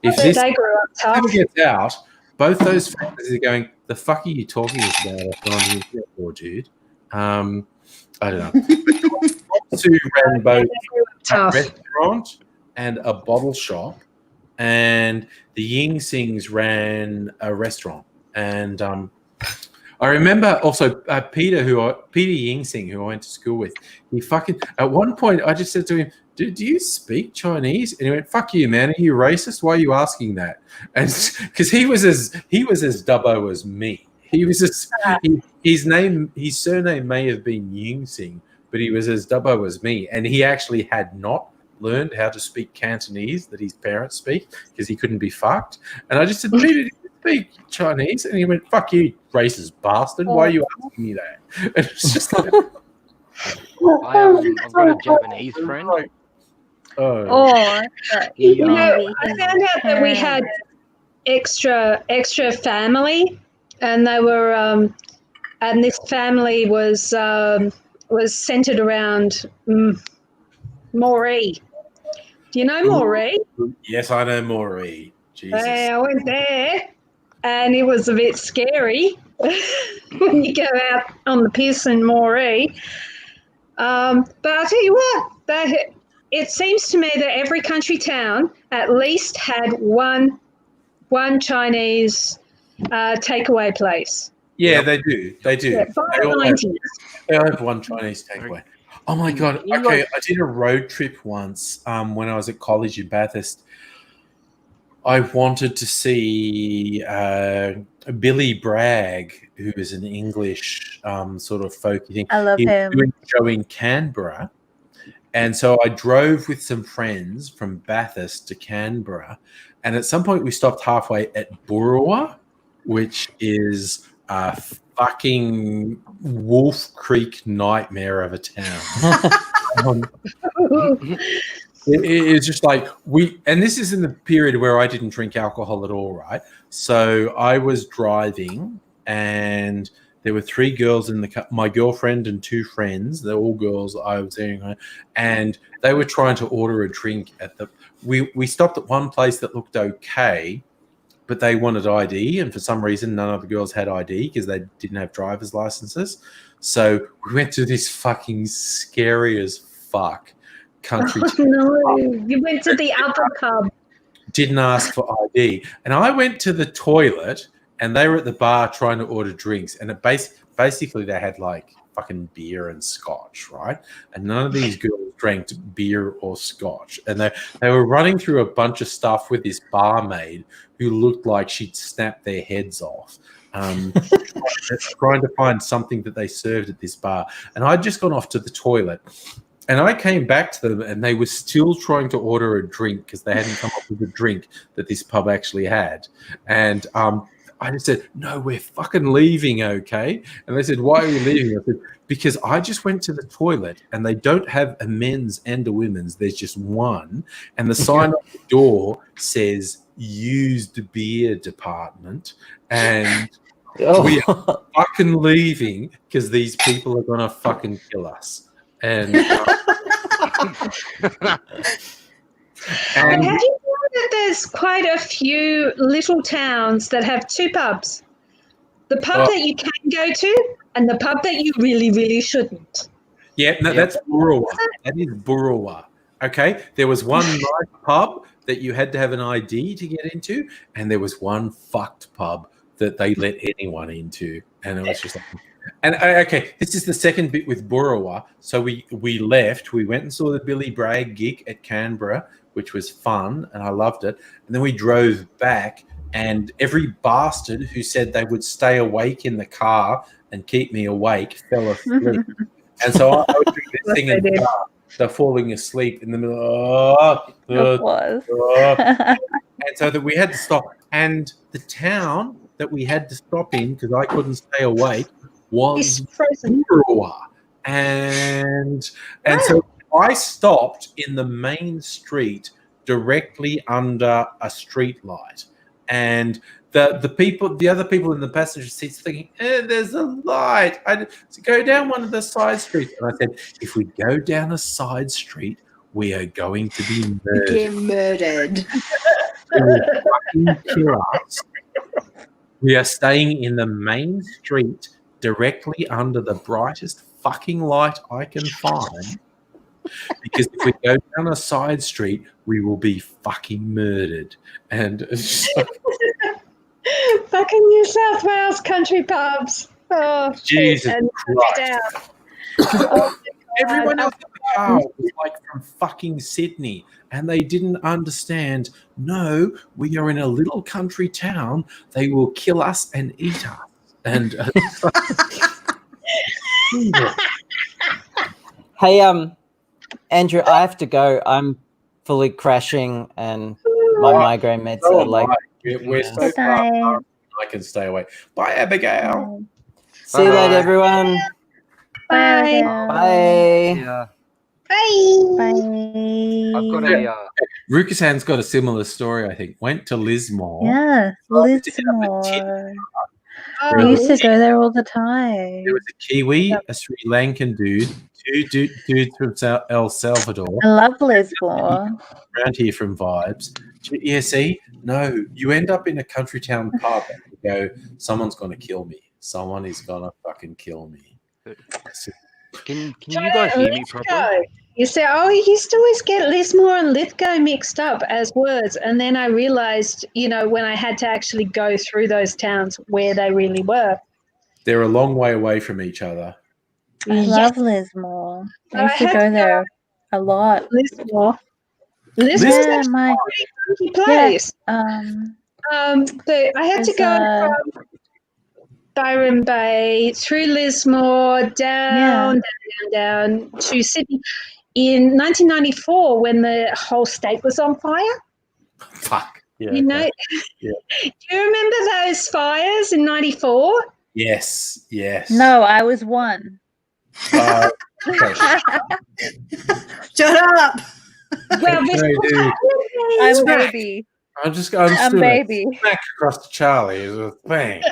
if this ever gets out, both those families are going, the fuck are you talking about on the internet for, dude? I don't know. Su ran both a restaurant and a bottle shop, and the Yingxings ran a restaurant. And I remember also Peter Yingxing, who I went to school with. He fucking, at one point I just said to him, do you speak Chinese? And he went, fuck you, man. Are you racist? Why are you asking that? And because he was as Dubbo as me. He was his surname may have been Yingxing, but he was as Dubbo as me. And he actually had not learned how to speak Cantonese that his parents speak, because he couldn't be fucked. And I just said, Peter, do you speak Chinese? And he went, fuck you, racist bastard. Why are you asking me that? And it's just like, I've got a Japanese friend. I found out that we had extra family, and they were and this family was centered around Moree. Do you know Moree? Yes, I know Moree. Jesus. I went there, and it was a bit scary when you go out on the piss in Moree. But I'll tell you what, it seems to me that every country town at least had one Chinese takeaway place. Yeah, they do. They do. Yeah, they all have one Chinese takeaway. Oh my God. Okay, I did a road trip once when I was at college in Bathurst. I wanted to see Billy Bragg, who is an English sort of folky thing. I love him. Doing a show in Canberra. And so I drove with some friends from Bathurst to Canberra. And at some point we stopped halfway at Burrawa, which is a fucking Wolf Creek nightmare of a town. It's just like and this is in the period where I didn't drink alcohol at all, right? So I was driving, and There were 3 girls in the car, my girlfriend and 2 friends. They're all girls I was there, and they were trying to order a drink at the. We stopped at one place that looked okay, but they wanted ID, and for some reason, none of the girls had ID because they didn't have driver's licenses. So we went to this fucking scary as fuck country. Oh, no, you went to the other pub. Didn't ask for ID, and I went to the toilet, and they were at the bar trying to order drinks, and it basically they had like fucking beer and scotch, right? And none of these girls drank beer or scotch, and they were running through a bunch of stuff with this barmaid who looked like she'd snapped their heads off, trying to find something that they served at this bar. And I'd just gone off to the toilet, and I came back to them, and they were still trying to order a drink because they hadn't come up with a drink that this pub actually had. And I just said, no, we're fucking leaving, okay? And they said, why are we leaving? I said, because I just went to the toilet, and they don't have a men's and a women's. There's just one. And the sign on the door says used beer department. And we are fucking leaving because these people are going to fucking kill us. And And have you found that there's quite a few little towns that have 2 pubs? The pub that you can go to and the pub that you really, really shouldn't. Yeah, no, that's Burrawa. That is Burrawa. Okay? There was one nice pub that you had to have an ID to get into, and there was one fucked pub that they let anyone into. And it was just like... And okay, this is the second bit with Burrawa. So we left. We went and saw the Billy Bragg gig at Canberra, which was fun, and I loved it. And then we drove back, and every bastard who said they would stay awake in the car and keep me awake fell asleep. And so I was doing this thing in the car. They're falling asleep in the middle. And so that we had to stop. And the town that we had to stop in, because I couldn't stay awake, was Burrawa. And so I stopped in the main street directly under a street light. And the other people in the passenger seats thinking, there's a light. So go down one of the side streets. And I said, if we go down a side street, we are going to be murdered. Get murdered. They will fucking kill us. We are staying in the main street directly under the brightest fucking light I can find. Because if we go down a side street, we will be fucking murdered. And it's just like, fucking New South Wales country pubs. Oh, Jesus and Christ. Oh, everyone else in the car was like from fucking Sydney, and they didn't understand. No, we are in a little country town. They will kill us and eat us. And Hey, Andrew, I have to go. I'm fully crashing, and my migraine meds are like. We're so far apart, I can stay away. Bye, Abigail. See you later, everyone. Bye. Bye. Yeah. Bye. I've got a. Rukasan's got a similar story, I think. Went to Lismore. Yeah, Lismore. I used to go there all the time. There was a Kiwi, a Sri Lankan dude, two dudes from El Salvador. I love Lismore. Around here from Vibes. Yeah, see? No, you end up in a country town pub and you go, someone's going to kill me. Someone is going to fucking kill me. Can you guys hear me properly? You say, I used to always get Lismore and Lithgow mixed up as words. And then I realized, when I had to actually go through those towns where they really were. They're a long way away from each other. I love Lismore. I used to go there a lot. Lismore. Yeah, is my a funky place. yeah, So I had to go from Byron Bay through Lismore down to Sydney in 1994 when the whole state was on fire. Fuck. Yeah. Yeah. Do you remember those fires in 94? Yes. no, I was one. Okay. Shut up. Well, this I'm baby. I'm baby. Smack across to Charlie is a thing.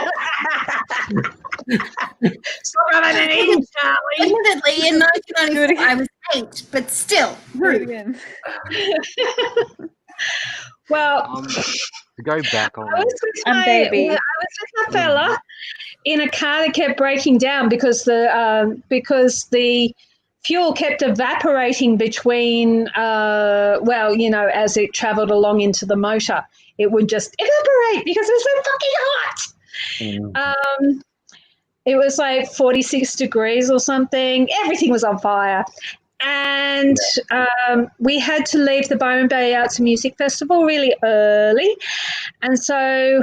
Stop rubbing it in, Charlie. Admittedly, in 1994, I was 8, but still. Do it again. Well, To go back on, I was with And my, baby. I was with my fella in a car that kept breaking down because the fuel kept evaporating between, as it travelled along into the motor, it would just evaporate because it was so fucking hot. It was like 46 degrees or something. Everything was on fire. And we had to leave the Byron Bay Arts and Music Festival really early. And so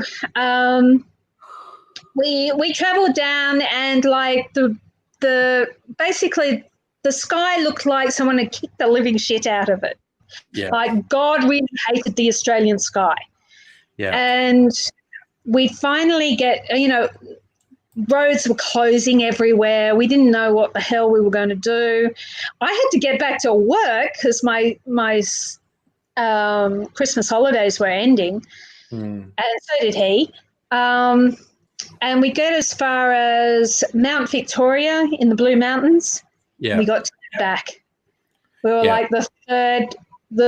we travelled down, and like the basically the sky looked like someone had kicked the living shit out of it. Yeah. Like God really hated the Australian sky. Yeah. And we finally get, roads were closing everywhere. We didn't know what the hell we were going to do. I had to get back to work because my Christmas holidays were ending, and so did he. And we get as far as Mount Victoria in the Blue Mountains. Yeah. We got turned back. We were like the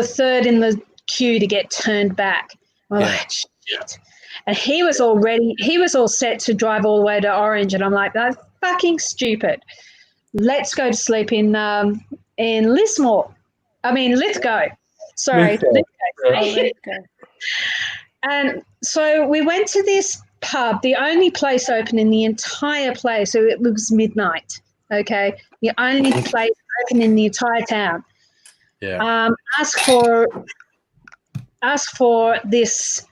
third in the queue to get turned back. We're like, shit. And he was all set to drive all the way to Orange, and I'm like, that's fucking stupid. Let's go to sleep in Lismore. I mean Lithgow. Sorry, Lithgow. And so we went to this pub, the only place open in the entire place. So it was midnight. Okay, the only place open in the entire town. Yeah. Ask for this,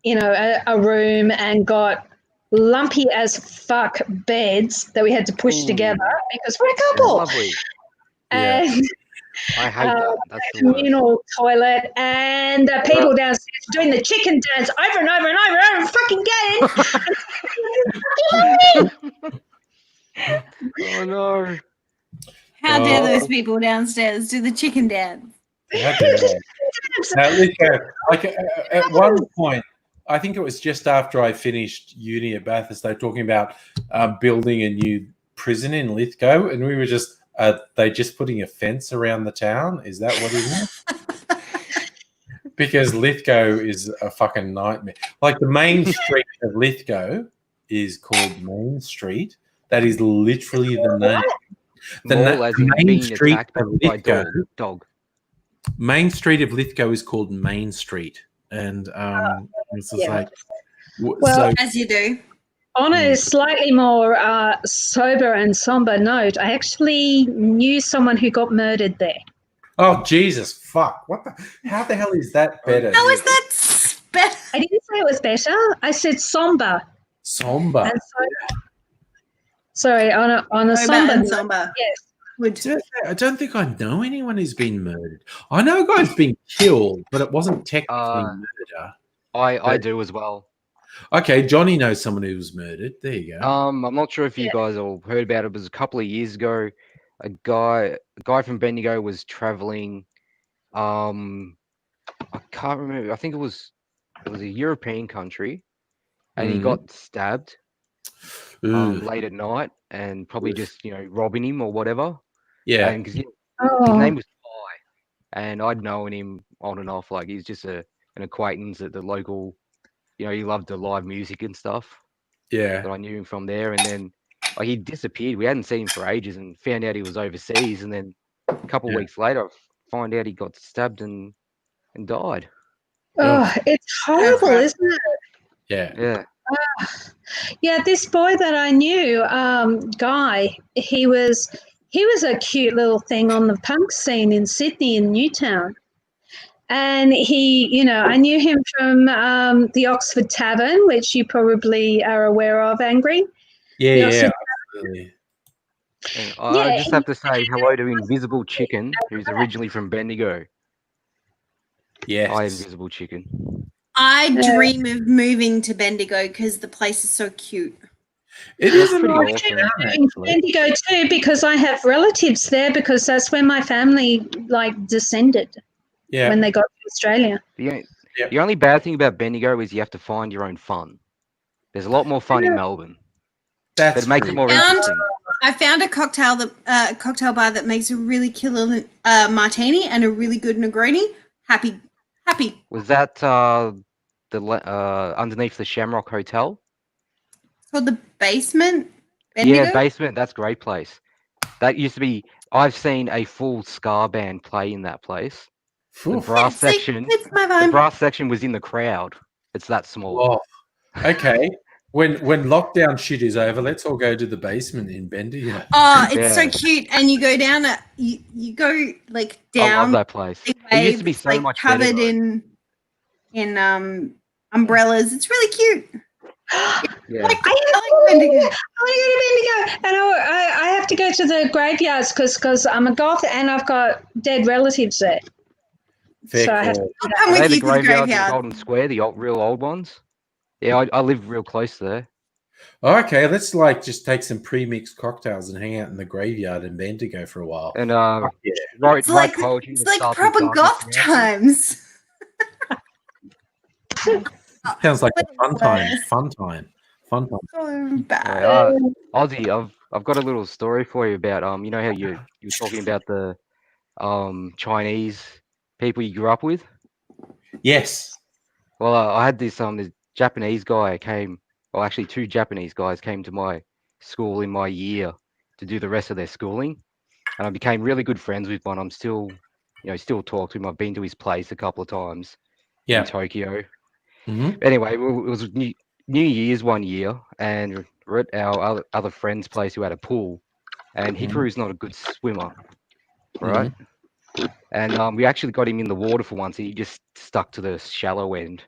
a room, and got lumpy as fuck beds that we had to push together because we're a couple. Lovely. And I hate that. That's a the worst. communal toilet, and people downstairs doing the chicken dance over and over and over and over fucking again. Oh no. How dare those people downstairs do the chicken dance? How dare they? Now, Lithgow, at one point, I think it was just after I finished uni at Bathurst, they were talking about building a new prison in Lithgow, and we were just, they just putting a fence around the town? Is that what it is? Because Lithgow is a fucking nightmare. Like the main street of Lithgow is called Main Street. That is literally the name. Mall as in main being street attacked of by Lithgow. dog. Main Street of Lithgow is called Main Street, and it's just like, Well, so, As you do. on a slightly more sober and somber note, I actually knew someone who got murdered there. oh Jesus, fuck! What the? How the hell is that better? How is that better? I didn't say it was better. I said somber. Somber. And sorry, on a Sober somber and note, somber. yes. I don't think I know anyone who's been murdered. I know a guy's been killed, but it wasn't technically murder. I do as well. Okay, Johnny knows someone who was murdered. There you go. I'm not sure if you guys all heard about it. It was a couple of years ago. A guy from Bendigo was traveling. I can't remember. I think it was a European country, and he got stabbed late at night, and probably just robbing him or whatever. Yeah, and because his name was Ty, and I'd known him on and off. Like he's just an acquaintance at the local. He loved the live music and stuff. Yeah, that I knew him from there, and then he disappeared. We hadn't seen him for ages, and found out he was overseas. And then a couple of weeks later, I find out he got stabbed and died. Oh, it's horrible, isn't it? Yeah. Yeah, this boy that I knew, Guy, he was a cute little thing on the punk scene in Sydney in Newtown. And he, I knew him from the Oxford Tavern, which you probably are aware of, Angry. Yeah, absolutely. I just have to say hello to Invisible Chicken, who's originally from Bendigo. Yes. Hi, Invisible Chicken. I dream of moving to Bendigo because the place is so cute. It is pretty awesome. In Bendigo too, because I have relatives there, because that's where my family descended when they got to Australia. The only bad thing about Bendigo is you have to find your own fun. There's a lot more fun in Melbourne. That's That makes it pretty more And- interesting. I found a cocktail bar that makes a really killer martini and a really good Negroni. Happy. Was that underneath the Shamrock Hotel? It's called the Basement. Yeah, Bendigo? basement. That's a great place. That used to be. I've seen a full ska band play in that place. The Phew. brass See, section. it's my The vibe. brass section was in the crowd. It's that small. Oh, okay. When lockdown shit is over, let's all go to the basement in Bendigo. Oh, it's so Yeah. cute. And you go down you go like I love down that place. the It used to be wave, so like much better. covered Though. in umbrellas. It's really cute. Yeah. Like, I like Bendigo. I want to go to Bendigo, and I have to go to the graveyards because I'm a goth and I've got dead relatives there. Fair So I have call. I'll come Are they with the you to the graveyards in graveyard. Golden Square, the real old ones? Yeah, I live real close there. Okay, let's like just take some pre-mixed cocktails and hang out in the graveyard in Bendigo for a while. And Yeah. write It's like poetry. it's that like starts with proper darkness goth and times. Sounds like a fun time. Worse. Fun time. Fun time. So bad. Yeah, Ozzy, I've got a little story for you about you know how you were talking about the Chinese people you grew up with. Yes. Well, I had this Japanese guy came. Well, actually, two Japanese guys came to my school in my year to do the rest of their schooling, and I became really good friends with one. I'm still, still talk to him. I've been to his place a couple of times Yeah. in Tokyo. hmm Anyway, it was New Year's one year, and we're at our other friend's place who had a pool, and Hikaru's not a good swimmer, right? And we actually got him in the water for once. He just stuck to the shallow end,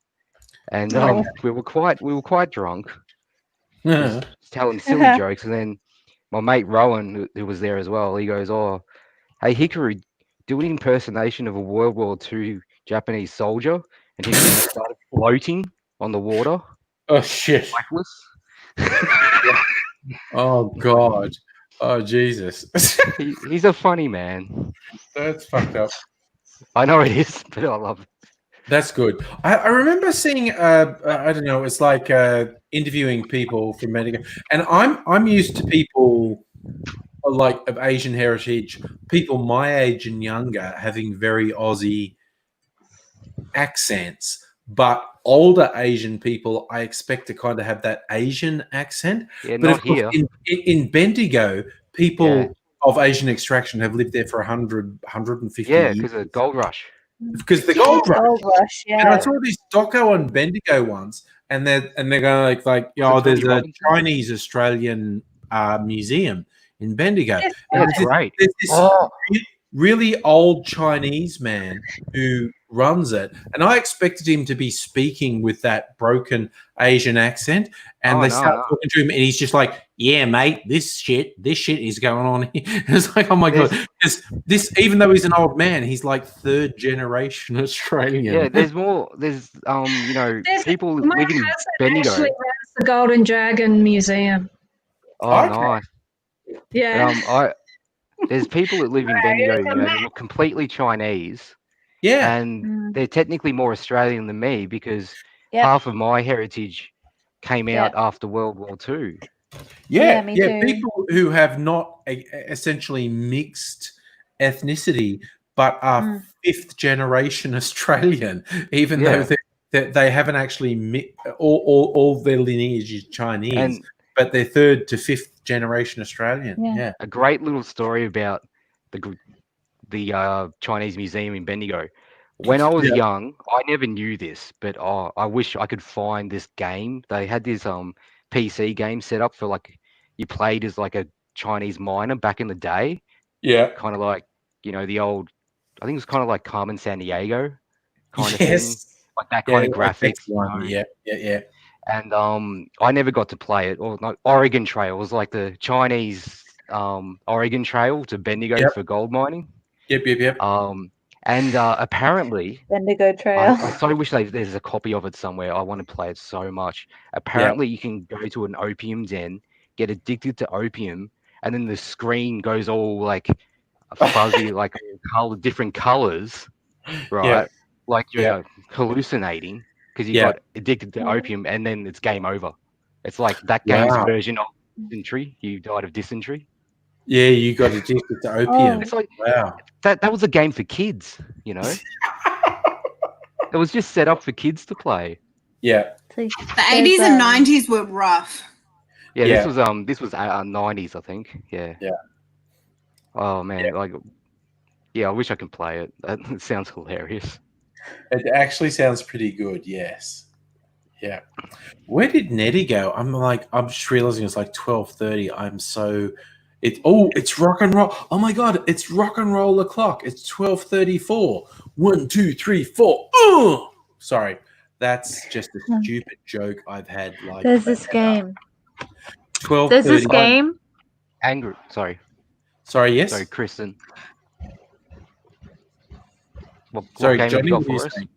and we were quite drunk, just telling silly jokes. And then my mate Rowan, who was there as well, he goes, "Oh, hey Hikaru, do an impersonation of a World War II Japanese soldier," and Hikaru just started floating on the water. Oh shit. Lifeless. Oh god. Oh Jesus. He's a funny man. That's fucked up. I know it is, but I love it. That's good. I remember seeing. I don't know. It's like interviewing people from Bendigo, and I'm used to people like of Asian heritage, people my age and younger, having very Aussie accents, but older Asian people, I expect to kind of have that Asian accent. Yeah, But not of course, here. in Bendigo, people Yeah. of Asian extraction have lived there for 150 Yeah, years. because of Gold Rush. Because the gold rush. Gold Rush, And I yeah. saw this doco on Bendigo once, and they're going like Was it there's Tony a Robinson? Chinese Australian museum in Bendigo. Yes, Yeah, And it's great. There's this really old Chinese man who runs it, and I expected him to be speaking with that broken Asian accent, and Oh, they no, start no. talking to him, and he's just like, "Yeah, mate, this shit is going on here." It's like, oh my god, because this, even though he's an old man, he's like third generation Australian. Yeah, there's more. There's people My living in cousin Bendigo. actually runs the Golden Dragon Museum. Oh, Okay. nice. Yeah. There's people that live in Bendigo, who look completely Chinese, Yeah, and they're technically more Australian than me because Yep. half of my heritage came out Yep. after World War II. Yeah, me too. People who have not essentially mixed ethnicity, but are fifth generation Australian, even though they haven't actually all their lineage is Chinese, And but they're third to fifth generation Australian. Yeah. Yeah. a great little story about the Chinese museum in Bendigo. When I was Yeah. young, I never knew this, but I wish I could find this game. They had this PC game set up for like you played as like a Chinese miner back in the day, Yeah. kind of like the old. I think it was kind of like Carmen San Diego kind of thing, Yes. like that kind of like graphics. X1. Yeah. And I never got to play it. Or not, Oregon Trail was like the Chinese Oregon Trail to Bendigo for gold mining. Yep. And apparently, Bendigo Trail. I so wish there's a copy of it somewhere. I want to play it so much. Apparently, you can go to an opium den, get addicted to opium, and then the screen goes all like fuzzy, like different colors, right? Yeah. Like you're hallucinating because you got addicted to opium, and then it's game over. It's like that game's version of Dysentery. You died of dysentery. Yeah, you got addicted to opium. It's like Wow. that was a game for kids, you know. It was just set up for kids to play. Yeah. The 80s and 90s were rough. Yeah, Yeah. this was 90s, I think. Yeah. Yeah. Oh man, like, yeah, I wish I could play it. That sounds hilarious. It actually sounds pretty good. Yes. Yeah. Where did Nettie go? I'm just realizing it's like 12:30. It's rock and roll. Oh my god, it's rock and roll the clock. It's 12:34. 1, 2, 3, 4. Oh, sorry. That's just a stupid joke I've had. Like, There's this game. 12:30. There's this game. Angry. Sorry, yes. sorry, Kristen. What Sorry, game have Johnny, you what got were you for us? saying?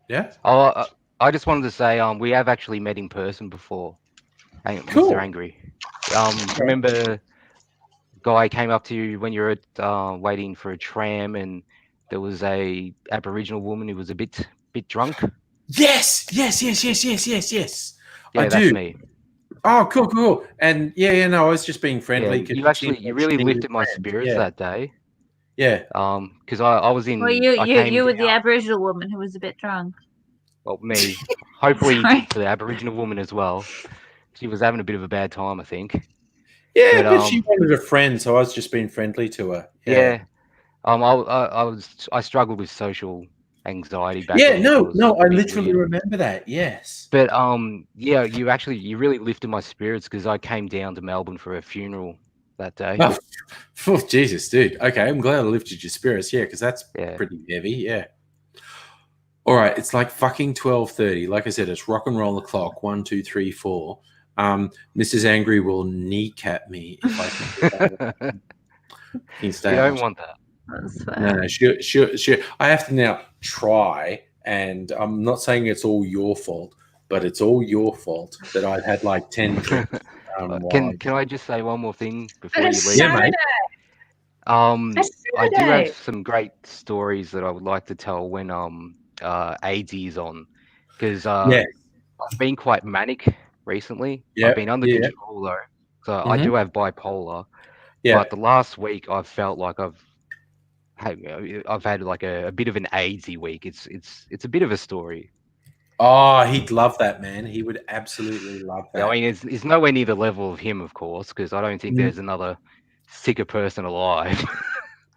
Yeah. Oh, I just wanted to say, we have actually met in person before, Cool. Mr. Angry. Remember, guy came up to you when you were waiting for a tram, and there was a Aboriginal woman who was a bit drunk. Yes. Yeah, I that's do. me. Oh, cool. And no, I was just being friendly. Yeah, you really lifted my spirits that day. Yeah. Because I was in. Well, you were the Aboriginal woman who was a bit drunk. Well, me. Hopefully Sorry. for the Aboriginal woman as well. She was having a bit of a bad time, I think. Yeah, but she wanted a friend, so I was just being friendly to her. Yeah. I struggled with social anxiety back then. No, It was I a bit literally weird. remember that. Yes. But you really lifted my spirits because I came down to Melbourne for a funeral that day. Oh, Jesus, dude. Okay, I'm glad I lifted your spirits. Yeah, because that's pretty heavy. Yeah. All right, it's like fucking 12:30. Like I said, it's rock and roll the clock. 1, 2, 3, 4. Mrs. Angry will kneecap me if I can. You don't want that. That's fair. No, sure. I have to now try, and I'm not saying it's all your fault, but it's all your fault that I've had like 10 drinks. Can I just say one more thing before But you it's leave? Yeah, mate. I do have some great stories that I would like to tell when AIDS is on, because I've been quite manic recently. I've been under control though, so I do have bipolar. Yeah. But the last week I've felt like I've had like a bit of an AIDSy week. It's a bit of a story. Oh, he'd love that, man. He would absolutely love that. Yeah, I mean, it's nowhere near the level of him, of course, because I don't think there's another sicker person alive.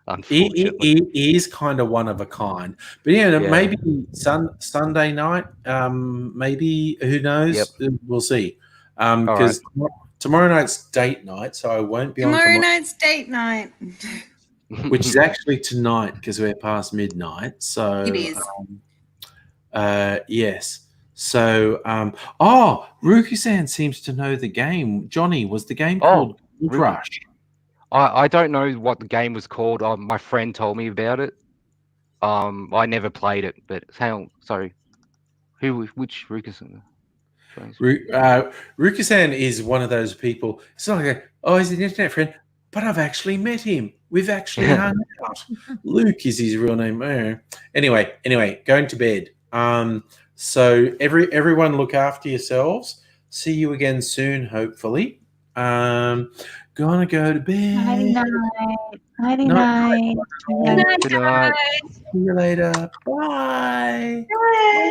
Unfortunately, he is kind of one of a kind. But maybe Sunday night. Maybe, who knows? We'll see. Because tomorrow night's date night, so I won't be on Tomorrow night's date night. which is actually tonight because we're past midnight. So It is. Yes. So, Rukusan seems to know the game. Johnny, was the game called Gold Rush? I don't know what the game was called. My friend told me about it. I never played it, but hang on, sorry. Which Rukusan? Rukusan is one of those people. It's not like, he's an internet friend, but I've actually met him. We've actually hung out. Luke is his real name. Anyway, going to bed. So everyone look after yourselves. See you again soon, hopefully. Gonna go to bed. Nighty night. Good night. See you later. Bye. Bye.